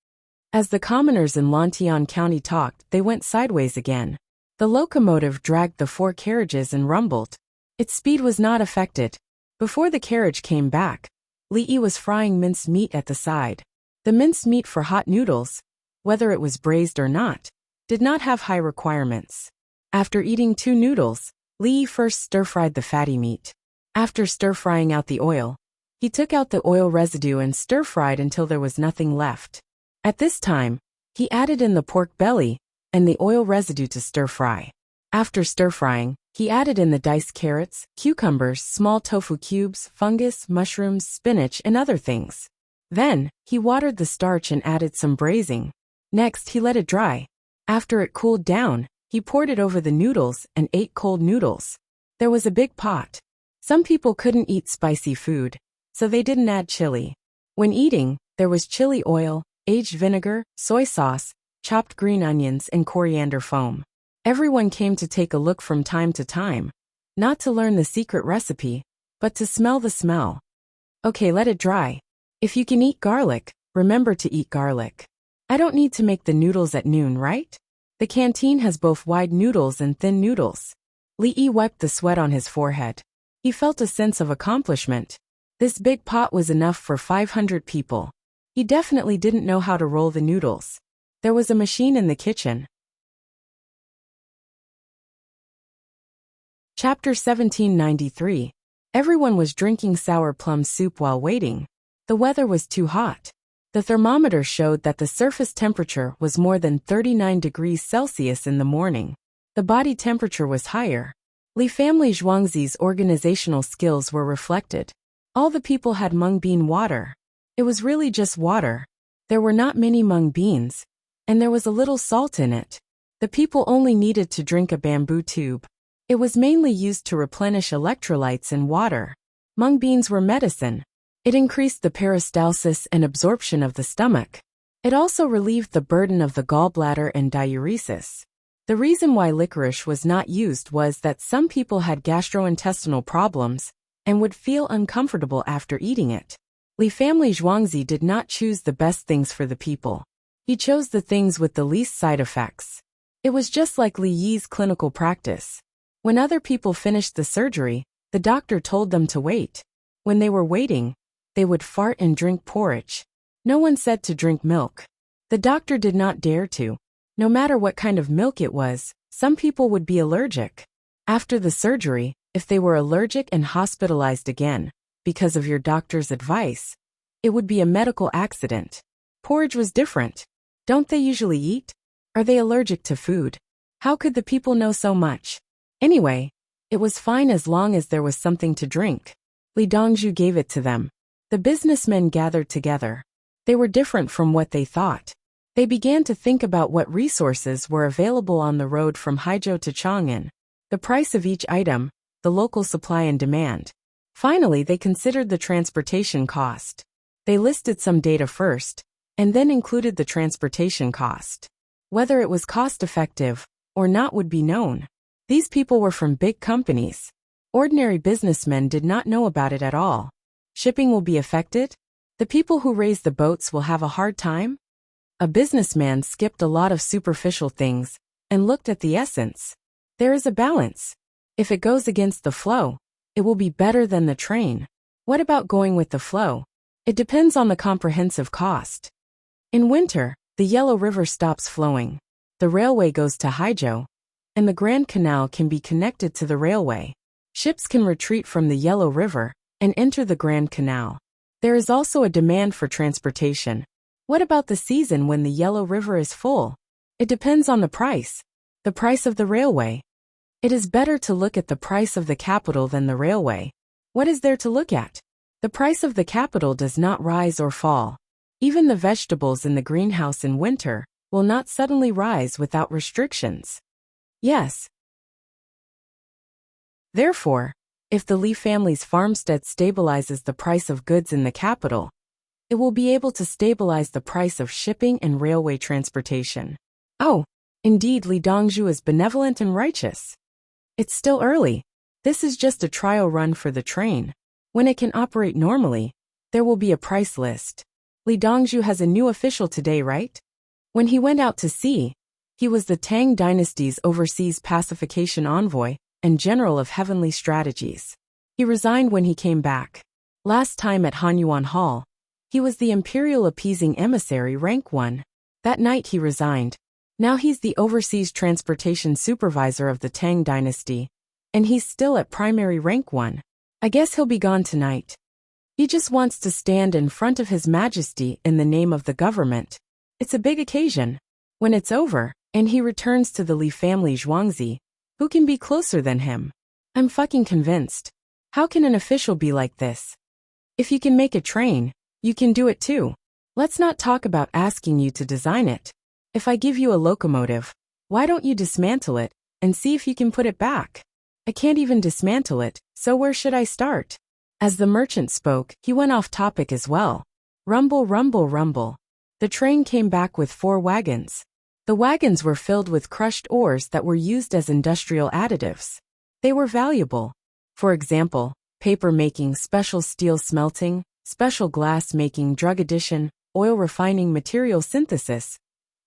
As the commoners in Lantian County talked, they went sideways again. The locomotive dragged the 4 carriages and rumbled. Its speed was not affected. Before the carriage came back, Li Yi was frying minced meat at the side. The minced meat for hot noodles, whether it was braised or not, did not have high requirements. After eating 2 noodles, Li Yi first stir-fried the fatty meat. After stir-frying out the oil, he took out the oil residue and stir-fried until there was nothing left. At this time, he added in the pork belly and the oil residue to stir-fry. After stir-frying, he added in the diced carrots, cucumbers, small tofu cubes, fungus, mushrooms, spinach, and other things. Then, he watered the starch and added some braising. Next, he let it dry. After it cooled down, he poured it over the noodles and ate cold noodles. There was a big pot. Some people couldn't eat spicy food, so they didn't add chili. When eating, there was chili oil, aged vinegar, soy sauce, chopped green onions, and coriander foam. Everyone came to take a look from time to time, not to learn the secret recipe, but to smell the smell. Okay, let it dry. If you can eat garlic, remember to eat garlic. I don't need to make the noodles at noon, right? The canteen has both wide noodles and thin noodles. Li Yi wiped the sweat on his forehead. He felt a sense of accomplishment. This big pot was enough for 500 people. He definitely didn't know how to roll the noodles. There was a machine in the kitchen. Chapter 1793. Everyone was drinking sour plum soup while waiting. The weather was too hot. The thermometer showed that the surface temperature was more than 39 degrees Celsius in the morning. The body temperature was higher. Li family Zhuangzi's organizational skills were reflected. All the people had mung bean water. It was really just water. There were not many mung beans, and there was a little salt in it. The people only needed to drink a bamboo tube. It was mainly used to replenish electrolytes in water. Mung beans were medicine. It increased the peristalsis and absorption of the stomach. It also relieved the burden of the gallbladder and diuresis. The reason why licorice was not used was that some people had gastrointestinal problems and would feel uncomfortable after eating it. Li family Zhuangzi did not choose the best things for the people. He chose the things with the least side effects. It was just like Li Yi's clinical practice. When other people finished the surgery, the doctor told them to wait. When they were waiting, they would fart and drink porridge. No one said to drink milk. The doctor did not dare to. No matter what kind of milk it was, some people would be allergic. After the surgery, if they were allergic and hospitalized again, because of your doctor's advice. It would be a medical accident. Porridge was different. Don't they usually eat? Are they allergic to food? How could the people know so much? Anyway, it was fine as long as there was something to drink. Li Dongzhu gave it to them. The businessmen gathered together. They were different from what they thought. They began to think about what resources were available on the road from Haizhou to Chang'an, the price of each item, the local supply and demand. Finally, they considered the transportation cost. They listed some data first, and then included the transportation cost. Whether it was cost-effective or not would be known. These people were from big companies. Ordinary businessmen did not know about it at all. Shipping will be affected? The people who raise the boats will have a hard time? A businessman skipped a lot of superficial things and looked at the essence. There is a balance. If it goes against the flow, it will be better than the train. What about going with the flow? It depends on the comprehensive cost. In winter, the Yellow River stops flowing. The railway goes to Haizhou, and the Grand Canal can be connected to the railway. Ships can retreat from the Yellow River and enter the Grand Canal. There is also a demand for transportation. What about the season when the Yellow River is full? It depends on the price of the railway. It is better to look at the price of the capital than the railway. What is there to look at? The price of the capital does not rise or fall. Even the vegetables in the greenhouse in winter will not suddenly rise without restrictions. Yes. Therefore, if the Li family's farmstead stabilizes the price of goods in the capital, it will be able to stabilize the price of shipping and railway transportation. Oh, indeed, Li Dongzhu is benevolent and righteous. It's still early. This is just a trial run for the train. When it can operate normally, there will be a price list. Li Dongzhu has a new official today, right? When he went out to sea, he was the Tang dynasty's overseas pacification envoy and general of heavenly strategies. He resigned when he came back. Last time at Hanyuan Hall, he was the imperial appeasing emissary rank 1. That night he resigned. Now he's the overseas transportation supervisor of the Tang dynasty, and he's still at primary rank 1. I guess he'll be gone tonight. He just wants to stand in front of His Majesty in the name of the government. It's a big occasion. When it's over, and he returns to the Li family Zhuangzi, who can be closer than him? I'm fucking convinced. How can an official be like this? If you can make a train, you can do it too. Let's not talk about asking you to design it. If I give you a locomotive, why don't you dismantle it and see if you can put it back? I can't even dismantle it, so where should I start? As the merchant spoke, he went off topic as well. Rumble, rumble, rumble. The train came back with 4 wagons. The wagons were filled with crushed ores that were used as industrial additives. They were valuable. For example, paper making, special steel smelting, special glass making, drug addition, oil refining, material synthesis.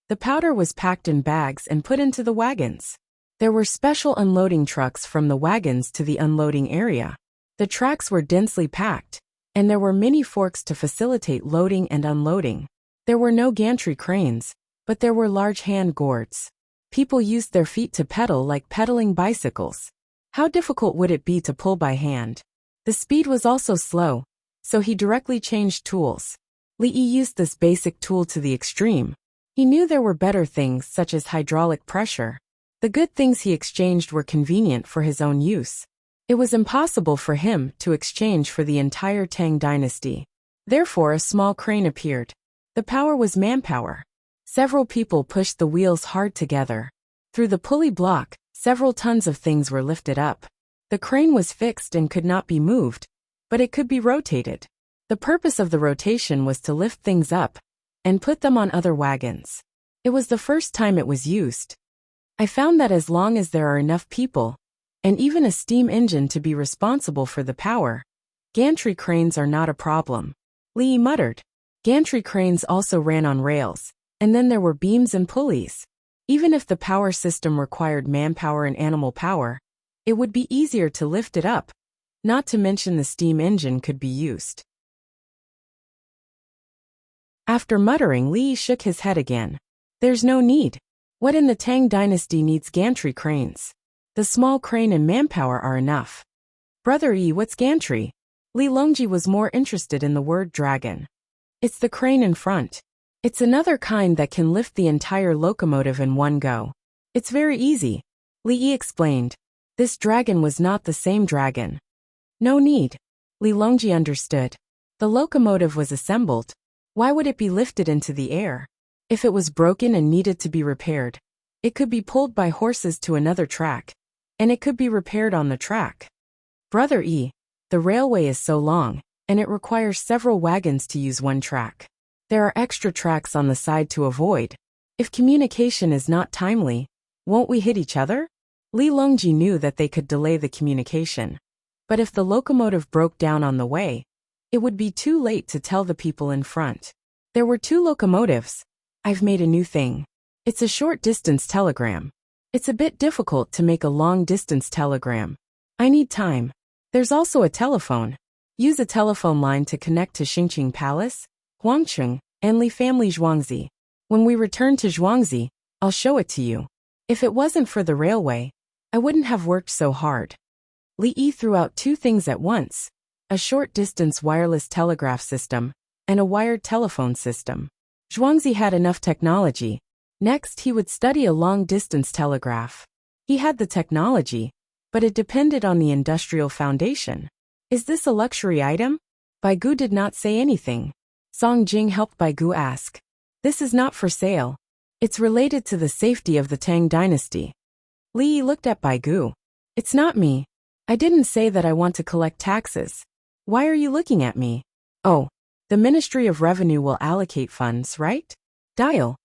The powder was packed in bags and put into the wagons. There were special unloading trucks from the wagons to the unloading area. The tracks were densely packed, and there were many forks to facilitate loading and unloading. There were no gantry cranes, but there were large hand gourds. People used their feet to pedal like pedaling bicycles. How difficult would it be to pull by hand? The speed was also slow, so he directly changed tools. Li Yi used this basic tool to the extreme. He knew there were better things such as hydraulic pressure. The good things he exchanged were convenient for his own use. It was impossible for him to exchange for the entire Tang dynasty. Therefore, a small crane appeared. The power was manpower. Several people pushed the wheels hard together. Through the pulley block, several tons of things were lifted up. The crane was fixed and could not be moved, but it could be rotated. The purpose of the rotation was to lift things up and put them on other wagons. It was the first time it was used. I found that as long as there are enough people, and even a steam engine to be responsible for the power, gantry cranes are not a problem. Li muttered. Gantry cranes also ran on rails, and then there were beams and pulleys. Even if the power system required manpower and animal power, it would be easier to lift it up. Not to mention the steam engine could be used. After muttering, Li shook his head again. There's no need. What in the Tang dynasty needs gantry cranes? The small crane and manpower are enough. Brother Yi, what's gantry? Li Longji was more interested in the word dragon. It's the crane in front. It's another kind that can lift the entire locomotive in one go. It's very easy, Li Yi explained. This dragon was not the same dragon. No need. Li Longji understood. The locomotive was assembled. Why would it be lifted into the air? If it was broken and needed to be repaired, it could be pulled by horses to another track, and it could be repaired on the track. Brother E, the railway is so long, and it requires several wagons to use one track. There are extra tracks on the side to avoid. If communication is not timely, won't we hit each other? Li Longji knew that they could delay the communication. But if the locomotive broke down on the way, it would be too late to tell the people in front. There were 2 locomotives. I've made a new thing. It's a short-distance telegram. It's a bit difficult to make a long-distance telegram. I need time. There's also a telephone. Use a telephone line to connect to Xingqing Palace, Huangcheng, and Li family Zhuangzi. When we return to Zhuangzi, I'll show it to you. If it wasn't for the railway, I wouldn't have worked so hard. Li Yi threw out 2 things at once: a short-distance wireless telegraph system and a wired telephone system. Zhuangzi had enough technology. Next, he would study a long-distance telegraph. He had the technology, but it depended on the industrial foundation. Is this a luxury item? Bai Gu did not say anything. Song Jing helped Bai Gu ask. This is not for sale. It's related to the safety of the Tang dynasty. Li Yi looked at Bai Gu. It's not me. I didn't say that I want to collect taxes. Why are you looking at me? Oh, the Ministry of Revenue will allocate funds, right? Dial.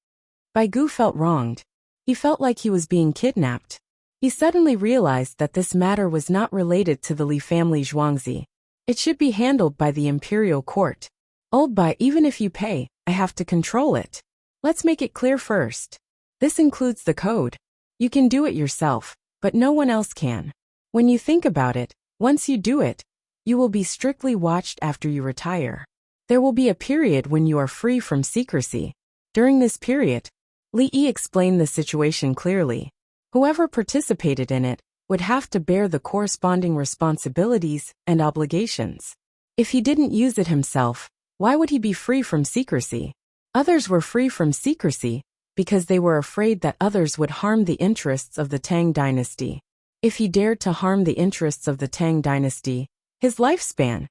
Bai Gu felt wronged. He felt like he was being kidnapped. He suddenly realized that this matter was not related to the Li family Zhuangzi. It should be handled by the imperial court. Old Bai, even if you pay, I have to control it. Let's make it clear first. This includes the code. You can do it yourself, but no one else can. When you think about it, once you do it, you will be strictly watched after you retire. There will be a period when you are free from secrecy. During this period, Li Yi explained the situation clearly. Whoever participated in it would have to bear the corresponding responsibilities and obligations. If he didn't use it himself, why would he be free from secrecy? Others were free from secrecy because they were afraid that others would harm the interests of the Tang dynasty. If he dared to harm the interests of the Tang dynasty, his lifespan,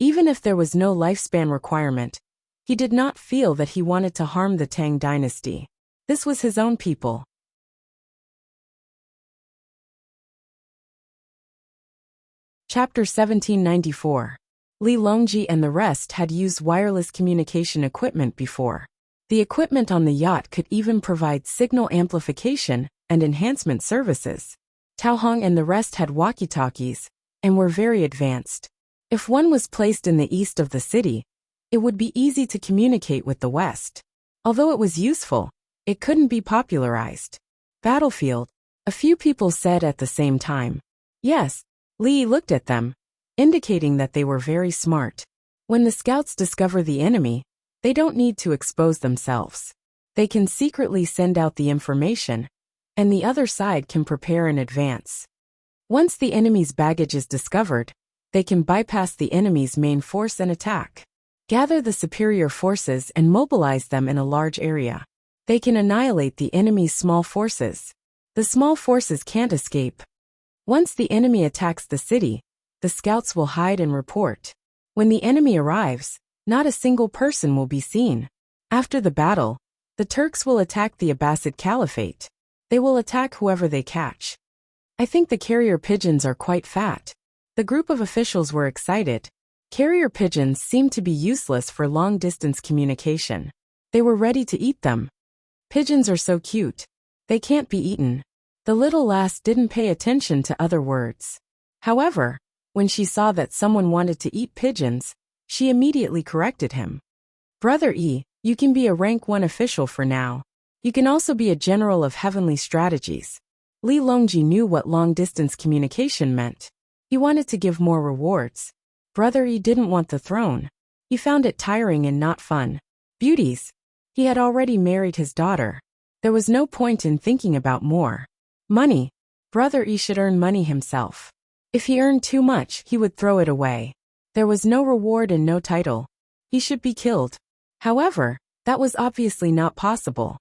even if there was no lifespan requirement, he did not feel that he wanted to harm the Tang dynasty. This was his own people. Chapter 1794. Li Longji and the rest had used wireless communication equipment before. The equipment on the yacht could even provide signal amplification and enhancement services. Tao Hong and the rest had walkie-talkies and were very advanced. If one was placed in the east of the city, it would be easy to communicate with the west. Although it was useful, it couldn't be popularized. Battlefield, a few people said at the same time. Yes, Li looked at them, indicating that they were very smart. When the scouts discover the enemy, they don't need to expose themselves. They can secretly send out the information, and the other side can prepare in advance. Once the enemy's baggage is discovered, they can bypass the enemy's main force and attack. Gather the superior forces and mobilize them in a large area. They can annihilate the enemy's small forces. The small forces can't escape. Once the enemy attacks the city, the scouts will hide and report. When the enemy arrives, not a single person will be seen. After the battle, the Turks will attack the Abbasid Caliphate. They will attack whoever they catch. I think the carrier pigeons are quite fat. The group of officials were excited. Carrier pigeons seemed to be useless for long-distance communication. They were ready to eat them. Pigeons are so cute. They can't be eaten. The little lass didn't pay attention to other words. However, when she saw that someone wanted to eat pigeons, she immediately corrected him. Brother E, you can be a rank 1 official for now. You can also be a general of heavenly strategies. Li Longji knew what long-distance communication meant. He wanted to give more rewards. Brother E didn't want the throne. He found it tiring and not fun. Beauties. He had already married his daughter. There was no point in thinking about more. Money. Brother E should earn money himself. If he earned too much, he would throw it away. There was no reward and no title. He should be killed. However, that was obviously not possible.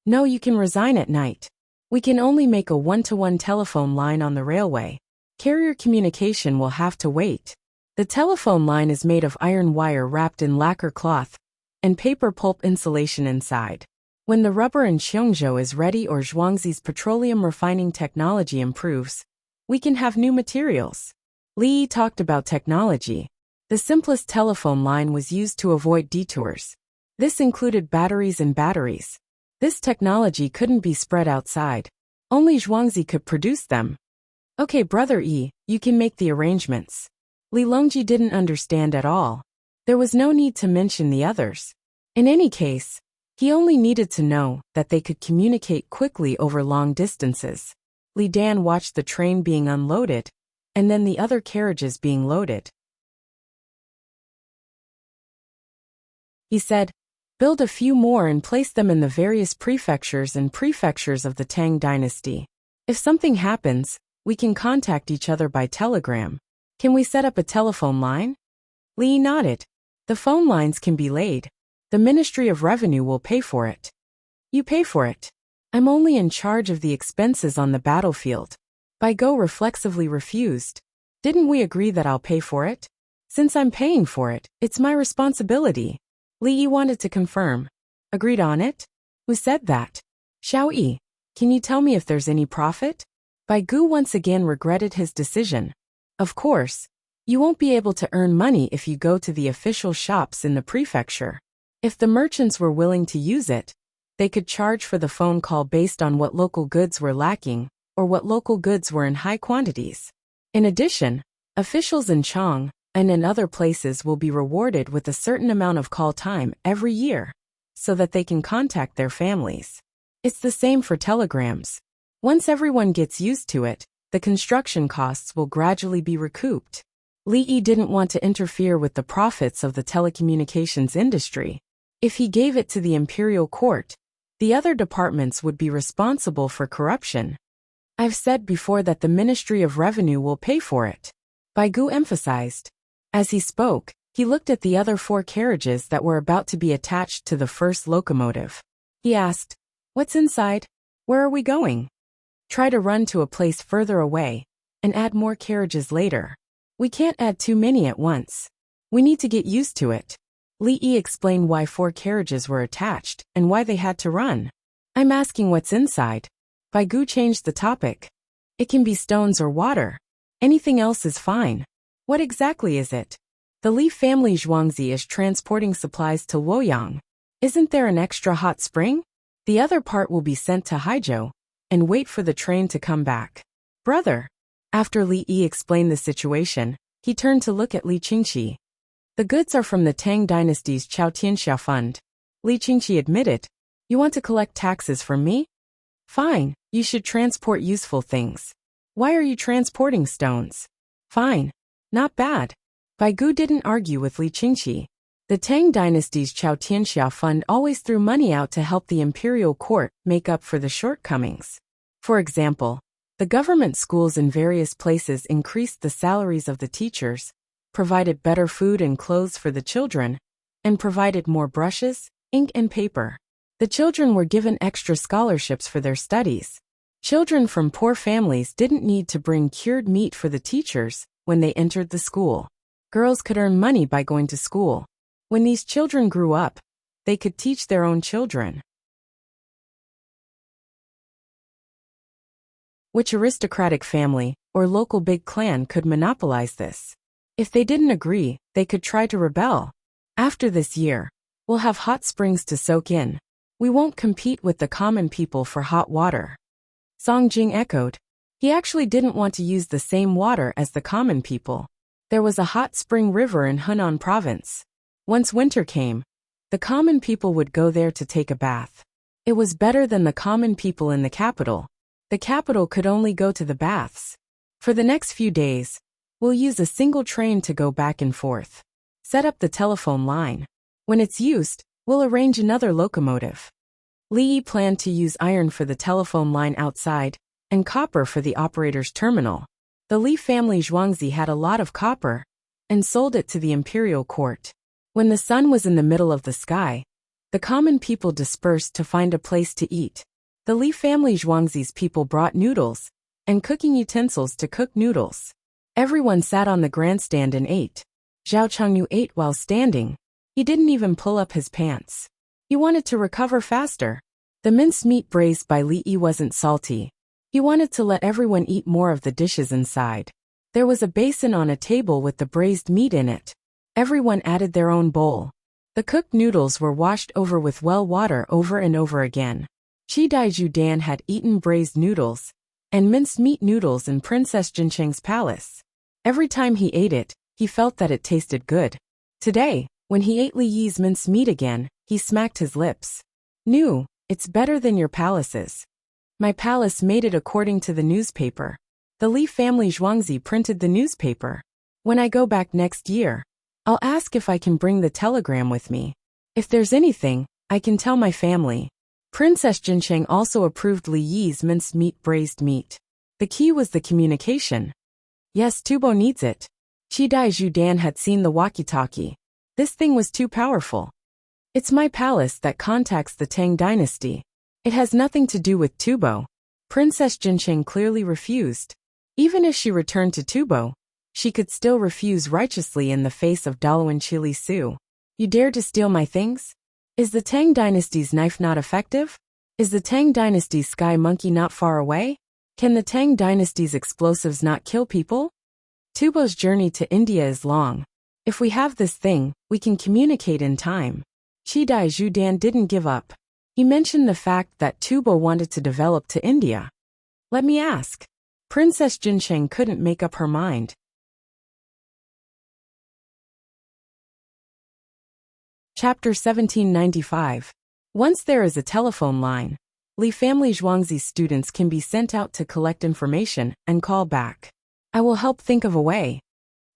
No, you can resign at night. We can only make a one-to-one telephone line on the railway. Carrier communication will have to wait. The telephone line is made of iron wire wrapped in lacquer cloth and paper pulp insulation inside. When the rubber in Xiongzhou is ready or Zhuangzi's petroleum refining technology improves, we can have new materials. Li Yi talked about technology. The simplest telephone line was used to avoid detours. This included batteries and batteries. This technology couldn't be spread outside. Only Zhuangzi could produce them. Okay, Brother Yi, you can make the arrangements. Li Longji didn't understand at all. There was no need to mention the others. In any case, he only needed to know that they could communicate quickly over long distances. Li Dan watched the train being unloaded, and then the other carriages being loaded. He said, "Build a few more and place them in the various prefectures of the Tang dynasty. If something happens, we can contact each other by telegram. Can we set up a telephone line?" Li nodded. "The phone lines can be laid. The Ministry of Revenue will pay for it." "You pay for it. I'm only in charge of the expenses on the battlefield." Bai Go reflexively refused. "Didn't we agree that I'll pay for it? Since I'm paying for it, it's my responsibility." Li Yi wanted to confirm. "Agreed on it? Who said that?" "Xiao Yi, can you tell me if there's any profit?" Bai Gu once again regretted his decision. "Of course, you won't be able to earn money if you go to the official shops in the prefecture. If the merchants were willing to use it, they could charge for the phone call based on what local goods were lacking, or what local goods were in high quantities. In addition, officials in Chang and in other places will be rewarded with a certain amount of call time every year, so that they can contact their families. It's the same for telegrams. Once everyone gets used to it, the construction costs will gradually be recouped." Li Yi didn't want to interfere with the profits of the telecommunications industry. If he gave it to the imperial court, the other departments would be responsible for corruption. "I've said before that the Ministry of Revenue will pay for it," Bai Gu emphasized. As he spoke, he looked at the other 4 carriages that were about to be attached to the first locomotive. He asked, "What's inside? Where are we going?" "Try to run to a place further away and add more carriages later. We can't add too many at once. We need to get used to it." Li Yi explained why 4 carriages were attached and why they had to run. "I'm asking what's inside." Bai Gu changed the topic. "It can be stones or water. Anything else is fine." "What exactly is it?" "The Li family Zhuangzi is transporting supplies to Luoyang. Isn't there an extra hot spring? The other part will be sent to Haizhou and wait for the train to come back." "Brother." After Li Yi explained the situation, he turned to look at Li Qingqi. "The goods are from the Tang dynasty's Chao Tianxia fund." Li Qingqi admitted. "You want to collect taxes from me? Fine, you should transport useful things. Why are you transporting stones? Fine. Not bad." Bai Gu didn't argue with Li Qingqi. The Tang dynasty's Chao Tianxia fund always threw money out to help the imperial court make up for the shortcomings. For example, the government schools in various places increased the salaries of the teachers, provided better food and clothes for the children, and provided more brushes, ink and paper. The children were given extra scholarships for their studies. Children from poor families didn't need to bring cured meat for the teachers when they entered the school. Girls could earn money by going to school. When these children grew up, they could teach their own children. Which aristocratic family or local big clan could monopolize this? If they didn't agree, they could try to rebel. After this year, we'll have hot springs to soak in. We won't compete with the common people for hot water. Song Jing echoed. He actually didn't want to use the same water as the common people. There was a hot spring river in Henan province. Once winter came, the common people would go there to take a bath. It was better than the common people in the capital. The capital could only go to the baths. For the next few days, we'll use a single train to go back and forth. Set up the telephone line. When it's used, we'll arrange another locomotive. Li Yi planned to use iron for the telephone line outside, and copper for the operator's terminal. The Li family Zhuangzi had a lot of copper, and sold it to the imperial court. When the sun was in the middle of the sky, the common people dispersed to find a place to eat. The Li family Zhuangzi's people brought noodles and cooking utensils to cook noodles. Everyone sat on the grandstand and ate. Zhao Chengnu ate while standing. He didn't even pull up his pants. He wanted to recover faster. The minced meat braised by Li Yi wasn't salty. He wanted to let everyone eat more of the dishes inside. There was a basin on a table with the braised meat in it. Everyone added their own bowl. The cooked noodles were washed over with well water over and over again. Chi Daiju Dan had eaten braised noodles and minced meat noodles in Princess Jincheng's palace. Every time he ate it, he felt that it tasted good. Today, when he ate Li Yi's minced meat again, he smacked his lips. "No, it's better than your palace's. My palace made it according to the newspaper. The Li family Zhuangzi printed the newspaper. When I go back next year, I'll ask if I can bring the telegram with me. If there's anything, I can tell my family." Princess Jincheng also approved Li Yi's minced meat braised meat. The key was the communication. Yes, Tubo needs it. Chi Daiju Dan had seen the walkie-talkie. This thing was too powerful. It's my palace that contacts the Tang dynasty. It has nothing to do with Tubo. Princess Jincheng clearly refused. Even if she returned to Tubo, she could still refuse righteously in the face of Dalawan Chili Su. You dare to steal my things? Is the Tang dynasty's knife not effective? Is the Tang dynasty's sky monkey not far away? Can the Tang dynasty's explosives not kill people? Tubo's journey to India is long. If we have this thing, we can communicate in time. Chi Daiju Dan didn't give up. He mentioned the fact that Tubo wanted to develop to India. Let me ask. Princess Jincheng couldn't make up her mind. Chapter 1795. Once there is a telephone line, Li family Zhuangzi students can be sent out to collect information and call back. I will help think of a way.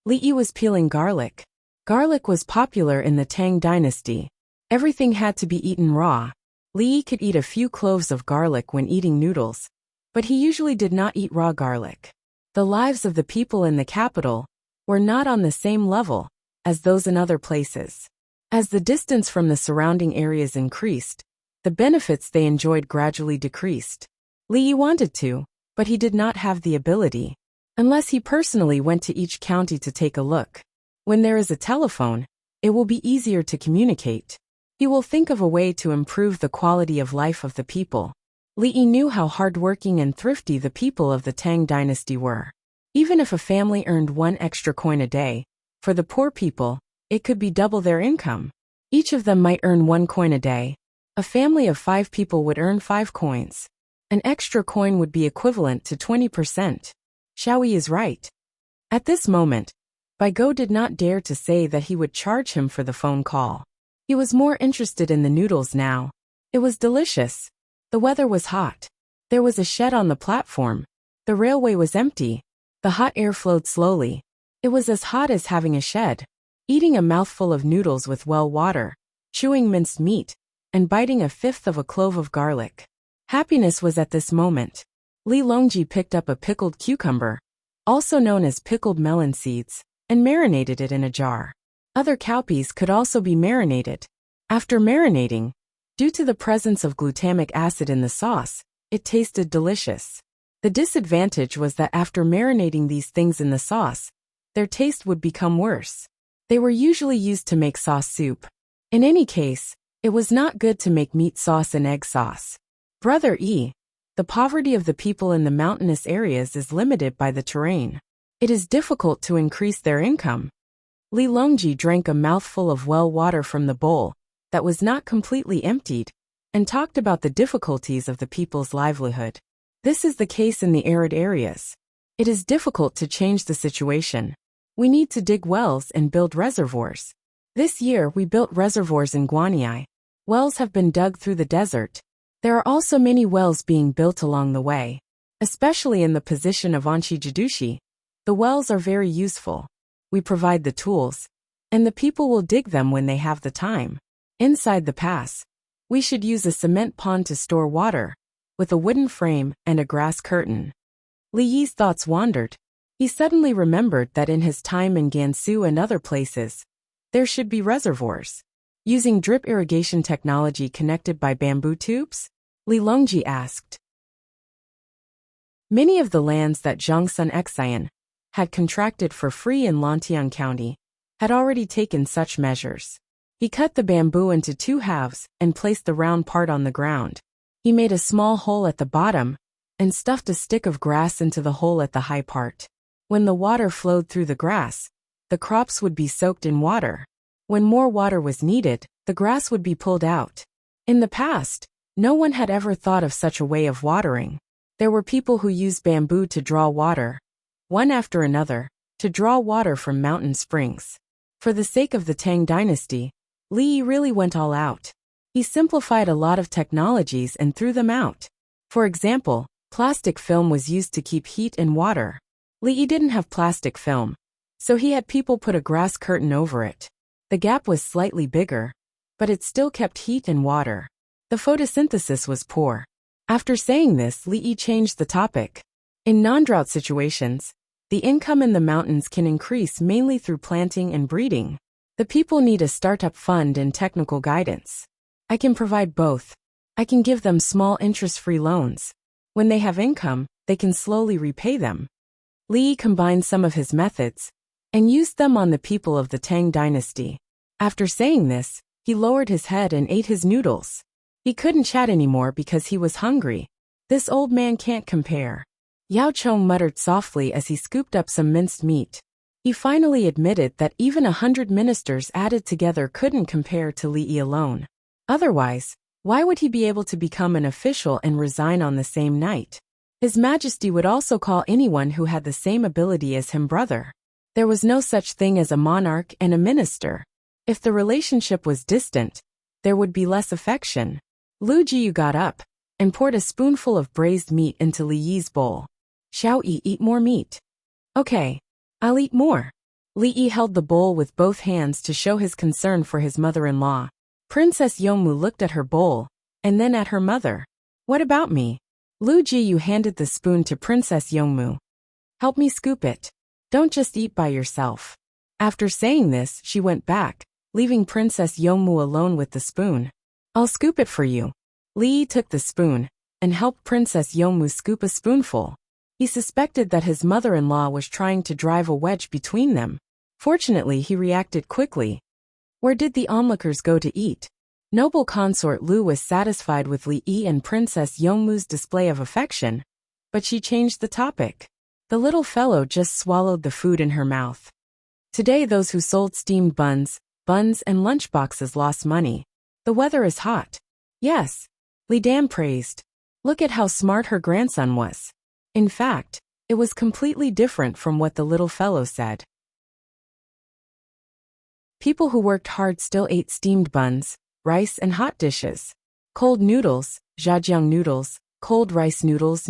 Li Yi was peeling garlic. Garlic was popular in the Tang dynasty. Everything had to be eaten raw. Li Yi could eat a few cloves of garlic when eating noodles, but he usually did not eat raw garlic. The lives of the people in the capital were not on the same level as those in other places. As the distance from the surrounding areas increased, the benefits they enjoyed gradually decreased. Li Yi wanted to, but he did not have the ability, unless he personally went to each county to take a look. When there is a telephone, it will be easier to communicate. He will think of a way to improve the quality of life of the people. Li Yi knew how hardworking and thrifty the people of the Tang dynasty were. Even if a family earned 1 extra coin a day, for the poor people, it could be double their income. Each of them might earn 1 coin a day. A family of 5 people would earn 5 coins. An extra coin would be equivalent to 20%. Xiaoyi is right. At this moment, Baigo did not dare to say that he would charge him for the phone call. He was more interested in the noodles now. It was delicious. The weather was hot. There was a shed on the platform. The railway was empty. The hot air flowed slowly. It was as hot as having a shed. Eating a mouthful of noodles with well water, chewing minced meat, and biting a fifth of a clove of garlic. Happiness was at this moment. Li Longji picked up a pickled cucumber, also known as pickled melon seeds, and marinated it in a jar. Other cowpeas could also be marinated. After marinating, due to the presence of glutamic acid in the sauce, it tasted delicious. The disadvantage was that after marinating these things in the sauce, their taste would become worse. They were usually used to make sauce soup. In any case, it was not good to make meat sauce and egg sauce. Brother E, the poverty of the people in the mountainous areas is limited by the terrain. It is difficult to increase their income. Li Longji drank a mouthful of well water from the bowl that was not completely emptied, and talked about the difficulties of the people's livelihood. This is the case in the arid areas. It is difficult to change the situation. We need to dig wells and build reservoirs. This year we built reservoirs in Guanyi. Wells have been dug through the desert. There are also many wells being built along the way. Especially in the position of Anshi Jidushi, the wells are very useful. We provide the tools, and the people will dig them when they have the time. Inside the pass, we should use a cement pond to store water, with a wooden frame and a grass curtain. Li Yi's thoughts wandered. He suddenly remembered that in his time in Gansu and other places, there should be reservoirs. Using drip irrigation technology connected by bamboo tubes? Li Longji asked. Many of the lands that Zhang Sun Xian had contracted for free in Lantiang County had already taken such measures. He cut the bamboo into 2 halves and placed the round part on the ground. He made a small hole at the bottom and stuffed a stick of grass into the hole at the high part. When the water flowed through the grass, the crops would be soaked in water. When more water was needed, the grass would be pulled out. In the past, no one had ever thought of such a way of watering. There were people who used bamboo to draw water, one after another, to draw water from mountain springs. For the sake of the Tang dynasty, Li Yi really went all out. He simplified a lot of technologies and threw them out. For example, plastic film was used to keep heat and water. Li Yi didn't have plastic film, so he had people put a grass curtain over it. The gap was slightly bigger, but it still kept heat and water. The photosynthesis was poor. After saying this, Li Yi changed the topic. In non-drought situations, the income in the mountains can increase mainly through planting and breeding. The people need a startup fund and technical guidance. I can provide both. I can give them small interest-free loans. When they have income, they can slowly repay them. Li Yi combined some of his methods and used them on the people of the Tang dynasty. After saying this, he lowered his head and ate his noodles. He couldn't chat anymore because he was hungry. This old man can't compare. Yao Chong muttered softly as he scooped up some minced meat. He finally admitted that even 100 ministers added together couldn't compare to Li Yi alone. Otherwise, why would he be able to become an official and resign on the same night? His Majesty would also call anyone who had the same ability as him brother. There was no such thing as a monarch and a minister. If the relationship was distant, there would be less affection. Lu Jiyu got up and poured a spoonful of braised meat into Li Yi's bowl. Xiao Yi, eat more meat. Okay, I'll eat more. Li Yi held the bowl with both hands to show his concern for his mother-in-law. Princess Yongmu looked at her bowl, and then at her mother. What about me? Lu Jiyu handed the spoon to Princess Yongmu. Help me scoop it. Don't just eat by yourself. After saying this, she went back, leaving Princess Yongmu alone with the spoon. I'll scoop it for you. Li Yi took the spoon and helped Princess Yongmu scoop a spoonful. He suspected that his mother-in-law was trying to drive a wedge between them. Fortunately, he reacted quickly. Where did the onlookers go to eat? Noble consort Lu was satisfied with Li Yi and Princess Yongmu's display of affection, but she changed the topic. The little fellow just swallowed the food in her mouth. Today those who sold steamed buns and lunchboxes lost money. The weather is hot. Yes, Li Dan praised. Look at how smart her grandson was. In fact, it was completely different from what the little fellow said. People who worked hard still ate steamed buns, rice and hot dishes. Cold noodles, zhajiang noodles, cold rice noodles,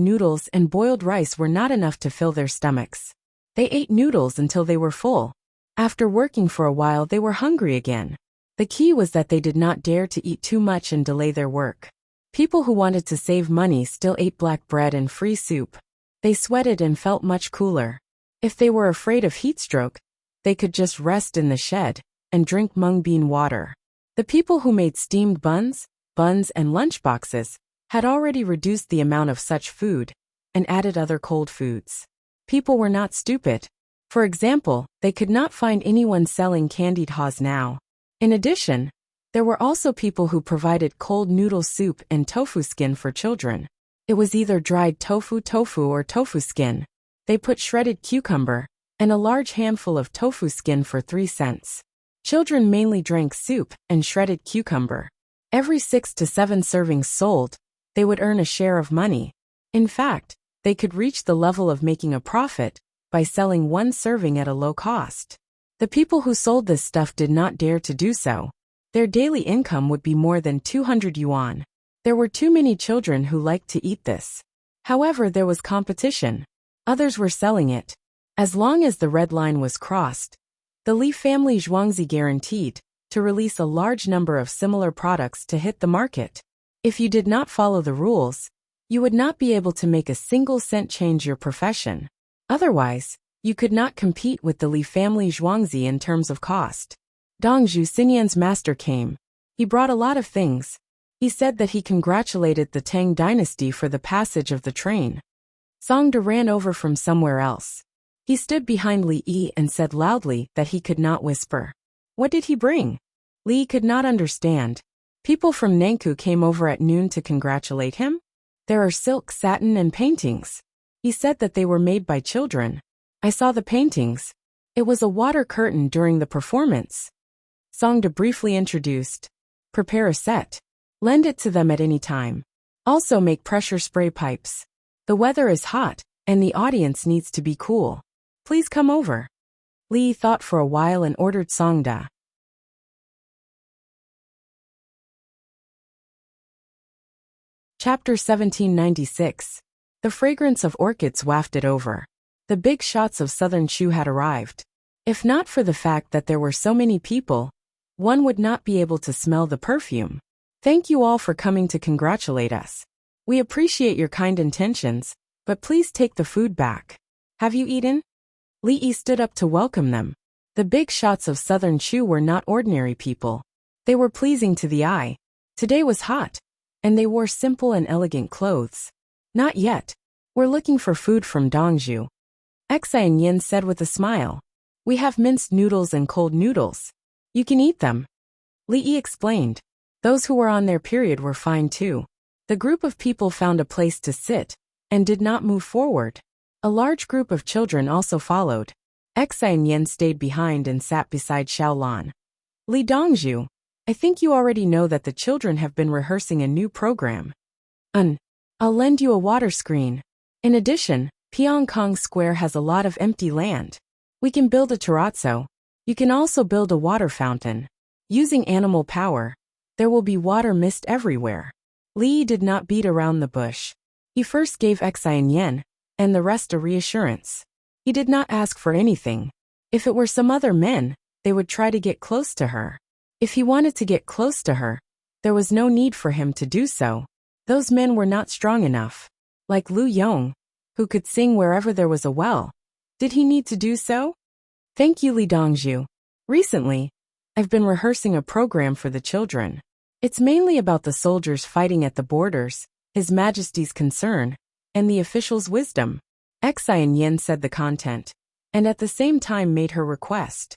and boiled rice were not enough to fill their stomachs. They ate noodles until they were full. After working for a while, they were hungry again. The key was that they did not dare to eat too much and delay their work. People who wanted to save money still ate black bread and free soup. They sweated and felt much cooler. If they were afraid of heat stroke, they could just rest in the shed and drink mung bean water. The people who made steamed buns and lunchboxes had already reduced the amount of such food and added other cold foods. People were not stupid. For example, they could not find anyone selling candied haws now. In addition, there were also people who provided cold noodle soup and tofu skin for children. It was either dried tofu or tofu skin. They put shredded cucumber and a large handful of tofu skin for 3 cents. Children mainly drank soup and shredded cucumber. Every 6 to 7 servings sold, they would earn a share of money. In fact, they could reach the level of making a profit by selling 1 serving at a low cost. The people who sold this stuff did not dare to do so. Their daily income would be more than 200 yuan. There were too many children who liked to eat this. However, there was competition. Others were selling it. As long as the red line was crossed, the Li family Zhuangzi guaranteed to release a large number of similar products to hit the market. If you did not follow the rules, you would not be able to make a single cent change your profession. Otherwise, You could not compete with the Li family Zhuangzi in terms of cost. Dongzhu Xinyan's master came. He brought a lot of things. He said that he congratulated the Tang dynasty for the passage of the train. Songda ran over from somewhere else. He stood behind Li Yi and said loudly that he could not whisper. What did he bring? Li could not understand. People from Nankou came over at noon to congratulate him? There are silk, satin, and paintings. He said that they were made by children. I saw the paintings. It was a water curtain during the performance. Songda briefly introduced. Prepare a set. Lend it to them at any time. Also make pressure spray pipes. The weather is hot, and the audience needs to be cool. Please come over. Li thought for a while and ordered Songda. Chapter 1796. The fragrance of orchids wafted over. The big shots of southern Shu had arrived. If not for the fact that there were so many people, one would not be able to smell the perfume. Thank you all for coming to congratulate us. We appreciate your kind intentions, but please take the food back. Have you eaten? Li Yi stood up to welcome them. The big shots of southern Shu were not ordinary people. They were pleasing to the eye. Today was hot, and they wore simple and elegant clothes. Not yet. We're looking for food from Dongzhu. Xia Yin said with a smile. We have minced noodles and cold noodles. You can eat them. Li Yi explained. Those who were on their period were fine too. The group of people found a place to sit, and did not move forward. A large group of children also followed. Xia Yin stayed behind and sat beside Xiaolan. Li Dongzhu, I think you already know that the children have been rehearsing a new program. I'll lend you a water screen. In addition, Pyongkong Square has a lot of empty land. We can build a terrazzo. You can also build a water fountain. Using animal power, there will be water mist everywhere. Li did not beat around the bush. He first gave Xia Yin, and the rest a reassurance. He did not ask for anything. If it were some other men, they would try to get close to her. If he wanted to get close to her, there was no need for him to do so. Those men were not strong enough. Like Lu Yong, who could sing wherever there was a well. Did he need to do so? Thank you, Li Dongzhu. Recently, I've been rehearsing a program for the children. It's mainly about the soldiers fighting at the borders, His Majesty's concern, and the officials' wisdom. Xia Yin said the content, and at the same time made her request.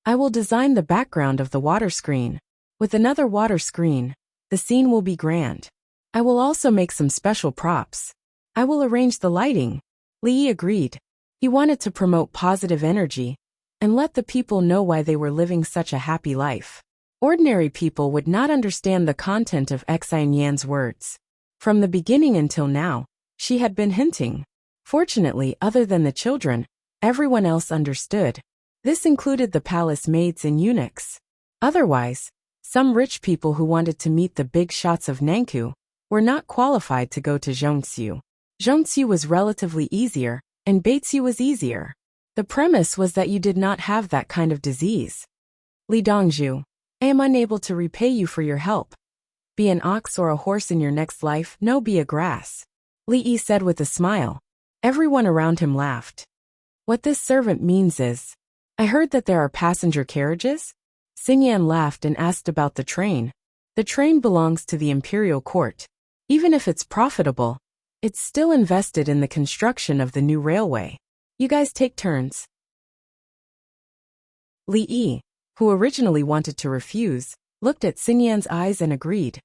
I will design the background of the water screen. With another water screen, the scene will be grand. I will also make some special props. I will arrange the lighting. Li agreed. He wanted to promote positive energy and let the people know why they were living such a happy life. Ordinary people would not understand the content of Xia Yin's words. From the beginning until now, she had been hinting. Fortunately, other than the children, everyone else understood. This included the palace maids and eunuchs. Otherwise, some rich people who wanted to meet the big shots of Nankou were not qualified to go to Zhongxiu. Zhongxiu was relatively easier, and Beitsiu was easier. The premise was that you did not have that kind of disease. Li Dongzhu, I am unable to repay you for your help. Be an ox or a horse in your next life, no be a grass. Li Yi said with a smile. Everyone around him laughed. What this servant means is, I heard that there are passenger carriages? Xingyan laughed and asked about the train. The train belongs to the imperial court. Even if it's profitable, it's still invested in the construction of the new railway. You guys take turns. Li Yi, who originally wanted to refuse, looked at Xingyan's eyes and agreed.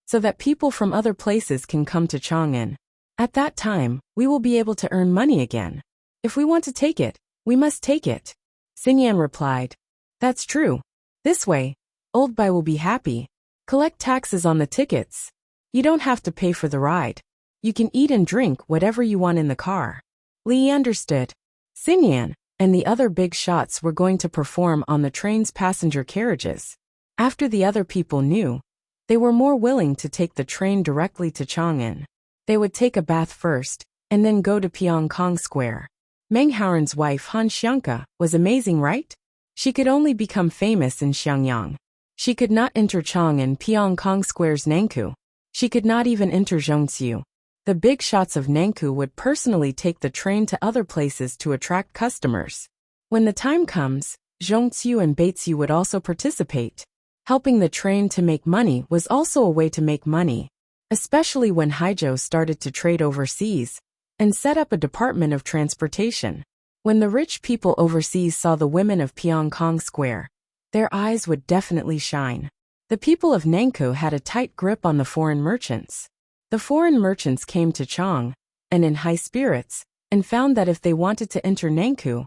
So that people from other places can come to Chang'an. At that time, we will be able to earn money again. If we want to take it, we must take it. Xingyan replied. That's true. This way, Old Bai will be happy. Collect taxes on the tickets. You don't have to pay for the ride. You can eat and drink whatever you want in the car. Li understood. Xingyan and the other big shots were going to perform on the train's passenger carriages. After the other people knew, they were more willing to take the train directly to Chang'an. They would take a bath first, and then go to Pyongkong Square. Meng Haoren's wife Han Xiangke was amazing, right? She could only become famous in Xiangyang. She could not enter Chang'an Pyongkong Square's Nankou. She could not even enter Zhongxiu. The big shots of Nankou would personally take the train to other places to attract customers. When the time comes, Zhongxiu and Beiziu would also participate. Helping the train to make money was also a way to make money, especially when Haizhou started to trade overseas and set up a department of transportation. When the rich people overseas saw the women of Pyongkong Square, their eyes would definitely shine. The people of Nankou had a tight grip on the foreign merchants. The foreign merchants came to Chang, and in high spirits, and found that if they wanted to enter Nankou,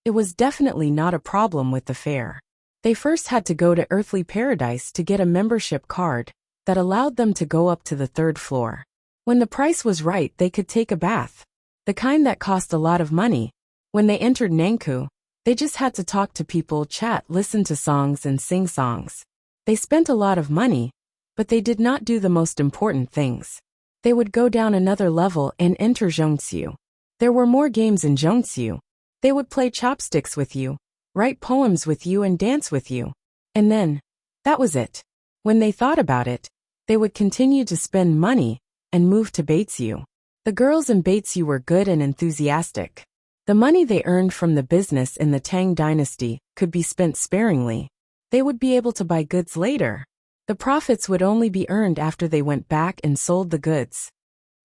it was definitely not a problem with the fare. They first had to go to Earthly Paradise to get a membership card that allowed them to go up to the 3rd floor. When the price was right, they could take a bath, the kind that cost a lot of money. When they entered Nankou, they just had to talk to people, chat, listen to songs, and sing songs. They spent a lot of money, but they did not do the most important things. They would go down another level and enter Zhongxiu. There were more games in Zhongxiu. They would play chopsticks with you, write poems with you, and dance with you. And then, that was it. When they thought about it, they would continue to spend money and move to Beiziu. The girls in Beiziu were good and enthusiastic. The money they earned from the business in the Tang dynasty could be spent sparingly. They would be able to buy goods later. The profits would only be earned after they went back and sold the goods.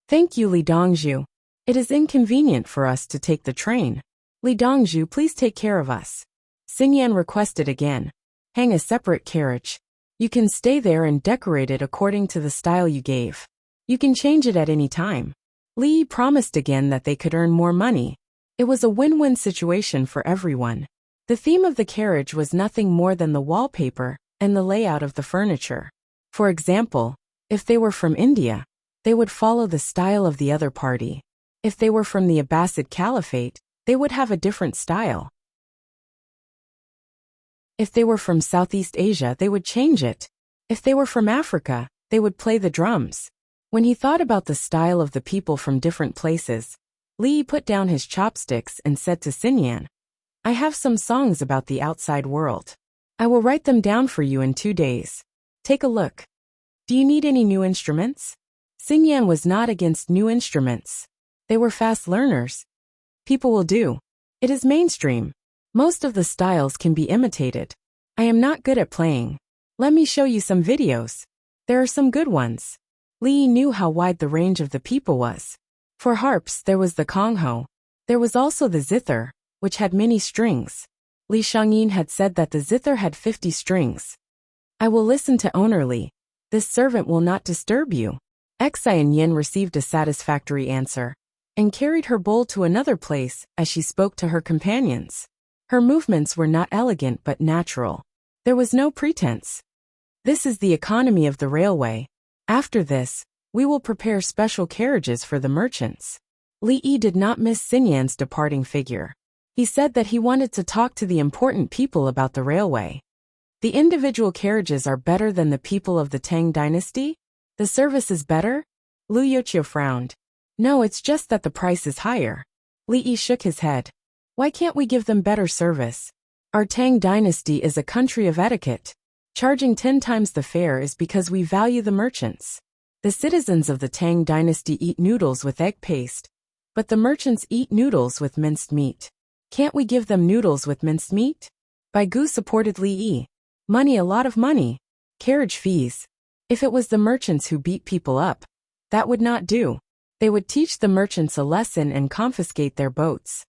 Thank you, Li Dongzhu. It is inconvenient for us to take the train. Li Dongzhu, please take care of us. Xingyan requested again. Hang a separate carriage. You can stay there and decorate it according to the style you gave. You can change it at any time. Li Yi promised again that they could earn more money. It was a win-win situation for everyone. The theme of the carriage was nothing more than the wallpaper and the layout of the furniture. For example, if they were from India, they would follow the style of the other party. If they were from the Abbasid Caliphate, they would have a different style. If they were from Southeast Asia, they would change it. If they were from Africa, they would play the drums. When he thought about the style of the people from different places, Li Yi put down his chopsticks and said to Xingyan, I have some songs about the outside world. I will write them down for you in 2 days. Take a look. Do you need any new instruments? Xingyan was not against new instruments. They were fast learners. People will do. It is mainstream. Most of the styles can be imitated. I am not good at playing. Let me show you some videos. There are some good ones. Li Yi knew how wide the range of the people was. For harps, there was the kongho. There was also the zither, which had many strings. Li Shangyin had said that the zither had 50 strings. I will listen to owner Li. This servant will not disturb you. Xi and Yin received a satisfactory answer, and carried her bowl to another place as she spoke to her companions. Her movements were not elegant but natural. There was no pretense. This is the economy of the railway. After this, we will prepare special carriages for the merchants. Li Yi did not miss Xingyan's departing figure. He said that he wanted to talk to the important people about the railway. The individual carriages are better than the people of the Tang dynasty? The service is better? Lu Youqiu frowned. No, it's just that the price is higher. Li Yi shook his head. Why can't we give them better service? Our Tang dynasty is a country of etiquette. Charging 10 times the fare is because we value the merchants. The citizens of the Tang dynasty eat noodles with egg paste, but the merchants eat noodles with minced meat. Can't we give them noodles with minced meat? Baigu supported Li Yi. Money, a lot of money. Carriage fees. If it was the merchants who beat people up, that would not do. They would teach the merchants a lesson and confiscate their boats.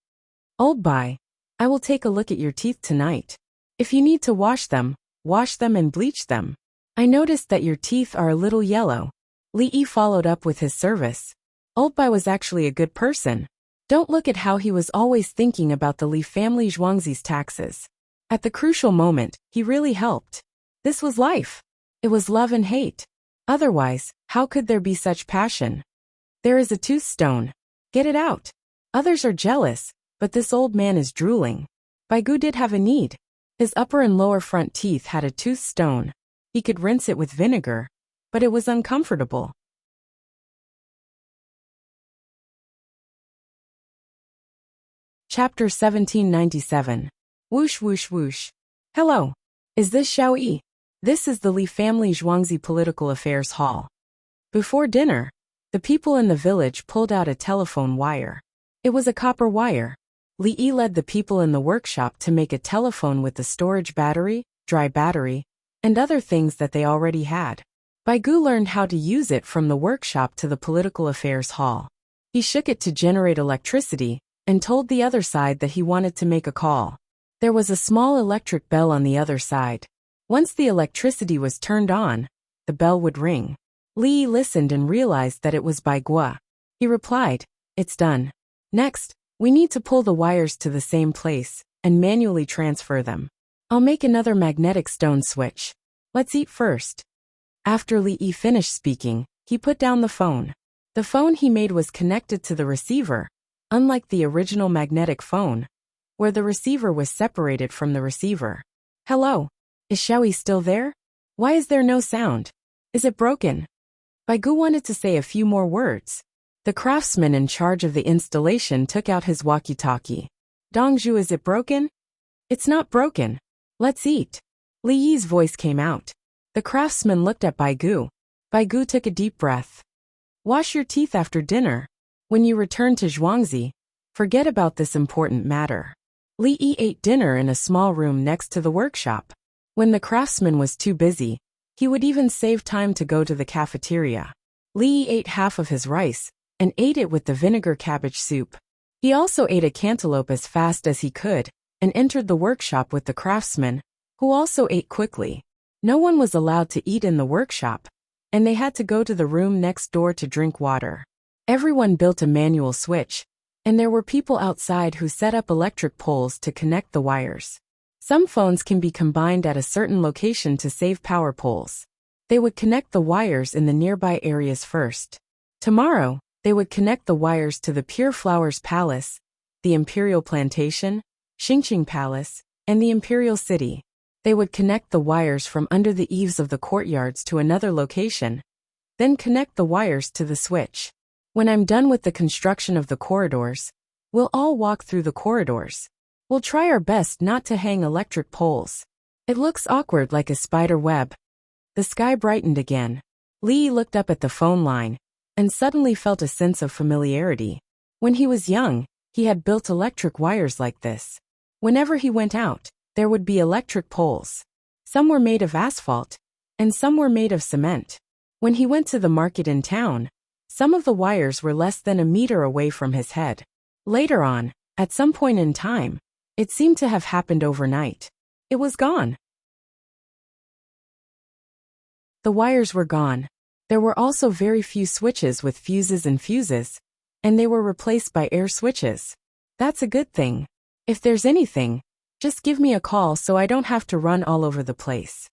Old Bai, I will take a look at your teeth tonight. If you need to wash them and bleach them. I noticed that your teeth are a little yellow. Li Yi followed up with his service. Old Bai was actually a good person. Don't look at how he was always thinking about the Li family Zhuangzi's taxes. At the crucial moment, he really helped. This was life. It was love and hate. Otherwise, how could there be such passion? There is a tooth stone. Get it out. Others are jealous, but this old man is drooling. Baigu did have a need. His upper and lower front teeth had a tooth stone. He could rinse it with vinegar, but it was uncomfortable. Chapter 1797. Whoosh whoosh whoosh. Hello. Is this Xiao Yi? This is the Li family Zhuangzi Political Affairs Hall. Before dinner, The people in the village pulled out a telephone wire. It was a copper wire. Li Yi led the people in the workshop to make a telephone with the storage battery, dry battery, and other things that they already had. Baigu learned how to use it from the workshop to the political affairs hall. He shook it to generate electricity, and told the other side that he wanted to make a call. There was a small electric bell on the other side. Once the electricity was turned on, the bell would ring. Li Yi listened and realized that it was Baigua. He replied, "It's done. Next, we need to pull the wires to the same place, and manually transfer them. I'll make another magnetic stone switch. Let's eat first." After Li Yi finished speaking, he put down the phone. The phone he made was connected to the receiver, unlike the original magnetic phone, where the receiver was separated from the receiver. "Hello? Is Xiaoyi still there? Why is there no sound? Is it broken?" Baigu wanted to say a few more words. The craftsman in charge of the installation took out his walkie-talkie. "Dongzhu, is it broken?" "It's not broken. Let's eat." Li Yi's voice came out. The craftsman looked at Baigu. Baigu took a deep breath. "Wash your teeth after dinner. When you return to Zhuangzi, forget about this important matter." Li Yi ate dinner in a small room next to the workshop. When the craftsman was too busy, he would even save time to go to the cafeteria. Li Yi ate half of his rice, and ate it with the vinegar cabbage soup. He also ate a cantaloupe as fast as he could, and entered the workshop with the craftsman, who also ate quickly. No one was allowed to eat in the workshop, and they had to go to the room next door to drink water. Everyone built a manual switch, and there were people outside who set up electric poles to connect the wires. Some phones can be combined at a certain location to save power poles. They would connect the wires in the nearby areas first. Tomorrow, they would connect the wires to the Pure Flowers Palace, the Imperial Plantation, Xingqing Palace, and the Imperial City. They would connect the wires from under the eaves of the courtyards to another location, then connect the wires to the switch. When I'm done with the construction of the corridors, we'll all walk through the corridors. We'll try our best not to hang electric poles. It looks awkward like a spider web. The sky brightened again. Li looked up at the phone line, and suddenly felt a sense of familiarity. When he was young, he had built electric wires like this. Whenever he went out, there would be electric poles. Some were made of asphalt, and some were made of cement. When he went to the market in town, some of the wires were less than a meter away from his head. Later on, at some point in time, it seemed to have happened overnight. It was gone. The wires were gone. There were also very few switches with fuses, and they were replaced by air switches. That's a good thing. If there's anything, just give me a call so I don't have to run all over the place.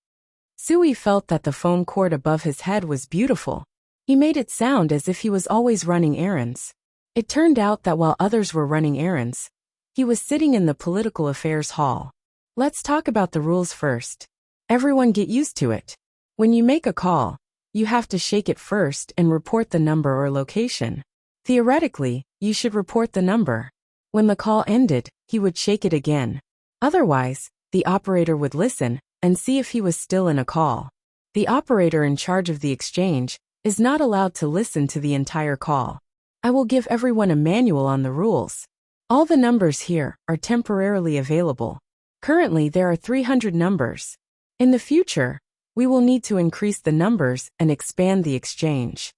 Sui felt that the phone cord above his head was beautiful. He made it sound as if he was always running errands. It turned out that while others were running errands, he was sitting in the political affairs hall. Let's talk about the rules first. Everyone get used to it. When you make a call, you have to shake it first and report the number or location. Theoretically, you should report the number. When the call ended, he would shake it again. Otherwise, the operator would listen and see if he was still in a call. The operator in charge of the exchange is not allowed to listen to the entire call. I will give everyone a manual on the rules. All the numbers here are temporarily available. Currently, there are 300 numbers. In the future, we will need to increase the numbers and expand the exchange.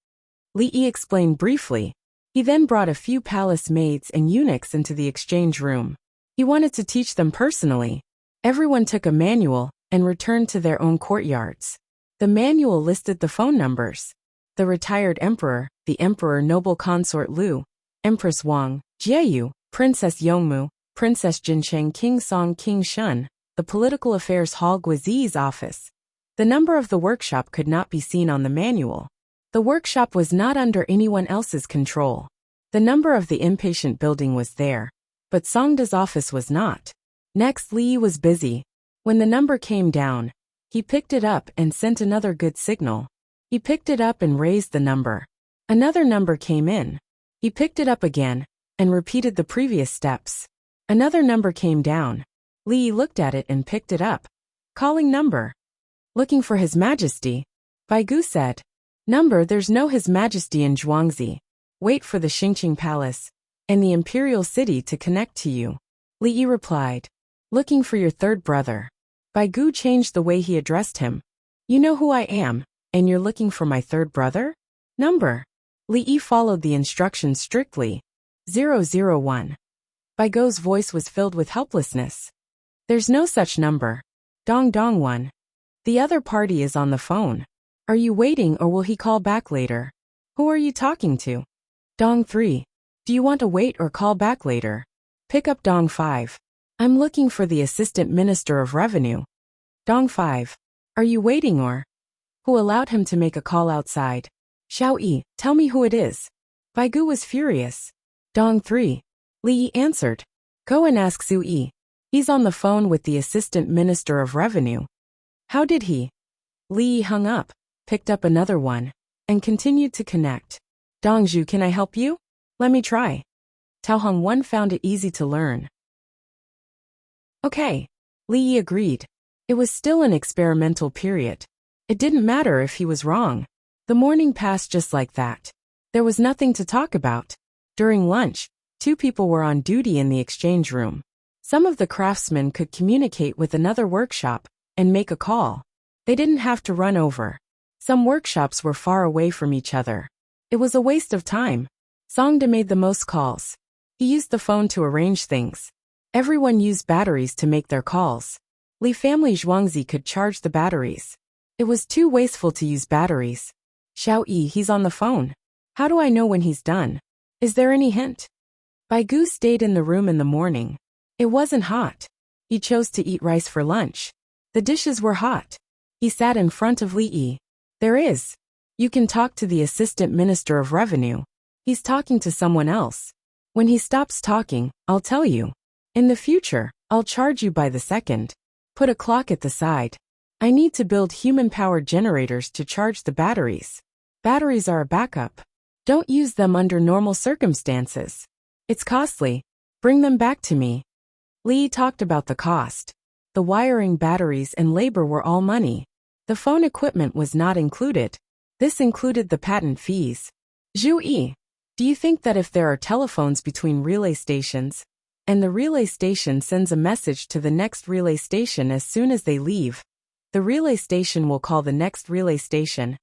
Li Yi explained briefly. He then brought a few palace maids and eunuchs into the exchange room. He wanted to teach them personally. Everyone took a manual and returned to their own courtyards. The manual listed the phone numbers. The retired emperor, the emperor noble consort Lu, Empress Wang, Jieyu, Princess Yongmu, Princess Jincheng, King Song, King Shun, the political affairs hall Guizi's office. The number of the workshop could not be seen on the manual. The workshop was not under anyone else's control. The number of the impatient building was there, but Songda's office was not. Next, Li Yi was busy. When the number came down, he picked it up and sent another good signal. He picked it up and raised the number. Another number came in. He picked it up again and repeated the previous steps. Another number came down. Li Yi looked at it and picked it up. Calling number. Looking for His Majesty. Baigu said. Number, there's no His Majesty in Zhuangzi. Wait for the Xingqing Palace and the Imperial City to connect to you. Li Yi replied. Looking for your third brother. Bai Gu changed the way he addressed him. You know who I am, and you're looking for my third brother? Number. Li Yi followed the instructions strictly. 001. Bai Gu's voice was filled with helplessness. There's no such number. Dong Dong 1. The other party is on the phone. Are you waiting or will he call back later? Who are you talking to? Dong 3. Do you want to wait or call back later? Pick up Dong 5. I'm looking for the Assistant Minister of Revenue. Dong 5. Are you waiting or? Who allowed him to make a call outside? Xiao Yi, tell me who it is. Bai Gu was furious. Dong 3. Li Yi answered. Go and ask Su Yi. He's on the phone with the Assistant Minister of Revenue. How did he? Li Yi hung up, picked up another one, and continued to connect. Dongzhu, can I help you? Let me try. Tao Hong 1 found it easy to learn. Okay. Li Yi agreed. It was still an experimental period. It didn't matter if he was wrong. The morning passed just like that. There was nothing to talk about. During lunch, 2 people were on duty in the exchange room. Some of the craftsmen could communicate with another workshop and make a call. They didn't have to run over. Some workshops were far away from each other. It was a waste of time. Songde made the most calls. He used the phone to arrange things. Everyone used batteries to make their calls. Li family Zhuangzi could charge the batteries. It was too wasteful to use batteries. Xiao Yi, he's on the phone. How do I know when he's done? Is there any hint? Bai Gu stayed in the room in the morning. It wasn't hot. He chose to eat rice for lunch. The dishes were hot. He sat in front of Li Yi. There is. You can talk to the Assistant Minister of Revenue. He's talking to someone else. When he stops talking, I'll tell you. In the future, I'll charge you by the second. Put a clock at the side. I need to build human-powered generators to charge the batteries. Batteries are a backup. Don't use them under normal circumstances. It's costly. Bring them back to me. Li talked about the cost. The wiring, batteries, and labor were all money. The phone equipment was not included. This included the patent fees. Zhu Yi, do you think that if there are telephones between relay stations, and the relay station sends a message to the next relay station as soon as they leave, the relay station will call the next relay station,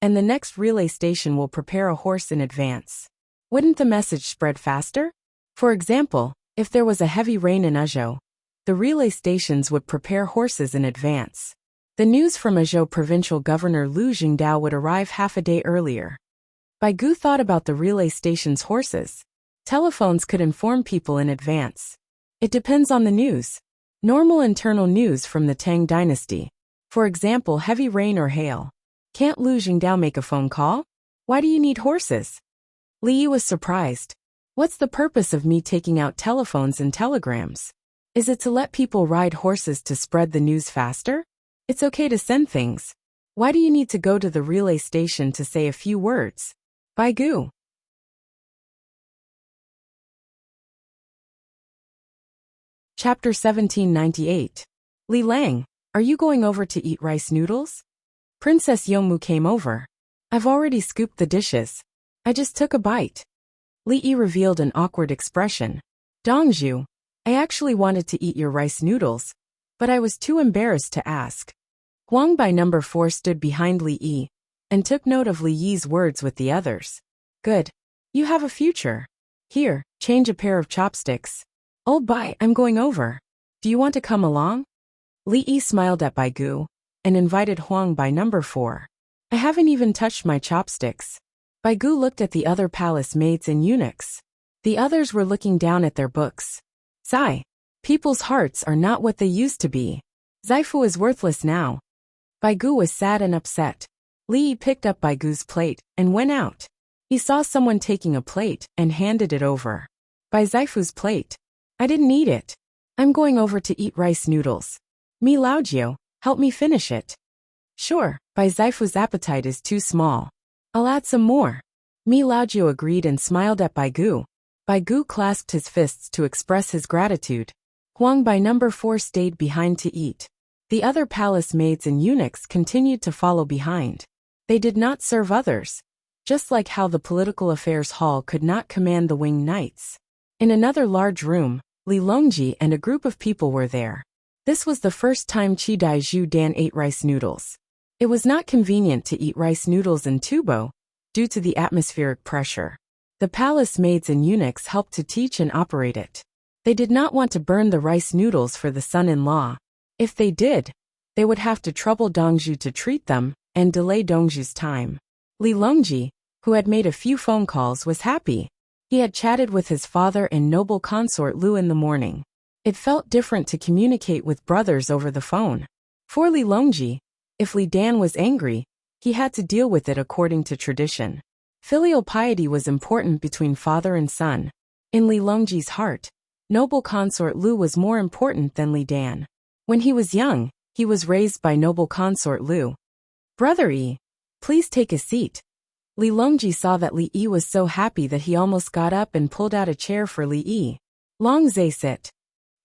and the next relay station will prepare a horse in advance? Wouldn't the message spread faster? For example, if there was a heavy rain in Azhou, the relay stations would prepare horses in advance. The news from Azhou Provincial Governor Lu Jingdao would arrive half a day earlier. Bai Gu thought about the relay station's horses. Telephones could inform people in advance. It depends on the news. Normal internal news from the Tang dynasty. For example, heavy rain or hail. Can't Lu Jingdao make a phone call? Why do you need horses? Li Yi was surprised. What's the purpose of me taking out telephones and telegrams? Is it to let people ride horses to spread the news faster? It's okay to send things. Why do you need to go to the relay station to say a few words? Bai Gu. Chapter 1798. Li Lang, are you going over to eat rice noodles? Princess Yongmu came over. I've already scooped the dishes. I just took a bite. Li Yi revealed an awkward expression. Dongzhu, I actually wanted to eat your rice noodles, but I was too embarrassed to ask. Huang by number 4 stood behind Li Yi and took note of Li Yi's words with the others. Good. You have a future. Here, change a pair of chopsticks. Old Bai, I'm going over. Do you want to come along? Li Yi smiled at Bai Gu and invited Huang by number 4. I haven't even touched my chopsticks. Bai Gu looked at the other palace maids and eunuchs. The others were looking down at their books. Sigh. People's hearts are not what they used to be. Zaifu is worthless now. Bai Gu was sad and upset. Li Yi picked up Bai Gu's plate and went out. He saw someone taking a plate and handed it over. By Zaifu's plate. I didn't eat it. I'm going over to eat rice noodles. Mi Laojiu, help me finish it. Sure, Bai Zaifu's appetite is too small. I'll add some more. Mi Laojiu agreed and smiled at Bai Gu. Bai Gu clasped his fists to express his gratitude. Huang by number 4 stayed behind to eat. The other palace maids and eunuchs continued to follow behind. They did not serve others, just like how the political affairs hall could not command the winged knights. In another large room, Li Longji and a group of people were there. This was the first time Chi Dai Zhu Dan ate rice noodles. It was not convenient to eat rice noodles in tubo, due to the atmospheric pressure. The palace maids and eunuchs helped to teach and operate it. They did not want to burn the rice noodles for the son-in-law. If they did, they would have to trouble Dongzhu to treat them, and delay Dongzhu's time. Li Longji, who had made a few phone calls, was happy. He had chatted with his father and noble consort Lu in the morning. It felt different to communicate with brothers over the phone. For Li Longji, if Li Dan was angry, he had to deal with it according to tradition. Filial piety was important between father and son. In Li Longji's heart, noble consort Lu was more important than Li Dan. When he was young, he was raised by noble consort Lu. Brother Yi, please take a seat. Li Longji saw that Li Yi was so happy that he almost got up and pulled out a chair for Li Yi. Long Zai sit.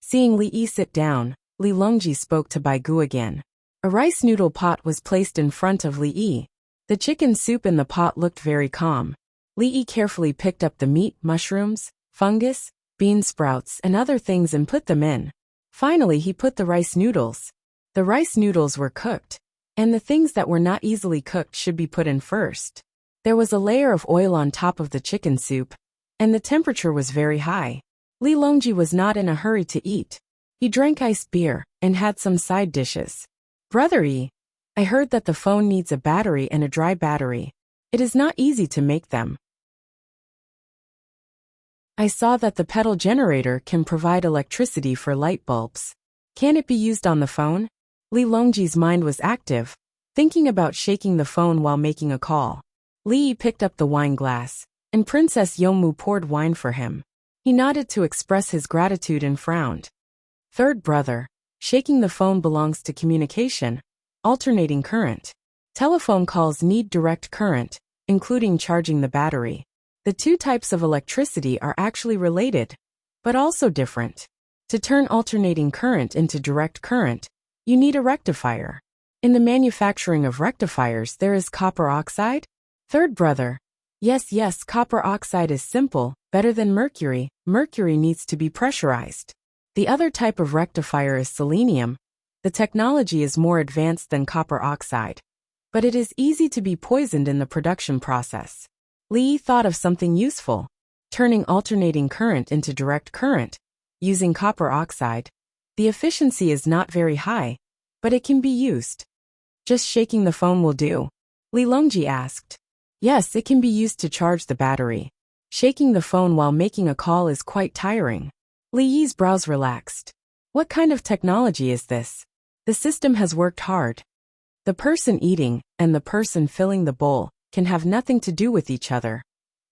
Seeing Li Yi sit down, Li Longji spoke to Bai Gu again. A rice noodle pot was placed in front of Li Yi. The chicken soup in the pot looked very calm. Li Yi carefully picked up the meat, mushrooms, fungus, bean sprouts and other things and put them in. Finally he put the rice noodles. The rice noodles were cooked, and the things that were not easily cooked should be put in first. There was a layer of oil on top of the chicken soup, and the temperature was very high. Li Longji was not in a hurry to eat. He drank iced beer, and had some side dishes. Brother Yi, I heard that the phone needs a battery and a dry battery. It is not easy to make them. I saw that the pedal generator can provide electricity for light bulbs. Can it be used on the phone? Li Longji's mind was active, thinking about shaking the phone while making a call. Li Yi picked up the wine glass, and Princess Yongmu poured wine for him. He nodded to express his gratitude and frowned. Third brother, shaking the phone belongs to communication, alternating current. Telephone calls need direct current, including charging the battery. The two types of electricity are actually related, but also different. To turn alternating current into direct current, you need a rectifier. In the manufacturing of rectifiers there is copper oxide. Third brother, yes, copper oxide is simple, better than mercury. Mercury needs to be pressurized. The other type of rectifier is selenium. The technology is more advanced than copper oxide, but it is easy to be poisoned in the production process. Li Yi thought of something useful, turning alternating current into direct current, using copper oxide. The efficiency is not very high, but it can be used. Just shaking the phone will do? Li Longji asked. Yes, it can be used to charge the battery. Shaking the phone while making a call is quite tiring. Li Yi's brows relaxed. What kind of technology is this? The system has worked hard. The person eating and the person filling the bowl can have nothing to do with each other.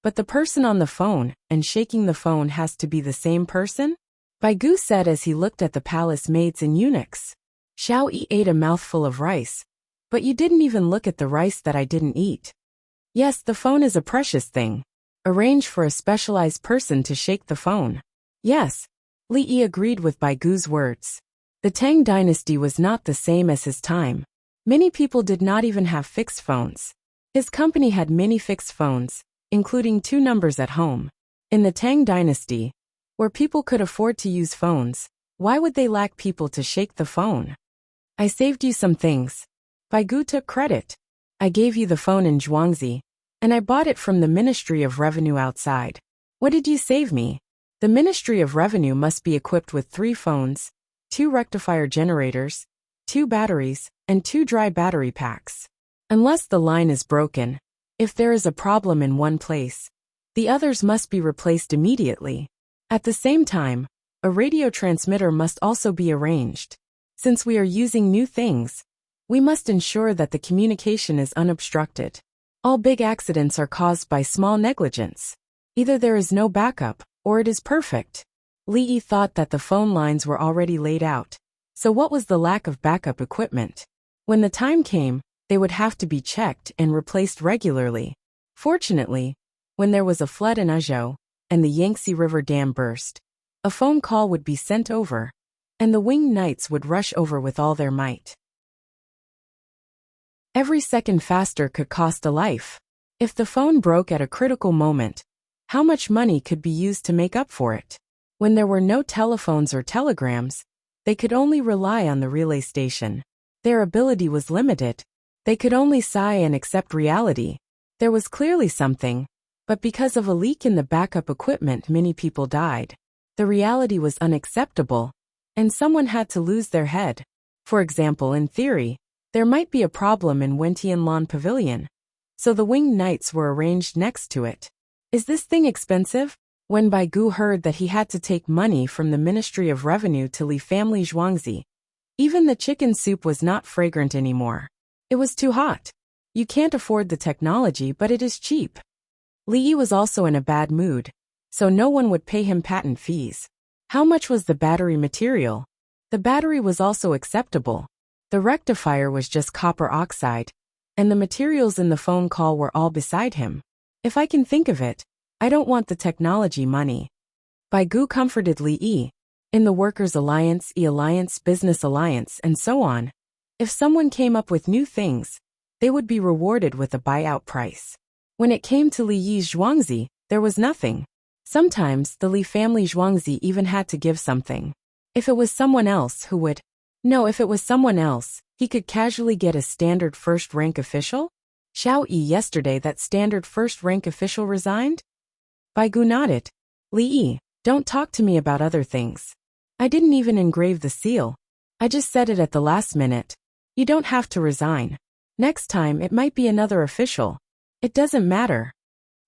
But the person on the phone and shaking the phone has to be the same person? Bai Gu said as he looked at the palace maids and eunuchs. Xiao Yi ate a mouthful of rice. But you didn't even look at the rice that I didn't eat. Yes, the phone is a precious thing. Arrange for a specialized person to shake the phone. Yes, Li Yi agreed with Bai Gu's words. The Tang dynasty was not the same as his time. Many people did not even have fixed phones. His company had many fixed phones, including 2 numbers at home. In the Tang dynasty, where people could afford to use phones, why would they lack people to shake the phone? I saved you some things. Bai Gu took credit. I gave you the phone in Zhuangzi, and I bought it from the Ministry of Revenue outside. What did you save me? The Ministry of Revenue must be equipped with 3 phones, 2 rectifier generators, 2 batteries, and 2 dry battery packs. Unless the line is broken, if there is a problem in one place, the others must be replaced immediately. At the same time, a radio transmitter must also be arranged. Since we are using new things, we must ensure that the communication is unobstructed. All big accidents are caused by small negligence. Either there is no backup, or it is perfect. Li Yi thought that the phone lines were already laid out. So what was the lack of backup equipment? When the time came, they would have to be checked and replaced regularly. Fortunately, when there was a flood in Azhou, and the Yangtze River Dam burst, a phone call would be sent over, and the winged knights would rush over with all their might. Every second faster could cost a life. If the phone broke at a critical moment, how much money could be used to make up for it? When there were no telephones or telegrams, they could only rely on the relay station. Their ability was limited. They could only sigh and accept reality. There was clearly something, but because of a leak in the backup equipment, many people died. The reality was unacceptable, and someone had to lose their head. For example, in theory, there might be a problem in Wentianlan Pavilion, so the winged knights were arranged next to it. Is this thing expensive? When Baigu heard that he had to take money from the Ministry of Revenue to Li family Zhuangzi, even the chicken soup was not fragrant anymore. It was too hot. You can't afford the technology, but it is cheap. Li Yi was also in a bad mood, so no one would pay him patent fees. How much was the battery material? The battery was also acceptable. The rectifier was just copper oxide, and the materials in the phone call were all beside him. If I can think of it, I don't want the technology money. Baigu comforted Li Yi. In the Workers' Alliance, E-Alliance, Business Alliance, and so on, if someone came up with new things, they would be rewarded with a buyout price. When it came to Li Yi's Zhuangzi, there was nothing. Sometimes the Li family Zhuangzi even had to give something. If it was someone else who would... No, if it was someone else, he could casually get a standard first-rank official? Xiao Yi yesterday that standard first-rank official resigned? Baigu nodded. Li Yi, don't talk to me about other things. I didn't even engrave the seal. I just said it at the last minute. You don't have to resign. Next time it might be another official. It doesn't matter.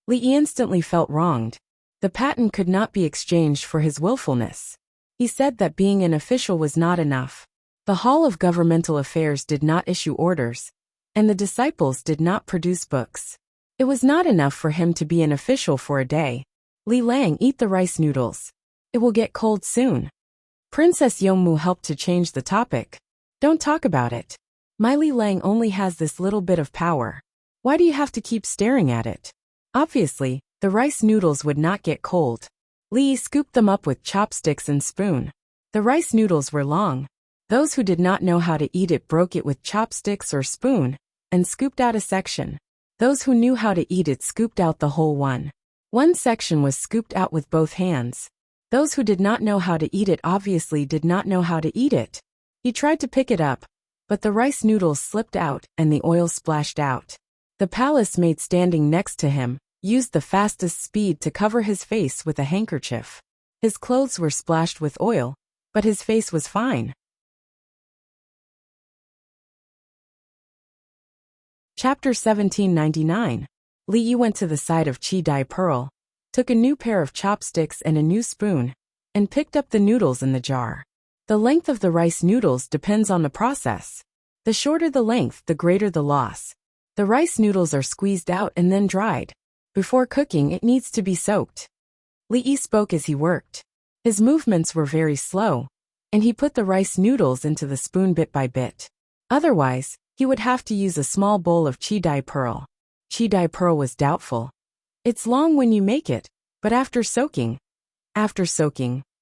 Li Yi instantly felt wronged. The patent could not be exchanged for his willfulness. He said that being an official was not enough. The Hall of Governmental Affairs did not issue orders, and the disciples did not produce books. It was not enough for him to be an official for a day. Li Lang, eat the rice noodles. It will get cold soon. Princess Yongmu helped to change the topic. Don't talk about it. My Li Lang only has this little bit of power. Why do you have to keep staring at it? Obviously, the rice noodles would not get cold. Li scooped them up with chopsticks and spoon. The rice noodles were long. Those who did not know how to eat it broke it with chopsticks or spoon, and scooped out a section. Those who knew how to eat it scooped out the whole one. One section was scooped out with both hands. Those who did not know how to eat it obviously did not know how to eat it. He tried to pick it up, but the rice noodles slipped out and the oil splashed out. The palace maid standing next to him used the fastest speed to cover his face with a handkerchief. His clothes were splashed with oil, but his face was fine. Chapter 1799. Li Yi went to the side of Chi Dai Pearl, took a new pair of chopsticks and a new spoon, and picked up the noodles in the jar. The length of the rice noodles depends on the process. The shorter the length, the greater the loss. The rice noodles are squeezed out and then dried. Before cooking, it needs to be soaked. Li Yi spoke as he worked. His movements were very slow, and he put the rice noodles into the spoon bit by bit. Otherwise, he would have to use a small bowl of Chi Dai Pearl. Chi Dai Pearl was doubtful. It's long when you make it, but after soaking,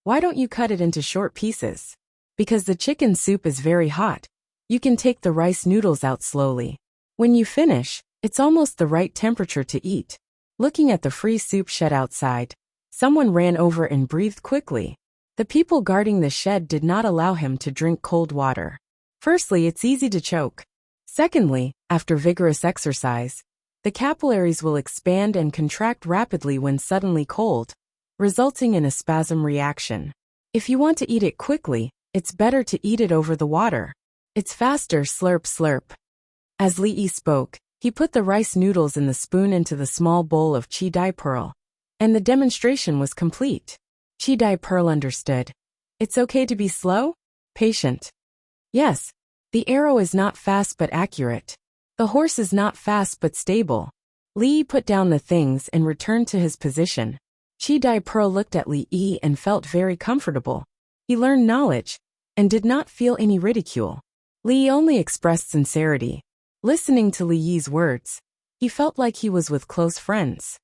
why don't you cut it into short pieces? Because the chicken soup is very hot, you can take the rice noodles out slowly. When you finish, it's almost the right temperature to eat. Looking at the free soup shed outside, someone ran over and breathed quickly. The people guarding the shed did not allow him to drink cold water. Firstly, it's easy to choke. Secondly, after vigorous exercise, the capillaries will expand and contract rapidly when suddenly cold, resulting in a spasm reaction. If you want to eat it quickly, it's better to eat it over the water. It's faster, slurp slurp. As Li Yi spoke, he put the rice noodles in the spoon into the small bowl of Chi Dai Pearl, and the demonstration was complete. Chi Dai Pearl understood. It's okay to be slow? Patient. Yes. The arrow is not fast but accurate. The horse is not fast but stable. Li Yi put down the things and returned to his position. Chi Dai Pearl looked at Li Yi and felt very comfortable. He learned knowledge, and did not feel any ridicule. Li Yi only expressed sincerity. Listening to Li Yi's words, he felt like he was with close friends.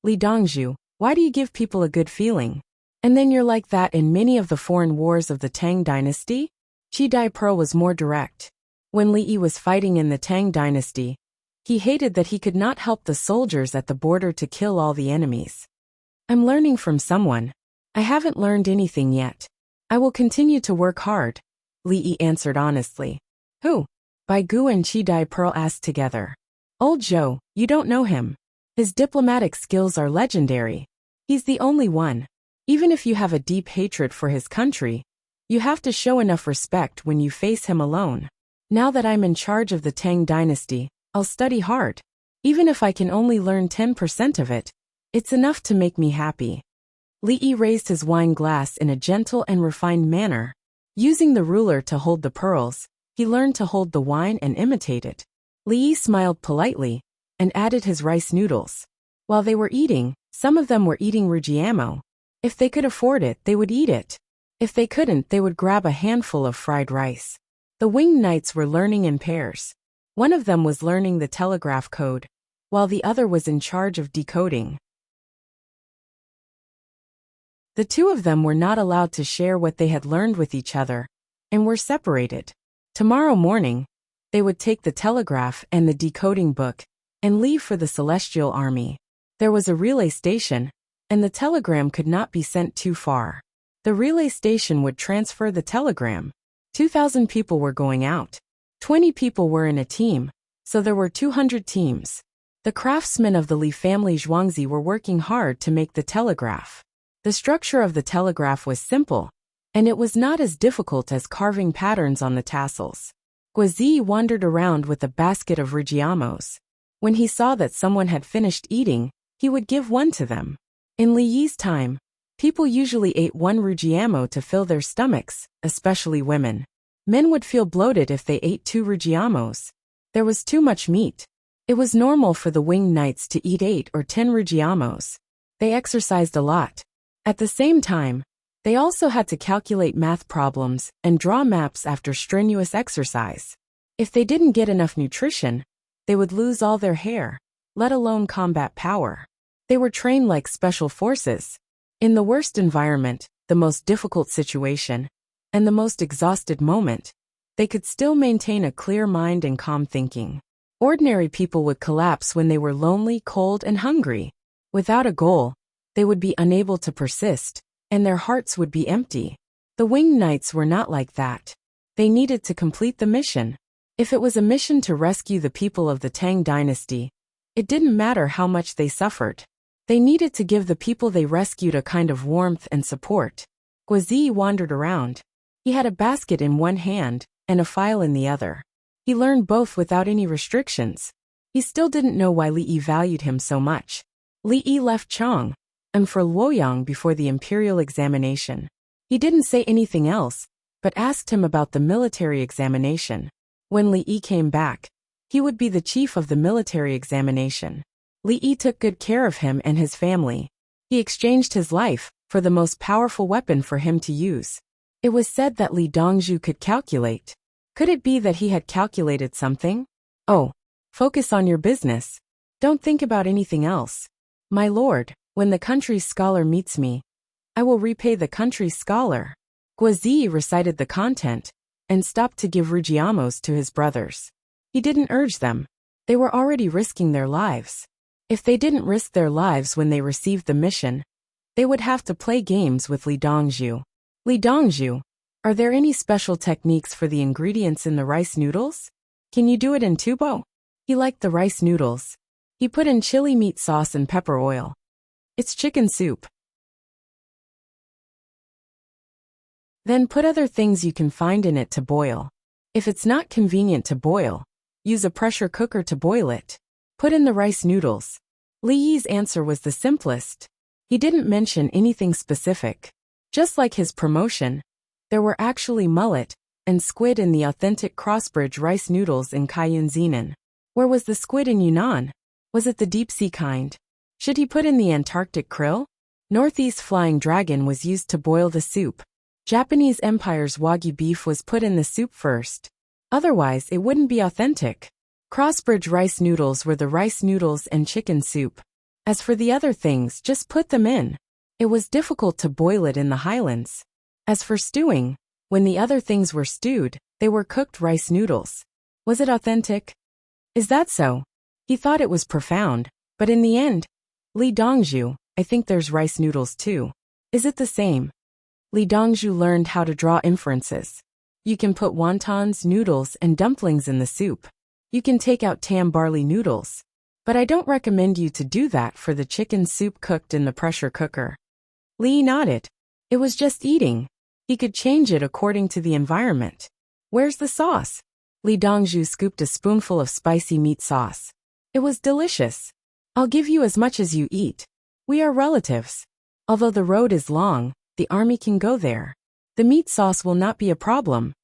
Li Dongzhu, why do you give people a good feeling? And then you're like that in many of the foreign wars of the Tang dynasty? Chi Dai Pearl was more direct. When Li Yi was fighting in the Tang dynasty, he hated that he could not help the soldiers at the border to kill all the enemies. I'm learning from someone. I haven't learned anything yet. I will continue to work hard, Li Yi answered honestly. Who? Bai Gu and Qi Dai Pearl asked together. Old Zhou, you don't know him. His diplomatic skills are legendary. He's the only one. Even if you have a deep hatred for his country, you have to show enough respect when you face him alone. Now that I'm in charge of the Tang dynasty, I'll study hard. Even if I can only learn 10% of it, it's enough to make me happy. Li Yi raised his wine glass in a gentle and refined manner. Using the ruler to hold the pearls, he learned to hold the wine and imitate it. Li Yi smiled politely and added his rice noodles. While they were eating, some of them were eating rujiamo. If they could afford it, they would eat it. If they couldn't, they would grab a handful of fried rice. The winged knights were learning in pairs. One of them was learning the telegraph code, while the other was in charge of decoding. The two of them were not allowed to share what they had learned with each other, and were separated. Tomorrow morning, they would take the telegraph and the decoding book, and leave for the Celestial Army. There was a relay station, and the telegram could not be sent too far. The relay station would transfer the telegram. 2,000 people were going out. 20 people were in a team, so there were 200 teams. The craftsmen of the Li family Zhuangzi were working hard to make the telegraph. The structure of the telegraph was simple, and it was not as difficult as carving patterns on the tassels. Guazi wandered around with a basket of rigiamos. When he saw that someone had finished eating, he would give one to them. In Li Yi's time, people usually ate one rujiamo to fill their stomachs, especially women. Men would feel bloated if they ate 2 rujiamos. There was too much meat. It was normal for the winged knights to eat 8 or 10 rujiamos. They exercised a lot. At the same time, they also had to calculate math problems and draw maps after strenuous exercise. If they didn't get enough nutrition, they would lose all their hair, let alone combat power. They were trained like special forces. In the worst environment, the most difficult situation, and the most exhausted moment, they could still maintain a clear mind and calm thinking. Ordinary people would collapse when they were lonely, cold, and hungry. Without a goal, they would be unable to persist, and their hearts would be empty. The winged knights were not like that. They needed to complete the mission. If it was a mission to rescue the people of the Tang dynasty, it didn't matter how much they suffered. They needed to give the people they rescued a kind of warmth and support. Guazi wandered around. He had a basket in one hand and a file in the other. He learned both without any restrictions. He still didn't know why Li Yi valued him so much. Li Yi left Chang and for Luoyang before the imperial examination. He didn't say anything else, but asked him about the military examination. When Li Yi came back, he would be the chief of the military examination. Li Yi took good care of him and his family. He exchanged his life for the most powerful weapon for him to use. It was said that Li Dongzhu could calculate. Could it be that he had calculated something? Oh, focus on your business. Don't think about anything else. My lord, when the country's scholar meets me, I will repay the country's scholar. Guazi recited the content and stopped to give rujiamos to his brothers. He didn't urge them. They were already risking their lives. If they didn't risk their lives when they received the mission, they would have to play games with Li Dongzhu. Li Dongzhu, are there any special techniques for the ingredients in the rice noodles? Can you do it in tubo? He liked the rice noodles. He put in chili meat sauce and pepper oil. It's chicken soup. Then put other things you can find in it to boil. If it's not convenient to boil, use a pressure cooker to boil it. Put in the rice noodles. Li Yi's answer was the simplest. He didn't mention anything specific. Just like his promotion, there were actually mullet and squid in the authentic Crossbridge rice noodles in Kaiyun Zenan. Where was the squid in Yunnan? Was it the deep-sea kind? Should he put in the Antarctic krill? Northeast flying dragon was used to boil the soup. Japanese Empire's Wagyu beef was put in the soup first. Otherwise, it wouldn't be authentic. Crossbridge rice noodles were the rice noodles and chicken soup. As for the other things, just put them in. It was difficult to boil it in the highlands. As for stewing, when the other things were stewed, they were cooked rice noodles. Was it authentic? Is that so? He thought it was profound, but in the end, Li Dongzhu, I think there's rice noodles too. Is it the same? Li Dongzhu learned how to draw inferences. You can put wontons, noodles, and dumplings in the soup. You can take out tam barley noodles. But I don't recommend you to do that for the chicken soup cooked in the pressure cooker. Li nodded. It was just eating. He could change it according to the environment. Where's the sauce? Li Dongzhu scooped a spoonful of spicy meat sauce. It was delicious. I'll give you as much as you eat. We are relatives. Although the road is long, the army can go there. The meat sauce will not be a problem.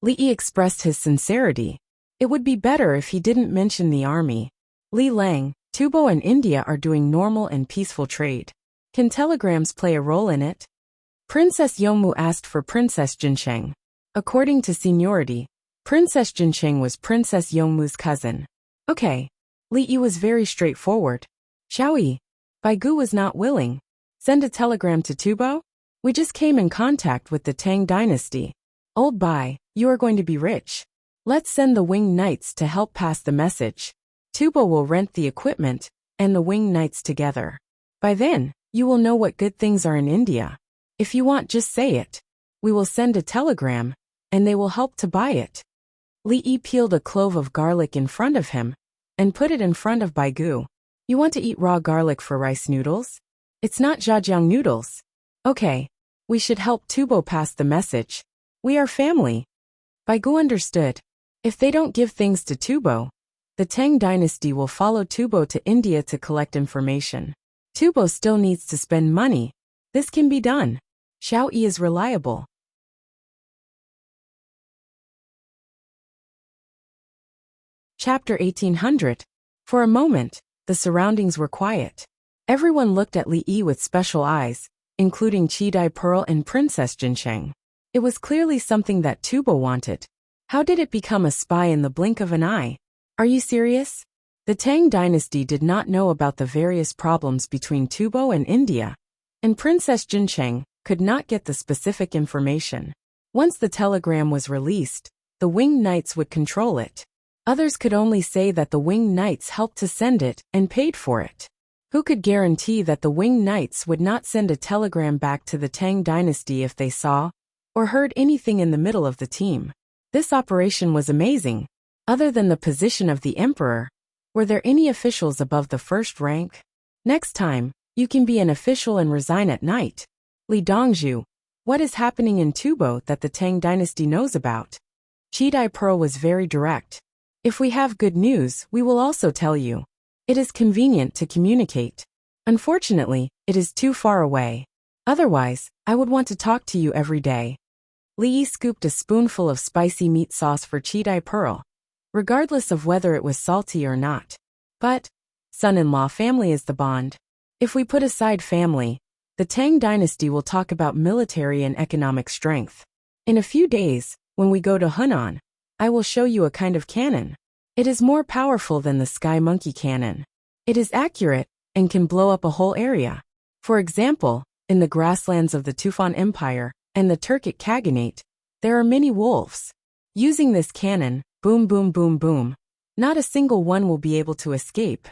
Li expressed his sincerity. It would be better if he didn't mention the army. Li Lang, Tubo and India are doing normal and peaceful trade. Can telegrams play a role in it? Princess Yongmu asked for Princess Jinsheng. According to seniority, Princess Jinsheng was Princess Yongmu's cousin. Okay. Li Yi was very straightforward. Xiaoyi. Baigu was not willing. Send a telegram to Tubo? We just came in contact with the Tang dynasty. Old Bai, you are going to be rich. Let's send the winged knights to help pass the message. Tubo will rent the equipment, and the winged knights together. By then, you will know what good things are in India. If you want, just say it. We will send a telegram, and they will help to buy it. Li Yi peeled a clove of garlic in front of him, and put it in front of Baigu. You want to eat raw garlic for rice noodles? It's not Zhejiang noodles. Okay. We should help Tubo pass the message. We are family. Baigu understood. If they don't give things to Tubo, the Tang dynasty will follow Tubo to India to collect information. Tubo still needs to spend money. This can be done. Xiao Yi is reliable. Chapter 1800. For a moment, the surroundings were quiet. Everyone looked at Li Yi with special eyes, including Qidai Pearl and Princess Jinsheng. It was clearly something that Tubo wanted. How did it become a spy in the blink of an eye? Are you serious? The Tang dynasty did not know about the various problems between Tubo and India, and Princess Jinsheng could not get the specific information. Once the telegram was released, the winged knights would control it. Others could only say that the winged knights helped to send it and paid for it. Who could guarantee that the winged knights would not send a telegram back to the Tang dynasty if they saw or heard anything in the middle of the team? This operation was amazing. Other than the position of the emperor, were there any officials above the first rank? Next time, you can be an official and resign at night. Li Dongzhu, what is happening in Tubo that the Tang dynasty knows about? Qidai Pearl was very direct. If we have good news, we will also tell you. It is convenient to communicate. Unfortunately, it is too far away. Otherwise, I would want to talk to you every day. Li Yi scooped a spoonful of spicy meat sauce for Qidai Pearl, regardless of whether it was salty or not. But, son-in-law family is the bond. If we put aside family, the Tang dynasty will talk about military and economic strength. In a few days, when we go to Hunan, I will show you a kind of cannon. It is more powerful than the sky monkey cannon. It is accurate and can blow up a whole area. For example, in the grasslands of the Tufan Empire and the Turkic Khaganate, there are many wolves. Using this cannon, boom boom boom boom, not a single one will be able to escape.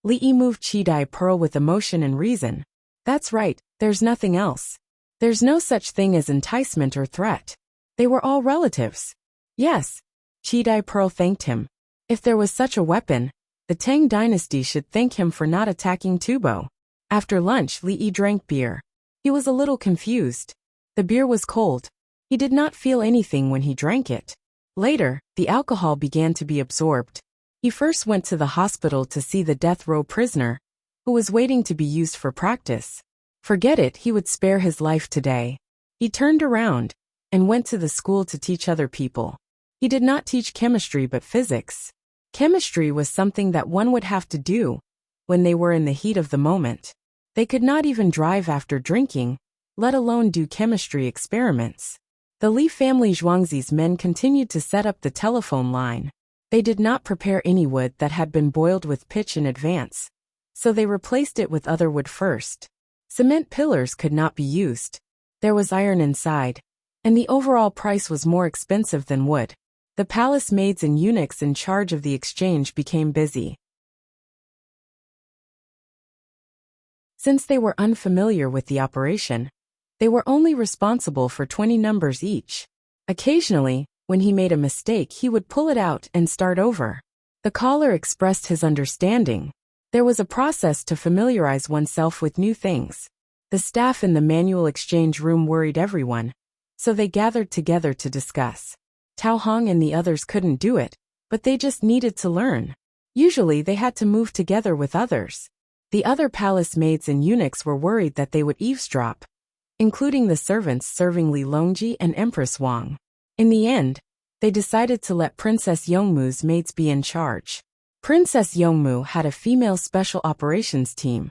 Li Yi moved Qidai Pearl with emotion and reason. That's right, there's nothing else. There's no such thing as enticement or threat. They were all relatives. Yes. Qidai Pearl thanked him. If there was such a weapon, the Tang dynasty should thank him for not attacking Tubo. After lunch, Li Yi drank beer. He was a little confused. The beer was cold. He did not feel anything when he drank it. Later, the alcohol began to be absorbed. He first went to the hospital to see the death row prisoner, who was waiting to be used for practice. Forget it, he would spare his life today. He turned around and went to the school to teach other people. He did not teach chemistry but physics. Chemistry was something that one would have to do when they were in the heat of the moment. They could not even drive after drinking, let alone do chemistry experiments. The Li family Zhuangzi's men continued to set up the telephone line. They did not prepare any wood that had been boiled with pitch in advance, so they replaced it with other wood first. Cement pillars could not be used. There was iron inside, and the overall price was more expensive than wood. The palace maids and eunuchs in charge of the exchange became busy. Since they were unfamiliar with the operation, they were only responsible for 20 numbers each. Occasionally, when he made a mistake, he would pull it out and start over. The caller expressed his understanding. There was a process to familiarize oneself with new things. The staff in the manual exchange room worried everyone, so they gathered together to discuss. Tao Hong and the others couldn't do it, but they just needed to learn. Usually they had to move together with others. The other palace maids and eunuchs were worried that they would eavesdrop, including the servants serving Li Longji and Empress Wang. In the end, they decided to let Princess Yongmu's maids be in charge. Princess Yongmu had a female special operations team,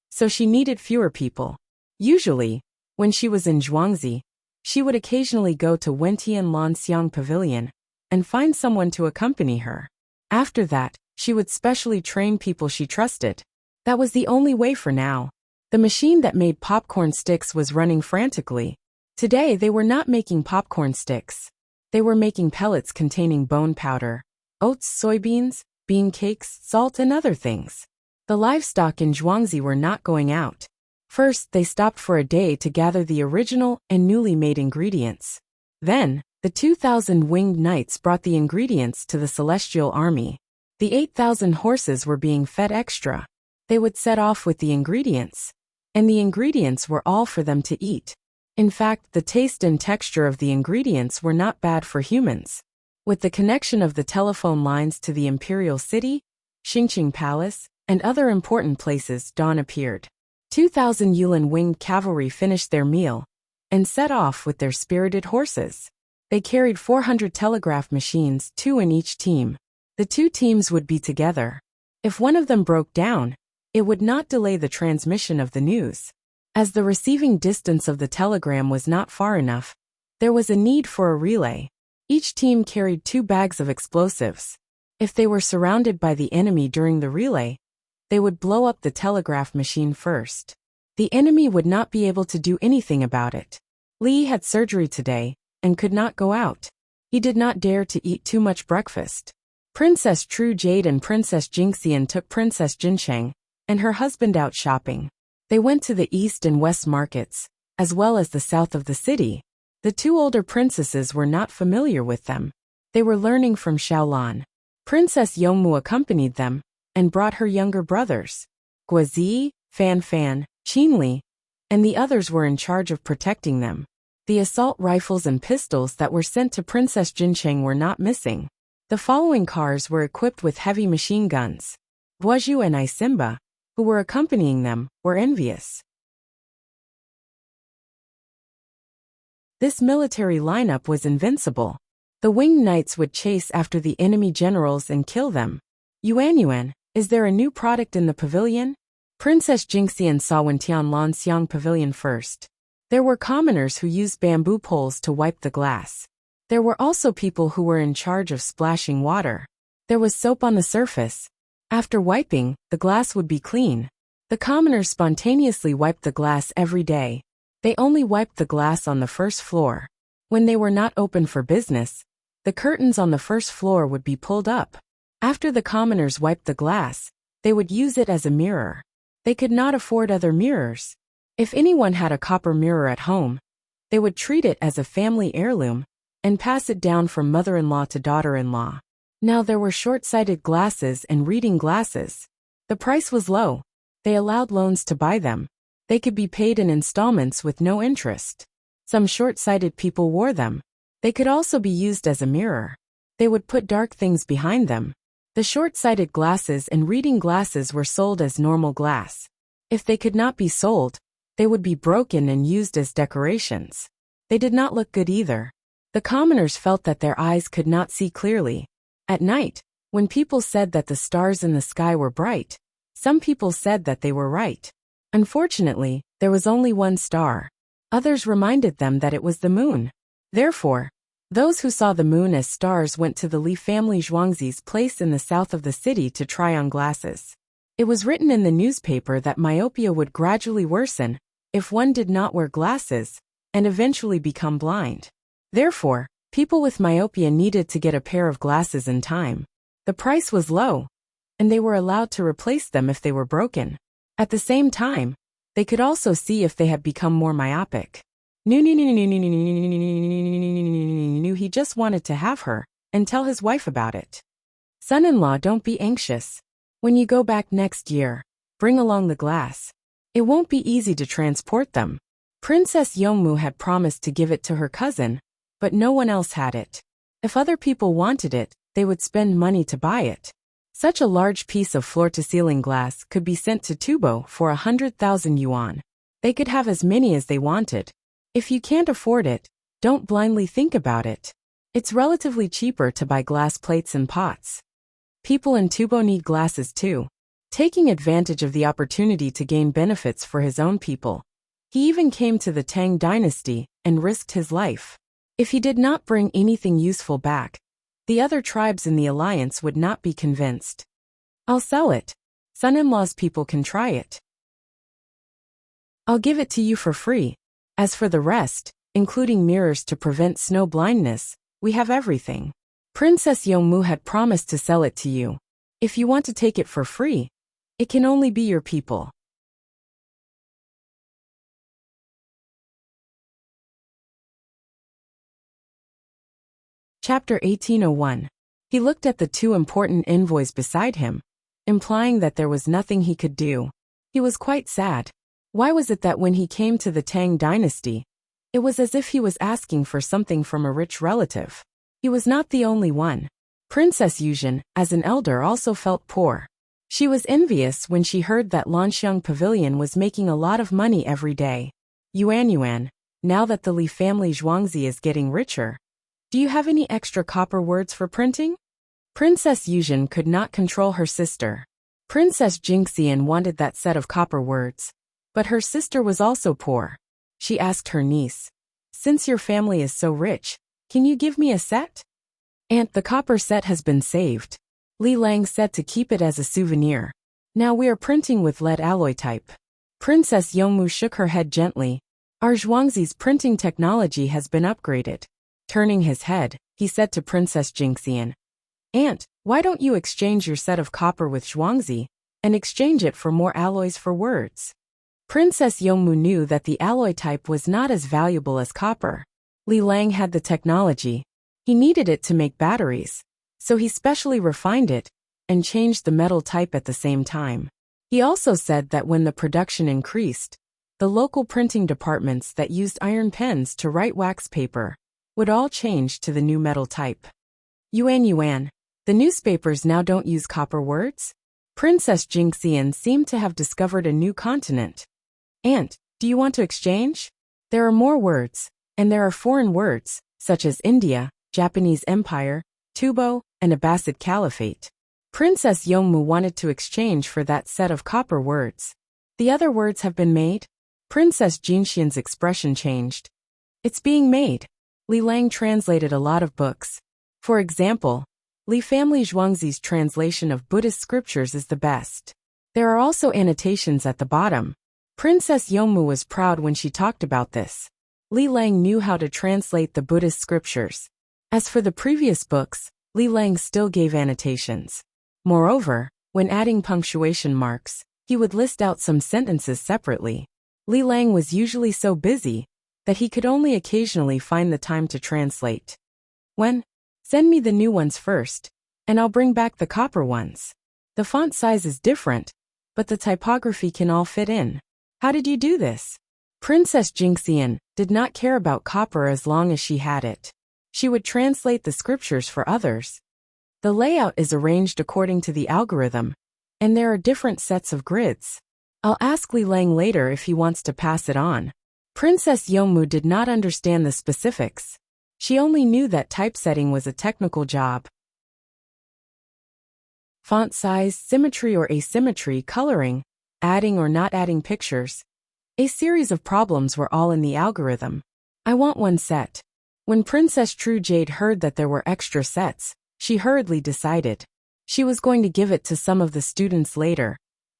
so she needed fewer people. Usually, when she was in Zhuangzi, she would occasionally go to Wentian Lanxiang Pavilion and find someone to accompany her. After that, she would specially train people she trusted. That was the only way for now. The machine that made popcorn sticks was running frantically. Today they were not making popcorn sticks. They were making pellets containing bone powder, oats, soybeans, bean cakes, salt and other things. The livestock in Zhuangzi were not going out. First, they stopped for a day to gather the original and newly made ingredients. Then, the 2,000 winged knights brought the ingredients to the celestial army. The 8,000 horses were being fed extra. They would set off with the ingredients, and the ingredients were all for them to eat. In fact, the taste and texture of the ingredients were not bad for humans. With the connection of the telephone lines to the imperial city, Xingqing Palace, and other important places, dawn appeared. 2,000 Yulin winged cavalry finished their meal and set off with their spirited horses. They carried 400 telegraph machines, 2 in each team. The 2 teams would be together. If one of them broke down, it would not delay the transmission of the news. As the receiving distance of the telegram was not far enough, there was a need for a relay. Each team carried 2 bags of explosives. If they were surrounded by the enemy during the relay, they would blow up the telegraph machine first. The enemy would not be able to do anything about it. Li had surgery today and could not go out. He did not dare to eat too much breakfast. Princess True Jade and Princess Jingxian took Princess Jincheng and her husband out shopping. They went to the east and west markets, as well as the south of the city. The 2 older princesses were not familiar with them. They were learning from Xiaolan. Princess Yongmu accompanied them and brought her younger brothers. Guazi, Fan Fan, Qinli, and the others were in charge of protecting them. The assault rifles and pistols that were sent to Princess Jincheng were not missing. The following cars were equipped with heavy machine guns. Guozhu and Isimba, who were accompanying them, were envious. This military lineup was invincible. The winged knights would chase after the enemy generals and kill them. Yuan, is there a new product in the pavilion? Princess Jingxian saw Wentian Lanxiang Pavilion first. There were commoners who used bamboo poles to wipe the glass. There were also people who were in charge of splashing water. There was soap on the surface. After wiping, the glass would be clean. The commoners spontaneously wiped the glass every day. They only wiped the glass on the first floor. When they were not open for business, the curtains on the first floor would be pulled up. After the commoners wiped the glass, they would use it as a mirror. They could not afford other mirrors. If anyone had a copper mirror at home, they would treat it as a family heirloom and pass it down from mother-in-law to daughter-in-law. Now there were short-sighted glasses and reading glasses. The price was low. They allowed loans to buy them. They could be paid in installments with no interest. Some short-sighted people wore them. They could also be used as a mirror. They would put dark things behind them. The short-sighted glasses and reading glasses were sold as normal glass. If they could not be sold, they would be broken and used as decorations. They did not look good either. The commoners felt that their eyes could not see clearly. At night, when people said that the stars in the sky were bright, some people said that they were right. Unfortunately, there was only one star. Others reminded them that it was the moon. Therefore, those who saw the moon as stars went to the Li family Zhuangzi's place in the south of the city to try on glasses. It was written in the newspaper that myopia would gradually worsen if one did not wear glasses and eventually become blind. Therefore, People with myopia needed to get a pair of glasses in time. The price was low, and they were allowed to replace them if they were broken. At the same time, they could also see if they had become more myopic. Knew he just wanted to have her and tell his wife about it. Son-in-law, don't be anxious. When you go back next year, bring along the glass. It won't be easy to transport them. Princess Yongmu had promised to give it to her cousin, but no one else had it. If other people wanted it, they would spend money to buy it. Such a large piece of floor-to-ceiling glass could be sent to Tubo for 100,000 yuan. They could have as many as they wanted. If you can't afford it, don't blindly think about it. It's relatively cheaper to buy glass plates and pots. People in Tubo need glasses too. Taking advantage of the opportunity to gain benefits for his own people, he even came to the Tang dynasty and risked his life. If he did not bring anything useful back, the other tribes in the alliance would not be convinced. I'll sell it. Son-in-law's people can try it. I'll give it to you for free. As for the rest, including mirrors to prevent snow blindness, we have everything. Princess Yongmu had promised to sell it to you. If you want to take it for free, it can only be your people. Chapter 1801. He looked at the two important envoys beside him, implying that there was nothing he could do. He was quite sad. Why was it that when he came to the Tang dynasty, it was as if he was asking for something from a rich relative? He was not the only one. Princess Yuzhen, as an elder, also felt poor. She was envious when she heard that Lanxiang Pavilion was making a lot of money every day. Yuan, now that the Li family Zhuangzi is getting richer, do you have any extra copper words for printing? Princess Yuzhen could not control her sister. Princess Jingxian wanted that set of copper words, but her sister was also poor. She asked her niece, "Since your family is so rich, can you give me a set?" "Aunt, the copper set has been saved." Li Lang said to keep it as a souvenir. "Now we are printing with lead alloy type." Princess Yongmu shook her head gently. "Our Zhuangzi's printing technology has been upgraded." Turning his head, he said to Princess Jingxian, "Aunt, why don't you exchange your set of copper with Zhuangzi and exchange it for more alloys for words?" Princess Yongmu knew that the alloy type was not as valuable as copper. Li Lang had the technology. He needed it to make batteries, so he specially refined it and changed the metal type at the same time. He also said that when the production increased, the local printing departments that used iron pens to write wax paper would all change to the new metal type. Yuan, the newspapers now don't use copper words? Princess Jingxian seemed to have discovered a new continent. "Aunt, do you want to exchange? There are more words, and there are foreign words, such as India, Japanese Empire, Tubo, and Abbasid Caliphate." Princess Yongmu wanted to exchange for that set of copper words. "The other words have been made?" Princess Jingxian's expression changed. "It's being made." Li Lang translated a lot of books. For example, Li family Zhuangzi's translation of Buddhist scriptures is the best. There are also annotations at the bottom. Princess Yongmu was proud when she talked about this. Li Lang knew how to translate the Buddhist scriptures. As for the previous books, Li Lang still gave annotations. Moreover, when adding punctuation marks, he would list out some sentences separately. Li Lang was usually so busy that he could only occasionally find the time to translate. Send me the new ones first, and I'll bring back the copper ones. The font size is different, but the typography can all fit in. How did you do this?" Princess Jingxian did not care about copper as long as she had it. She would translate the scriptures for others. The layout is arranged according to the algorithm, and there are different sets of grids. I'll ask Li Lang later if he wants to pass it on. Princess Yongmu did not understand the specifics. She only knew that typesetting was a technical job. Font size, symmetry or asymmetry, coloring, adding or not adding pictures. A series of problems were all in the algorithm. "I want one set." When Princess True Jade heard that there were extra sets, she hurriedly decided. She was going to give it to some of the students later,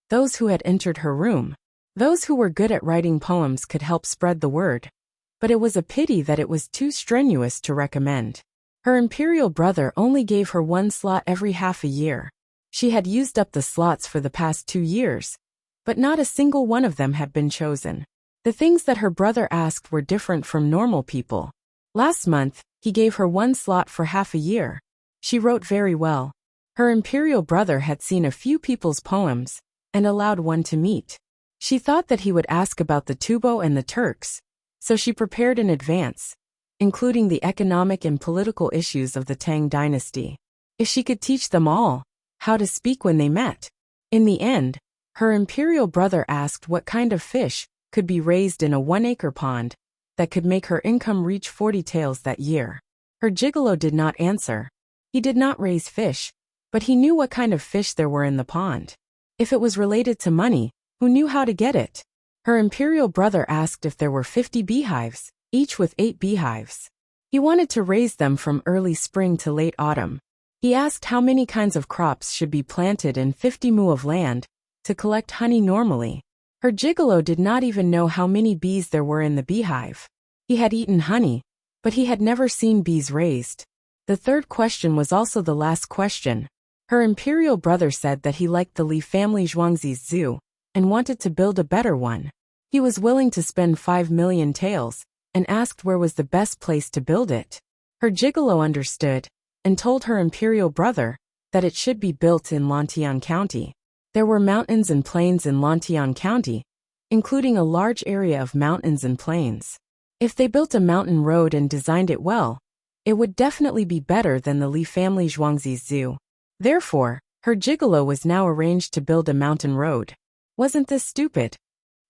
those who had entered her room. Those who were good at writing poems could help spread the word. but it was a pity that it was too strenuous to recommend. Her imperial brother only gave her one slot every half a year. She had used up the slots for the past 2 years, but not a single one of them had been chosen. The things that her brother asked were different from normal people. Last month, he gave her one slot for half a year. She wrote very well. Her imperial brother had seen a few people's poems and allowed one to meet. She thought that he would ask about the Tubo and the Turks, so she prepared in advance, including the economic and political issues of the Tang dynasty. If she could teach them all how to speak when they met. In the end, her imperial brother asked what kind of fish could be raised in a 1-acre pond that could make her income reach 40 taels that year. Her gigolo did not answer. He did not raise fish, but he knew what kind of fish there were in the pond. If it was related to money, who knew how to get it? Her imperial brother asked if there were 50 beehives, each with 8 beehives. He wanted to raise them from early spring to late autumn. He asked how many kinds of crops should be planted in 50 mu of land to collect honey normally. Her gigolo did not even know how many bees there were in the beehive. He had eaten honey, but he had never seen bees raised. The third question was also the last question. Her imperial brother said that he liked the Li family Zhuangzi's zoo and wanted to build a better one. He was willing to spend 5 million taels and asked where was the best place to build it. Her gigolo understood and told her imperial brother that it should be built in Lantian County. There were mountains and plains in Lantian County, including a large area of mountains and plains. If they built a mountain road and designed it well, it would definitely be better than the Li family Zhuangzi's zoo. Therefore, her gigolo was now arranged to build a mountain road. Wasn't this stupid?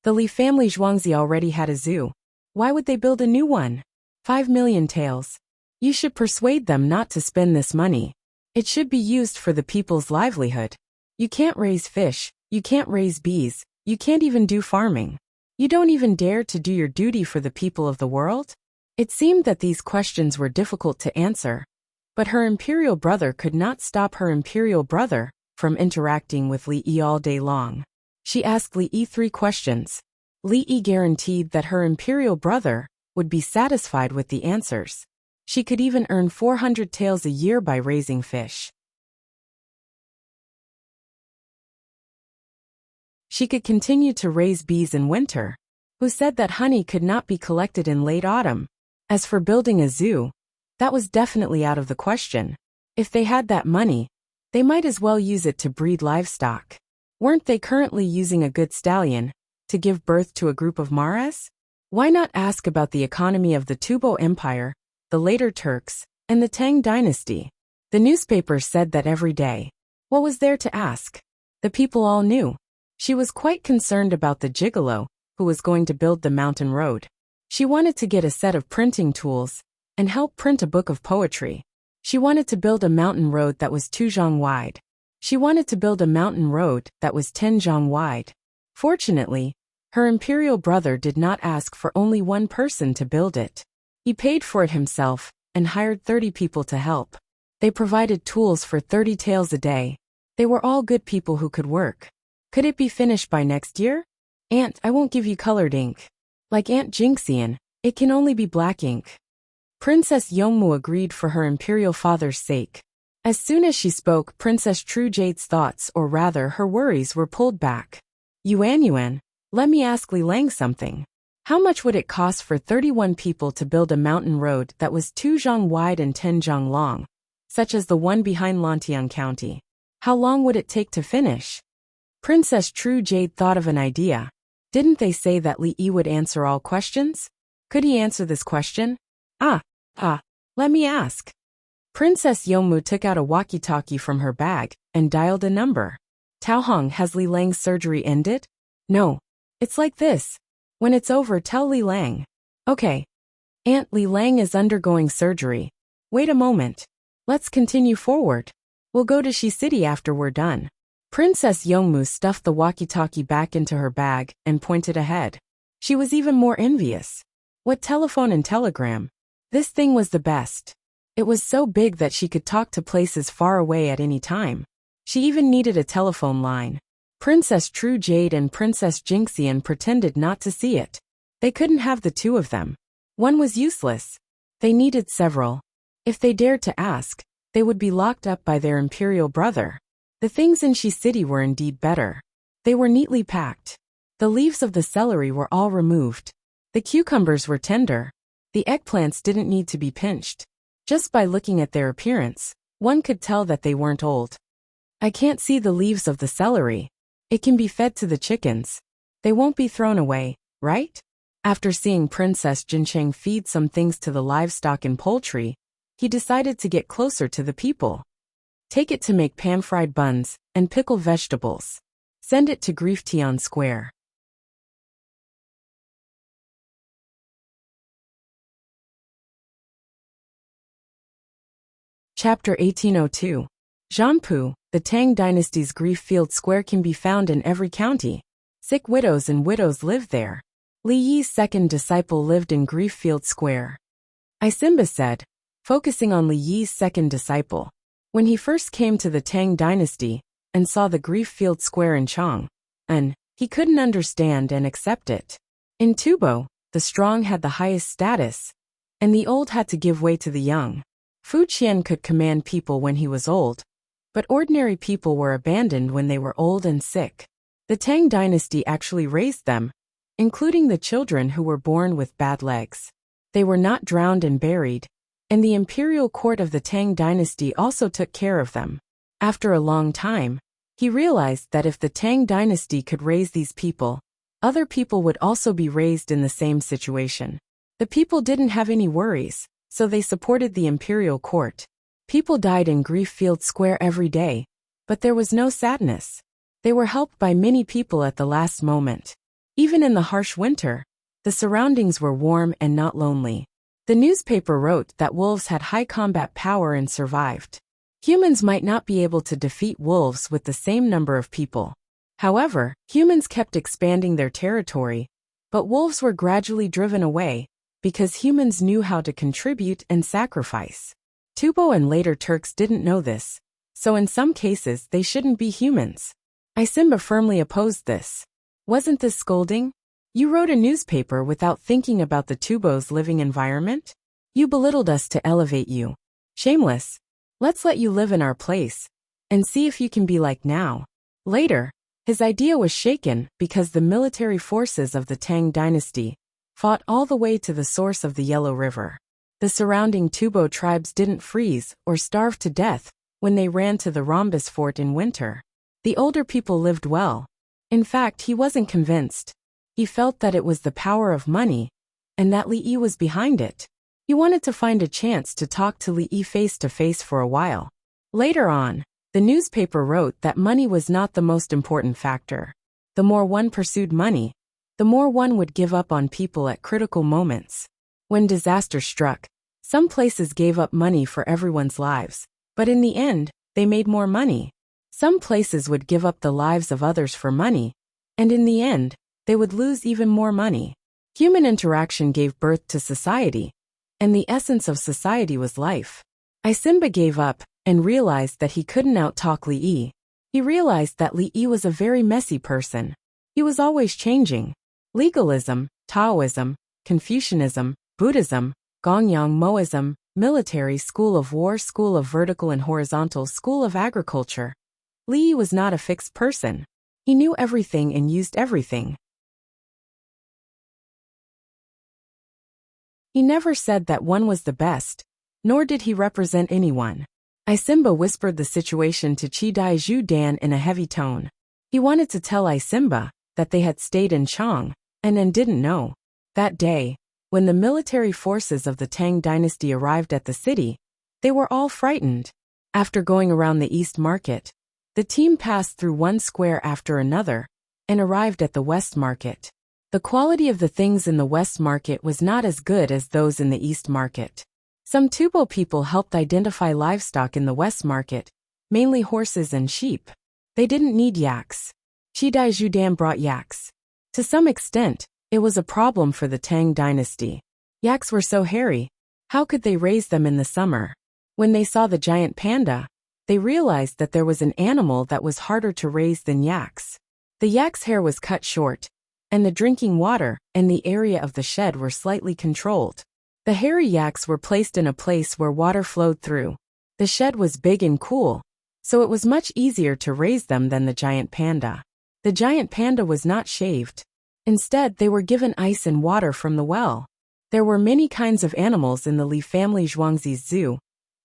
The Li family Zhuangzi already had a zoo. Why would they build a new one? 5 million taels. You should persuade them not to spend this money. It should be used for the people's livelihood. You can't raise fish, you can't raise bees, you can't even do farming. You don't even dare to do your duty for the people of the world? It seemed that these questions were difficult to answer, but her imperial brother could not stop her imperial brother from interacting with Li Yi all day long. She asked Li Yi 3 questions. Li Yi guaranteed that her imperial brother would be satisfied with the answers. She could even earn 400 taels a year by raising fish. She could continue to raise bees in winter. Who said that honey could not be collected in late autumn? As for building a zoo, that was definitely out of the question. If they had that money, they might as well use it to breed livestock. Weren't they currently using a good stallion to give birth to a group of maras? Why not ask about the economy of the Tubo Empire, the later Turks, and the Tang dynasty? The newspapers said that every day. What was there to ask? The people all knew. She was quite concerned about the gigolo, who was going to build the mountain road. She wanted to get a set of printing tools and help print a book of poetry. She wanted to build a mountain road that was 2 zhang wide. She wanted to build a mountain road that was 10 zhang wide. Fortunately, her imperial brother did not ask for only one person to build it. He paid for it himself and hired 30 people to help. They provided tools for 30 taels a day. They were all good people who could work. Could it be finished by next year? Aunt, I won't give you colored ink. Like Aunt Jinxian, it can only be black ink. Princess Yongmu agreed for her imperial father's sake. As soon as she spoke, Princess True Jade's thoughts, or rather her worries, were pulled back. Yuan, let me ask Li Lang something. How much would it cost for 31 people to build a mountain road that was 2 zhang wide and 10 zhang long, such as the one behind Lantian County? How long would it take to finish? Princess True Jade thought of an idea. Didn't they say that Li Yi would answer all questions? Could he answer this question? Let me ask. Princess Yongmu took out a walkie-talkie from her bag and dialed a number. Taohong, has Li Lang's surgery ended? No. It's like this. When it's over, tell Li Lang. Okay. Aunt, Li Lang is undergoing surgery. Wait a moment. Let's continue forward. We'll go to Shi City after we're done. Princess Yongmu stuffed the walkie-talkie back into her bag and pointed ahead. She was even more envious. What telephone and telegram? This thing was the best. It was so big that she could talk to places far away at any time. She even needed a telephone line. Princess True Jade and Princess Jinxian pretended not to see it. They couldn't have the two of them. One was useless. They needed several. If they dared to ask, they would be locked up by their imperial brother. The things in Shi City were indeed better. They were neatly packed. The leaves of the celery were all removed. The cucumbers were tender. The eggplants didn't need to be pinched. Just by looking at their appearance, one could tell that they weren't old. I can't see the leaves of the celery. It can be fed to the chickens. They won't be thrown away, right? After seeing Princess Jincheng feed some things to the livestock and poultry, he decided to get closer to the people. Take it to make pan-fried buns and pickle vegetables. Send it to Grieftian Square. Chapter 1802. Zhanpu, the Tang dynasty's Grief-Field Square can be found in every county. Sick widows and widows live there. Li Yi's second disciple lived in Grief-Field Square. Isimba said, focusing on Li Yi's second disciple. When he first came to the Tang dynasty and saw the Grief-Field Square in Chang'an, he couldn't understand and accept it. In Tubo, the strong had the highest status, and the old had to give way to the young. Fu Qian could command people when he was old, but ordinary people were abandoned when they were old and sick. The Tang dynasty actually raised them, including the children who were born with bad legs. They were not drowned and buried, and the imperial court of the Tang dynasty also took care of them. After a long time, he realized that if the Tang dynasty could raise these people, other people would also be raised in the same situation. The people didn't have any worries, so they supported the imperial court. People died in Grief-Field Square every day, but there was no sadness. They were helped by many people at the last moment. Even in the harsh winter, the surroundings were warm and not lonely. The newspaper wrote that wolves had high combat power and survived. Humans might not be able to defeat wolves with the same number of people. However, humans kept expanding their territory, but wolves were gradually driven away because humans knew how to contribute and sacrifice. Tubo and later Turks didn't know this, so in some cases they shouldn't be humans. Isimba firmly opposed this. Wasn't this scolding? You wrote a newspaper without thinking about the Tubos' living environment? You belittled us to elevate you. Shameless. Let's let you live in our place and see if you can be like now. Later, his idea was shaken because the military forces of the Tang dynasty fought all the way to the source of the Yellow River. The surrounding Tubo tribes didn't freeze or starve to death when they ran to the Rhombus fort in winter. The older people lived well. In fact, he wasn't convinced. He felt that it was the power of money, and that Li Yi was behind it. He wanted to find a chance to talk to Li Yi face to face for a while. Later on, the newspaper wrote that money was not the most important factor. The more one pursued money, the more one would give up on people at critical moments. When disaster struck, some places gave up money for everyone's lives, but in the end, they made more money. Some places would give up the lives of others for money, and in the end, they would lose even more money. Human interaction gave birth to society, and the essence of society was life. Isimba gave up and realized that he couldn't outtalk Li Yi. He realized that Li Yi was a very messy person. He was always changing. Legalism, Taoism, Confucianism, Buddhism, Gongyang Moism, military, school of war, school of vertical and horizontal, school of agriculture. Li Yi was not a fixed person. He knew everything and used everything. He never said that one was the best, nor did he represent anyone. Isimba whispered the situation to Chi Daiju Dan in a heavy tone. He wanted to tell Isimba that they had stayed in Chang'an and didn't know. That day, when the military forces of the Tang dynasty arrived at the city, they were all frightened. After going around the East Market, the team passed through one square after another and arrived at the West Market. The quality of the things in the West Market was not as good as those in the East Market. Some Tubo people helped identify livestock in the West Market, mainly horses and sheep. They didn't need yaks. Chidai Judan brought yaks. To some extent, it was a problem for the Tang dynasty. Yaks were so hairy. How could they raise them in the summer? When they saw the giant panda, they realized that there was an animal that was harder to raise than yaks. The yak's hair was cut short, and the drinking water and the area of the shed were slightly controlled. The hairy yaks were placed in a place where water flowed through. The shed was big and cool, so it was much easier to raise them than the giant panda. The giant panda was not shaved. Instead, they were given ice and water from the well. There were many kinds of animals in the Li family Zhuangzi's zoo,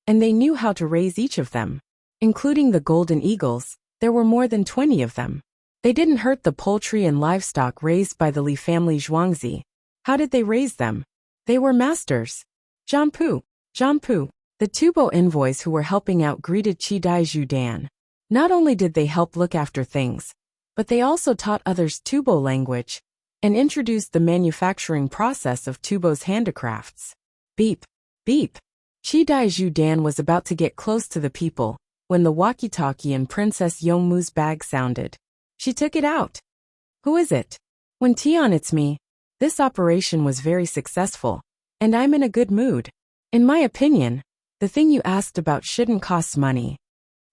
and they knew how to raise each of them. Including the golden eagles, there were more than 20 of them. They didn't hurt the poultry and livestock raised by the Li family Zhuangzi. How did they raise them? They were masters. Jianpu, Jianpu. The Tubo envoys who were helping out greeted Qi Dai Zhu Dan. Not only did they help look after things, but they also taught others Tubo language and introduced the manufacturing process of Tubo's handicrafts. Beep, beep. Qi Dai Zhu Dan was about to get close to the people when the walkie-talkie in Princess Yongmu's bag sounded. She took it out. Who is it? When Tian, it's me. This operation was very successful, and I'm in a good mood. In my opinion, the thing you asked about shouldn't cost money.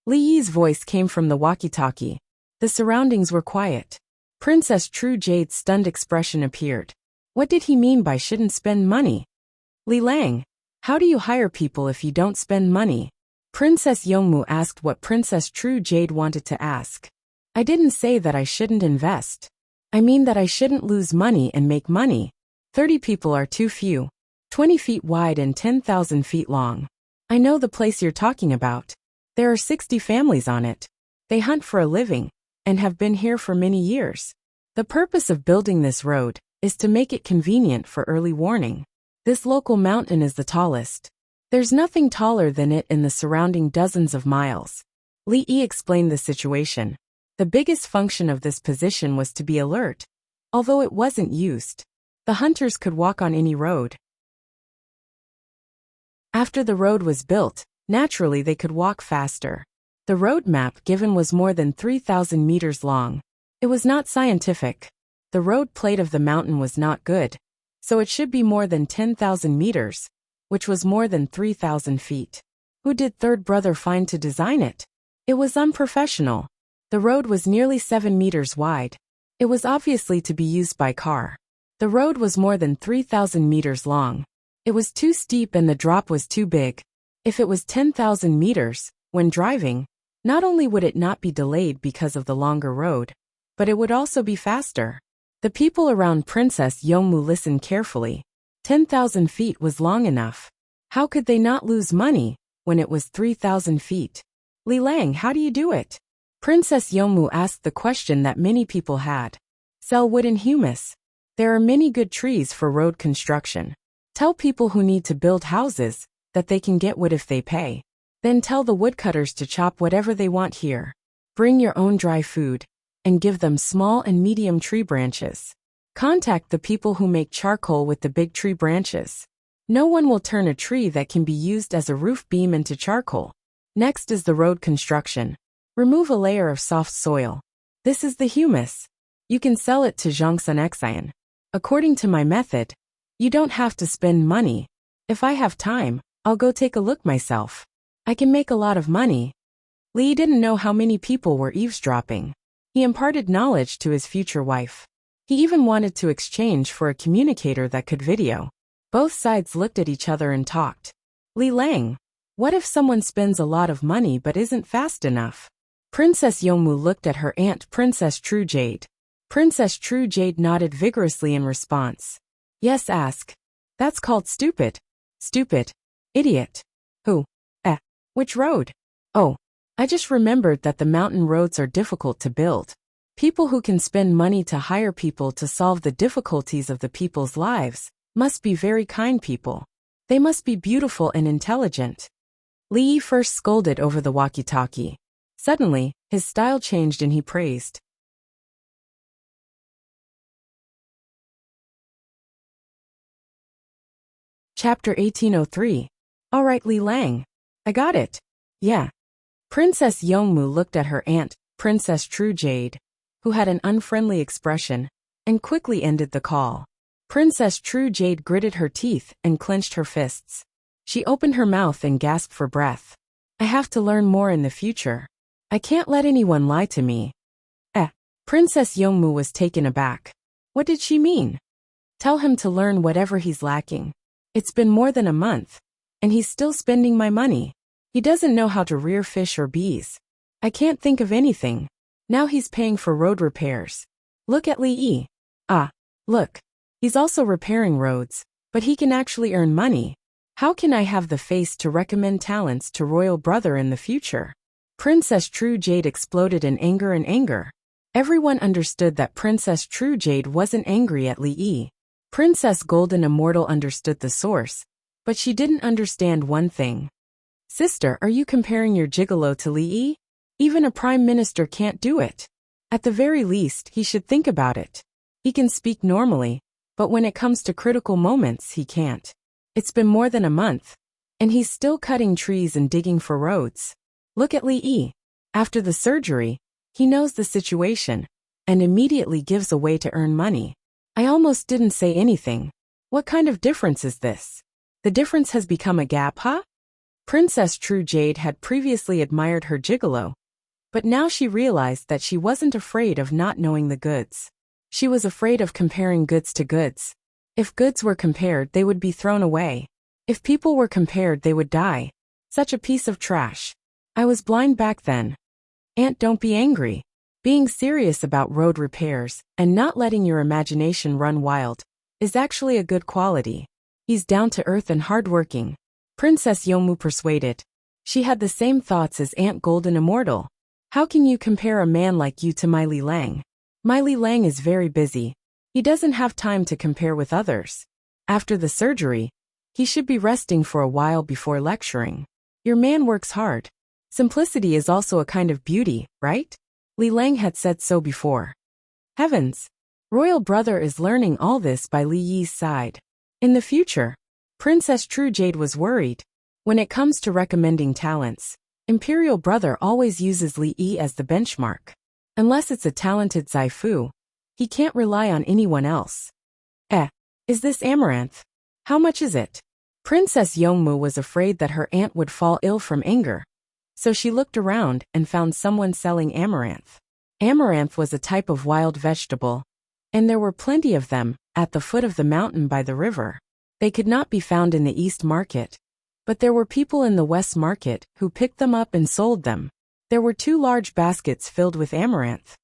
Li Yi's voice came from the walkie-talkie. The surroundings were quiet. Princess True Jade's stunned expression appeared. What did he mean by shouldn't spend money? Li Lang, how do you hire people if you don't spend money? Princess Yongmu asked what Princess True Jade wanted to ask. I didn't say that I shouldn't invest. I mean that I shouldn't lose money and make money. 30 people are too few. 20 feet wide and 10,000 feet long. I know the place you're talking about. There are 60 families on it. They hunt for a living and have been here for many years. The purpose of building this road is to make it convenient for early warning. This local mountain is the tallest. There's nothing taller than it in the surrounding dozens of miles. Li Yi explained the situation. The biggest function of this position was to be alert, although it wasn't used. The hunters could walk on any road. After the road was built, naturally they could walk faster. The road map given was more than 3,000 meters long. It was not scientific. The road plate of the mountain was not good, so it should be more than 10,000 meters, which was more than 3,000 feet. Who did third brother find to design it? It was unprofessional. The road was nearly 7 meters wide. It was obviously to be used by car. The road was more than 3,000 meters long. It was too steep and the drop was too big. If it was 10,000 meters, when driving, not only would it not be delayed because of the longer road, but it would also be faster. The people around Princess Yongmu listened carefully. 10,000 feet was long enough. How could they not lose money when it was 3,000 feet? Li Lang, how do you do it? Princess Yongmu asked the question that many people had. Sell wood and humus. There are many good trees for road construction. Tell people who need to build houses that they can get wood if they pay. Then tell the woodcutters to chop whatever they want here. Bring your own dry food and give them small and medium tree branches. Contact the people who make charcoal with the big tree branches. No one will turn a tree that can be used as a roof beam into charcoal. Next is the road construction. Remove a layer of soft soil. This is the humus. You can sell it to Zhongsun Xian. According to my method, you don't have to spend money. If I have time, I'll go take a look myself. I can make a lot of money. Li didn't know how many people were eavesdropping. He imparted knowledge to his future wife. He even wanted to exchange for a communicator that could video. Both sides looked at each other and talked. Li Lang, what if someone spends a lot of money but isn't fast enough? Princess Yongmu looked at her aunt Princess True Jade. Princess True Jade nodded vigorously in response. Yes, ask. That's called stupid. Stupid. Idiot. Who? Which road? Oh, I just remembered that the mountain roads are difficult to build. People who can spend money to hire people to solve the difficulties of the people's lives must be very kind people. They must be beautiful and intelligent. Li Yi first scolded over the walkie-talkie. Suddenly, his style changed and he praised. Chapter 1803. All right, Li Lang. I got it. Yeah. Princess Yongmu looked at her aunt, Princess True Jade, who had an unfriendly expression, and quickly ended the call. Princess True Jade gritted her teeth and clenched her fists. She opened her mouth and gasped for breath. I have to learn more in the future. I can't let anyone lie to me. Princess Yongmu was taken aback. What did she mean? Tell him to learn whatever he's lacking. It's been more than a month, and he's still spending my money. He doesn't know how to rear fish or bees. I can't think of anything. Now he's paying for road repairs. Look at Li Yi. Ah, look. He's also repairing roads, but he can actually earn money. How can I have the face to recommend talents to royal brother in the future? Princess True Jade exploded in anger. Everyone understood that Princess True Jade wasn't angry at Li Yi. Princess Golden Immortal understood the source, but she didn't understand one thing. Sister, are you comparing your gigolo to Li Yi? Even a prime minister can't do it. At the very least, he should think about it. He can speak normally, but when it comes to critical moments, he can't. It's been more than a month, and he's still cutting trees and digging for roads. Look at Li Yi. After the surgery, he knows the situation, and immediately gives away to earn money. I almost didn't say anything. What kind of difference is this? The difference has become a gap, huh? Princess True Jade had previously admired her gigolo, but now she realized that she wasn't afraid of not knowing the goods. She was afraid of comparing goods to goods. If goods were compared, they would be thrown away. If people were compared, they would die. Such a piece of trash. I was blind back then. Aunt, don't be angry. Being serious about road repairs and not letting your imagination run wild is actually a good quality. He's down to earth and hardworking. Princess Yomu persuaded. She had the same thoughts as Aunt Golden Immortal. How can you compare a man like you to My Li Lang? My Li Lang is very busy. He doesn't have time to compare with others. After the surgery, he should be resting for a while before lecturing. Your man works hard. Simplicity is also a kind of beauty, right? Li Lang had said so before. Heavens! Royal brother is learning all this by Li Yi's side. In the future, Princess True Jade was worried. When it comes to recommending talents, Imperial brother always uses Li Yi as the benchmark. Unless it's a talented Zaifu, he can't rely on anyone else. Is this amaranth? How much is it? Princess Yongmu was afraid that her aunt would fall ill from anger, so she looked around and found someone selling amaranth. Amaranth was a type of wild vegetable, and there were plenty of them at the foot of the mountain by the river. They could not be found in the East Market, but there were people in the West Market who picked them up and sold them. There were 2 large baskets filled with amaranth.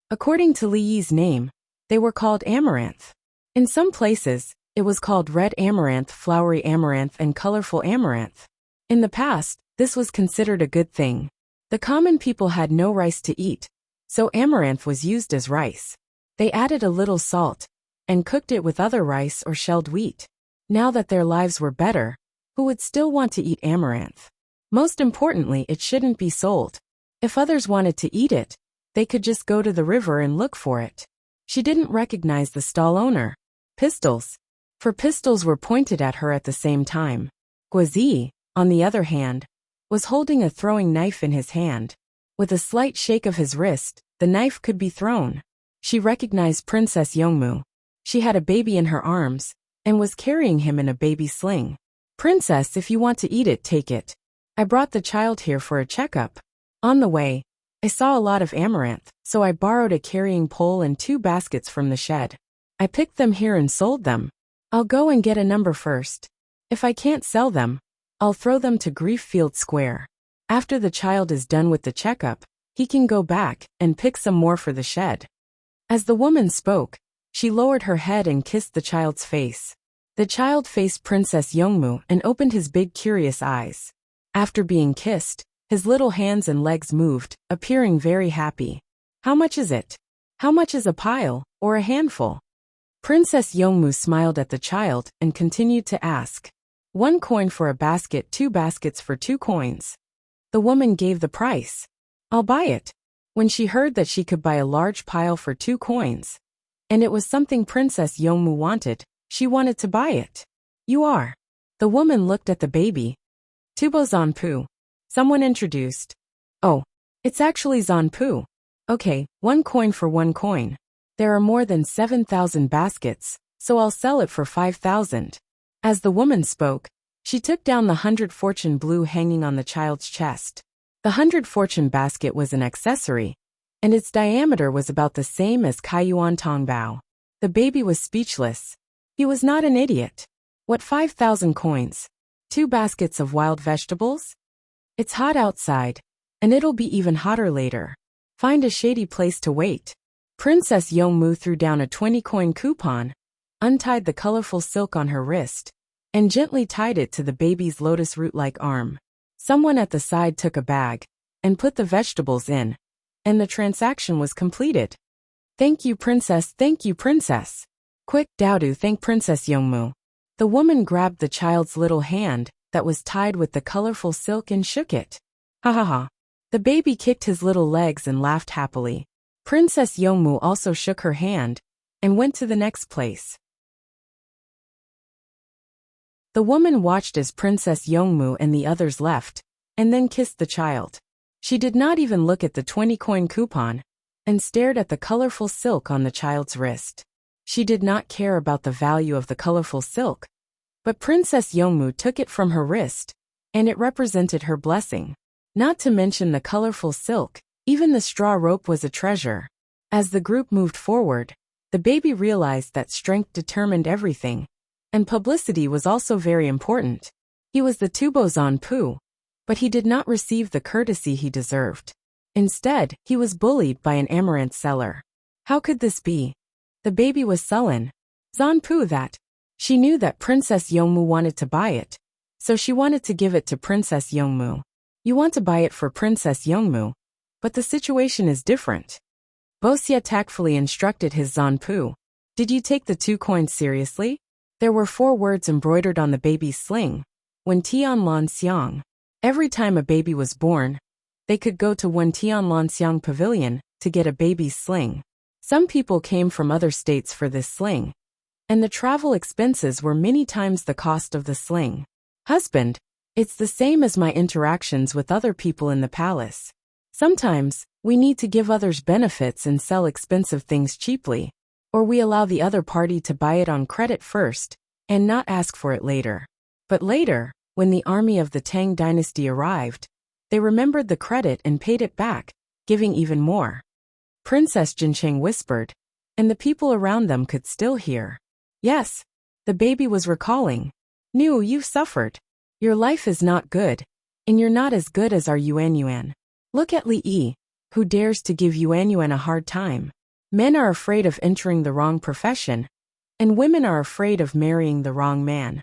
According to Li Yi's name, they were called amaranth. In some places, it was called red amaranth, flowery amaranth, and colorful amaranth. In the past, this was considered a good thing. The common people had no rice to eat, so amaranth was used as rice. They added a little salt and cooked it with other rice or shelled wheat. Now that their lives were better, who would still want to eat amaranth? Most importantly, it shouldn't be sold. If others wanted to eat it, they could just go to the river and look for it. She didn't recognize the stall owner. Pistols. For pistols were pointed at her at the same time. Guazi, on the other hand, was holding a throwing knife in his hand. With a slight shake of his wrist, the knife could be thrown. She recognized Princess Yongmu. She had a baby in her arms, and was carrying him in a baby sling. Princess, if you want to eat it, take it. I brought the child here for a checkup. On the way, I saw a lot of amaranth, so I borrowed a carrying pole and 2 baskets from the shed. I picked them here and sold them. I'll go and get a number first. If I can't sell them, I'll throw them to Grieffield Square. After the child is done with the checkup, he can go back and pick some more for the shed. As the woman spoke, she lowered her head and kissed the child's face. The child faced Princess Yongmu and opened his big curious eyes. After being kissed, his little hands and legs moved, appearing very happy. How much is it? How much is a pile, or a handful? Princess Yongmu smiled at the child and continued to ask. 1 coin for a basket, 2 baskets for 2 coins. The woman gave the price. I'll buy it. When she heard that she could buy a large pile for 2 coins, and it was something Princess Yongmu wanted, she wanted to buy it. You are. The woman looked at the baby. Tubo Zanpu. Someone introduced. Oh, it's actually Zanpu. Okay, 1 coin for 1 coin. There are more than 7,000 baskets, so I'll sell it for 5,000. As the woman spoke, she took down the 100 fortune blue hanging on the child's chest. The 100 fortune basket was an accessory, and its diameter was about the same as Kaiyuan Tongbao. The baby was speechless. He was not an idiot. What, 5,000 coins? 2 baskets of wild vegetables? It's hot outside, and it'll be even hotter later. Find a shady place to wait. Princess Yongmu threw down a 20-coin coupon, untied the colorful silk on her wrist, and gently tied it to the baby's lotus root-like arm. Someone at the side took a bag and put the vegetables in, and the transaction was completed. Thank you, Princess. Thank you, Princess. Quick, Daodu, thank Princess Yongmu. The woman grabbed the child's little hand that was tied with the colorful silk and shook it. Ha ha ha. The baby kicked his little legs and laughed happily. Princess Yongmu also shook her hand and went to the next place. The woman watched as Princess Yongmu and the others left, and then kissed the child. She did not even look at the 20-coin coupon, and stared at the colorful silk on the child's wrist. She did not care about the value of the colorful silk, but Princess Yongmu took it from her wrist, and it represented her blessing. Not to mention the colorful silk, even the straw rope was a treasure. As the group moved forward, the baby realized that strength determined everything, and publicity was also very important. He was the Tubo Zanpu, but he did not receive the courtesy he deserved. Instead, he was bullied by an amaranth seller. How could this be? The baby was sullen. Zanpu that. She knew that Princess Yongmu wanted to buy it, so she wanted to give it to Princess Yongmu. You want to buy it for Princess Yongmu, but the situation is different. Wuxia tactfully instructed his Zanpu. Did you take the 2 coins seriously? There were 4 words embroidered on the baby's sling. When Tianlan Xiang. Every time a baby was born, they could go to one Tianlan Xiang pavilion to get a baby's sling. Some people came from other states for this sling, and the travel expenses were many times the cost of the sling. Husband, it's the same as my interactions with other people in the palace. Sometimes, we need to give others benefits and sell expensive things cheaply, or we allow the other party to buy it on credit first, and not ask for it later. But later, when the army of the Tang dynasty arrived, they remembered the credit and paid it back, giving even more. Princess Jincheng whispered, and the people around them could still hear. Yes, the baby was recalling. Nu, you've suffered. Your life is not good, and you're not as good as our Yuan Yuan. Look at Li Yi, who dares to give Yuan Yuan a hard time. Men are afraid of entering the wrong profession, and women are afraid of marrying the wrong man.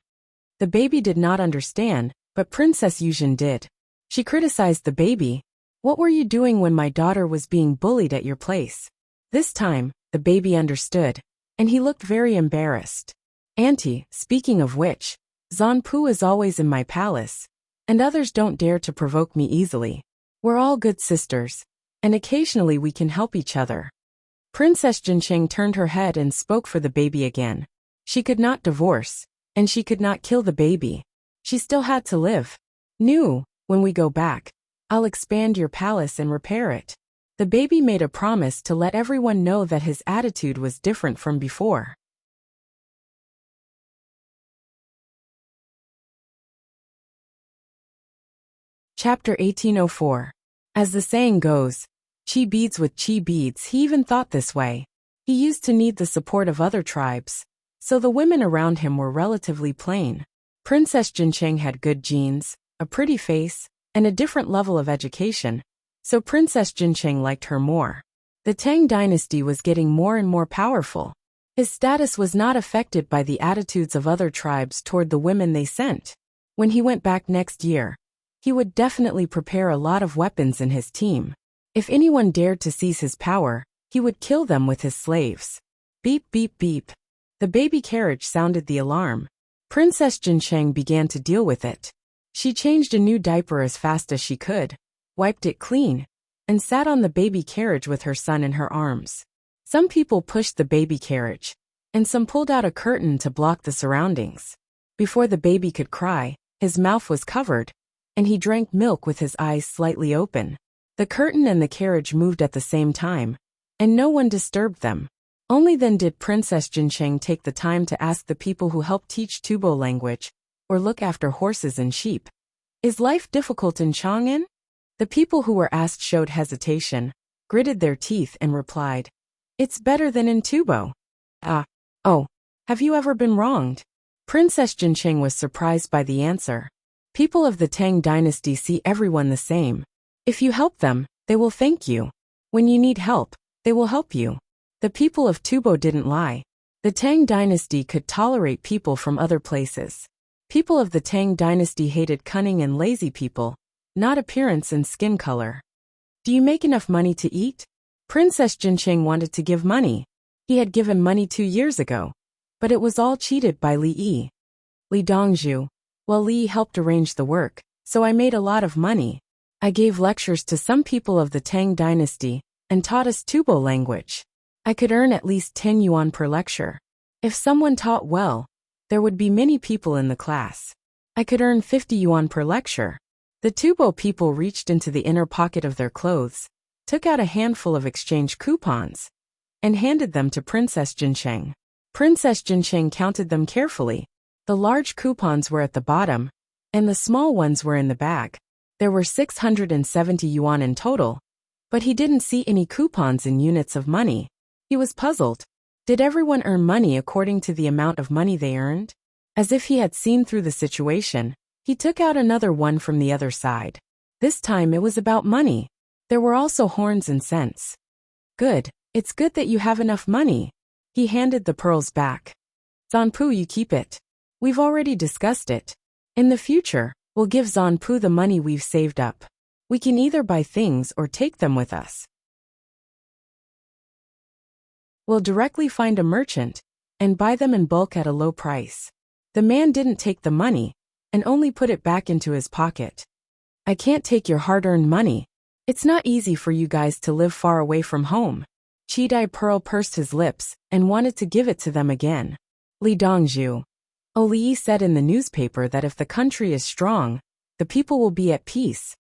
The baby did not understand, but Princess Yuzhen did. She criticized the baby. What were you doing when my daughter was being bullied at your place? This time, the baby understood, and he looked very embarrassed. Auntie, speaking of which, Zanpu is always in my palace, and others don't dare to provoke me easily. We're all good sisters, and occasionally we can help each other. Princess Jincheng turned her head and spoke for the baby again. She could not divorce, and she could not kill the baby. She still had to live. Nu, when we go back, I'll expand your palace and repair it. The baby made a promise to let everyone know that his attitude was different from before. Chapter 1804. As the saying goes, chi beads with chi beads. He even thought this way. He used to need the support of other tribes, so the women around him were relatively plain. Princess Jincheng had good genes, a pretty face, and a different level of education, so Princess Jincheng liked her more. The Tang dynasty was getting more and more powerful. His status was not affected by the attitudes of other tribes toward the women they sent. When he went back next year, he would definitely prepare a lot of weapons in his team. If anyone dared to seize his power, he would kill them with his slaves. Beep, beep, beep. The baby carriage sounded the alarm. Princess Jincheng began to deal with it. She changed a new diaper as fast as she could, wiped it clean, and sat on the baby carriage with her son in her arms. Some people pushed the baby carriage, and some pulled out a curtain to block the surroundings. Before the baby could cry, his mouth was covered, and he drank milk with his eyes slightly open. The curtain and the carriage moved at the same time, and no one disturbed them. Only then did Princess Jincheng take the time to ask the people who helped teach Tubo language, or look after horses and sheep. Is life difficult in Chang'an? The people who were asked showed hesitation, gritted their teeth and replied, "It's better than in Tubo." Oh, have you ever been wronged? Princess Jincheng was surprised by the answer. People of the Tang dynasty see everyone the same. If you help them, they will thank you. When you need help, they will help you. The people of Tubo didn't lie. The Tang dynasty could tolerate people from other places. People of the Tang dynasty hated cunning and lazy people, not appearance and skin color. Do you make enough money to eat? Princess Jincheng wanted to give money. He had given money 2 years ago, but it was all cheated by Li Yi. Li Dongzhu. Well, Li helped arrange the work, so I made a lot of money. I gave lectures to some people of the Tang dynasty and taught us Tubo language. I could earn at least 10 yuan per lecture. If someone taught well, there would be many people in the class. I could earn 50 yuan per lecture. The Tubo people reached into the inner pocket of their clothes, took out a handful of exchange coupons, and handed them to Princess Jincheng. Princess Jincheng counted them carefully. The large coupons were at the bottom, and the small ones were in the bag. There were 670 yuan in total, but he didn't see any coupons in units of money. He was puzzled. Did everyone earn money according to the amount of money they earned? As if he had seen through the situation, he took out another one from the other side. This time it was about money. There were also horns and cents. Good, it's good that you have enough money. He handed the pearls back. Zanpu, you keep it. We've already discussed it. In the future, we'll give Zanpu the money we've saved up. We can either buy things or take them with us. We'll directly find a merchant and buy them in bulk at a low price. The man didn't take the money and only put it back into his pocket. I can't take your hard-earned money. It's not easy for you guys to live far away from home. Chidai Pearl pursed his lips and wanted to give it to them again. Li Dongzhu. Li said in the newspaper that if the country is strong, the people will be at peace.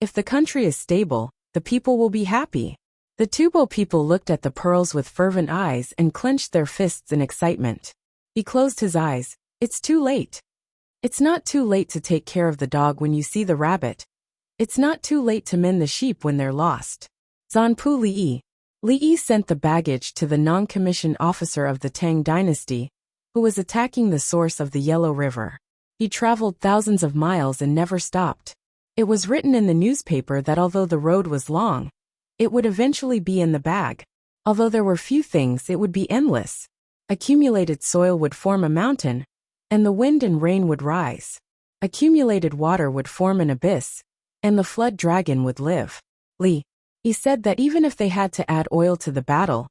If the country is stable, the people will be happy. The Tubo people looked at the pearls with fervent eyes and clenched their fists in excitement. He closed his eyes. It's too late. It's not too late to take care of the dog when you see the rabbit. It's not too late to mend the sheep when they're lost. Zanpu Li Yi sent the baggage to the non-commissioned officer of the Tang dynasty, who was attacking the source of the Yellow River. He traveled thousands of miles and never stopped. It was written in the newspaper that although the road was long, it would eventually be in the bag. Although there were few things, it would be endless. Accumulated soil would form a mountain, and the wind and rain would rise. Accumulated water would form an abyss, and the flood dragon would live. He said that even if they had to add oil to the battle,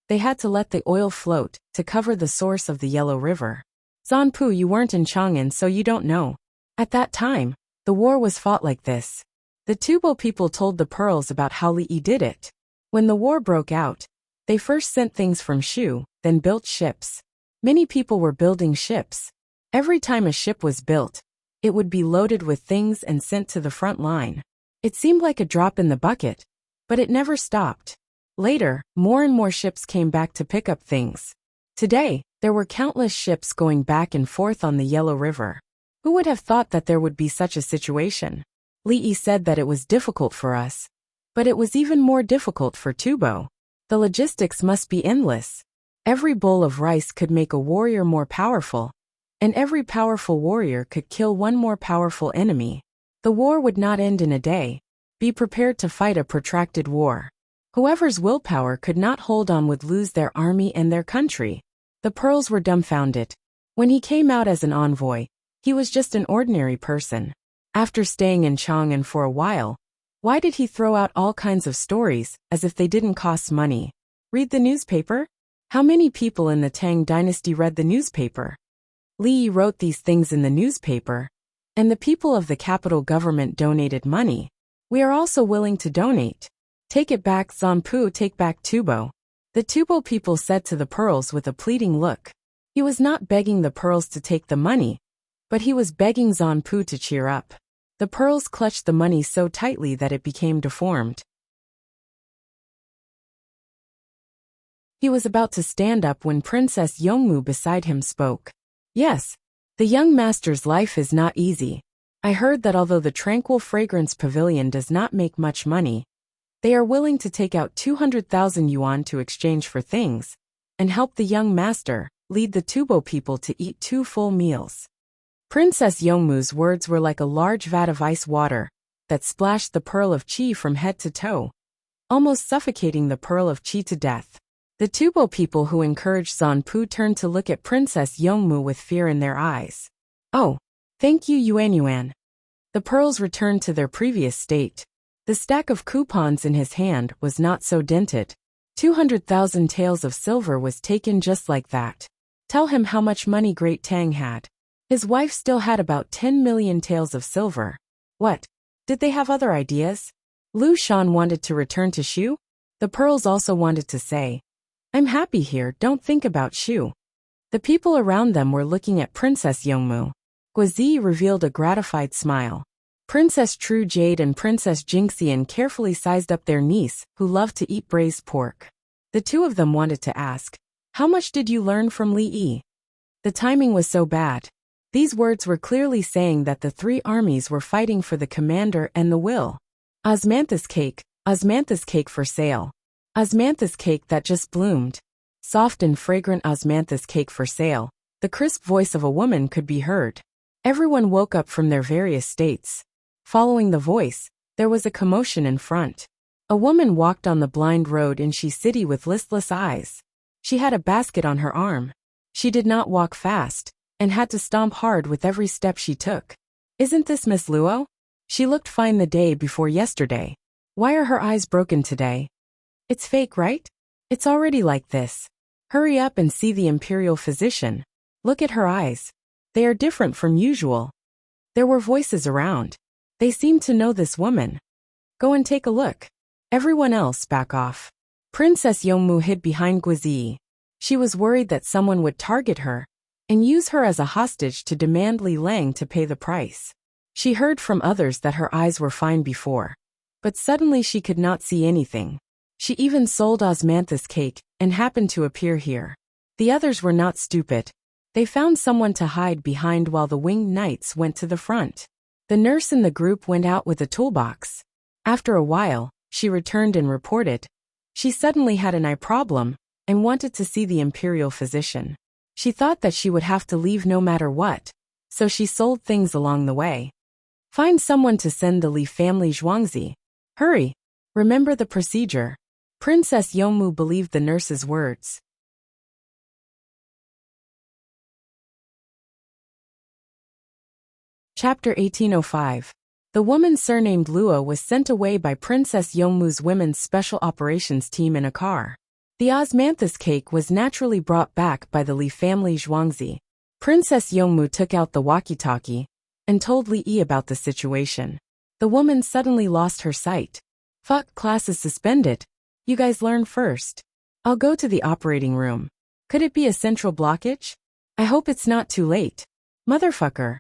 they had to let the oil float to cover the source of the Yellow River. Zanpu, you weren't in Chang'an, so you don't know. At that time, the war was fought like this. The Tubo people told the pearls about how Li Yi did it. When the war broke out, they first sent things from Shu, then built ships. Many people were building ships. Every time a ship was built, it would be loaded with things and sent to the front line. It seemed like a drop in the bucket, but it never stopped. Later, more and more ships came back to pick up things. Today, there were countless ships going back and forth on the Yellow River. Who would have thought that there would be such a situation? Li Yi said that it was difficult for us, but it was even more difficult for Tubo. The logistics must be endless. Every bowl of rice could make a warrior more powerful, and every powerful warrior could kill one more powerful enemy. The war would not end in a day. Be prepared to fight a protracted war. Whoever's willpower could not hold on would lose their army and their country. The pearls were dumbfounded. When he came out as an envoy, he was just an ordinary person. After staying in Chang'an for a while, why did he throw out all kinds of stories as if they didn't cost money? Read the newspaper? How many people in the Tang dynasty read the newspaper? Li Yi wrote these things in the newspaper, and the people of the capital government donated money. We are also willing to donate. Take it back, Zanpu, take back Tubo. The Tubo people said to the pearls with a pleading look. He was not begging the pearls to take the money, but he was begging Zanpu to cheer up. The pearls clutched the money so tightly that it became deformed. He was about to stand up when Princess Yongmu beside him spoke. Yes, the young master's life is not easy. I heard that although the Tranquil Fragrance Pavilion does not make much money, They are willing to take out 200,000 yuan to exchange for things, and help the young master lead the Tubo people to eat 2 full meals. Princess Yongmu's words were like a large vat of ice water that splashed the pearl of qi from head to toe, almost suffocating the pearl of qi to death. The Tubo people who encouraged Zanpu turned to look at Princess Yongmu with fear in their eyes. Oh, thank you, Yuan. The pearls returned to their previous state. The stack of coupons in his hand was not so dented. 200,000 taels of silver was taken just like that. Tell him how much money Great Tang had. His wife still had about 10 million taels of silver. What? Did they have other ideas? Lu Shan wanted to return to Shu. The pearls also wanted to say, I'm happy here, don't think about Shu. The people around them were looking at Princess Yongmu. Guazi revealed a gratified smile. Princess True Jade and Princess Jingxian carefully sized up their niece, who loved to eat braised pork. The two of them wanted to ask, how much did you learn from Li Yi? The timing was so bad. These words were clearly saying that the 3 armies were fighting for the commander and the will. Osmanthus cake for sale. Osmanthus cake that just bloomed. Soft and fragrant osmanthus cake for sale. The crisp voice of a woman could be heard. Everyone woke up from their various states. Following the voice, there was a commotion in front. A woman walked on the blind road in Shi City with listless eyes. She had a basket on her arm. She did not walk fast, and had to stomp hard with every step she took. Isn't this Miss Luo? She looked fine the day before yesterday. Why are her eyes broken today? It's fake, right? It's already like this. Hurry up and see the imperial physician. Look at her eyes. They are different from usual. There were voices around. They seemed to know this woman. Go and take a look. Everyone else back off. Princess Yongmu hid behind Guizi. She was worried that someone would target her and use her as a hostage to demand Li Lang to pay the price. She heard from others that her eyes were fine before, but suddenly she could not see anything. She even sold osmanthus cake and happened to appear here. The others were not stupid. They found someone to hide behind while the winged knights went to the front. The nurse in the group went out with a toolbox. After a while, she returned and reported. She suddenly had an eye problem and wanted to see the imperial physician. She thought that she would have to leave no matter what, so she sold things along the way. Find someone to send the Li family Zhuangzi. Hurry! Remember the procedure. Princess Yongmu believed the nurse's words. Chapter 1805. The woman surnamed Luo was sent away by Princess Yongmu's women's special operations team in a car. The osmanthus cake was naturally brought back by the Li family Zhuangzi. Princess Yongmu took out the walkie-talkie and told Li Yi about the situation. The woman suddenly lost her sight. Fuck, class is suspended. You guys learn first. I'll go to the operating room. Could it be a central blockage? I hope it's not too late. Motherfucker.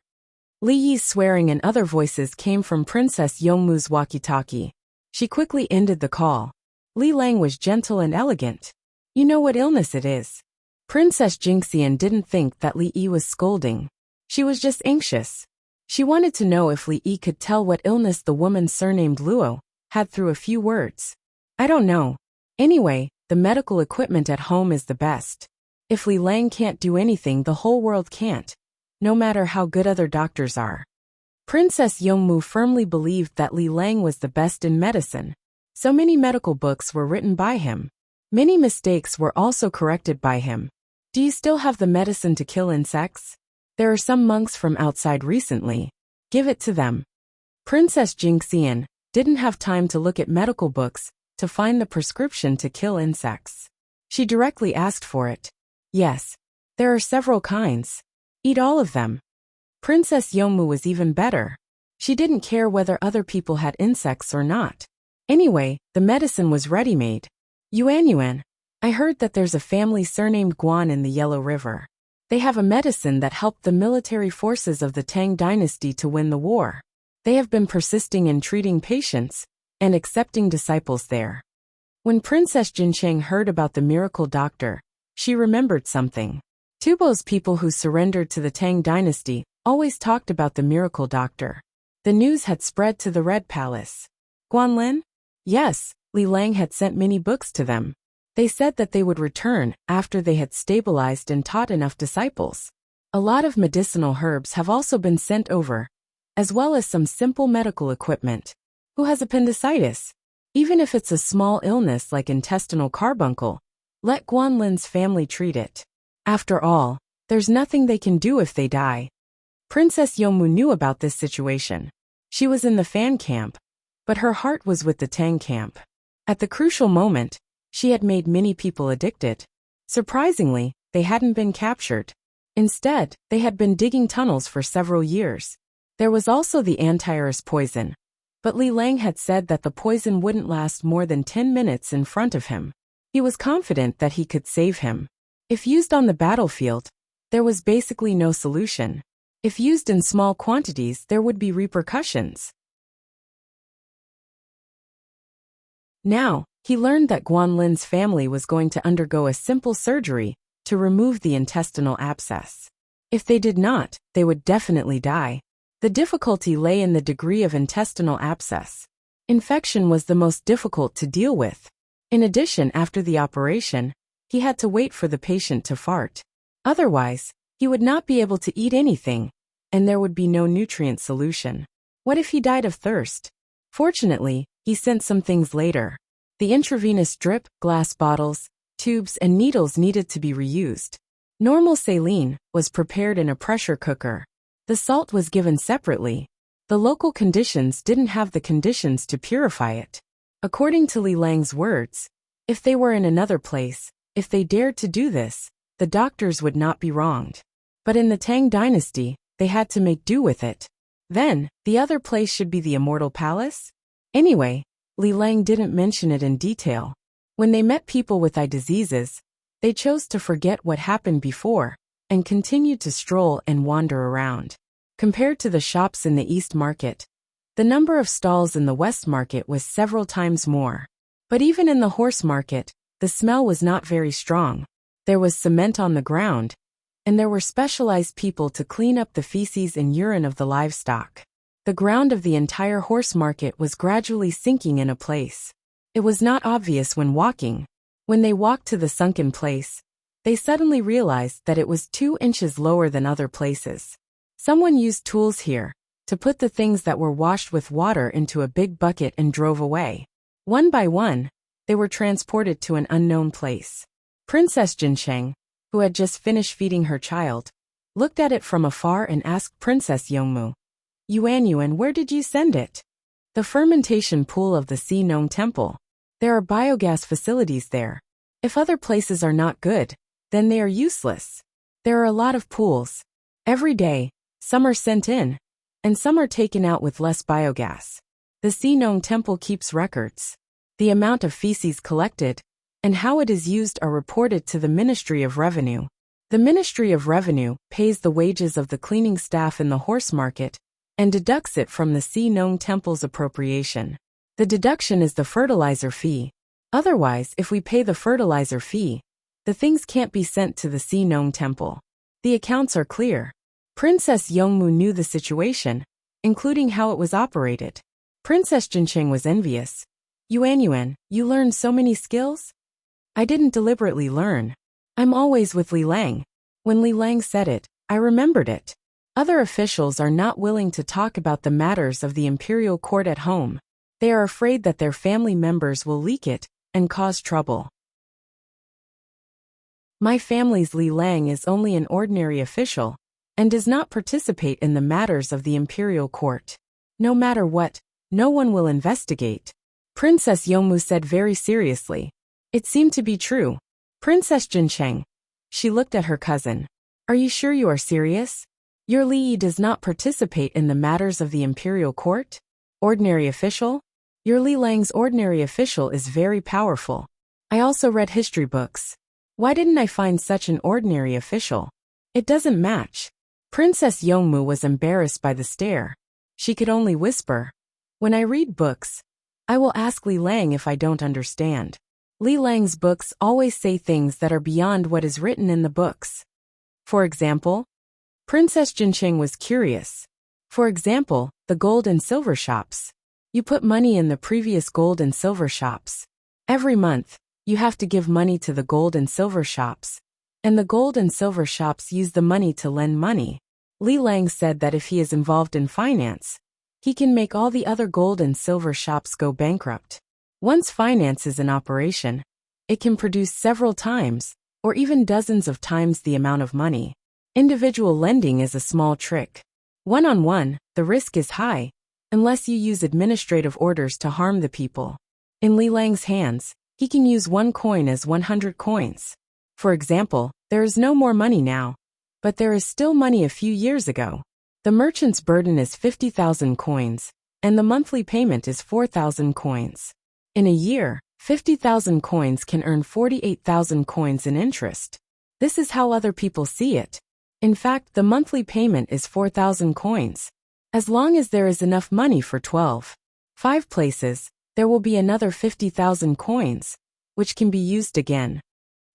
Li Yi's swearing and other voices came from Princess Yongmu's walkie-talkie. She quickly ended the call. Li Lang was gentle and elegant. You know what illness it is. Princess Jingxian didn't think that Li Yi was scolding. She was just anxious. She wanted to know if Li Yi could tell what illness the woman surnamed Luo had through a few words. I don't know. Anyway, the medical equipment at home is the best. If Li Lang can't do anything, the whole world can't, no matter how good other doctors are. Princess Yongmu firmly believed that Li Lang was the best in medicine. So many medical books were written by him. Many mistakes were also corrected by him. Do you still have the medicine to kill insects? There are some monks from outside recently. Give it to them. Princess Jingxian didn't have time to look at medical books to find the prescription to kill insects. She directly asked for it. Yes, there are several kinds. Eat all of them. Princess Yongmu was even better. She didn't care whether other people had insects or not. Anyway, the medicine was ready-made. Yuan, I heard that there's a family surnamed Guan in the Yellow River. They have a medicine that helped the military forces of the Tang dynasty to win the war. They have been persisting in treating patients and accepting disciples there. When Princess Jincheng heard about the miracle doctor, she remembered something. Tubo's people who surrendered to the Tang dynasty always talked about the miracle doctor. The news had spread to the Red Palace. Guanlin? Yes, Li Lang had sent many books to them. They said that they would return after they had stabilized and taught enough disciples. A lot of medicinal herbs have also been sent over, as well as some simple medical equipment. Who has appendicitis? Even if it's a small illness like intestinal carbuncle, let Guanlin's family treat it. After all, there's nothing they can do if they die. Princess Yongmu knew about this situation. She was in the Fan camp, but her heart was with the Tang camp. At the crucial moment, she had made many people addicted. Surprisingly, they hadn't been captured. Instead, they had been digging tunnels for several years. There was also the antivirus poison, but Li Lang had said that the poison wouldn't last more than 10 minutes in front of him. He was confident that he could save him. If used on the battlefield, there was basically no solution. If used in small quantities, there would be repercussions. Now, he learned that Guanlin's family was going to undergo a simple surgery to remove the intestinal abscess. If they did not, they would definitely die. The difficulty lay in the degree of intestinal abscess. Infection was the most difficult to deal with. In addition, after the operation, he had to wait for the patient to fart. Otherwise, he would not be able to eat anything, and there would be no nutrient solution. What if he died of thirst? Fortunately, he sent some things later. The intravenous drip, glass bottles, tubes, and needles needed to be reused. Normal saline was prepared in a pressure cooker. The salt was given separately. The local conditions didn't have the conditions to purify it. According to Li Lang's words, if they were in another place, if they dared to do this, the doctors would not be wronged. But in the Tang dynasty, they had to make do with it. Then, the other place should be the Immortal Palace? Anyway, Li Lang didn't mention it in detail. When they met people with eye diseases, they chose to forget what happened before and continued to stroll and wander around. Compared to the shops in the East Market, the number of stalls in the West Market was several times more. But even in the Horse Market, the smell was not very strong. There was cement on the ground, and there were specialized people to clean up the feces and urine of the livestock. The ground of the entire Horse Market was gradually sinking in a place. It was not obvious when walking. When they walked to the sunken place, they suddenly realized that it was 2 inches lower than other places. Someone used tools here to put the things that were washed with water into a big bucket and drove away. One by one, they were transported to an unknown place. Princess Jinsheng, who had just finished feeding her child, looked at it from afar and asked Princess Yongmu, Yuan, where did you send it? The fermentation pool of the Sea Nong Temple. There are biogas facilities there. If other places are not good, then they are useless. There are a lot of pools. Every day, some are sent in, and some are taken out with less biogas. The Sea Nong Temple keeps records. The amount of feces collected and how it is used are reported to the Ministry of Revenue. The Ministry of Revenue pays the wages of the cleaning staff in the Horse Market and deducts it from the Sea Nong Temple's appropriation. The deduction is the fertilizer fee. Otherwise, if we pay the fertilizer fee, the things can't be sent to the Sea Nong Temple. The accounts are clear. Princess Yongmu knew the situation, including how it was operated. Princess Jinsheng was envious. Yuan, you learned so many skills? I didn't deliberately learn. I'm always with Li Lang. When Li Lang said it, I remembered it. Other officials are not willing to talk about the matters of the imperial court at home. They are afraid that their family members will leak it and cause trouble. My family's Li Lang is only an ordinary official and does not participate in the matters of the imperial court. No matter what, no one will investigate. Princess Yongmu said very seriously. It seemed to be true. Princess Jinsheng. She looked at her cousin. Are you sure you are serious? Your Li Yi does not participate in the matters of the imperial court? Ordinary official? Your Li Lang's ordinary official is very powerful. I also read history books. Why didn't I find such an ordinary official? It doesn't match. Princess Yongmu was embarrassed by the stare. She could only whisper. When I read books, I will ask Li Lang if I don't understand. Li Lang's books always say things that are beyond what is written in the books. For example, Princess Jinsheng was curious. For example, the gold and silver shops. You put money in the previous gold and silver shops. Every month, you have to give money to the gold and silver shops. And the gold and silver shops use the money to lend money. Li Lang said that if he is involved in finance, he can make all the other gold and silver shops go bankrupt. Once finance is in operation, it can produce several times, or even dozens of times the amount of money. Individual lending is a small trick. One-on-one, the risk is high, unless you use administrative orders to harm the people. In Li Lang's hands, he can use 1 coin as 100 coins. For example, there is no more money now, but there is still money a few years ago. The merchant's burden is 50,000 coins, and the monthly payment is 4,000 coins. In a year, 50,000 coins can earn 48,000 coins in interest. This is how other people see it. In fact, the monthly payment is 4,000 coins. As long as there is enough money for 5 places, there will be another 50,000 coins, which can be used again.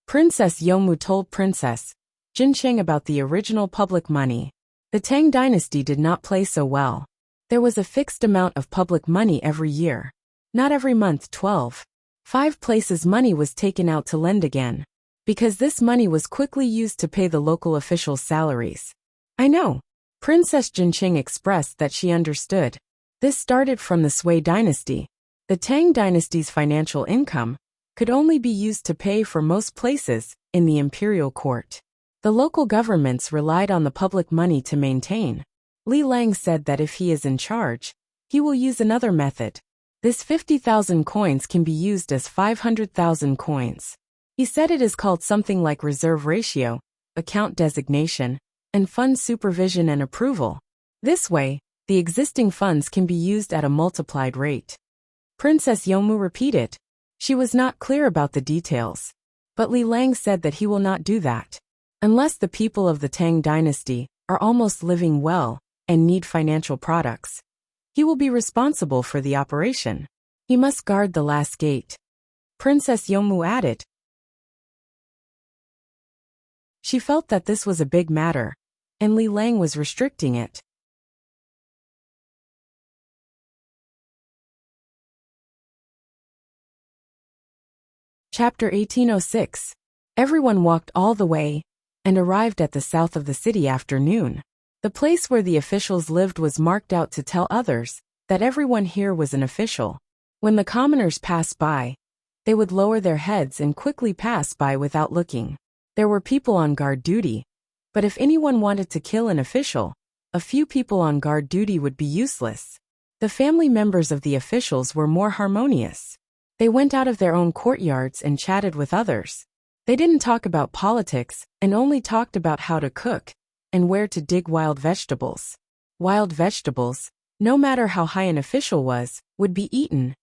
Princess Youmu told Princess Jincheng about the original public money. The Tang dynasty did not play so well. There was a fixed amount of public money every year. Not every month 5 places money was taken out to lend again, because this money was quickly used to pay the local officials' salaries. I know. Princess Jincheng expressed that she understood. This started from the Sui dynasty. The Tang dynasty's financial income could only be used to pay for most places in the imperial court. The local governments relied on the public money to maintain. Li Lang said that if he is in charge, he will use another method. This 50,000 coins can be used as 500,000 coins. He said it is called something like reserve ratio, account designation, and fund supervision and approval. This way, the existing funds can be used at a multiplied rate. Princess Youmu repeated. She was not clear about the details, but Li Lang said that he will not do that. Unless the people of the Tang dynasty are almost living well and need financial products, he will be responsible for the operation. He must guard the last gate. Princess Youmu added. She felt that this was a big matter, and Li Lang was restricting it. Chapter 1806. Everyone walked all the way and arrived at the south of the city after noon. The place where the officials lived was marked out to tell others that everyone here was an official. When the commoners passed by, they would lower their heads and quickly pass by without looking. There were people on guard duty, but if anyone wanted to kill an official, a few people on guard duty would be useless. The family members of the officials were more harmonious. They went out of their own courtyards and chatted with others. They didn't talk about politics and only talked about how to cook and where to dig wild vegetables. Wild vegetables, no matter how high an official was, would be eaten,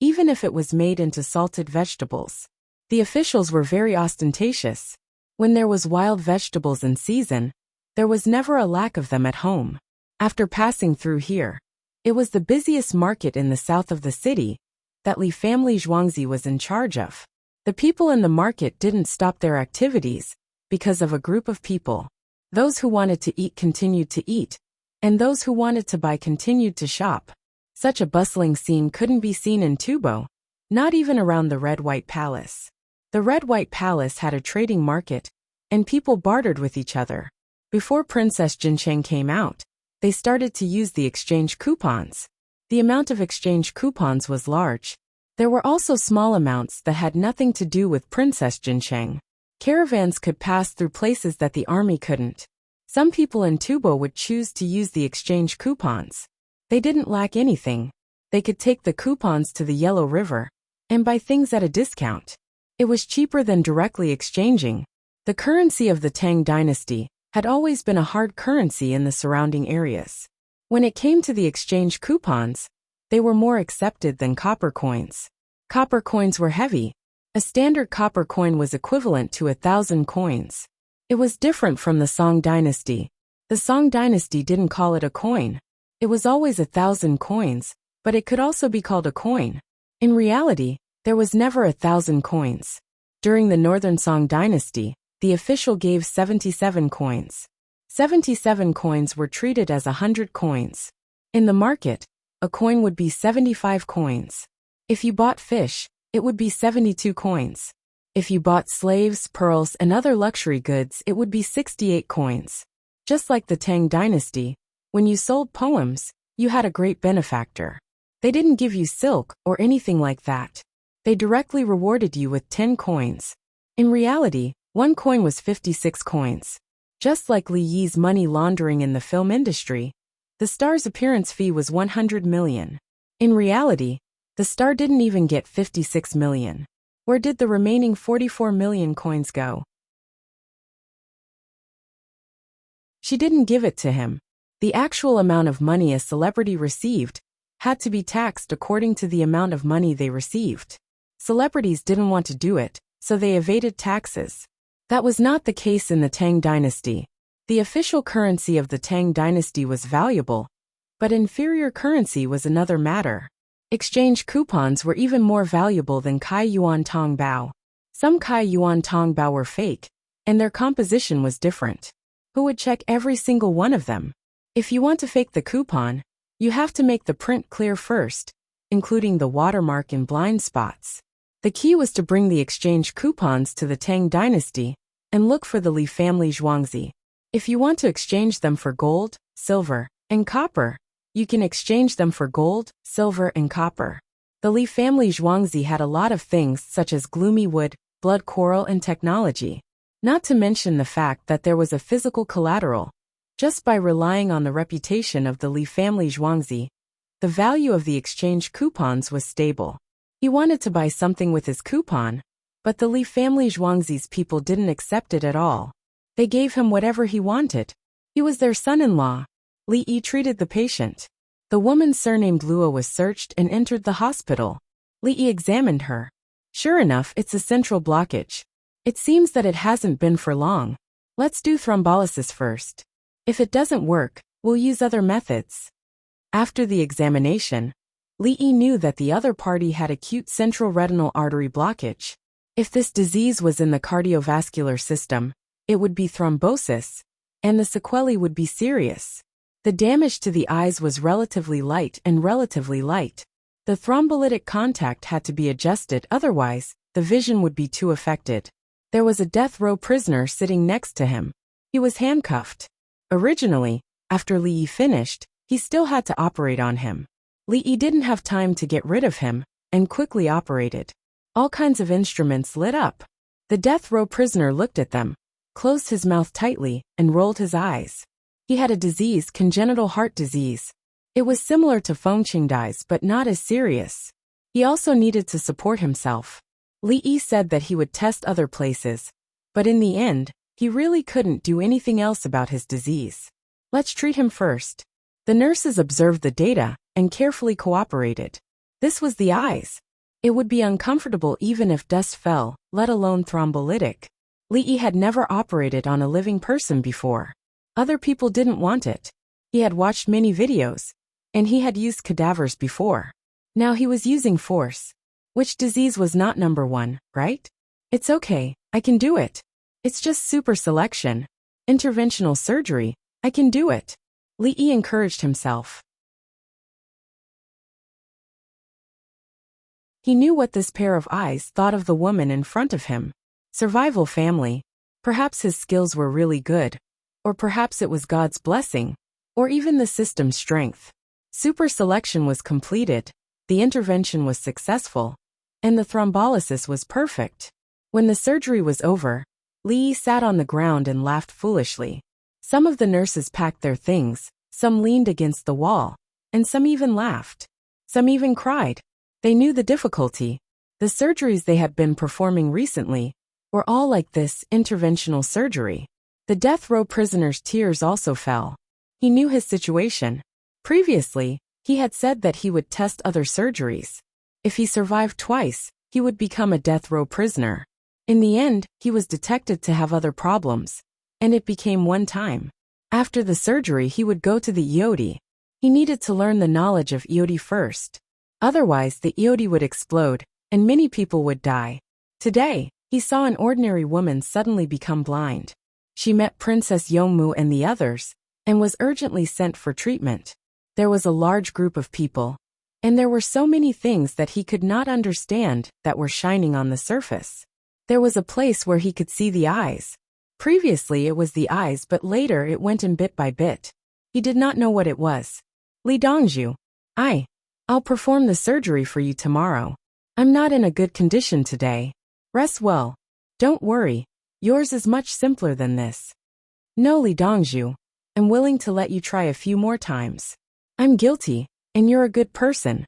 even if it was made into salted vegetables. The officials were very ostentatious. When there was wild vegetables in season, there was never a lack of them at home. After passing through here, it was the busiest market in the south of the city that Li family Zhuangzi was in charge of. The people in the market didn't stop their activities because of a group of people. Those who wanted to eat continued to eat, and those who wanted to buy continued to shop. Such a bustling scene couldn't be seen in Tubo, not even around the Red-White Palace. The Red-White Palace had a trading market, and people bartered with each other. Before Princess Jincheng came out, they started to use the exchange coupons. The amount of exchange coupons was large. There were also small amounts that had nothing to do with Princess Jincheng. Caravans could pass through places that the army couldn't. Some people in Tubo would choose to use the exchange coupons. They didn't lack anything. They could take the coupons to the Yellow River and buy things at a discount. It was cheaper than directly exchanging. The currency of the Tang dynasty had always been a hard currency in the surrounding areas. When it came to the exchange coupons, they were more accepted than copper coins. Copper coins were heavy. A standard copper coin was equivalent to 1,000 coins. It was different from the Song dynasty. The Song dynasty didn't call it a coin. It was always 1,000 coins, but it could also be called a coin. In reality, there was never 1,000 coins. During the Northern Song dynasty, the official gave 77 coins. 77 coins were treated as 100 coins. In the market, a coin would be 75 coins. If you bought fish, it would be 72 coins. If you bought slaves, pearls, and other luxury goods, it would be 68 coins. Just like the Tang dynasty, when you sold poems, you had a great benefactor. They didn't give you silk or anything like that. They directly rewarded you with 10 coins. In reality, one coin was 56 coins. Just like Li Yi's money laundering in the film industry, the star's appearance fee was 100 million. In reality, the star didn't even get 56 million. Where did the remaining 44 million coins go? She didn't give it to him. The actual amount of money a celebrity received had to be taxed according to the amount of money they received. Celebrities didn't want to do it, so they evaded taxes. That was not the case in the Tang dynasty. The official currency of the Tang dynasty was valuable, but inferior currency was another matter. Exchange coupons were even more valuable than Kai Yuan Tong Bao. Some Kai Yuan Tong Bao were fake, and their composition was different. Who would check every single one of them? If you want to fake the coupon, you have to make the print clear first, including the watermark and blind spots. The key was to bring the exchange coupons to the Tang dynasty and look for the Li family zhuangzi. If you want to exchange them for gold, silver, and copper, you can exchange them for gold, silver, and copper. The Li family zhuangzi had a lot of things such as gloomy wood, blood coral, and technology. Not to mention the fact that there was a physical collateral. Just by relying on the reputation of the Li family zhuangzi, the value of the exchange coupons was stable. He wanted to buy something with his coupon, but the Li family zhuangzi's people didn't accept it at all. They gave him whatever he wanted. He was their son-in-law. Li Yi treated the patient. The woman surnamed Lua was searched and entered the hospital. Li Yi examined her. Sure enough, it's a central blockage. It seems that it hasn't been for long. Let's do thrombolysis first. If it doesn't work, we'll use other methods. After the examination, Li Yi knew that the other party had acute central retinal artery blockage. If this disease was in the cardiovascular system, it would be thrombosis, and the sequelae would be serious. The damage to the eyes was relatively light. The thrombolytic contact had to be adjusted, otherwise, the vision would be too affected. There was a death row prisoner sitting next to him. He was handcuffed. Originally, after Li Yi finished, he still had to operate on him. Li Yi didn't have time to get rid of him, and quickly operated. All kinds of instruments lit up. The death row prisoner looked at them, closed his mouth tightly, and rolled his eyes. He had a disease, congenital heart disease. It was similar to Fengqingdai's but not as serious. He also needed to support himself. Li Yi said that he would test other places, but in the end, he really couldn't do anything else about his disease. Let's treat him first. The nurses observed the data and carefully cooperated. This was the eyes. It would be uncomfortable even if dust fell, let alone thrombolytic. Li Yi had never operated on a living person before. Other people didn't want it. He had watched many videos, and he had used cadavers before. Now he was using force. Which disease was not number one, right? It's okay, I can do it. It's just super selection. Interventional surgery, I can do it. Li Yi encouraged himself. He knew what this pair of eyes thought of the woman in front of him. Survival family. Perhaps his skills were really good. Or perhaps it was God's blessing. Or even the system's strength. Super selection was completed. The intervention was successful. And the thrombolysis was perfect. When the surgery was over, Li Yi sat on the ground and laughed foolishly. Some of the nurses packed their things, some leaned against the wall, and some even laughed. Some even cried. They knew the difficulty. The surgeries they had been performing recently were all like this, interventional surgery. The death row prisoner's tears also fell. He knew his situation. Previously, he had said that he would test other surgeries. If he survived twice, he would become a death row prisoner. In the end, he was detected to have other problems, and it became one time. After the surgery, he would go to the Iodi. He needed to learn the knowledge of Iodi first. Otherwise, the Iodi would explode, and many people would die. Today, he saw an ordinary woman suddenly become blind. She met Princess Yongmu and the others, and was urgently sent for treatment. There was a large group of people, and there were so many things that he could not understand that were shining on the surface. There was a place where he could see the eyes. Previously it was the eyes, but later it went in bit by bit. He did not know what it was. Li Dongzhu, I'll perform the surgery for you tomorrow. I'm not in a good condition today. Rest well. Don't worry. Yours is much simpler than this. No, Li Dongzhu. I'm willing to let you try a few more times. I'm guilty, and you're a good person.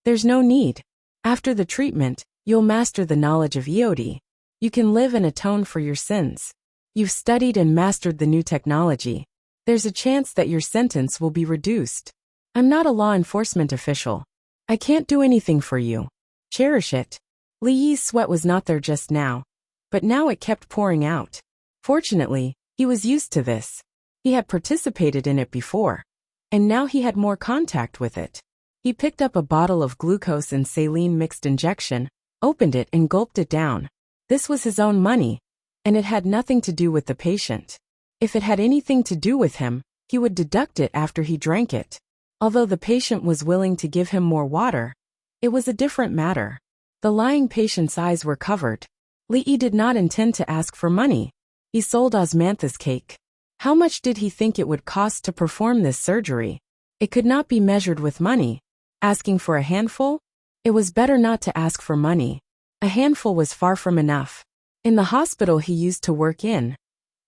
There's no need. After the treatment, you'll master the knowledge of Iodi. You can live and atone for your sins. You've studied and mastered the new technology. There's a chance that your sentence will be reduced. I'm not a law enforcement official. I can't do anything for you. Cherish it. Li Yi's sweat was not there just now, but now it kept pouring out. Fortunately, he was used to this. He had participated in it before, and now he had more contact with it. He picked up a bottle of glucose and saline mixed injection, opened it and gulped it down. This was his own money, and it had nothing to do with the patient. If it had anything to do with him, he would deduct it after he drank it. Although the patient was willing to give him more water, it was a different matter. The lying patient's eyes were covered. Li Yi did not intend to ask for money. He sold osmanthus cake. How much did he think it would cost to perform this surgery? It could not be measured with money. Asking for a handful? It was better not to ask for money. A handful was far from enough. In the hospital he used to work in,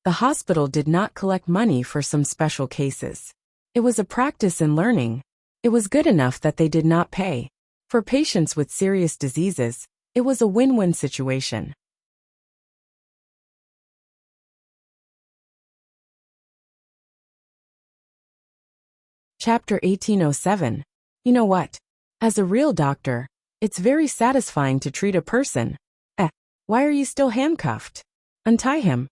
the hospital did not collect money for some special cases. It was a practice in learning. It was good enough that they did not pay. For patients with serious diseases, it was a win-win situation. Chapter 1807. You know what? As a real doctor, it's very satisfying to treat a person. Why are you still handcuffed? Untie him.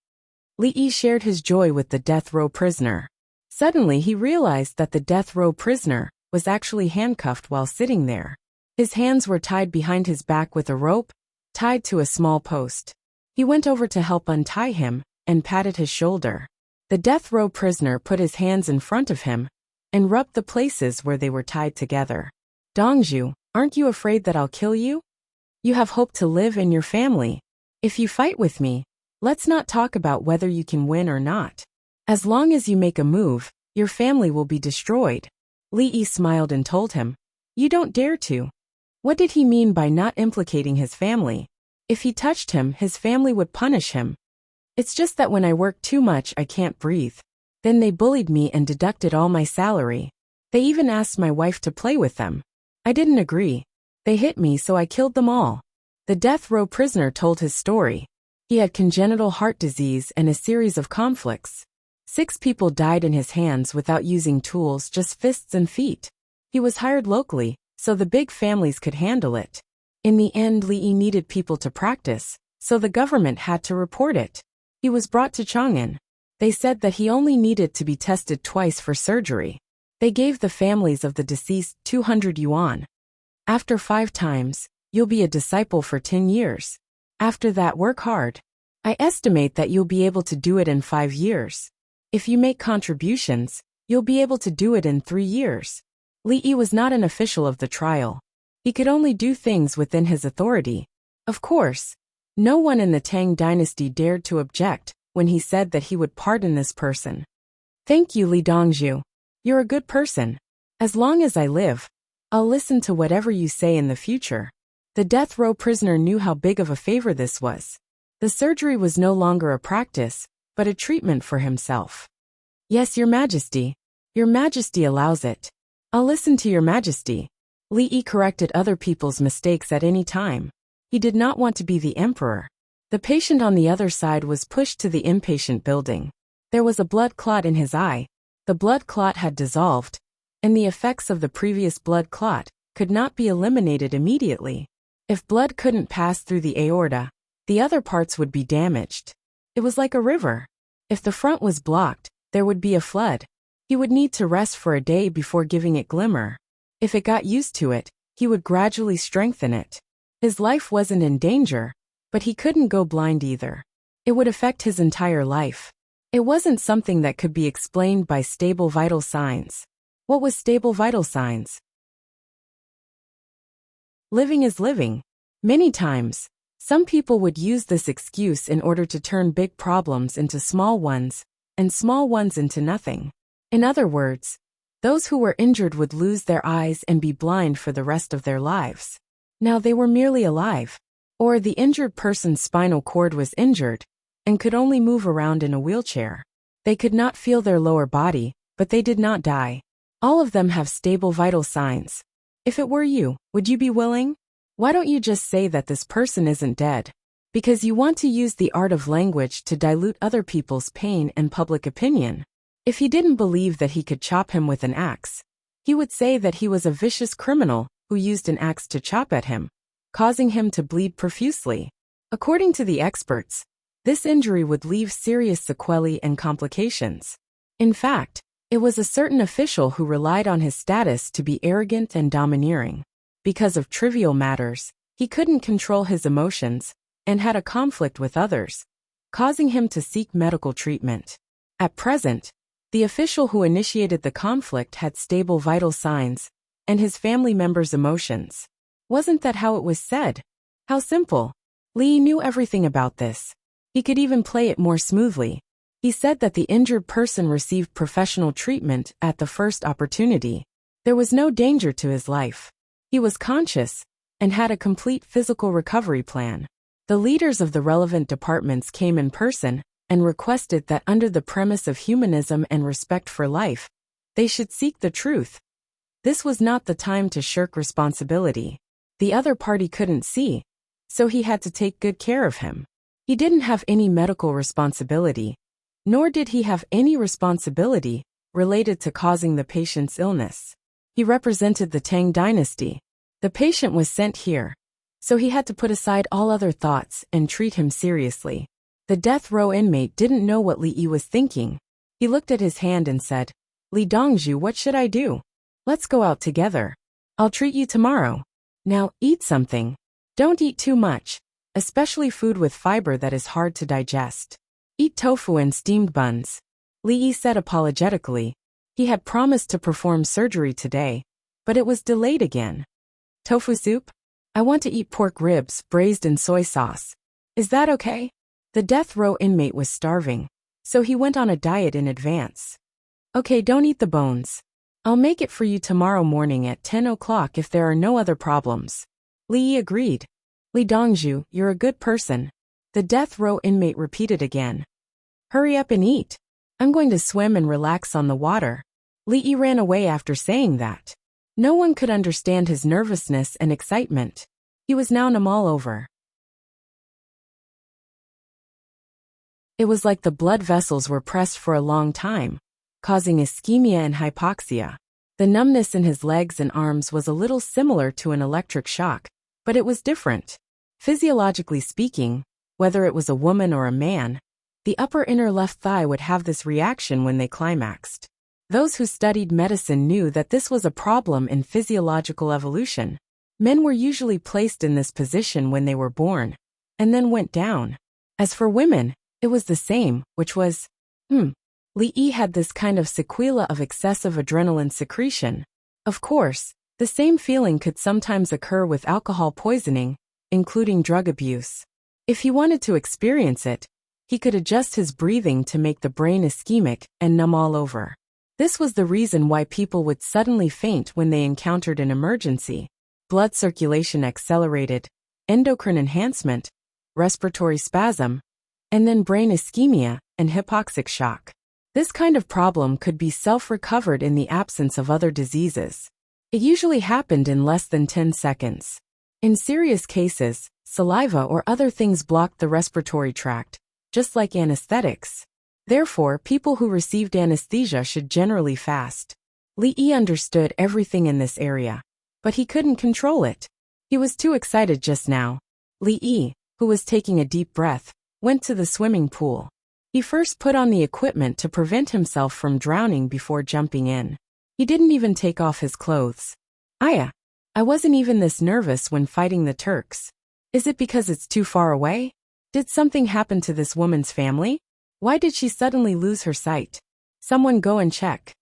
Li Yi shared his joy with the death row prisoner. Suddenly he realized that the death row prisoner was actually handcuffed while sitting there. His hands were tied behind his back with a rope, tied to a small post. He went over to help untie him and patted his shoulder. The death row prisoner put his hands in front of him and rubbed the places where they were tied together. Dongzhu, aren't you afraid that I'll kill you? You have hope to live and your family. If you fight with me, let's not talk about whether you can win or not. As long as you make a move, your family will be destroyed. Li Yi smiled and told him, You don't dare to. What did he mean by not implicating his family? If he touched him, his family would punish him. It's just that when I work too much, I can't breathe. Then they bullied me and deducted all my salary. They even asked my wife to play with them. I didn't agree. They hit me, so I killed them all. The death row prisoner told his story. He had congenital heart disease and a series of conflicts. 6 people died in his hands without using tools, just fists and feet. He was hired locally, so the big families could handle it. In the end, Li Yi needed people to practice, so the government had to report it. He was brought to Chang'an. They said that he only needed to be tested twice for surgery. They gave the families of the deceased 200 yuan. After 5 times, you'll be a disciple for 10 years. After that, work hard. I estimate that you'll be able to do it in 5 years. If you make contributions, you'll be able to do it in 3 years. Li Yi was not an official of the trial. He could only do things within his authority. Of course, no one in the Tang dynasty dared to object when he said that he would pardon this person. Thank you, Li Dongzhu. You're a good person. As long as I live, I'll listen to whatever you say in the future. The death row prisoner knew how big of a favor this was. The surgery was no longer a practice, but a treatment for himself. Yes, Your Majesty. Your Majesty allows it. I'll listen to Your Majesty. Li Yi corrected other people's mistakes at any time. He did not want to be the emperor. The patient on the other side was pushed to the inpatient building. There was a blood clot in his eye. The blood clot had dissolved, and the effects of the previous blood clot could not be eliminated immediately. If blood couldn't pass through the aorta, the other parts would be damaged. It was like a river. If the front was blocked, there would be a flood. He would need to rest for a day before giving it glimmer. If it got used to it, he would gradually strengthen it. His life wasn't in danger, but he couldn't go blind either. It would affect his entire life. It wasn't something that could be explained by stable vital signs. What was stable vital signs? Living is living. Many times, some people would use this excuse in order to turn big problems into small ones, and small ones into nothing. In other words, those who were injured would lose their eyes and be blind for the rest of their lives. Now they were merely alive. Or the injured person's spinal cord was injured, and could only move around in a wheelchair. They could not feel their lower body, but they did not die. All of them have stable vital signs. If it were you, would you be willing? Why don't you just say that this person isn't dead? Because you want to use the art of language to dilute other people's pain and public opinion. If he didn't believe that he could chop him with an axe, he would say that he was a vicious criminal who used an axe to chop at him, causing him to bleed profusely. According to the experts, this injury would leave serious sequelae and complications. In fact, it was a certain official who relied on his status to be arrogant and domineering. Because of trivial matters, he couldn't control his emotions and had a conflict with others, causing him to seek medical treatment. At present, the official who initiated the conflict had stable vital signs, and his family members' emotions. Wasn't that how it was said? How simple. Li knew everything about this. He could even play it more smoothly. He said that the injured person received professional treatment at the first opportunity. There was no danger to his life. He was conscious and had a complete physical recovery plan. The leaders of the relevant departments came in person and requested that under the premise of humanism and respect for life, they should seek the truth. This was not the time to shirk responsibility. The other party couldn't see, so he had to take good care of him. He didn't have any medical responsibility, nor did he have any responsibility related to causing the patient's illness. He represented the Tang dynasty. The patient was sent here, so he had to put aside all other thoughts and treat him seriously. The death row inmate didn't know what Li Yi was thinking. He looked at his hand and said, "Li Dongzhu, what should I do? Let's go out together. I'll treat you tomorrow. Now, eat something. Don't eat too much, especially food with fiber that is hard to digest. Eat tofu and steamed buns." Li Yi said apologetically. He had promised to perform surgery today, but it was delayed again. "Tofu soup? I want to eat pork ribs braised in soy sauce. Is that okay?" The death row inmate was starving, so he went on a diet in advance. "Okay, don't eat the bones. I'll make it for you tomorrow morning at 10 o'clock if there are no other problems." Li Yi agreed. "Li Dongzhu, you're a good person." The death row inmate repeated again. "Hurry up and eat. I'm going to swim and relax on the water." Li Yi ran away after saying that. No one could understand his nervousness and excitement. He was now numb all over. It was like the blood vessels were pressed for a long time, causing ischemia and hypoxia. The numbness in his legs and arms was a little similar to an electric shock, but it was different. Physiologically speaking, whether it was a woman or a man, the upper inner left thigh would have this reaction when they climaxed. Those who studied medicine knew that this was a problem in physiological evolution. Men were usually placed in this position when they were born, and then went down. As for women, it was the same, which was, Li Yi had this kind of sequela of excessive adrenaline secretion. Of course, the same feeling could sometimes occur with alcohol poisoning, including drug abuse. If he wanted to experience it, he could adjust his breathing to make the brain ischemic and numb all over. This was the reason why people would suddenly faint when they encountered an emergency. Blood circulation accelerated, endocrine enhancement, respiratory spasm, and then brain ischemia and hypoxic shock. This kind of problem could be self-recovered in the absence of other diseases. It usually happened in less than 10 seconds. In serious cases, saliva or other things blocked the respiratory tract, just like anesthetics. Therefore, people who received anesthesia should generally fast. Li Yi understood everything in this area, but he couldn't control it. He was too excited just now. Li Yi, who was taking a deep breath, went to the swimming pool. He first put on the equipment to prevent himself from drowning before jumping in. He didn't even take off his clothes. I wasn't even this nervous when fighting the Turks. Is it because it's too far away? Did something happen to this woman's family? Why did she suddenly lose her sight? Someone go and check.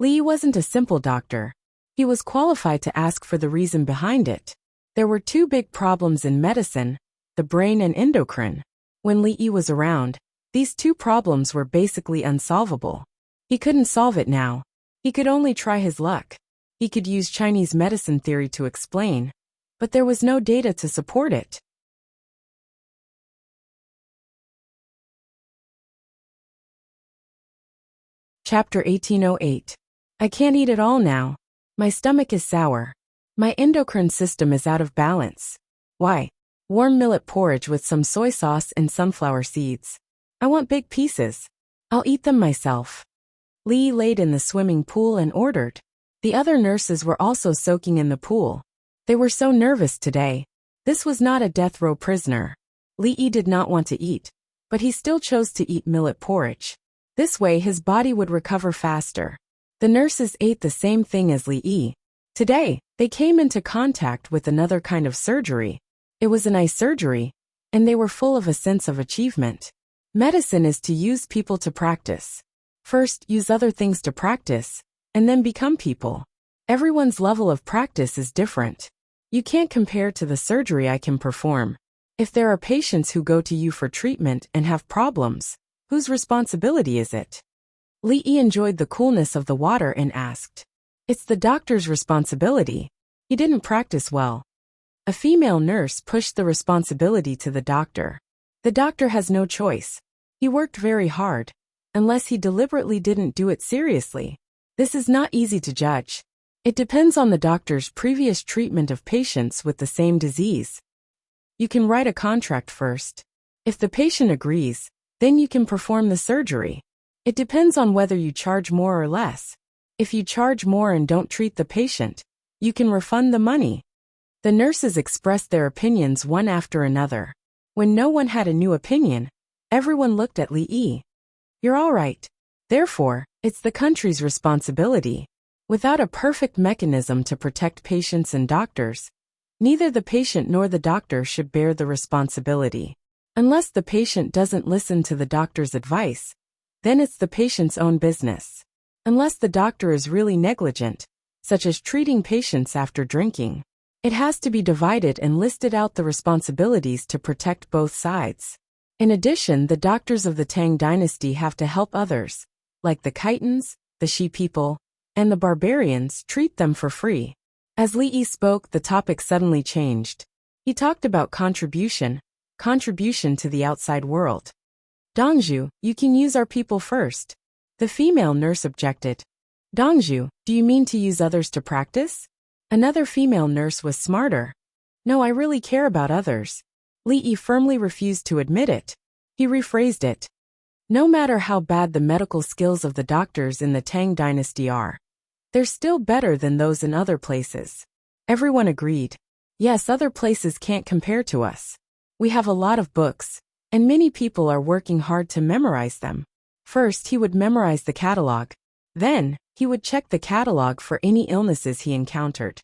Li wasn't a simple doctor. He was qualified to ask for the reason behind it. There were two big problems in medicine, the brain and endocrine. When Li was around, these two problems were basically unsolvable. He couldn't solve it now. He could only try his luck. He could use Chinese medicine theory to explain, but there was no data to support it. Chapter 1808. I can't eat at all now. My stomach is sour. My endocrine system is out of balance. Why? Warm millet porridge with some soy sauce and sunflower seeds. I want big pieces. I'll eat them myself. Li laid in the swimming pool and ordered. The other nurses were also soaking in the pool. They were so nervous today. This was not a death row prisoner. Li did not want to eat, but he still chose to eat millet porridge. This way his body would recover faster. The nurses ate the same thing as Li. Today, they came into contact with another kind of surgery. It was an eye surgery, and they were full of a sense of achievement. Medicine is to use people to practice. First, use other things to practice, and then become people. Everyone's level of practice is different. You can't compare to the surgery I can perform. If there are patients who go to you for treatment and have problems, whose responsibility is it? Li enjoyed the coolness of the water and asked. It's the doctor's responsibility. He didn't practice well. A female nurse pushed the responsibility to the doctor. The doctor has no choice. He worked very hard, unless he deliberately didn't do it seriously. This is not easy to judge. It depends on the doctor's previous treatment of patients with the same disease. You can write a contract first. If the patient agrees, then you can perform the surgery. It depends on whether you charge more or less. If you charge more and don't treat the patient, you can refund the money. The nurses expressed their opinions one after another. When no one had a new opinion, everyone looked at Li. You're all right. Therefore, it's the country's responsibility. Without a perfect mechanism to protect patients and doctors, neither the patient nor the doctor should bear the responsibility. Unless the patient doesn't listen to the doctor's advice, then it's the patient's own business. Unless the doctor is really negligent, such as treating patients after drinking, it has to be divided and listed out the responsibilities to protect both sides. In addition, the doctors of the Tang dynasty have to help others, like the Khitans, the Shi people, and the barbarians, treat them for free. As Li spoke, the topic suddenly changed. He talked about contribution to the outside world. Dongzhu, you can use our people first. The female nurse objected. Dongzhu, do you mean to use others to practice? Another female nurse was smarter. No, I really care about others. Li firmly refused to admit it. He rephrased it. No matter how bad the medical skills of the doctors in the Tang dynasty are, they're still better than those in other places. Everyone agreed. Yes, other places can't compare to us. We have a lot of books, and many people are working hard to memorize them. First, he would memorize the catalog. Then, he would check the catalog for any illnesses he encountered.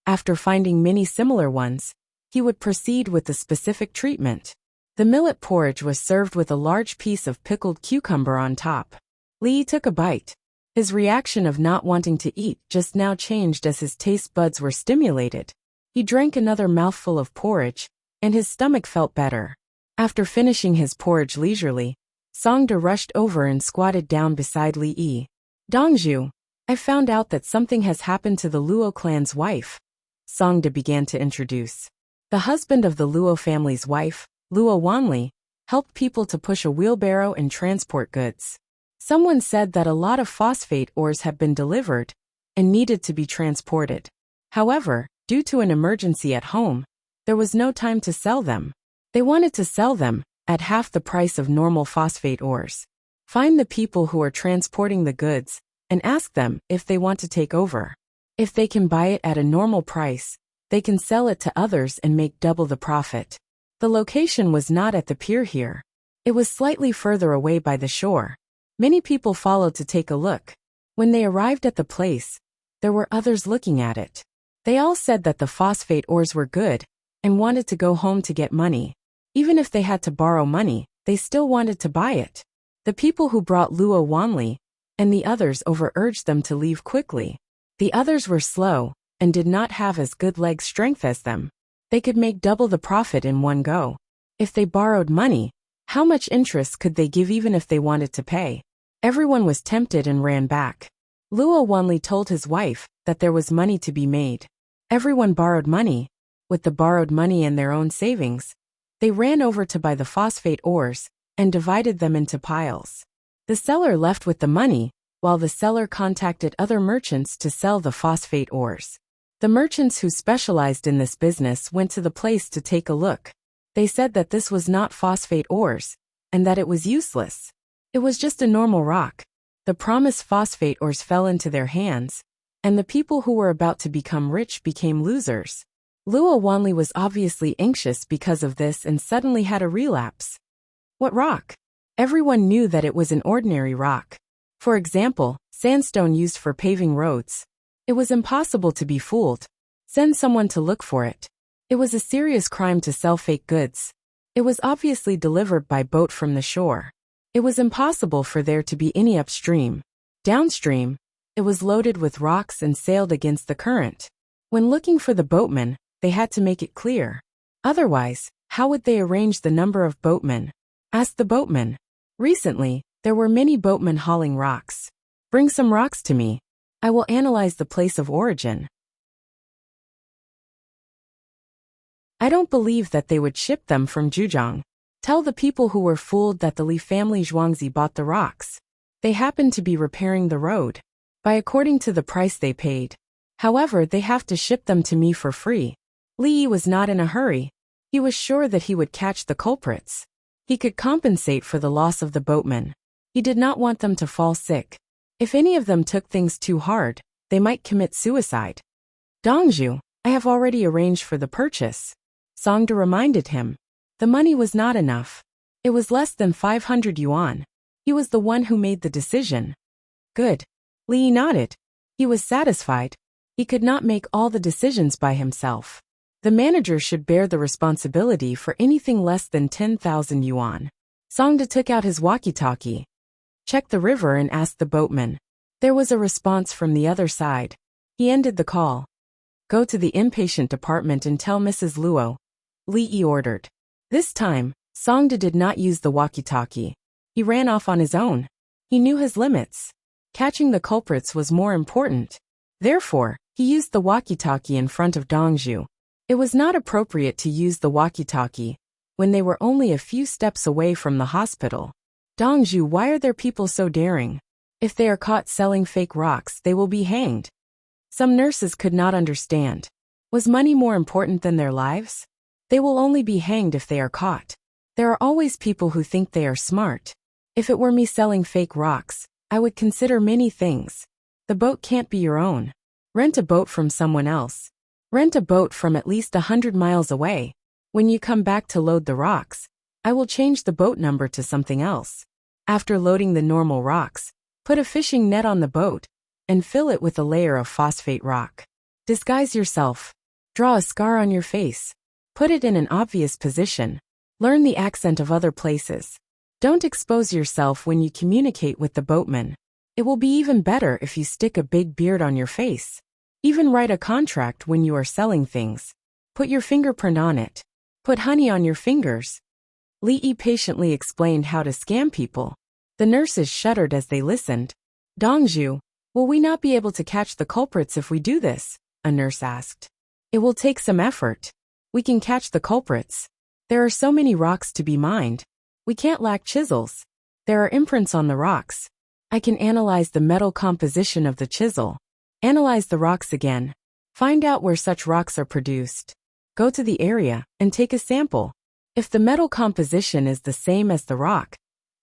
After finding many similar ones, he would proceed with the specific treatment. The millet porridge was served with a large piece of pickled cucumber on top. Li took a bite. His reaction of not wanting to eat just now changed as his taste buds were stimulated. He drank another mouthful of porridge, and his stomach felt better. After finishing his porridge leisurely, Songda rushed over and squatted down beside Li. Dongzhu, I found out that something has happened to the Luo clan's wife. Songda began to introduce. The husband of the Luo family's wife, Luo Wanli, helped people to push a wheelbarrow and transport goods. Someone said that a lot of phosphate ores had been delivered and needed to be transported. However, due to an emergency at home, there was no time to sell them. They wanted to sell them at half the price of normal phosphate ores. Find the people who are transporting the goods and ask them if they want to take over. If they can buy it at a normal price, they can sell it to others and make double the profit. The location was not at the pier here. It was slightly further away by the shore. Many people followed to take a look. When they arrived at the place, there were others looking at it. They all said that the phosphate ores were good and wanted to go home to get money. Even if they had to borrow money, they still wanted to buy it. The people who brought Luo Wanli and the others over urged them to leave quickly. The others were slow and did not have as good leg strength as them. They could make double the profit in one go. If they borrowed money, how much interest could they give even if they wanted to pay? Everyone was tempted and ran back. Luo Wanli told his wife that there was money to be made. Everyone borrowed money. With the borrowed money and their own savings, they ran over to buy the phosphate ores and divided them into piles. The seller left with the money, while the seller contacted other merchants to sell the phosphate ores. The merchants who specialized in this business went to the place to take a look. They said that this was not phosphate ores, and that it was useless. It was just a normal rock. The promised phosphate ores fell into their hands, and the people who were about to become rich became losers. Luo Wanli was obviously anxious because of this and suddenly had a relapse. What rock? Everyone knew that it was an ordinary rock. For example, sandstone used for paving roads. It was impossible to be fooled. Send someone to look for it. It was a serious crime to sell fake goods. It was obviously delivered by boat from the shore. It was impossible for there to be any upstream. Downstream, it was loaded with rocks and sailed against the current. When looking for the boatman, they had to make it clear. Otherwise, how would they arrange the number of boatmen? Ask the boatman. Recently, there were many boatmen hauling rocks. Bring some rocks to me. I will analyze the place of origin. I don't believe that they would ship them from Zhejiang. Tell the people who were fooled that the Li family Zhuangzi bought the rocks. They happened to be repairing the road. By according to the price they paid. However, they have to ship them to me for free. Li Yi was not in a hurry. He was sure that he would catch the culprits. He could compensate for the loss of the boatmen. He did not want them to fall sick. If any of them took things too hard, they might commit suicide. Dongzhu, I have already arranged for the purchase. Songda reminded him. The money was not enough. It was less than 500 yuan. He was the one who made the decision. Good. Li Yi nodded. He was satisfied. He could not make all the decisions by himself. The manager should bear the responsibility for anything less than 10,000 yuan. Songda took out his walkie-talkie. Checked the river and asked the boatman. There was a response from the other side. He ended the call. Go to the inpatient department and tell Mrs. Luo. Li Yi ordered. This time, Songda did not use the walkie-talkie. He ran off on his own. He knew his limits. Catching the culprits was more important. Therefore, he used the walkie-talkie in front of Dongzhu. It was not appropriate to use the walkie-talkie when they were only a few steps away from the hospital. Dongzhu, why are their people so daring? If they are caught selling fake rocks, they will be hanged. Some nurses could not understand. Was money more important than their lives? They will only be hanged if they are caught. There are always people who think they are smart. If it were me selling fake rocks, I would consider many things. The boat can't be your own. Rent a boat from someone else. Rent a boat from at least 100 miles away. When you come back to load the rocks, I will change the boat number to something else. After loading the normal rocks, put a fishing net on the boat and fill it with a layer of phosphate rock. Disguise yourself. Draw a scar on your face. Put it in an obvious position. Learn the accent of other places. Don't expose yourself when you communicate with the boatman. It will be even better if you stick a big beard on your face. Even write a contract when you are selling things. Put your fingerprint on it. Put honey on your fingers. Li Yi patiently explained how to scam people. The nurses shuddered as they listened. Dongzhu, will we not be able to catch the culprits if we do this? A nurse asked. It will take some effort. We can catch the culprits. There are so many rocks to be mined. We can't lack chisels. There are imprints on the rocks. I can analyze the metal composition of the chisel. Analyze the rocks again. Find out where such rocks are produced. Go to the area and take a sample. If the metal composition is the same as the rock,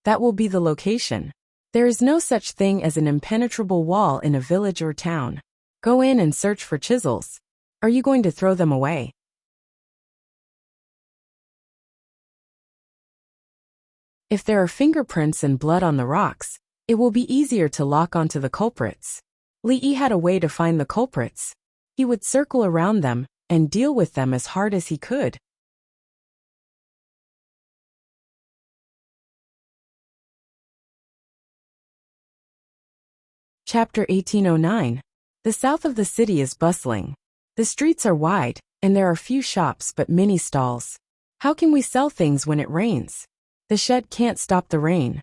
that will be the location. There is no such thing as an impenetrable wall in a village or town. Go in and search for chisels. Are you going to throw them away? If there are fingerprints and blood on the rocks, it will be easier to lock onto the culprits. Li Yi had a way to find the culprits. He would circle around them and deal with them as hard as he could. Chapter 1809. The south of the city is bustling. The streets are wide, and there are few shops but many stalls. How can we sell things when it rains? The shed can't stop the rain.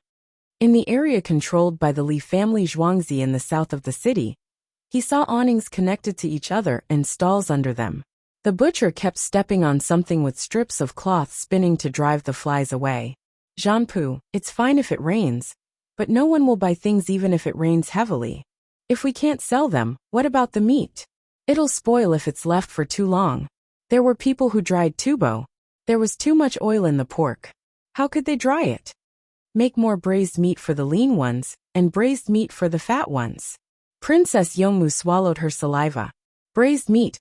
In the area controlled by the Li family Zhuangzi in the south of the city, he saw awnings connected to each other and stalls under them. The butcher kept stepping on something with strips of cloth spinning to drive the flies away. Zhanpu, it's fine if it rains, but no one will buy things even if it rains heavily. If we can't sell them, what about the meat? It'll spoil if it's left for too long. There were people who dried tubo. There was too much oil in the pork. How could they dry it? Make more braised meat for the lean ones, and braised meat for the fat ones. Princess Yongmu swallowed her saliva. Braised meat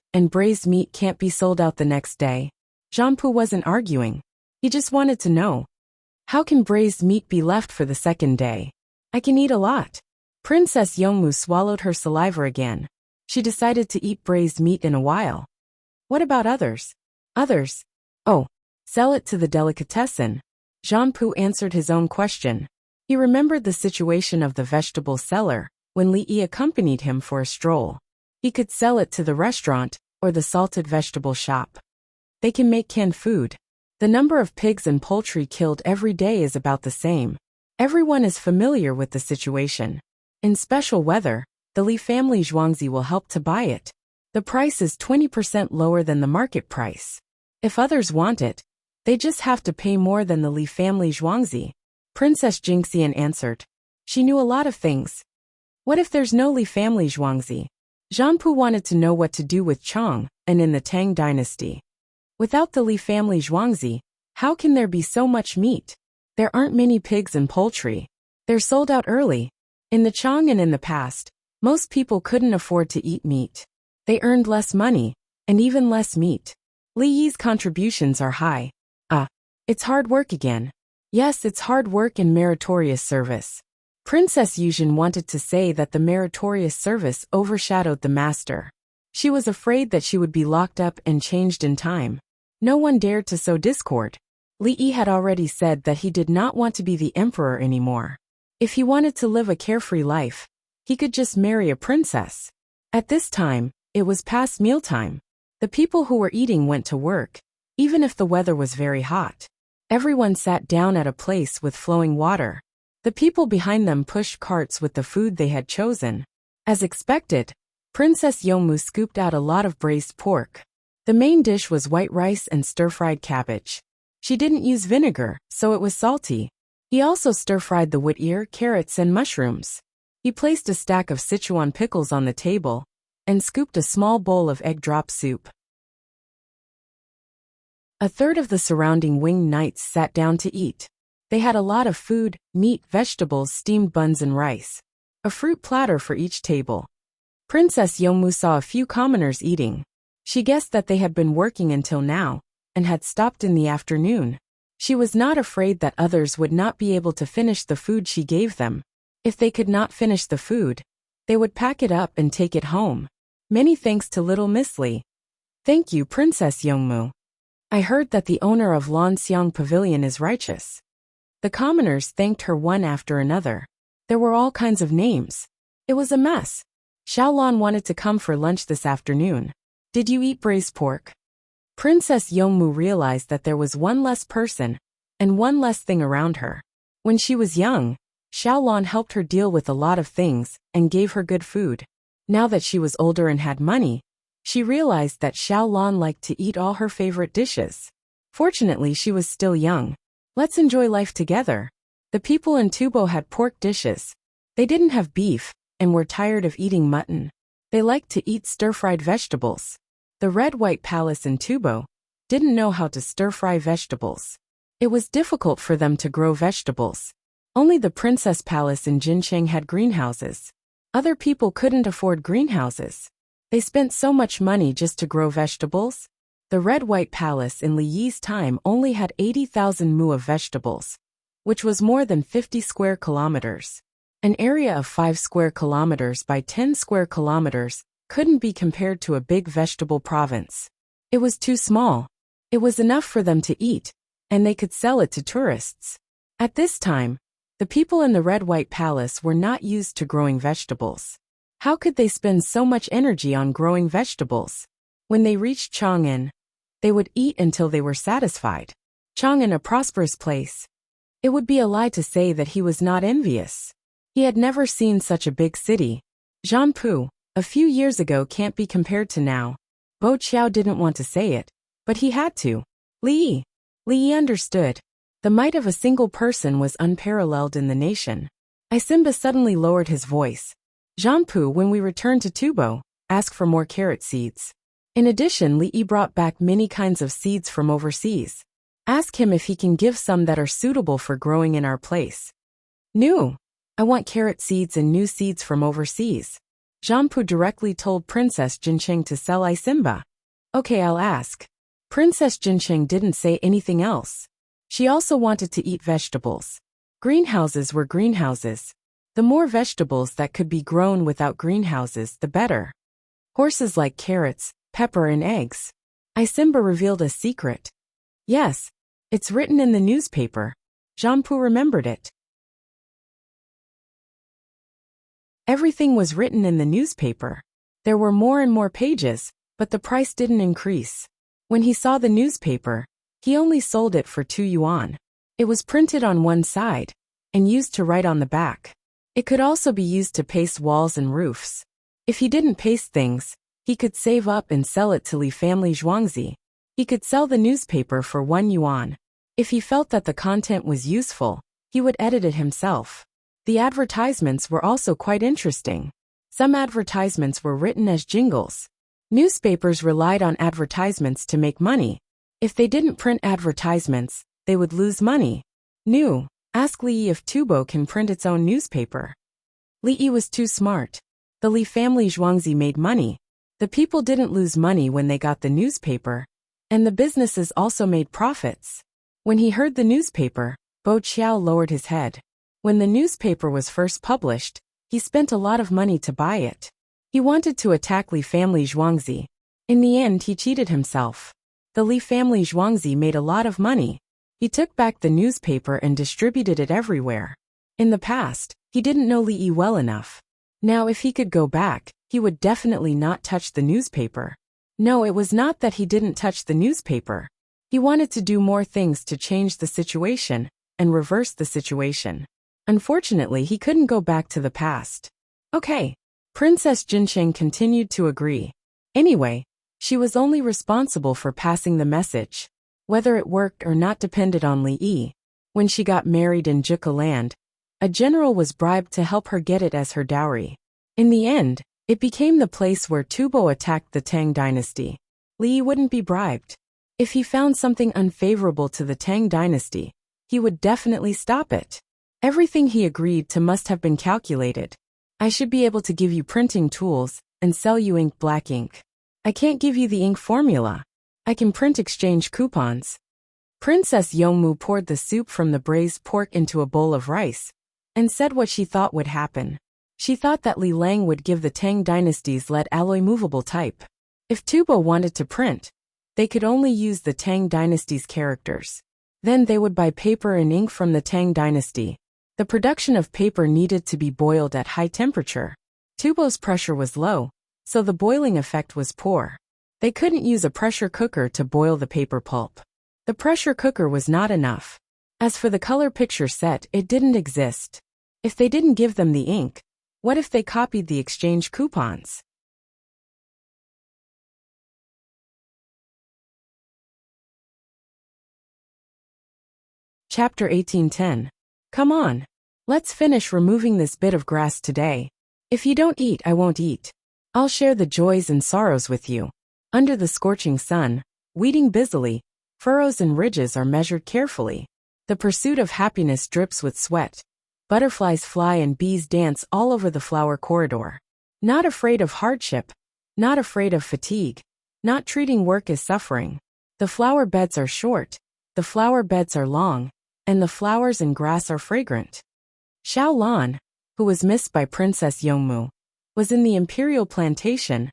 can't be sold out the next day. Zhanpu wasn't arguing. He just wanted to know. How can braised meat be left for the second day? I can eat a lot. Princess Yongmu swallowed her saliva again. She decided to eat braised meat in a while. What about others? Others? Oh, sell it to the delicatessen. Zhanpu answered his own question. He remembered the situation of the vegetable seller when Li Yi accompanied him for a stroll. He could sell it to the restaurant or the salted vegetable shop. They can make canned food. The number of pigs and poultry killed every day is about the same. Everyone is familiar with the situation. In special weather, the Li family Zhuangzi will help to buy it. The price is 20% lower than the market price. If others want it, they just have to pay more than the Li family Zhuangzi. Princess Jingxian answered. She knew a lot of things. What if there's no Li family Zhuangzi? Zhanpu wanted to know what to do with Chong, and in the Tang dynasty. Without the Li family Zhuangzi, how can there be so much meat? There aren't many pigs and poultry. They're sold out early. In the Chong and in the past, most people couldn't afford to eat meat. They earned less money, and even less meat. Li Yi's contributions are high. It's hard work again. Yes, it's hard work and meritorious service. Princess Yuzhen wanted to say that the meritorious service overshadowed the master. She was afraid that she would be locked up and changed in time. No one dared to sow discord. Li Yi had already said that he did not want to be the emperor anymore. If he wanted to live a carefree life, he could just marry a princess. At this time, it was past mealtime. The people who were eating went to work, even if the weather was very hot. Everyone sat down at a place with flowing water. The people behind them pushed carts with the food they had chosen. As expected, Princess Yongmu scooped out a lot of braised pork. The main dish was white rice and stir-fried cabbage. She didn't use vinegar, so it was salty. He also stir-fried the wood ear, carrots and mushrooms. He placed a stack of Sichuan pickles on the table and scooped a small bowl of egg drop soup. A third of the surrounding winged knights sat down to eat. They had a lot of food, meat, vegetables, steamed buns and rice. A fruit platter for each table. Princess Yongmu saw a few commoners eating. She guessed that they had been working until now, and had stopped in the afternoon. She was not afraid that others would not be able to finish the food she gave them. If they could not finish the food, they would pack it up and take it home. Many thanks to little Miss Li. Thank you, Princess Yongmu. I heard that the owner of Lanxiang Pavilion is righteous. The commoners thanked her one after another. There were all kinds of names. It was a mess. Xiaolan wanted to come for lunch this afternoon. Did you eat braised pork? Princess Yongmu realized that there was one less person, and one less thing around her. When she was young, Xiaolan helped her deal with a lot of things, and gave her good food. Now that she was older and had money, she realized that Xiaolan liked to eat all her favorite dishes. Fortunately, she was still young. Let's enjoy life together. The people in Tubo had pork dishes. They didn't have beef, and were tired of eating mutton. They liked to eat stir-fried vegetables. The red-white palace in Tubo didn't know how to stir-fry vegetables. It was difficult for them to grow vegetables. Only the Princess Palace in Jincheng had greenhouses. Other people couldn't afford greenhouses. They spent so much money just to grow vegetables. The red-white palace in Li Yi's time only had 80,000 mu of vegetables, which was more than 50 square kilometers. An area of 5 square kilometers by 10 square kilometers couldn't be compared to a big vegetable province. It was too small. It was enough for them to eat, and they could sell it to tourists. At this time, The people in the red-white palace were not used to growing vegetables. How could they spend so much energy on growing vegetables? When they reached Chang'an, they would eat until they were satisfied. Chang'an, a prosperous place. It would be a lie to say that he was not envious. He had never seen such a big city. Jianpu, a few years ago, can't be compared to now. Bo Qiao didn't want to say it, but he had to. Li Yi understood. The might of a single person was unparalleled in the nation. Simba suddenly lowered his voice. Jianpu, when we return to Tubo, ask for more carrot seeds. In addition, Li Yi brought back many kinds of seeds from overseas. Ask him if he can give some that are suitable for growing in our place. New. I want carrot seeds and new seeds from overseas. Jianpu directly told Princess Jincheng to sell Simba. Okay, I'll ask. Princess Jincheng didn't say anything else. She also wanted to eat vegetables. Greenhouses were greenhouses. The more vegetables that could be grown without greenhouses, the better. Horses like carrots, pepper and eggs. Simba revealed a secret. Yes, it's written in the newspaper. Jianpu remembered it. Everything was written in the newspaper. There were more and more pages, but the price didn't increase. When he saw the newspaper, he only sold it for 2 yuan. It was printed on one side and used to write on the back. It could also be used to paste walls and roofs. If he didn't paste things, he could save up and sell it to Li family Zhuangzi. He could sell the newspaper for 1 yuan. If he felt that the content was useful, he would edit it himself. The advertisements were also quite interesting. Some advertisements were written as jingles. Newspapers relied on advertisements to make money. If they didn't print advertisements, they would lose money. New. Ask Li Yi if Tubo can print its own newspaper. Li Yi was too smart. The Li family Zhuangzi made money. The people didn't lose money when they got the newspaper. And the businesses also made profits. When he heard the newspaper, Bo Qiao lowered his head. When the newspaper was first published, he spent a lot of money to buy it. He wanted to attack Li family Zhuangzi. In the end, he cheated himself. The Li family Zhuangzi made a lot of money. He took back the newspaper and distributed it everywhere. In the past, he didn't know Li Yi well enough. Now if he could go back, he would definitely not touch the newspaper. No, it was not that he didn't touch the newspaper. He wanted to do more things to change the situation and reverse the situation. Unfortunately, he couldn't go back to the past. Okay. Princess Jincheng continued to agree. Anyway, she was only responsible for passing the message. Whether it worked or not depended on Li Yi. When she got married in Zhuge land, a general was bribed to help her get it as her dowry. In the end, it became the place where Tubo attacked the Tang dynasty. Li Yi wouldn't be bribed. If he found something unfavorable to the Tang dynasty, he would definitely stop it. Everything he agreed to must have been calculated. I should be able to give you printing tools and sell you ink, black ink. I can't give you the ink formula. I can print exchange coupons. Princess Yongmu poured the soup from the braised pork into a bowl of rice and said what she thought would happen. She thought that Li Lang would give the Tang dynasty's lead alloy movable type. If Tubo wanted to print, they could only use the Tang dynasty's characters. Then they would buy paper and ink from the Tang dynasty. The production of paper needed to be boiled at high temperature. Tubo's pressure was low, so the boiling effect was poor. They couldn't use a pressure cooker to boil the paper pulp. The pressure cooker was not enough. As for the color picture set, it didn't exist. If they didn't give them the ink, what if they copied the exchange coupons? Chapter 1810. Come on. Let's finish removing this bit of grass today. If you don't eat, I won't eat. I'll share the joys and sorrows with you. Under the scorching sun, weeding busily, furrows and ridges are measured carefully. The pursuit of happiness drips with sweat. Butterflies fly and bees dance all over the flower corridor. Not afraid of hardship, not afraid of fatigue, not treating work as suffering. The flower beds are short, the flower beds are long, and the flowers and grass are fragrant. Xiao Lan, who was missed by Princess Yongmu, was in the imperial plantation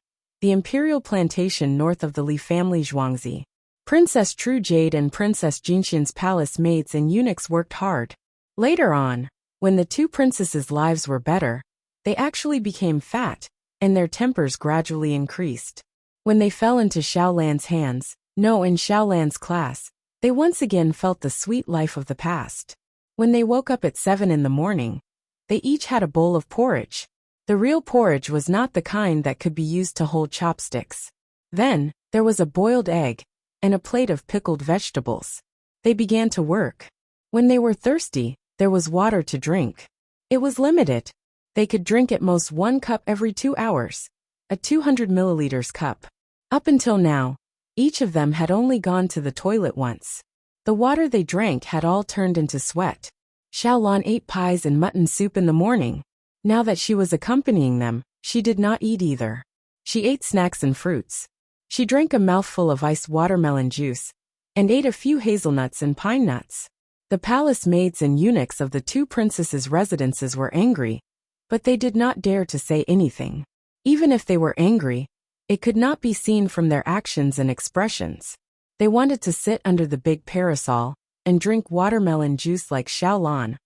north of the Li family Zhuangzi. Princess True Jade and Princess Jinxian's palace maids and eunuchs worked hard. Later on, When the two princesses' lives were better, they actually became fat, and their tempers gradually increased. When they fell into Xiaolan's hands, in Xiaolan's class, they once again felt the sweet life of the past. When they woke up at 7 in the morning, they each had a bowl of porridge. The real porridge was not the kind that could be used to hold chopsticks. Then, there was a boiled egg, and a plate of pickled vegetables. They began to work. When they were thirsty, there was water to drink. It was limited. They could drink at most 1 cup every 2 hours, a 200 milliliters cup. Up until now, each of them had only gone to the toilet once. The water they drank had all turned into sweat. Xiaolan ate pies and mutton soup in the morning. Now that she was accompanying them, she did not eat either. She ate snacks and fruits. She drank a mouthful of iced watermelon juice, and ate a few hazelnuts and pine nuts. The palace maids and eunuchs of the two princesses' residences were angry, but they did not dare to say anything. Even if they were angry, it could not be seen from their actions and expressions. They wanted to sit under the big parasol and drink watermelon juice like Xiaolan,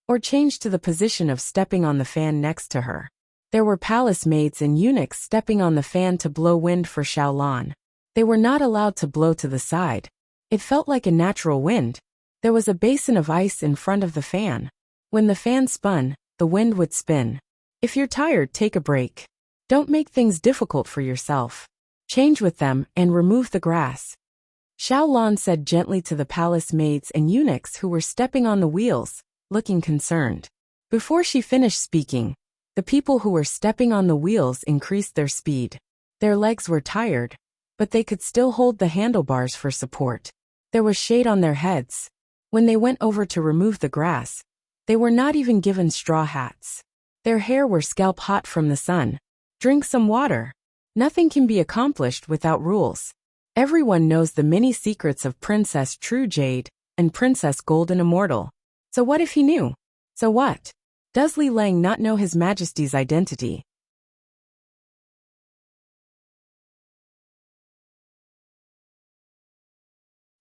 or change to the position of stepping on the fan next to her. There were palace maids and eunuchs stepping on the fan to blow wind for Xiaolan. They were not allowed to blow to the side. It felt like a natural wind. There was a basin of ice in front of the fan. When the fan spun, the wind would spin. If you're tired, take a break. Don't make things difficult for yourself. Change with them and remove the grass. Xiaolan said gently to the palace maids and eunuchs who were stepping on the wheels, looking concerned. Before she finished speaking, the people who were stepping on the wheels increased their speed. Their legs were tired, but they could still hold the handlebars for support. There was shade on their heads. When they went over to remove the grass, they were not even given straw hats. Their hair were scalp hot from the sun. Drink some water. Nothing can be accomplished without rules. Everyone knows the many secrets of Princess True Jade and Princess Golden Immortal. So what if he knew? So what? Does Li Lang not know His Majesty's identity?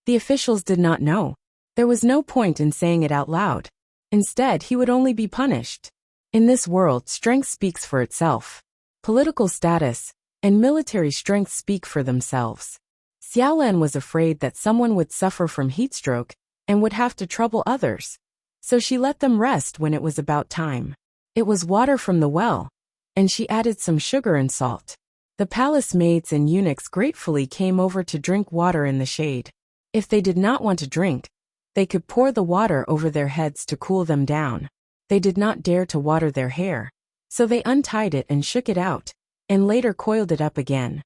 The officials did not know. There was no point in saying it out loud. Instead, he would only be punished. In this world, strength speaks for itself. Political status and military strength speak for themselves. Xiaolan was afraid that someone would suffer from heatstroke and would have to trouble others. So she let them rest when it was about time. It was water from the well, and she added some sugar and salt. The palace maids and eunuchs gratefully came over to drink water in the shade. If they did not want to drink, they could pour the water over their heads to cool them down. They did not dare to water their hair, so they untied it and shook it out, and later coiled it up again.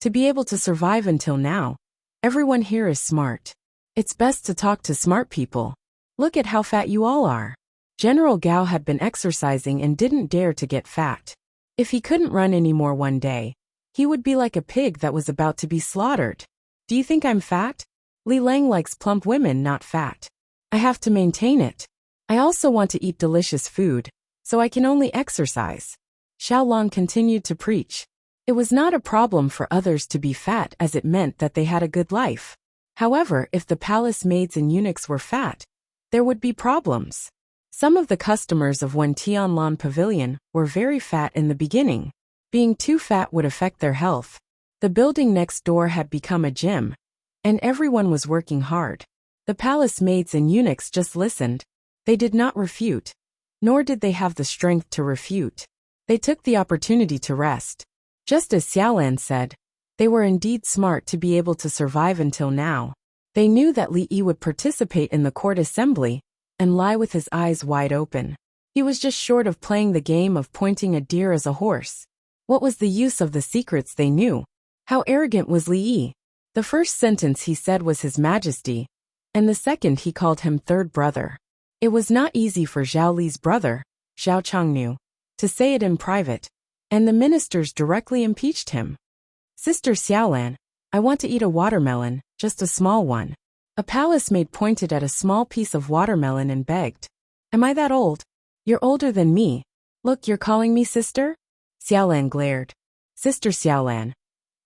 To be able to survive until now, everyone here is smart. It's best to talk to smart people. Look at how fat you all are. General Gao had been exercising and didn't dare to get fat. If he couldn't run anymore one day, he would be like a pig that was about to be slaughtered. Do you think I'm fat? Li Lang likes plump women, not fat. I have to maintain it. I also want to eat delicious food, so I can only exercise. Xiaolan continued to preach. It was not a problem for others to be fat as it meant that they had a good life. However, if the palace maids and eunuchs were fat, there would be problems. Some of the customers of Wen Tianlan Pavilion were very fat in the beginning. Being too fat would affect their health. The building next door had become a gym, and everyone was working hard. The palace maids and eunuchs just listened. They did not refute, nor did they have the strength to refute. They took the opportunity to rest. Just as Xiaolan said, they were indeed smart to be able to survive until now. They knew that Li Yi would participate in the court assembly and lie with his eyes wide open. He was just short of playing the game of pointing a deer as a horse. What was the use of the secrets they knew? How arrogant was Li Yi? The first sentence he said was His Majesty, and the second he called him third brother. It was not easy for Zhao Li's brother, Zhao Changnu, to say it in private, and the ministers directly impeached him. Sister Xiaolan, I want to eat a watermelon, just a small one. A palace maid pointed at a small piece of watermelon and begged. Am I that old? You're older than me. Look, you're calling me sister? Xiaolan glared. Sister Xiaolan.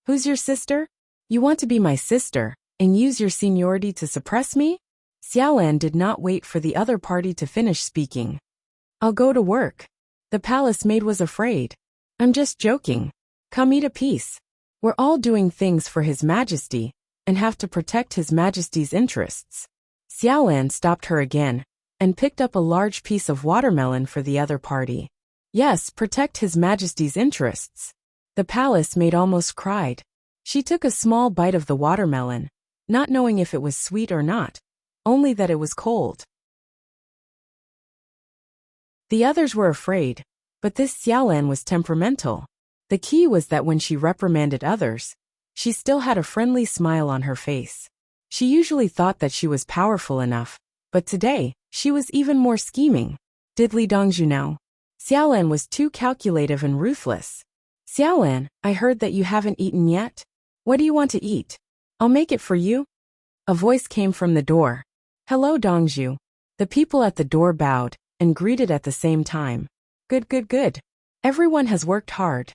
Who's your sister? You want to be my sister, and use your seniority to suppress me? Xiaolan did not wait for the other party to finish speaking. I'll go to work. The palace maid was afraid. I'm just joking. Come eat a piece. We're all doing things for His Majesty, and have to protect His Majesty's interests. Xiaolan stopped her again, and picked up a large piece of watermelon for the other party. Yes, protect His Majesty's interests. The palace maid almost cried. She took a small bite of the watermelon, not knowing if it was sweet or not, only that it was cold. The others were afraid, but this Xiaolan was temperamental. The key was that when she reprimanded others, she still had a friendly smile on her face. She usually thought that she was powerful enough, but today, she was even more scheming. Did Li Dongzhu know? Xiaolan was too calculative and ruthless. Xiaolan, I heard that you haven't eaten yet. What do you want to eat? I'll make it for you. A voice came from the door. Hello, Dongzhu. The people at the door bowed and greeted at the same time. Good, good, good. Everyone has worked hard.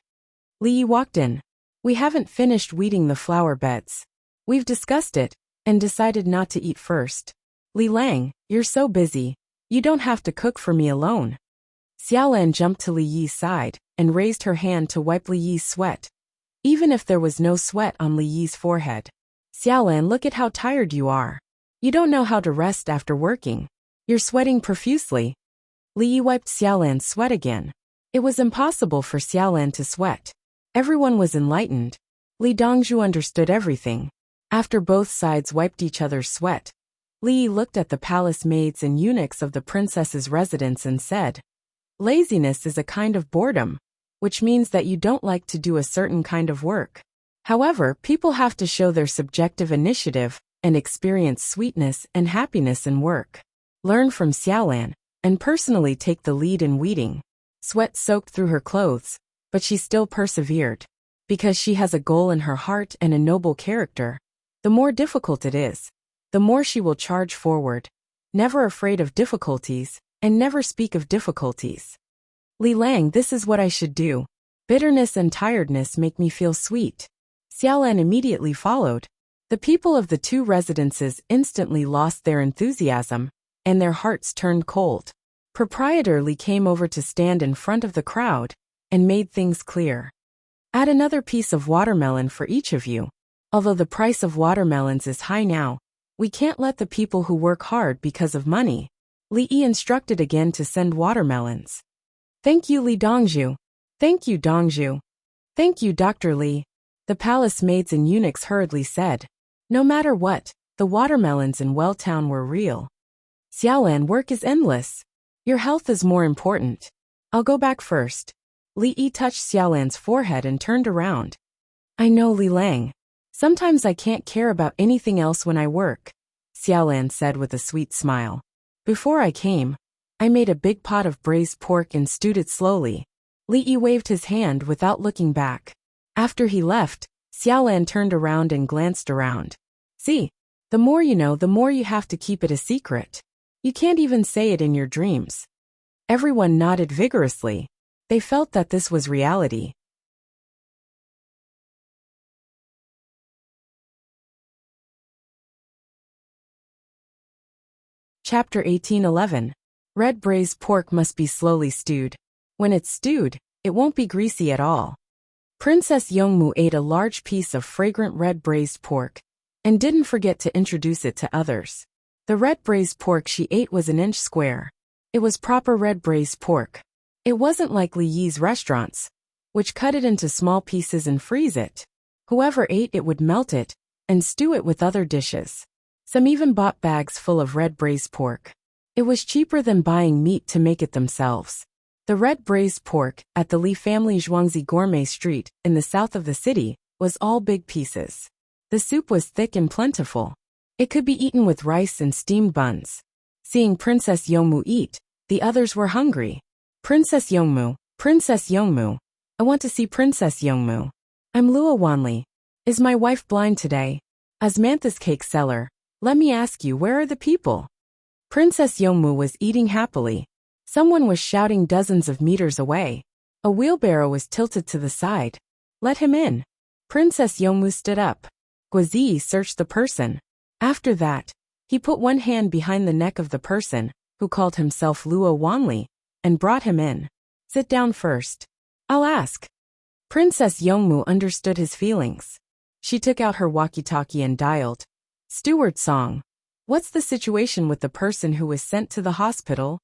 Li Yi walked in. We haven't finished weeding the flower beds. We've discussed it and decided not to eat first. Li Lang, you're so busy. You don't have to cook for me alone. Xiaolan jumped to Li Yi's side and raised her hand to wipe Li Yi's sweat, even if there was no sweat on Li Yi's forehead. Xiaolan, look at how tired you are. You don't know how to rest after working. You're sweating profusely. Li Yi wiped Xiaolan's sweat again. It was impossible for Xiaolan to sweat. Everyone was enlightened. Li Dongzhu understood everything. After both sides wiped each other's sweat, Li Yi looked at the palace maids and eunuchs of the princess's residence and said, laziness is a kind of boredom, which means that you don't like to do a certain kind of work. However, people have to show their subjective initiative and experience sweetness and happiness in work. Learn from Xiaolan, and personally take the lead in weeding. Sweat soaked through her clothes, but she still persevered. Because she has a goal in her heart and a noble character, the more difficult it is, the more she will charge forward, never afraid of difficulties, and never speak of difficulties. Li Lang, this is what I should do. Bitterness and tiredness make me feel sweet. Xiaolan immediately followed. The people of the two residences instantly lost their enthusiasm, and their hearts turned cold. Proprietor Li came over to stand in front of the crowd, and made things clear. Add another piece of watermelon for each of you. Although the price of watermelons is high now, we can't let the people who work hard because of money. Li Yi instructed again to send watermelons. Thank you, Li Dongzhu. Thank you, Dongzhu. Thank you, Dr. Li. The palace maids and eunuchs hurriedly said. No matter what, the watermelons in Welltown were real. Xiaolan, work is endless. Your health is more important. I'll go back first. Li Yi touched Xiaolan's forehead and turned around. I know, Li Lang. Sometimes I can't care about anything else when I work, Xiaolan said with a sweet smile. Before I came, I made a big pot of braised pork and stewed it slowly. Li Yi waved his hand without looking back. After he left, Xiaolan turned around and glanced around. See, the more you know, the more you have to keep it a secret. You can't even say it in your dreams. Everyone nodded vigorously. They felt that this was reality. Chapter 18:11. Red braised pork must be slowly stewed. When it's stewed, it won't be greasy at all. Princess Yongmu ate a large piece of fragrant red braised pork, and didn't forget to introduce it to others. The red braised pork she ate was an inch square. It was proper red braised pork. It wasn't like Li Yi's restaurants, which cut it into small pieces and freeze it. Whoever ate it would melt it, and stew it with other dishes. Some even bought bags full of red braised pork. It was cheaper than buying meat to make it themselves. The red braised pork, at the Li family Zhuangzi Gourmet Street, in the south of the city, was all big pieces. The soup was thick and plentiful. It could be eaten with rice and steamed buns. Seeing Princess Yongmu eat, the others were hungry. Princess Yongmu, I want to see Princess Yongmu. I'm Luo Wanli. Is my wife blind today? As Mantha's cake seller, let me ask you, where are the people? Princess Yongmu was eating happily. Someone was shouting dozens of meters away. A wheelbarrow was tilted to the side. Let him in. Princess Yongmu stood up. Guazi searched the person. After that, he put one hand behind the neck of the person, who called himself Luo Wanli, and brought him in. Sit down first. I'll ask. Princess Yongmu understood his feelings. She took out her walkie-talkie and dialed. Steward Song. What's the situation with the person who was sent to the hospital?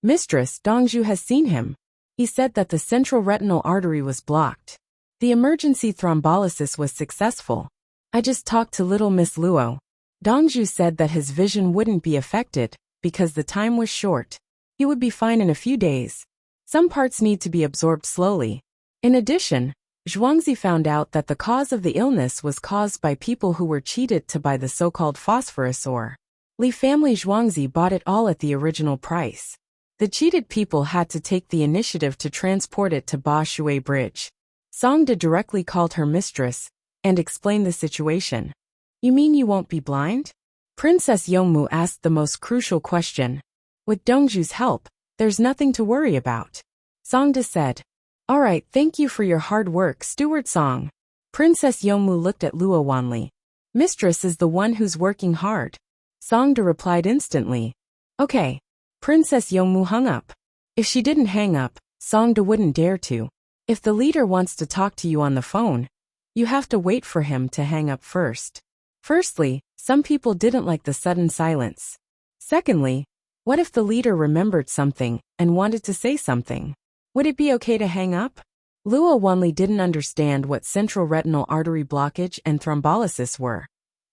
Mistress Dongzhu has seen him. He said that the central retinal artery was blocked. The emergency thrombolysis was successful. I just talked to little Miss Luo. Dongzhu said that his vision wouldn't be affected because the time was short. He would be fine in a few days. Some parts need to be absorbed slowly. In addition, Zhuangzi found out that the cause of the illness was caused by people who were cheated to buy the so-called phosphorus ore. Li family Zhuangzi bought it all at the original price. The cheated people had to take the initiative to transport it to Ba Shui Bridge. Songda directly called her mistress and explained the situation. You mean you won't be blind? Princess Yongmu asked the most crucial question. With Dongzhu's help, there's nothing to worry about. Songda said. All right, thank you for your hard work, Steward Song. Princess Yongmu looked at Luo Wanli. Mistress is the one who's working hard. Songda replied instantly. Okay. Princess Yongmu hung up. If she didn't hang up, Songda wouldn't dare to. If the leader wants to talk to you on the phone, you have to wait for him to hang up first. Firstly, some people didn't like the sudden silence. Secondly, what if the leader remembered something and wanted to say something? Would it be okay to hang up? Luo Wanli didn't understand what central retinal artery blockage and thrombolysis were.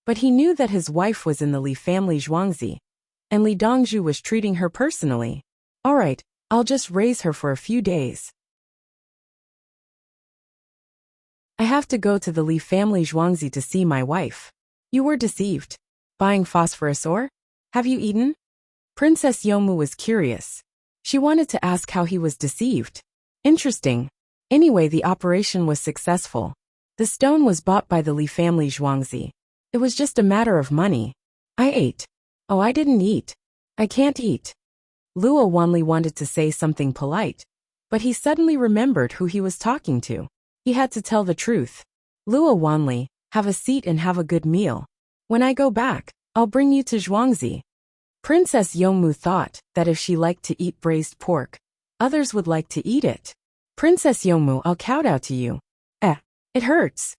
But he knew that his wife was in the Li family Zhuangzi, and Li Dongzhu was treating her personally. All right, I'll just raise her for a few days. I have to go to the Li family Zhuangzi to see my wife. You were deceived. Buying phosphorus ore? Have you eaten? Princess Yongmu was curious. She wanted to ask how he was deceived. Interesting. Anyway, the operation was successful. The stone was bought by the Li family Zhuangzi. It was just a matter of money. I ate. Oh, I didn't eat. I can't eat. Luo Wanli wanted to say something polite, but he suddenly remembered who he was talking to. He had to tell the truth. Luo Wanli, have a seat and have a good meal. When I go back, I'll bring you to Zhuangzi. Princess Yongmu thought that if she liked to eat braised pork, others would like to eat it. Princess Yongmu, I'll kowtow to you. It hurts.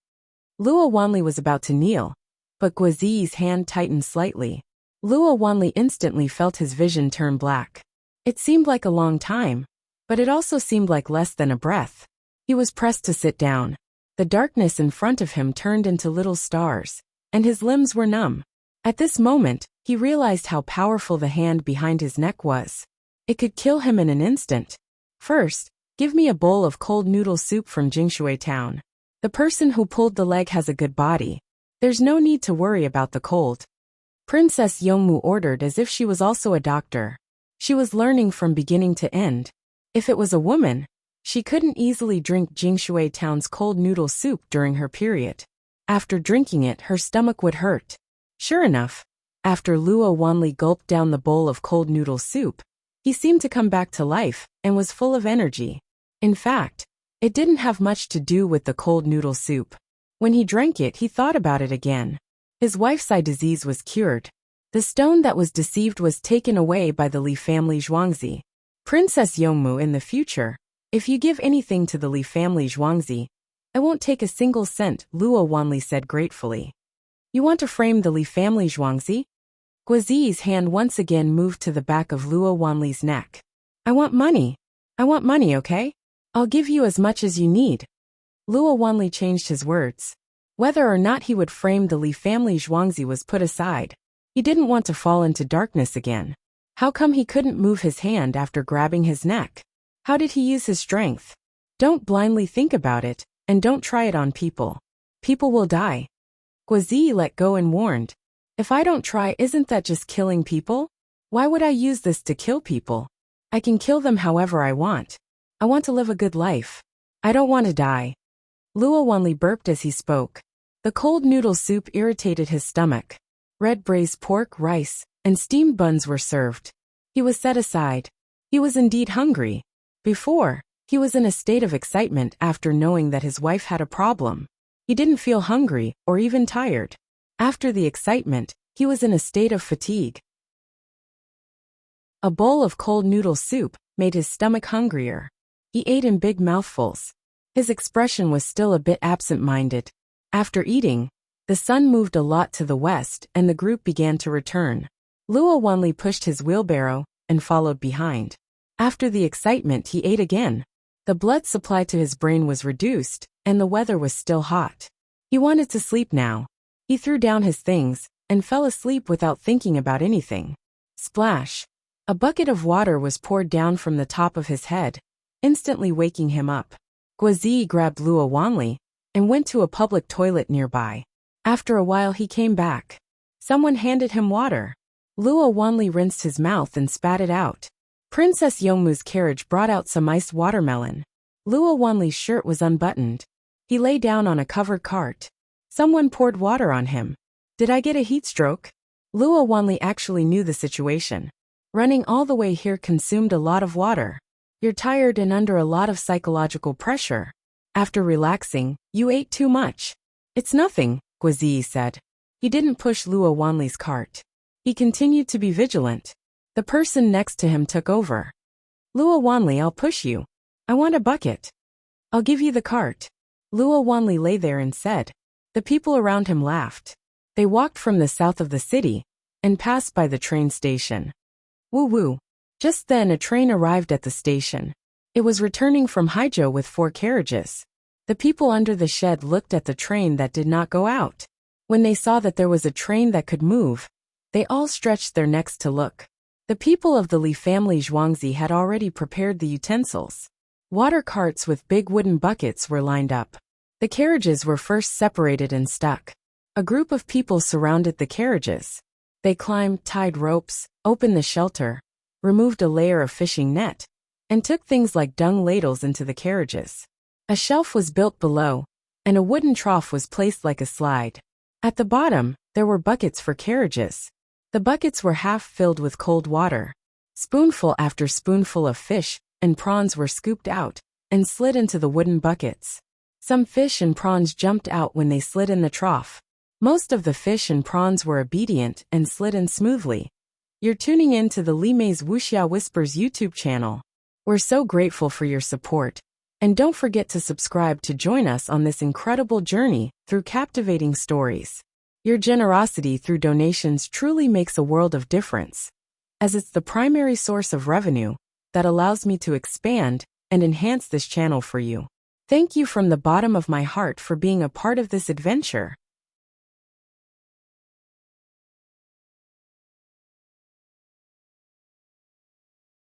Luo Wanli was about to kneel, but Guaziyi's hand tightened slightly. Luo Wanli instantly felt his vision turn black. It seemed like a long time, but it also seemed like less than a breath. He was pressed to sit down. The darkness in front of him turned into little stars, and his limbs were numb. At this moment, he realized how powerful the hand behind his neck was. It could kill him in an instant. First, give me a bowl of cold noodle soup from Jingshui town. The person who pulled the leg has a good body. There's no need to worry about the cold. Princess Yongmu ordered as if she was also a doctor. She was learning from beginning to end. If it was a woman, she couldn't easily drink Jingshui town's cold noodle soup during her period. After drinking it, her stomach would hurt. Sure enough, after Luo Wanli gulped down the bowl of cold noodle soup, he seemed to come back to life and was full of energy. In fact, it didn't have much to do with the cold noodle soup. When he drank it, he thought about it again. His wife's eye disease was cured. The stone that was deceived was taken away by the Li family Zhuangzi. Princess Yongmu, in the future, if you give anything to the Li family Zhuangzi, I won't take a single cent, Luo Wanli said gratefully. You want to frame the Li family Zhuangzi? Guaziyi's hand once again moved to the back of Luo Wanli's neck. I want money. I want money, okay? I'll give you as much as you need. Luo Wanli changed his words. Whether or not he would frame the Li family Zhuangzi was put aside. He didn't want to fall into darkness again. How come he couldn't move his hand after grabbing his neck? How did he use his strength? Don't blindly think about it, and don't try it on people. People will die. Guaziyi let go and warned. If I don't try, isn't that just killing people? Why would I use this to kill people? I can kill them however I want. I want to live a good life. I don't want to die. Luo Wanli burped as he spoke. The cold noodle soup irritated his stomach. Red braised pork, rice, and steamed buns were served. He was set aside. He was indeed hungry. Before, he was in a state of excitement after knowing that his wife had a problem. He didn't feel hungry or even tired. After the excitement, he was in a state of fatigue. A bowl of cold noodle soup made his stomach hungrier. He ate in big mouthfuls. His expression was still a bit absent-minded. After eating, the sun moved a lot to the west and the group began to return. Luo Wanli pushed his wheelbarrow and followed behind. After the excitement, he ate again. The blood supply to his brain was reduced, and the weather was still hot. He wanted to sleep now. He threw down his things and fell asleep without thinking about anything. Splash! A bucket of water was poured down from the top of his head, instantly waking him up. Guozi grabbed Luo Wanli and went to a public toilet nearby. After a while he came back. Someone handed him water. Luo Wanli rinsed his mouth and spat it out. Princess Yongmu's carriage brought out some iced watermelon. Luo Wanli's shirt was unbuttoned. He lay down on a covered cart. Someone poured water on him. Did I get a heat stroke? Luo Wanli actually knew the situation. Running all the way here consumed a lot of water. You're tired and under a lot of psychological pressure. After relaxing, you ate too much. It's nothing, Guozi said. He didn't push Luo Wanli's cart. He continued to be vigilant. The person next to him took over. Luo Wanli, I'll push you. I want a bucket. I'll give you the cart. Luo Wanli lay there and said. The people around him laughed. They walked from the south of the city and passed by the train station. Woo woo. Just then a train arrived at the station. It was returning from Haizhou with 4 carriages. The people under the shed looked at the train that did not go out. When they saw that there was a train that could move, they all stretched their necks to look. The people of the Li family Zhuangzi had already prepared the utensils. Water carts with big wooden buckets were lined up. The carriages were first separated and stuck. A group of people surrounded the carriages. They climbed, tied ropes, opened the shelter, removed a layer of fishing net, and took things like dung ladles into the carriages. A shelf was built below, and a wooden trough was placed like a slide. At the bottom, there were buckets for carriages. The buckets were half filled with cold water. Spoonful after spoonful of fish and prawns were scooped out and slid into the wooden buckets. Some fish and prawns jumped out when they slid in the trough. Most of the fish and prawns were obedient and slid in smoothly. You're tuning in to the Li Mei's Wuxia Whispers YouTube channel. We're so grateful for your support. And don't forget to subscribe to join us on this incredible journey through captivating stories. Your generosity through donations truly makes a world of difference, as it's the primary source of revenue that allows me to expand and enhance this channel for you. Thank you from the bottom of my heart for being a part of this adventure.